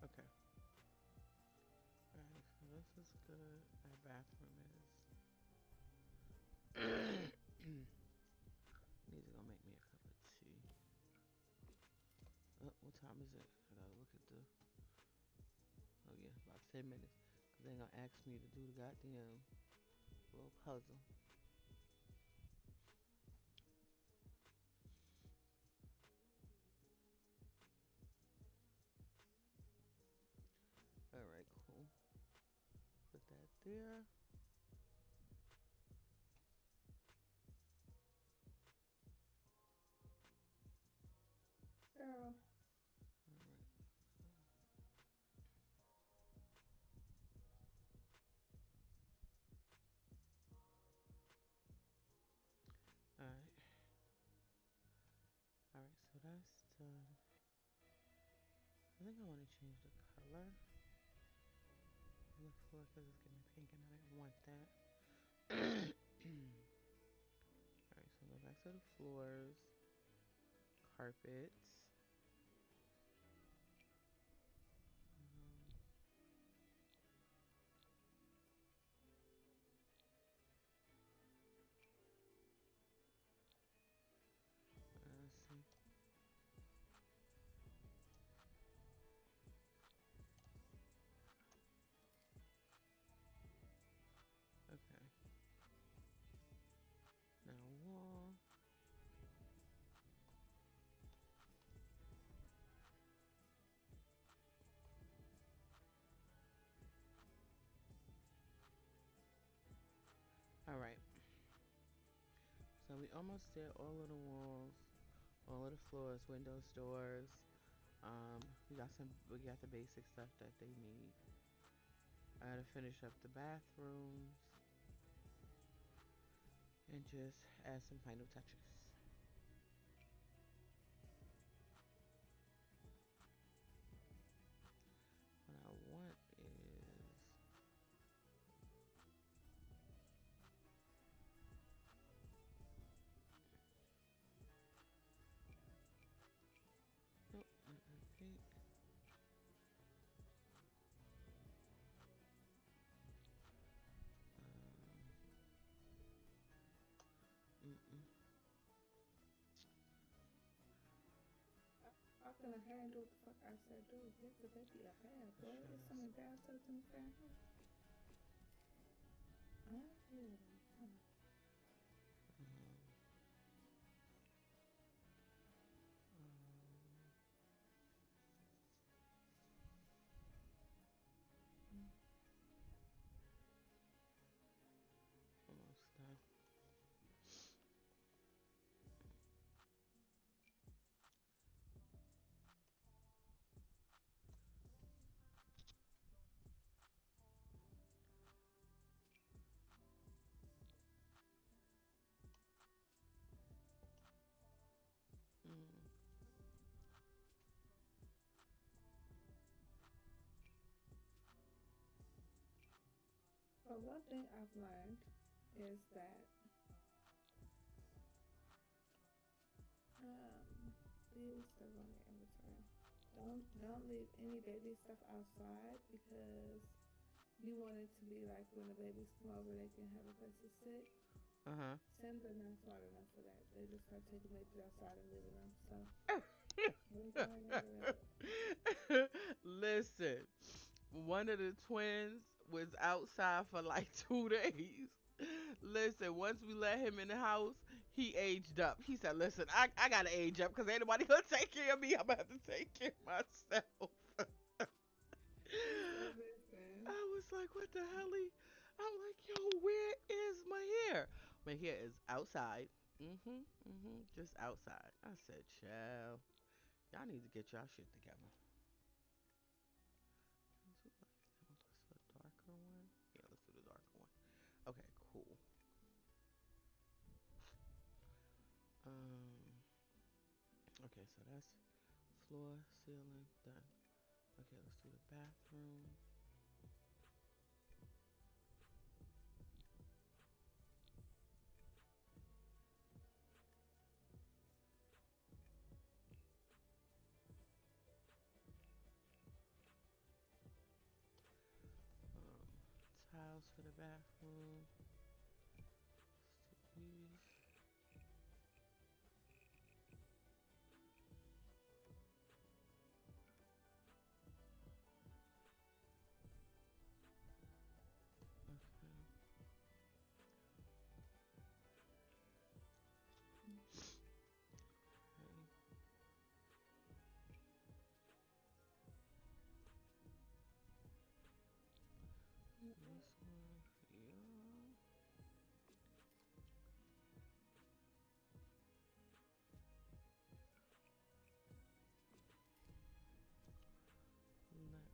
Okay. All right. So this is good. Our bathroom is. Need to go make me a cup of tea. What time is it? I gotta look at the. Oh yeah, about 10 minutes. Cause they gonna ask me to do the goddamn little puzzle. All right, cool. Put that there. Girl. All right. All right. All right. So that's done. I think I want to change the color on the floor because it's getting pink and I didn't want that. All right. So go back to the floors, carpets. Um, let's see. Okay. Now wall. All right. So we almost did all of the walls, all of the floors, windows, doors. We got the basic stuff that they need. I gotta finish up the bathrooms and just add some final touches. What I want is oh, I think um, mm-mm. walked in her and do what the fuck I said do. Give the baby a bath, boy. It's so many bathtubs in this damn house. I don't hear them. Almost done. Mm. But one thing I've learned is that leave stuff on your inventory. Don't leave any baby stuff outside because you want it to be like when the babies come over, they can have a place to sit. Uh Sims are not smart enough for that. They just start taking babies outside and leaving them. So huh. Listen, one of the twins was outside for like 2 days. Listen, once we let him in the house, he aged up. He said, "Listen, I gotta age up because ain't nobody gonna take care of me. I'm gonna have to take care of myself." listen. I was like, "What the hell?" I'm like, "Yo, where is Mahier?" Mahier is outside. Just outside. I said, "Child, y'all need to get y'all shit together." Let's do a darker one. Yeah, let's do the darker one. Okay, cool. Um. Okay, so that's floor, ceiling, done. Okay, let's do the bathroom. Um, Tiles for the bathroom. Let's do these. Okay. Okay. This one, yeah. Let us.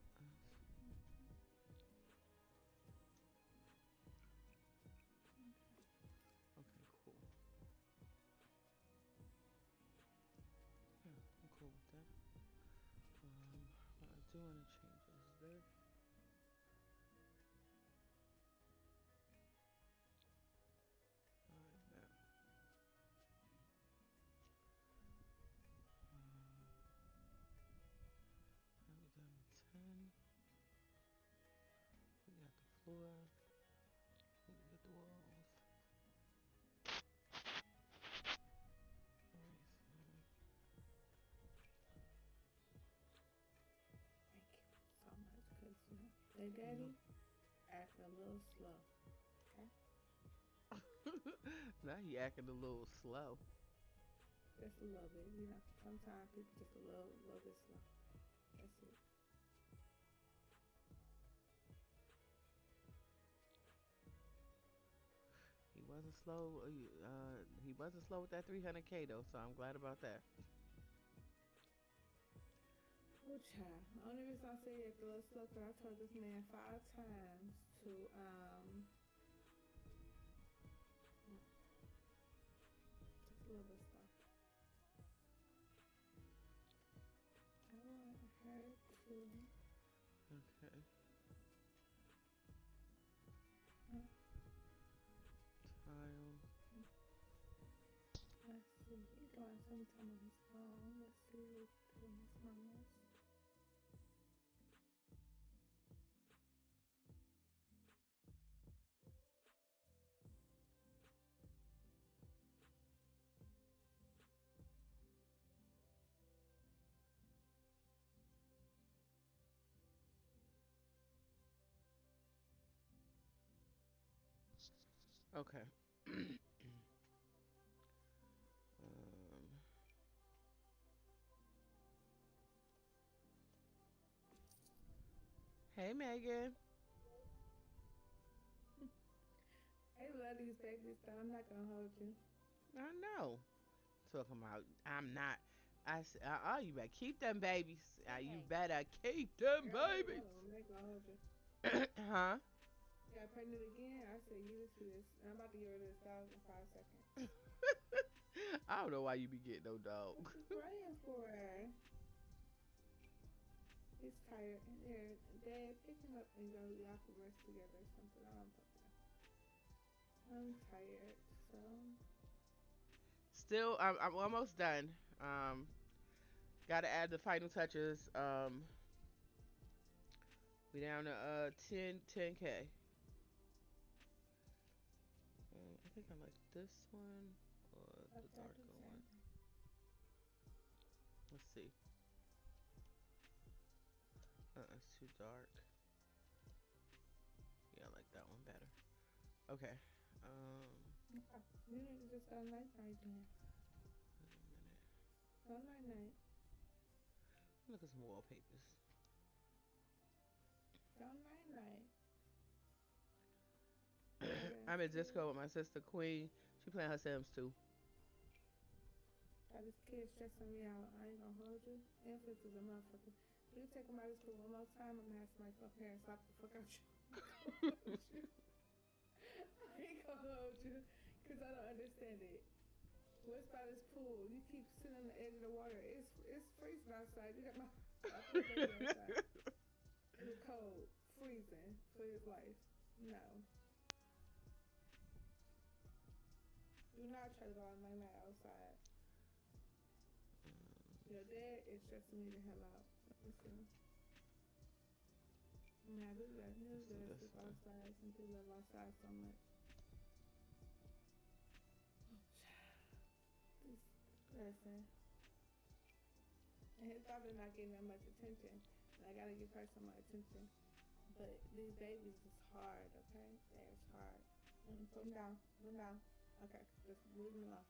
Okay, cool. Yeah, I'm cool with that. What I do want to change is this. Alright, now. Now we done with 10. We got the floor. We need to get the walls. Alright, Thank you so much because, you know, their so. daddy acting a little slow. Okay? No. Now he acting a little slow. Just a little bit. You know, sometimes people just a little bit slow. That's it. He wasn't slow with that 300K though, so I'm glad about that. Oh, child. The only reason I say you act a little slow because I told this man 5 times to, just a little bit slow. I want her to, Okay. uh, Tile. let's see. He's doing sometime on his own. Let's see what doing his mama's. Okay. um, hey, Megan. I love these babies, though. I'm not gonna hold you. I know. Talking about, I'm not. I said, oh, you better keep them babies. You Hey, better keep them Girl, leave me babies. alone. I'm not gonna hold you. Huh? Got pregnant again. I said, you see this. I'm about to get rid of this dog in 5 seconds. I don't know why you be getting no What dog. you praying for? He's tired. Here, Dad, pick him up and go. Y'all can rest together or something. I don't know. I'm tired, so. Still, I'm almost done. Gotta add the final touches. We down to 10k. I think I like this one or the Okay, I do darker the one. same thing. Let's see. It's too dark. Yeah, I like that one better. Okay. Okay. You need to just go night night then. Wait a minute. Go night night. Look at some wallpapers. Go night night. I'm in Kid. Discord with my sister Queen. She playing her Sims too. Got this kid stressing me out. I ain't gonna hold you. Infants is a motherfucker. If you take him out of school one more time, I'm gonna have my fuck parents slap the fuck out you. I ain't gonna hold you. Cause I don't understand it. What's by this pool? You keep sitting on the edge of the water. It's freezing outside. You got my I put a baby outside. In the cold. Freezing for his life. No. Do not try to go on my night outside. Your dad is stressing me the hell out. Listen. Man, this guy, Let's his do dad this sleep one. outside since he live outside so much. Listen. And his daughter not getting that much attention. And I gotta give her some more attention. But these babies is hard, okay? It's hard. Put them down. Put them down. Okay, just leave them alone.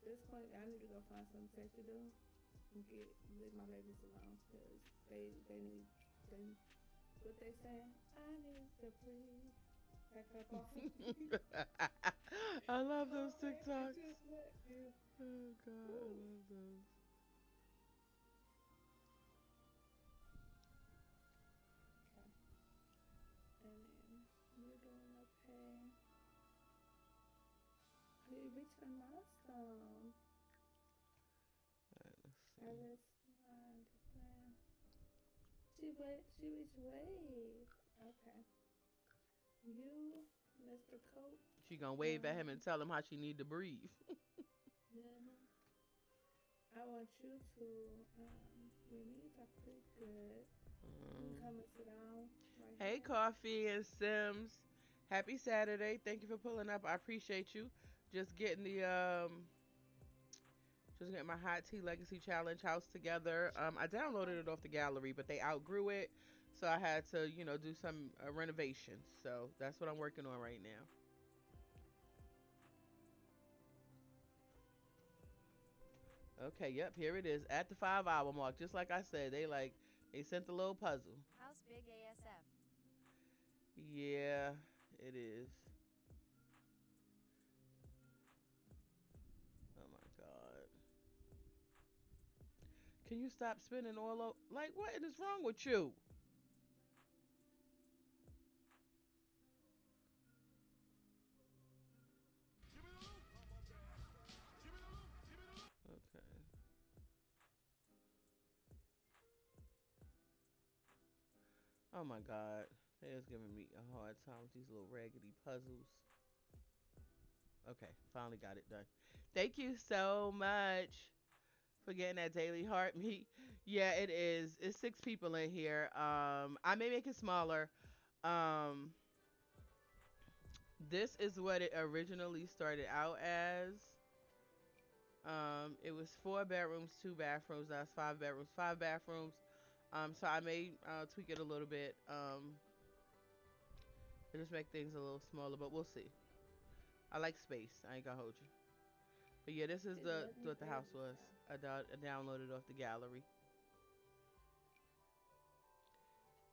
At this point, I need to go find something safe to do and leave my babies alone because they need what they saying. I need to breathe. Back up off of me. I love those Oh man, I TikToks. just let you. Oh god, I Woo. love those. Okay, and then you're doing okay. You reached a milestone. Alright, let's I see. just understand. She reached wave. Okay. You, Mr. Coat. She gonna wave at him and tell him how she need to breathe. Mhm. I want you to, your knees are pretty good. You can Um, come and sit down right hey, here. Coffee and Sims. Happy Saturday. Thank you for pulling up. I appreciate you. Just getting the just getting my hot tea legacy challenge house together. I downloaded it off the gallery, but they outgrew it, so I had to, do some renovations. So that's what I'm working on right now. Okay, yep, here it is at the 5 hour mark. Just like I said, they sent the little puzzle. House Big ASF. Yeah, it is. Oh my god. Can you stop spinning all over? Like, what is wrong with you? Okay. Oh my god. They was giving me a hard time with these little raggedy puzzles. Okay, finally got it done. Thank you so much for getting that daily heart meet. Yeah, it is. It's 6 people in here. I may make it smaller. Um, this is what it originally started out as. It was 4 bedrooms, 2 bathrooms. That's 5 bedrooms, 5 bathrooms. So I may tweak it a little bit. To just make things a little smaller, but we'll see. I like space. I ain't gonna hold you. But yeah, this is It the let me what the build house this was. stuff. I downloaded off the gallery.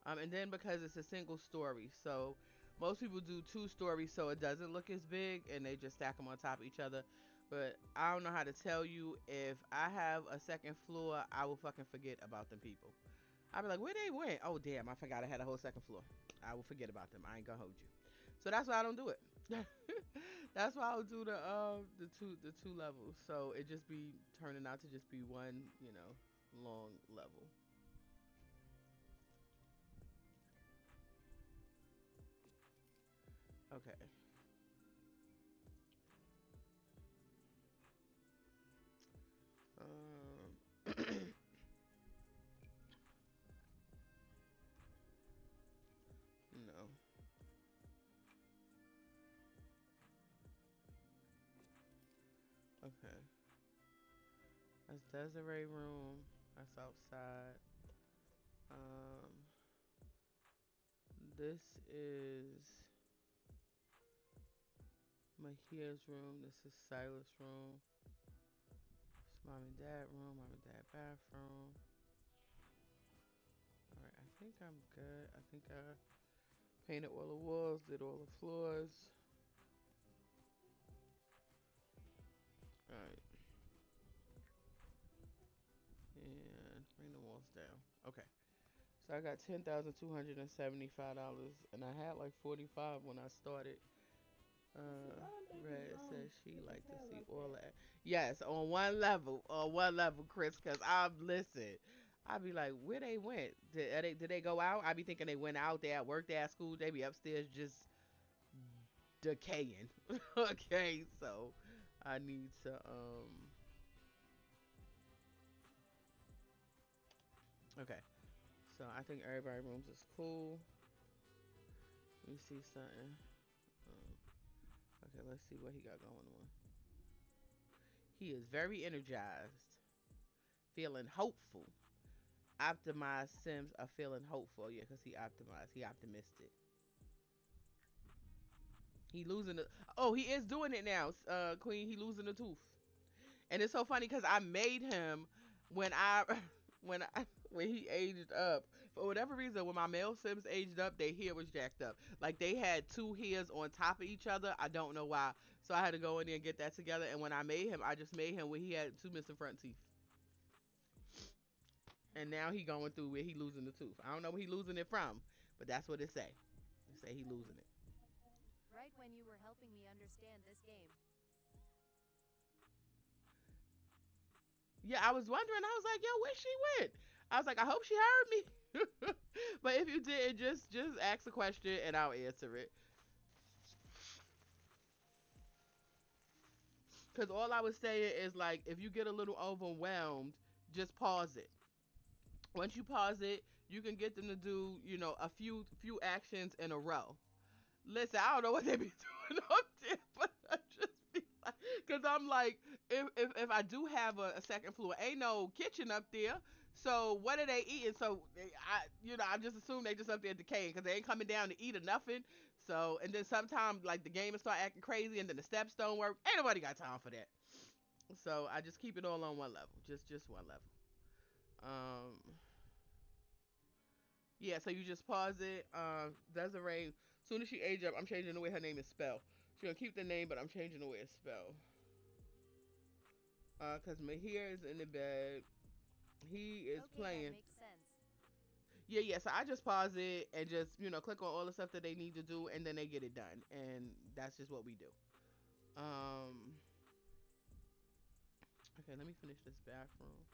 And then because it's a single story, so most people do two stories, so it doesn't look as big, and they just stack them on top of each other. But I don't know how to tell you, if I have a second floor, I will fucking forget about them people. I'll be like, where they went? Oh damn, I forgot I had a whole second floor. I will forget about them. I ain't gonna hold you. So that's why I don't do it. That's why I'll do the two levels. So it just be turning out to just be one, long level. Okay. No. Okay. That's Dezeray room. That's outside. Um, this is Mahier's room. This is Silas' room. It's mom and dad room. Mom and dad bathroom. All right. I think I'm good. I think I painted all the walls. Did all the floors. All right. And bring the walls down. Okay. So I got $10,275, and I had like 45 when I started. See, why don't they be Red grown says she quick as like to hell see like all that? that. Yes, on one level, Chris. Cause I'm listen. I be like, where they went? Did they go out? I be thinking they went out. They at work. They at school. They be upstairs just decaying. Okay, so I need to Okay, so I think everybody rooms is cool. Let me see something. Um, okay, let's see what he got going on. He is very energized, feeling hopeful. Optimized Sims are feeling hopeful. Yeah, because he optimized. He optimistic. He losing the. Oh, he is doing it now, Queen. He losing the tooth. And it's so funny because I made him when I when he aged up. For whatever reason, when my male Sims aged up, their hair was jacked up. Like they had two hairs on top of each other. I don't know why. So I had to go in there and get that together. And when I made him, I just made him where he had two missing front teeth. And now he going through where he losing the tooth. I don't know where he losing it from, but that's what it say. It say he losing it. Right when you were helping me understand this game. Yeah, I was wondering. I was like, yo, where she went? I was like, I hope she heard me. But if you did, just ask a question and I'll answer it. Cause all I was saying is like, if you get a little overwhelmed, just pause it. Once you pause it, you can get them to do, a few actions in a row. Listen, I don't know what they be doing up there, but I just be like, cause I'm like, if I do have a second floor, ain't no kitchen up there. So what are they eating? So I just assume they just up there decaying, cause they ain't coming down to eat or nothing. So and then sometimes like the game will start acting crazy, and then the steps don't work. Ain't nobody got time for that. So I just keep it all on one level, just one level. Um, Yeah, so you just pause it. Desiree, soon as she age up, I'm changing the way her name is spelled. She's gonna keep the name, but I'm changing the way it's spelled. Cause Mahier is in the bed. He is Okay, that playing. makes sense. Yeah, yeah. So I just pause it and just click on all the stuff that they need to do, and then they get it done, and that's just what we do. Um. Okay, let me finish this bathroom.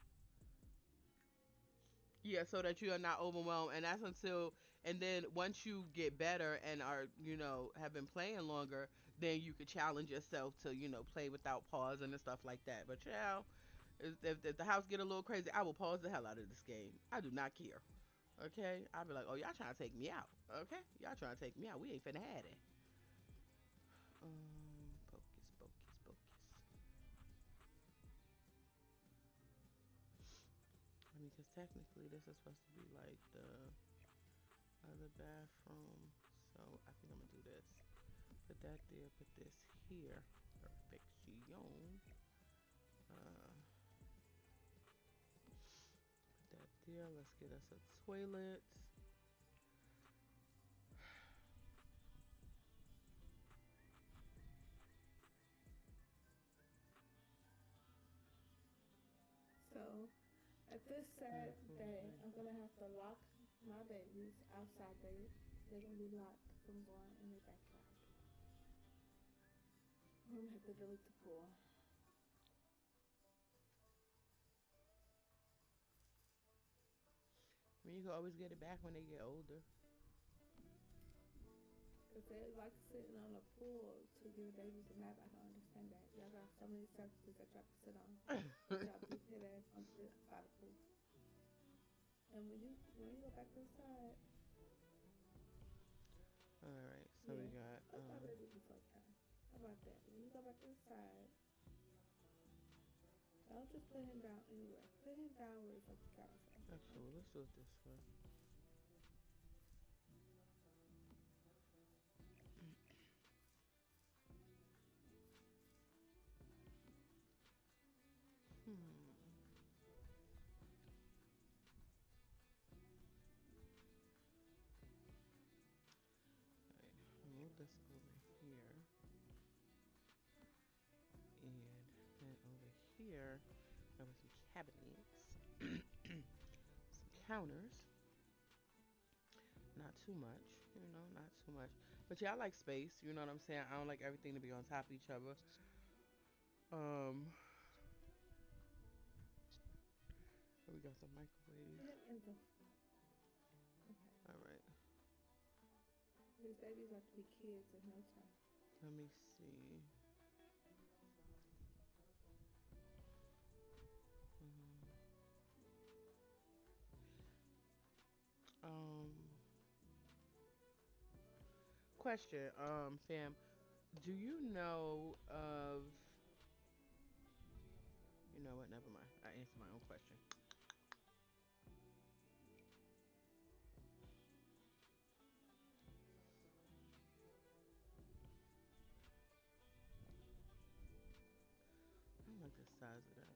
Yeah, so that you are not overwhelmed, and that's until and then once you get better and are have been playing longer, then you could challenge yourself to play without pausing and stuff like that. But yeah, if the house get a little crazy, I will pause the hell out of this game. I do not care. Okay, I'll be like, oh y'all trying to take me out. Okay, y'all trying to take me out. We ain't finna have it. Focus, focus, focus. I mean, because technically this is supposed to be like the other bathroom. So I think I'm gonna do this. Put that there, put this here. Perfection. Uh, put that there. Let's get us a toilet. So at this sad day, I'm gonna have to lock my babies outside. They're gonna be locked from going in their backyard. I'm gonna have to delete the pool. I mean, you can always get it back when they get older. Cause they like sitting on a pool to give babies a nap. I don't understand that. Y'all got so many surfaces that y'all can sit on. But y'all beat their ass on by the pool. And when you go back inside, All right, so we yeah, got let my baby before time. How about that? When you go back inside, don't just put him down anywhere. Put him down where it's like you got him. actually let's do it this way. Hmm. All right, move this over here, and then over here, there were some cabinets, some counters. Not too much, not too much. But yeah, I like space. You know what I'm saying? I don't like everything to be on top of each other. Um, we got some microwave. Put him in the. Okay. All right, These babies have to be kids in no time. let me see. Um, um, question, fam, do you know of? You know what? Never mind. I answered my own question. I don't like the size of that.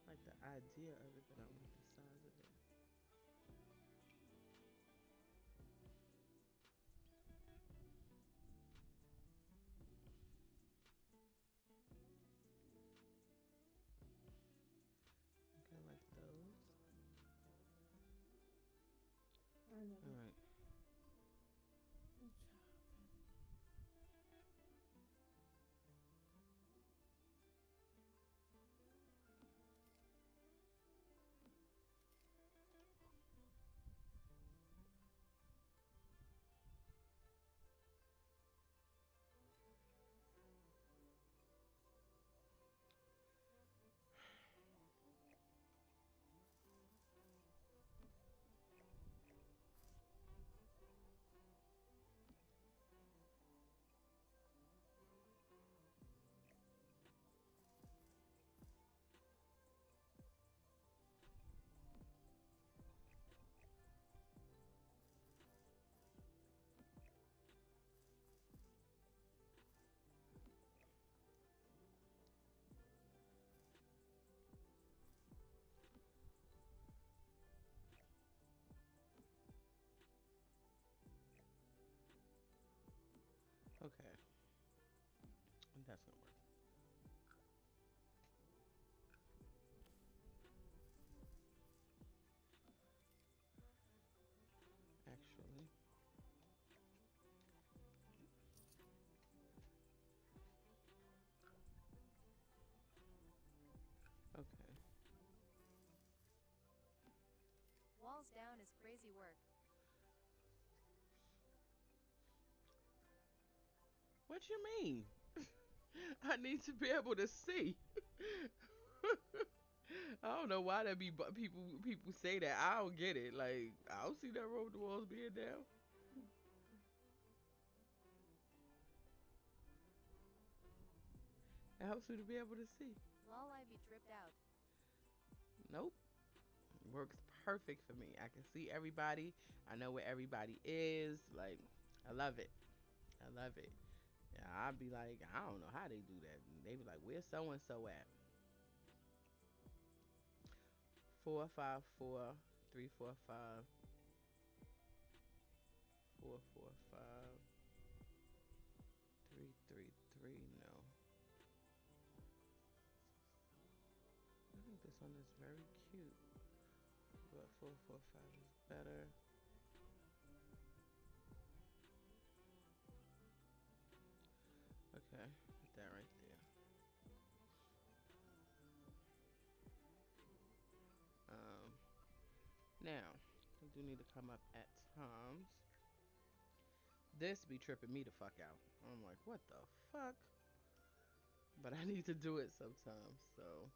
I like the idea of it, but I don't like the size of it. Okay, I like those. I know All this. right. Okay, that's gonna work. Actually, okay. Walls down is crazy work. What you mean? I need to be able to see. I don't know why that be people say that. I don't get it. Like I don't see that wrong with the walls being down. It helps me to be able to see. Lol, I be tripped out. Nope. Works perfect for me. I can see everybody. I know where everybody is. Like I love it. I love it. Yeah, I'd be like, I don't know how they do that. They be like, where's so and so at? 454 345 445 333. No, I think this one is very cute, but 445 is better. Okay, put that right there. Um, Now they do need to come up at times. This be tripping me the fuck out. I'm like, what the fuck? But I need to do it sometimes. So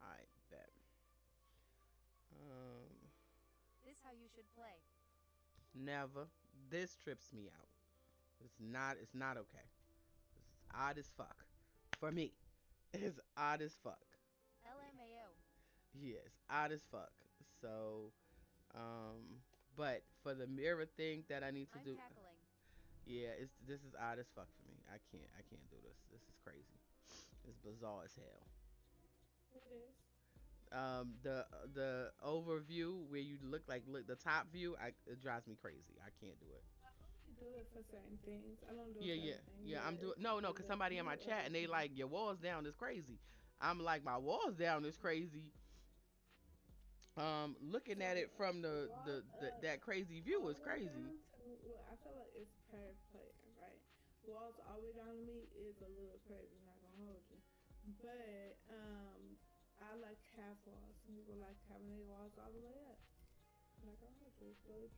I bet. Um, This how you should play. Never. This trips me out. It's not. It's not okay. It's odd as fuck. For me, it's odd as fuck. LMAO. Yes, odd as fuck. So, um, but for the mirror thing that I need to I'm do, cackling. yeah, it's this is odd as fuck for me. I can't do this. This is crazy. It's bizarre as hell. It is. The overview where you look the top view, it drives me crazy. I can't do it. I only do it for certain things. I don't do it Yeah, for yeah, everything. yeah. Yeah, I'm doing it's no, just no, a cause little, somebody in my little chat and they adjustment. like your walls down is crazy. I'm like my walls down is crazy. Looking at So it from wall up, that crazy view all is the way crazy. down to me. Well, I feel like it's per player, right? Walls all the way down to me is a little crazy. Not gonna hold you, but I like half walls. Some people like having their walls all the way up. Not gonna hold you. It's really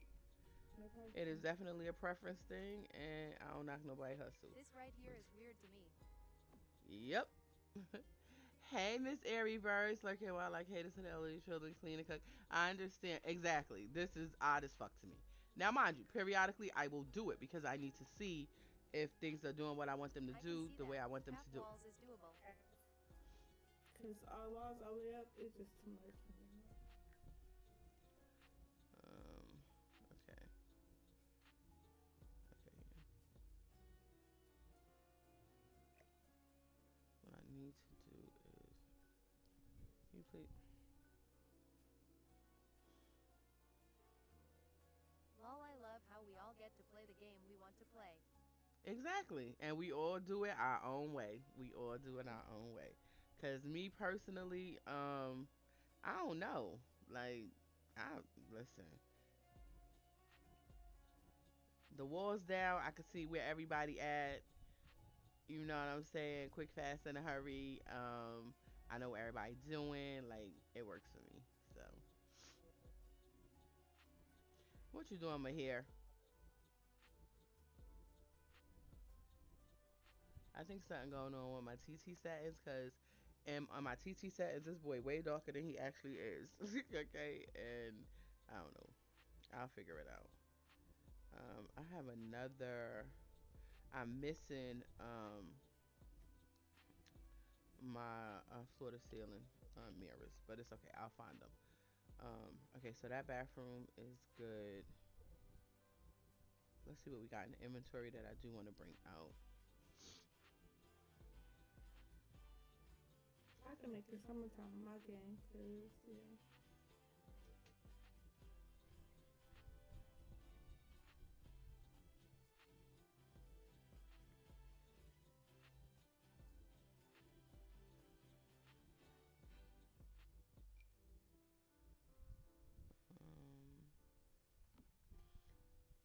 no It is person. definitely a preference thing, and I don't knock nobody hustle. This right here is weird to me. Yep. Hey, Miss Airy Birds, lurking while like haters and elderly children clean and cook. I understand exactly. This is odd as fuck to me. Now, mind you, periodically I will do it because I need to see if things are doing what I want them to I can do see the way that. I want them to Half do. walls is doable. Cause our walls all the way up is just too much for me. Um, okay, okay. What I need to do is, can you please? Lol, I love how we all get to play the game we want to play. Exactly. And we all do it our own way. We all do it our own way. Cause me personally, I don't know. Like, I listen. The walls down. I can see where everybody at. You know what I'm saying? Quick, fast, in a hurry. I know what everybody doing. Like, it works for me. So, what you doing, Mahier? I think something going on with my TT settings, cause and on my TT settings, this boy way darker than he actually is. Okay, and I don't know. I'll figure it out. I have another. I'm missing my floor to ceiling mirrors, but it's okay. I'll find them. Okay, so that bathroom is good. Let's see what we got in the inventory that I do want to bring out. I can make it summertime in my game, cause yeah. Um,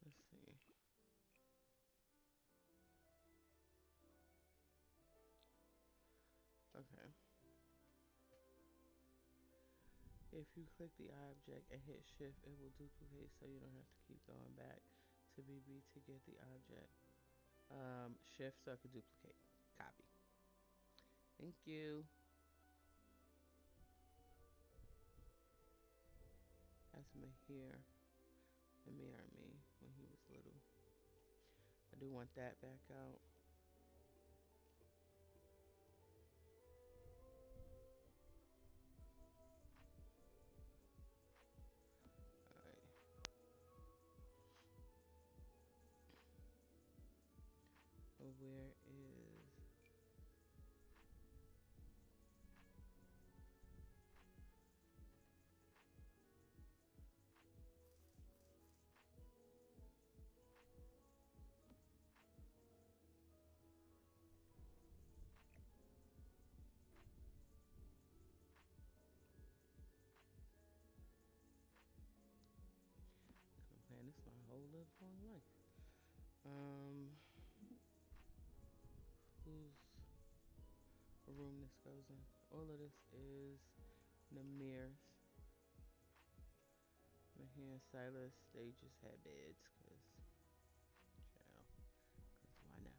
let's see. Okay. If you click the object and hit shift, it will duplicate so you don't have to keep going back to BB to get the object. Shift so I can duplicate. Copy. Thank you. That's Mahier. Namir and me when he was little. I do want that back out. Alright. Where is man, this is my whole live long life. Um, whose room this goes in? All of this is Namir's. Mahier Sylas, they just had beds, child, cause why not?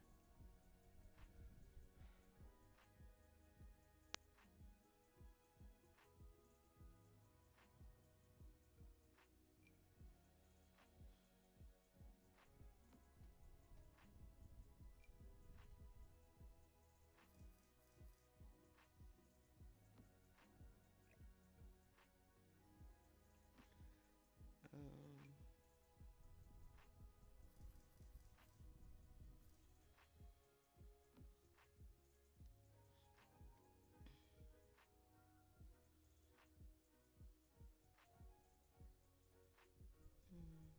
Um, hmm,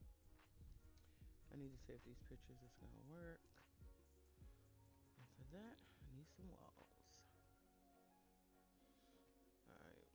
I need to see if these pictures is gonna work. And for that, I need some walls. Alright.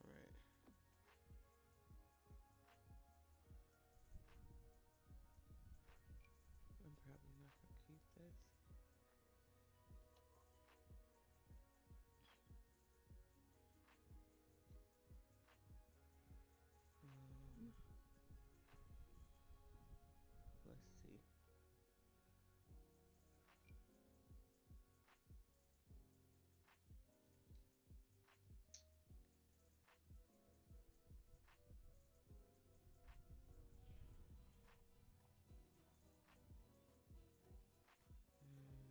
Alright. I'm probably not gonna keep this. Um, let's see. Um,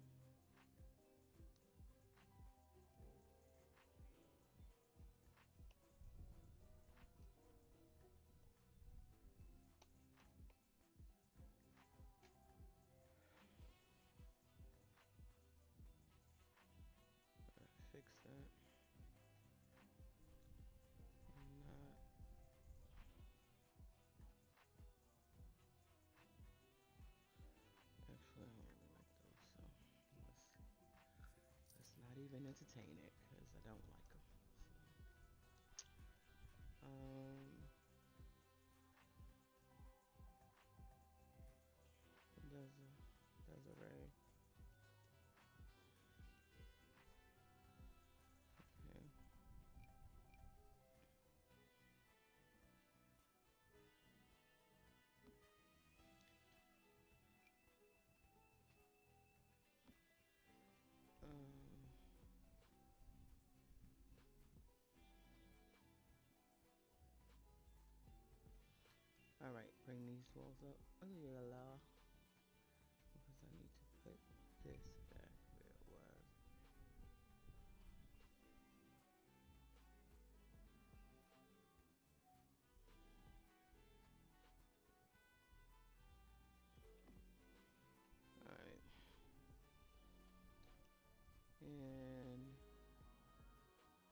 fix that. Not. Actually, I don't really like those, so let's let's not even entertain it because I don't like them. So, Dezeray. Okay. Um. All right. Bring these walls up a little because I need to put this back where it was. All right. And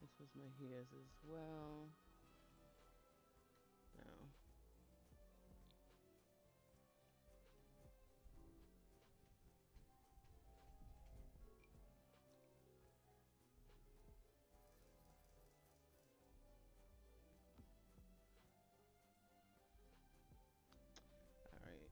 this was my hairs as well. Now, all right.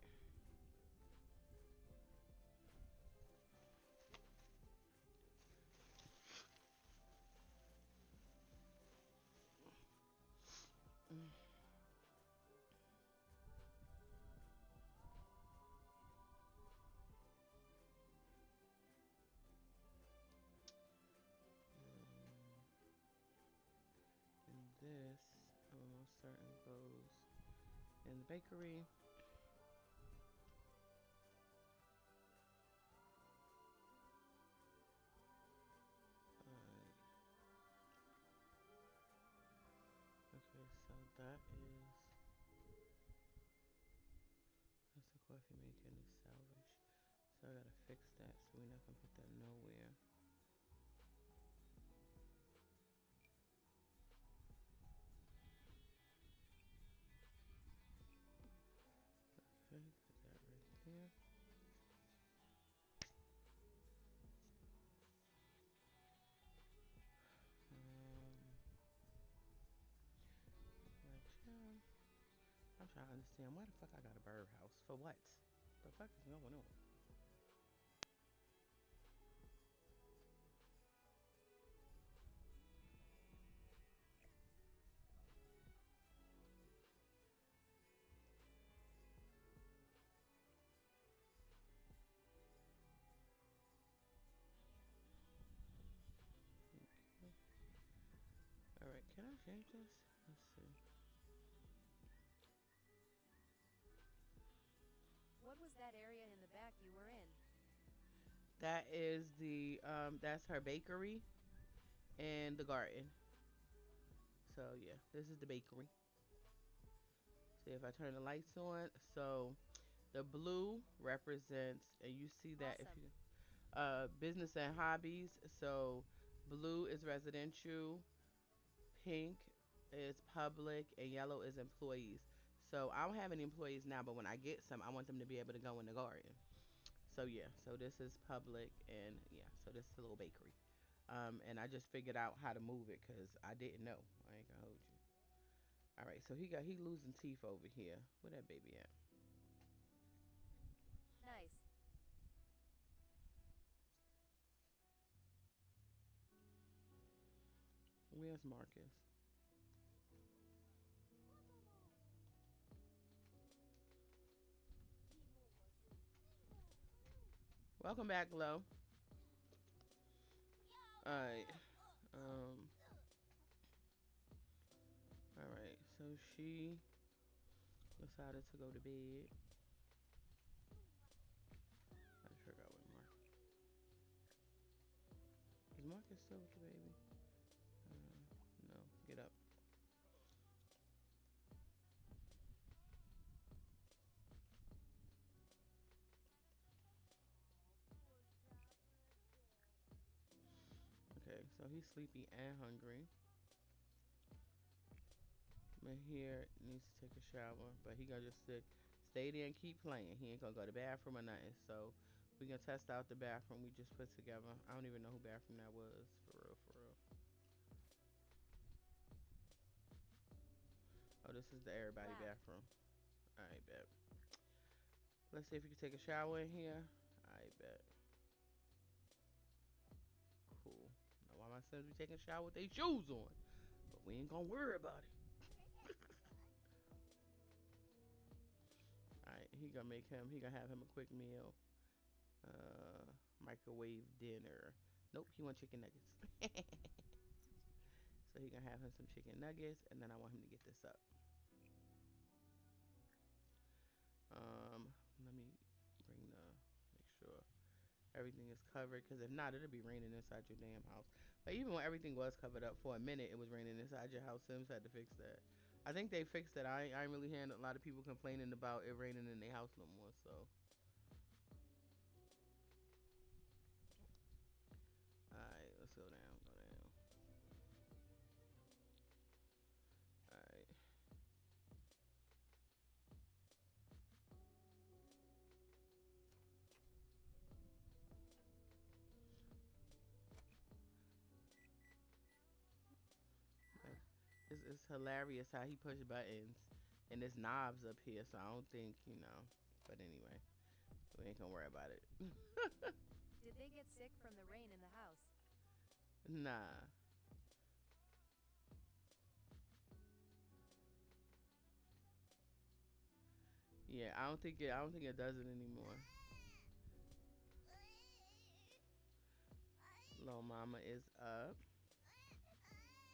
certain goes in the bakery. Alright. Okay, so that's the coffee maker and it's salvage. So I gotta fix that so we're not gonna put that nowhere. Okay, put that right there. Gotcha. I'm trying to understand why the fuck I got a birdhouse for what? The fuck is going on? Okay. All right, can I change this? Let's see. What was that area in the back you were in? That is that's her bakery and the garden. So yeah, this is the bakery. See if I turn the lights on. So the blue represents, and you see that if Awesome. you business and hobbies. So blue is residential, pink is public, and yellow is employees. So I don't have any employees now, but when I get some, I want them to be able to go in the garden. So yeah, so this is public, and yeah, so this is a little bakery. And I just figured out how to move it because I didn't know. I ain't gonna hold you. All right, so he losing teeth over here. Where that baby at? Nice. Where's Marcus? Welcome back, Glow. All right. Um. All right. So she decided to go to bed. I forgot what Marcus. Is Marcus still with the baby? No. Get up. Okay. So he's sleepy and hungry. Mahier needs to take a shower, but he gonna just stay there and keep playing. He ain't gonna go to the bathroom or nothing. So we gonna test out the bathroom we just put together. I don't even know who bathroom that was. For real, for real. Oh, this is the everybody Wow. bathroom. I bet. Let's see if we can take a shower in here. I bet. Cool. Now, why my sons be taking a shower with their shoes on? But we ain't gonna worry about it. Alright, he gonna have him a quick meal. Microwave dinner. Nope, he want chicken nuggets. So he gonna have him some chicken nuggets, and then I want him to get this up. Um, let me make sure everything is covered, because if not, it'll be raining inside your damn house. But even when everything was covered up for a minute, it was raining inside your house. Sims had to fix that. I think they fixed it. I ain't really hearing a lot of people complaining about it raining in their house no more. So, all right, let's go down, go down. All right. It's hilarious how he push buttons and there's knobs up here, so I don't think, you know. But anyway, we ain't gonna worry about it. Did they get sick from the rain in the house? Nah. Yeah, I don't think it does it anymore. Little mama is up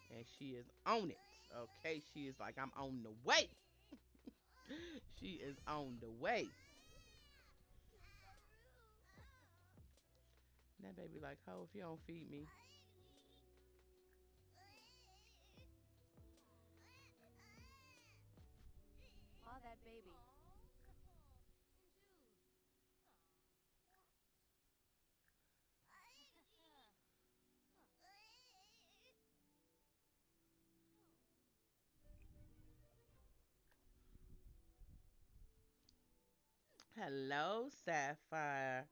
and she is on it. Okay, she is like, I'm on the way. She is on the way. That baby like, ho, if you don't feed me. Aw, that baby. Hello, Sapphire.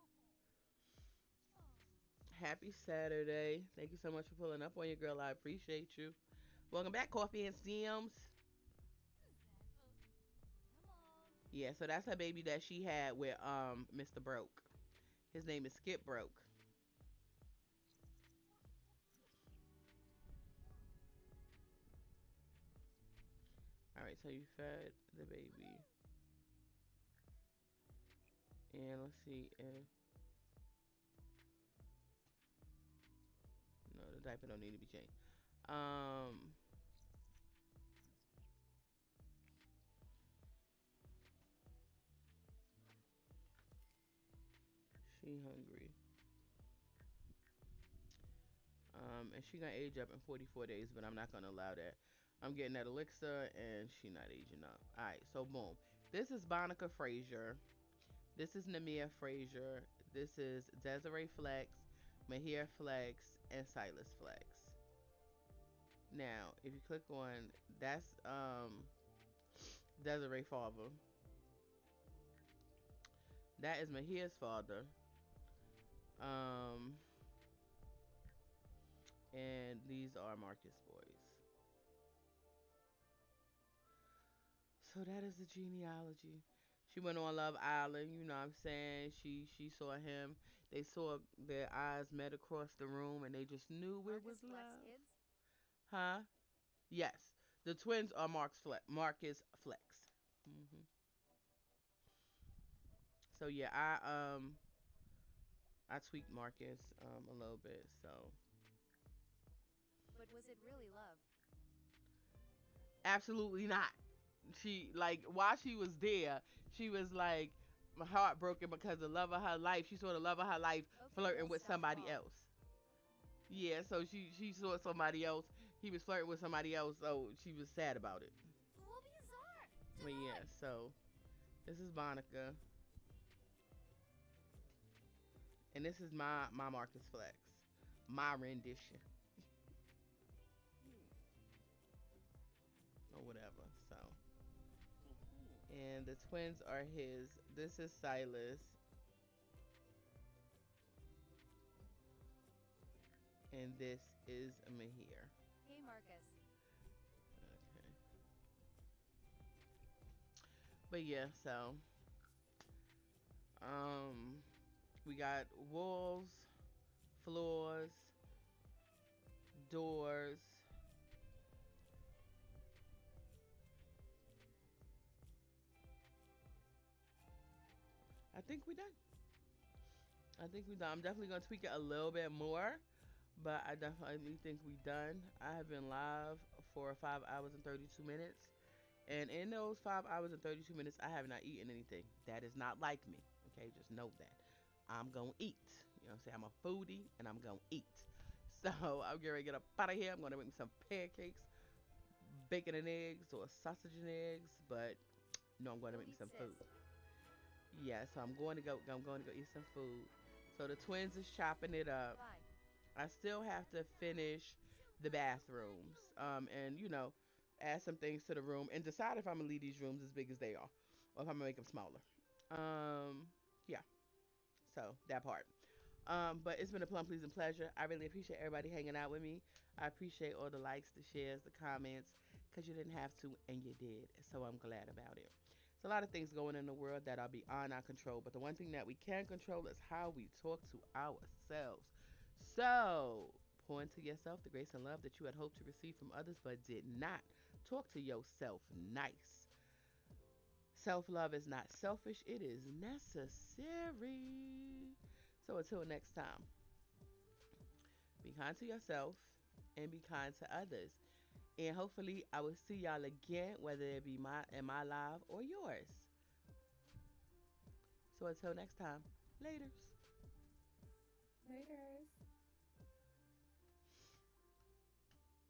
Happy Saturday. Thank you so much for pulling up on your girl. I appreciate you. Welcome back, Coffee and Steams. Yeah, so that's her baby that she had with Mr. Broke. His name is Skip Broke. All right, so you fed the baby, and let's see if no, the diaper don't need to be changed. Um, she hungry. And she gonna age up in 44 days, but I'm not gonna allow that. I'm getting that elixir, and she not aging up. All right, so boom. This is Bonica Frazier. This is Namir Frazier. This is Dezeray Flex, Mahier Flex, and Sylas Flex. Now, if you click on, that's Dezeray father. That is Mahir's father. Um, and these are Marcus boys. So that is the genealogy. She went on Love Island, you know what I'm saying? She saw him. They saw their eyes met across the room and they just knew it was Marcus Flex love. kids? Huh? Yes. The twins are Marcus Flex. Hmm. So yeah, I tweaked Marcus a little bit. So But was it really love? absolutely not. She like while she was there, she was like heartbroken because the love of her life. She saw the love of her life Okay, flirting girl, with stop somebody ball. else. Yeah, so she saw somebody else. He was flirting with somebody else, so she was sad about it. But yeah, so this is Monica, and this is my Marcus Flex, my rendition or whatever. So, and the twins are his. This is Silas, and this is Mahir. Hey, Marcus. Okay. But yeah, so we got walls, floors, doors. I think we done. I think we done. I'm definitely gonna tweak it a little bit more, but I definitely think we done. I have been live for 5 hours and 32 minutes, and in those 5 hours and 32 minutes, I have not eaten anything. That is not like me. Okay, just know that. I'm gonna eat. You know what I'm saying? I'm a foodie, and I'm gonna eat. So I'm getting ready to get up out of here. I'm gonna make me some pancakes, bacon and eggs, or sausage and eggs. But no, I'm gonna Go make me eat, some sis. food. Yeah, so I'm going to go. I'm going to go eat some food. So the twins is chopping it up. Bye. I still have to finish the bathrooms, and add some things to the room and decide if I'm gonna leave these rooms as big as they are, or if I'm gonna make them smaller. Yeah. So that part. But it's been a plum pleasing pleasure. I really appreciate everybody hanging out with me. I appreciate all the likes, the shares, the comments, because you didn't have to and you did. So I'm glad about it. There's a lot of things going in the world that are beyond our control, but the one thing that we can control is how we talk to ourselves. So pour into yourself the grace and love that you had hoped to receive from others but did not. Talk to yourself nice. Self love is not selfish, it is necessary. So until next time, be kind to yourself and be kind to others. And hopefully I will see y'all again, whether it be my live or yours. So until next time, laters. Laters.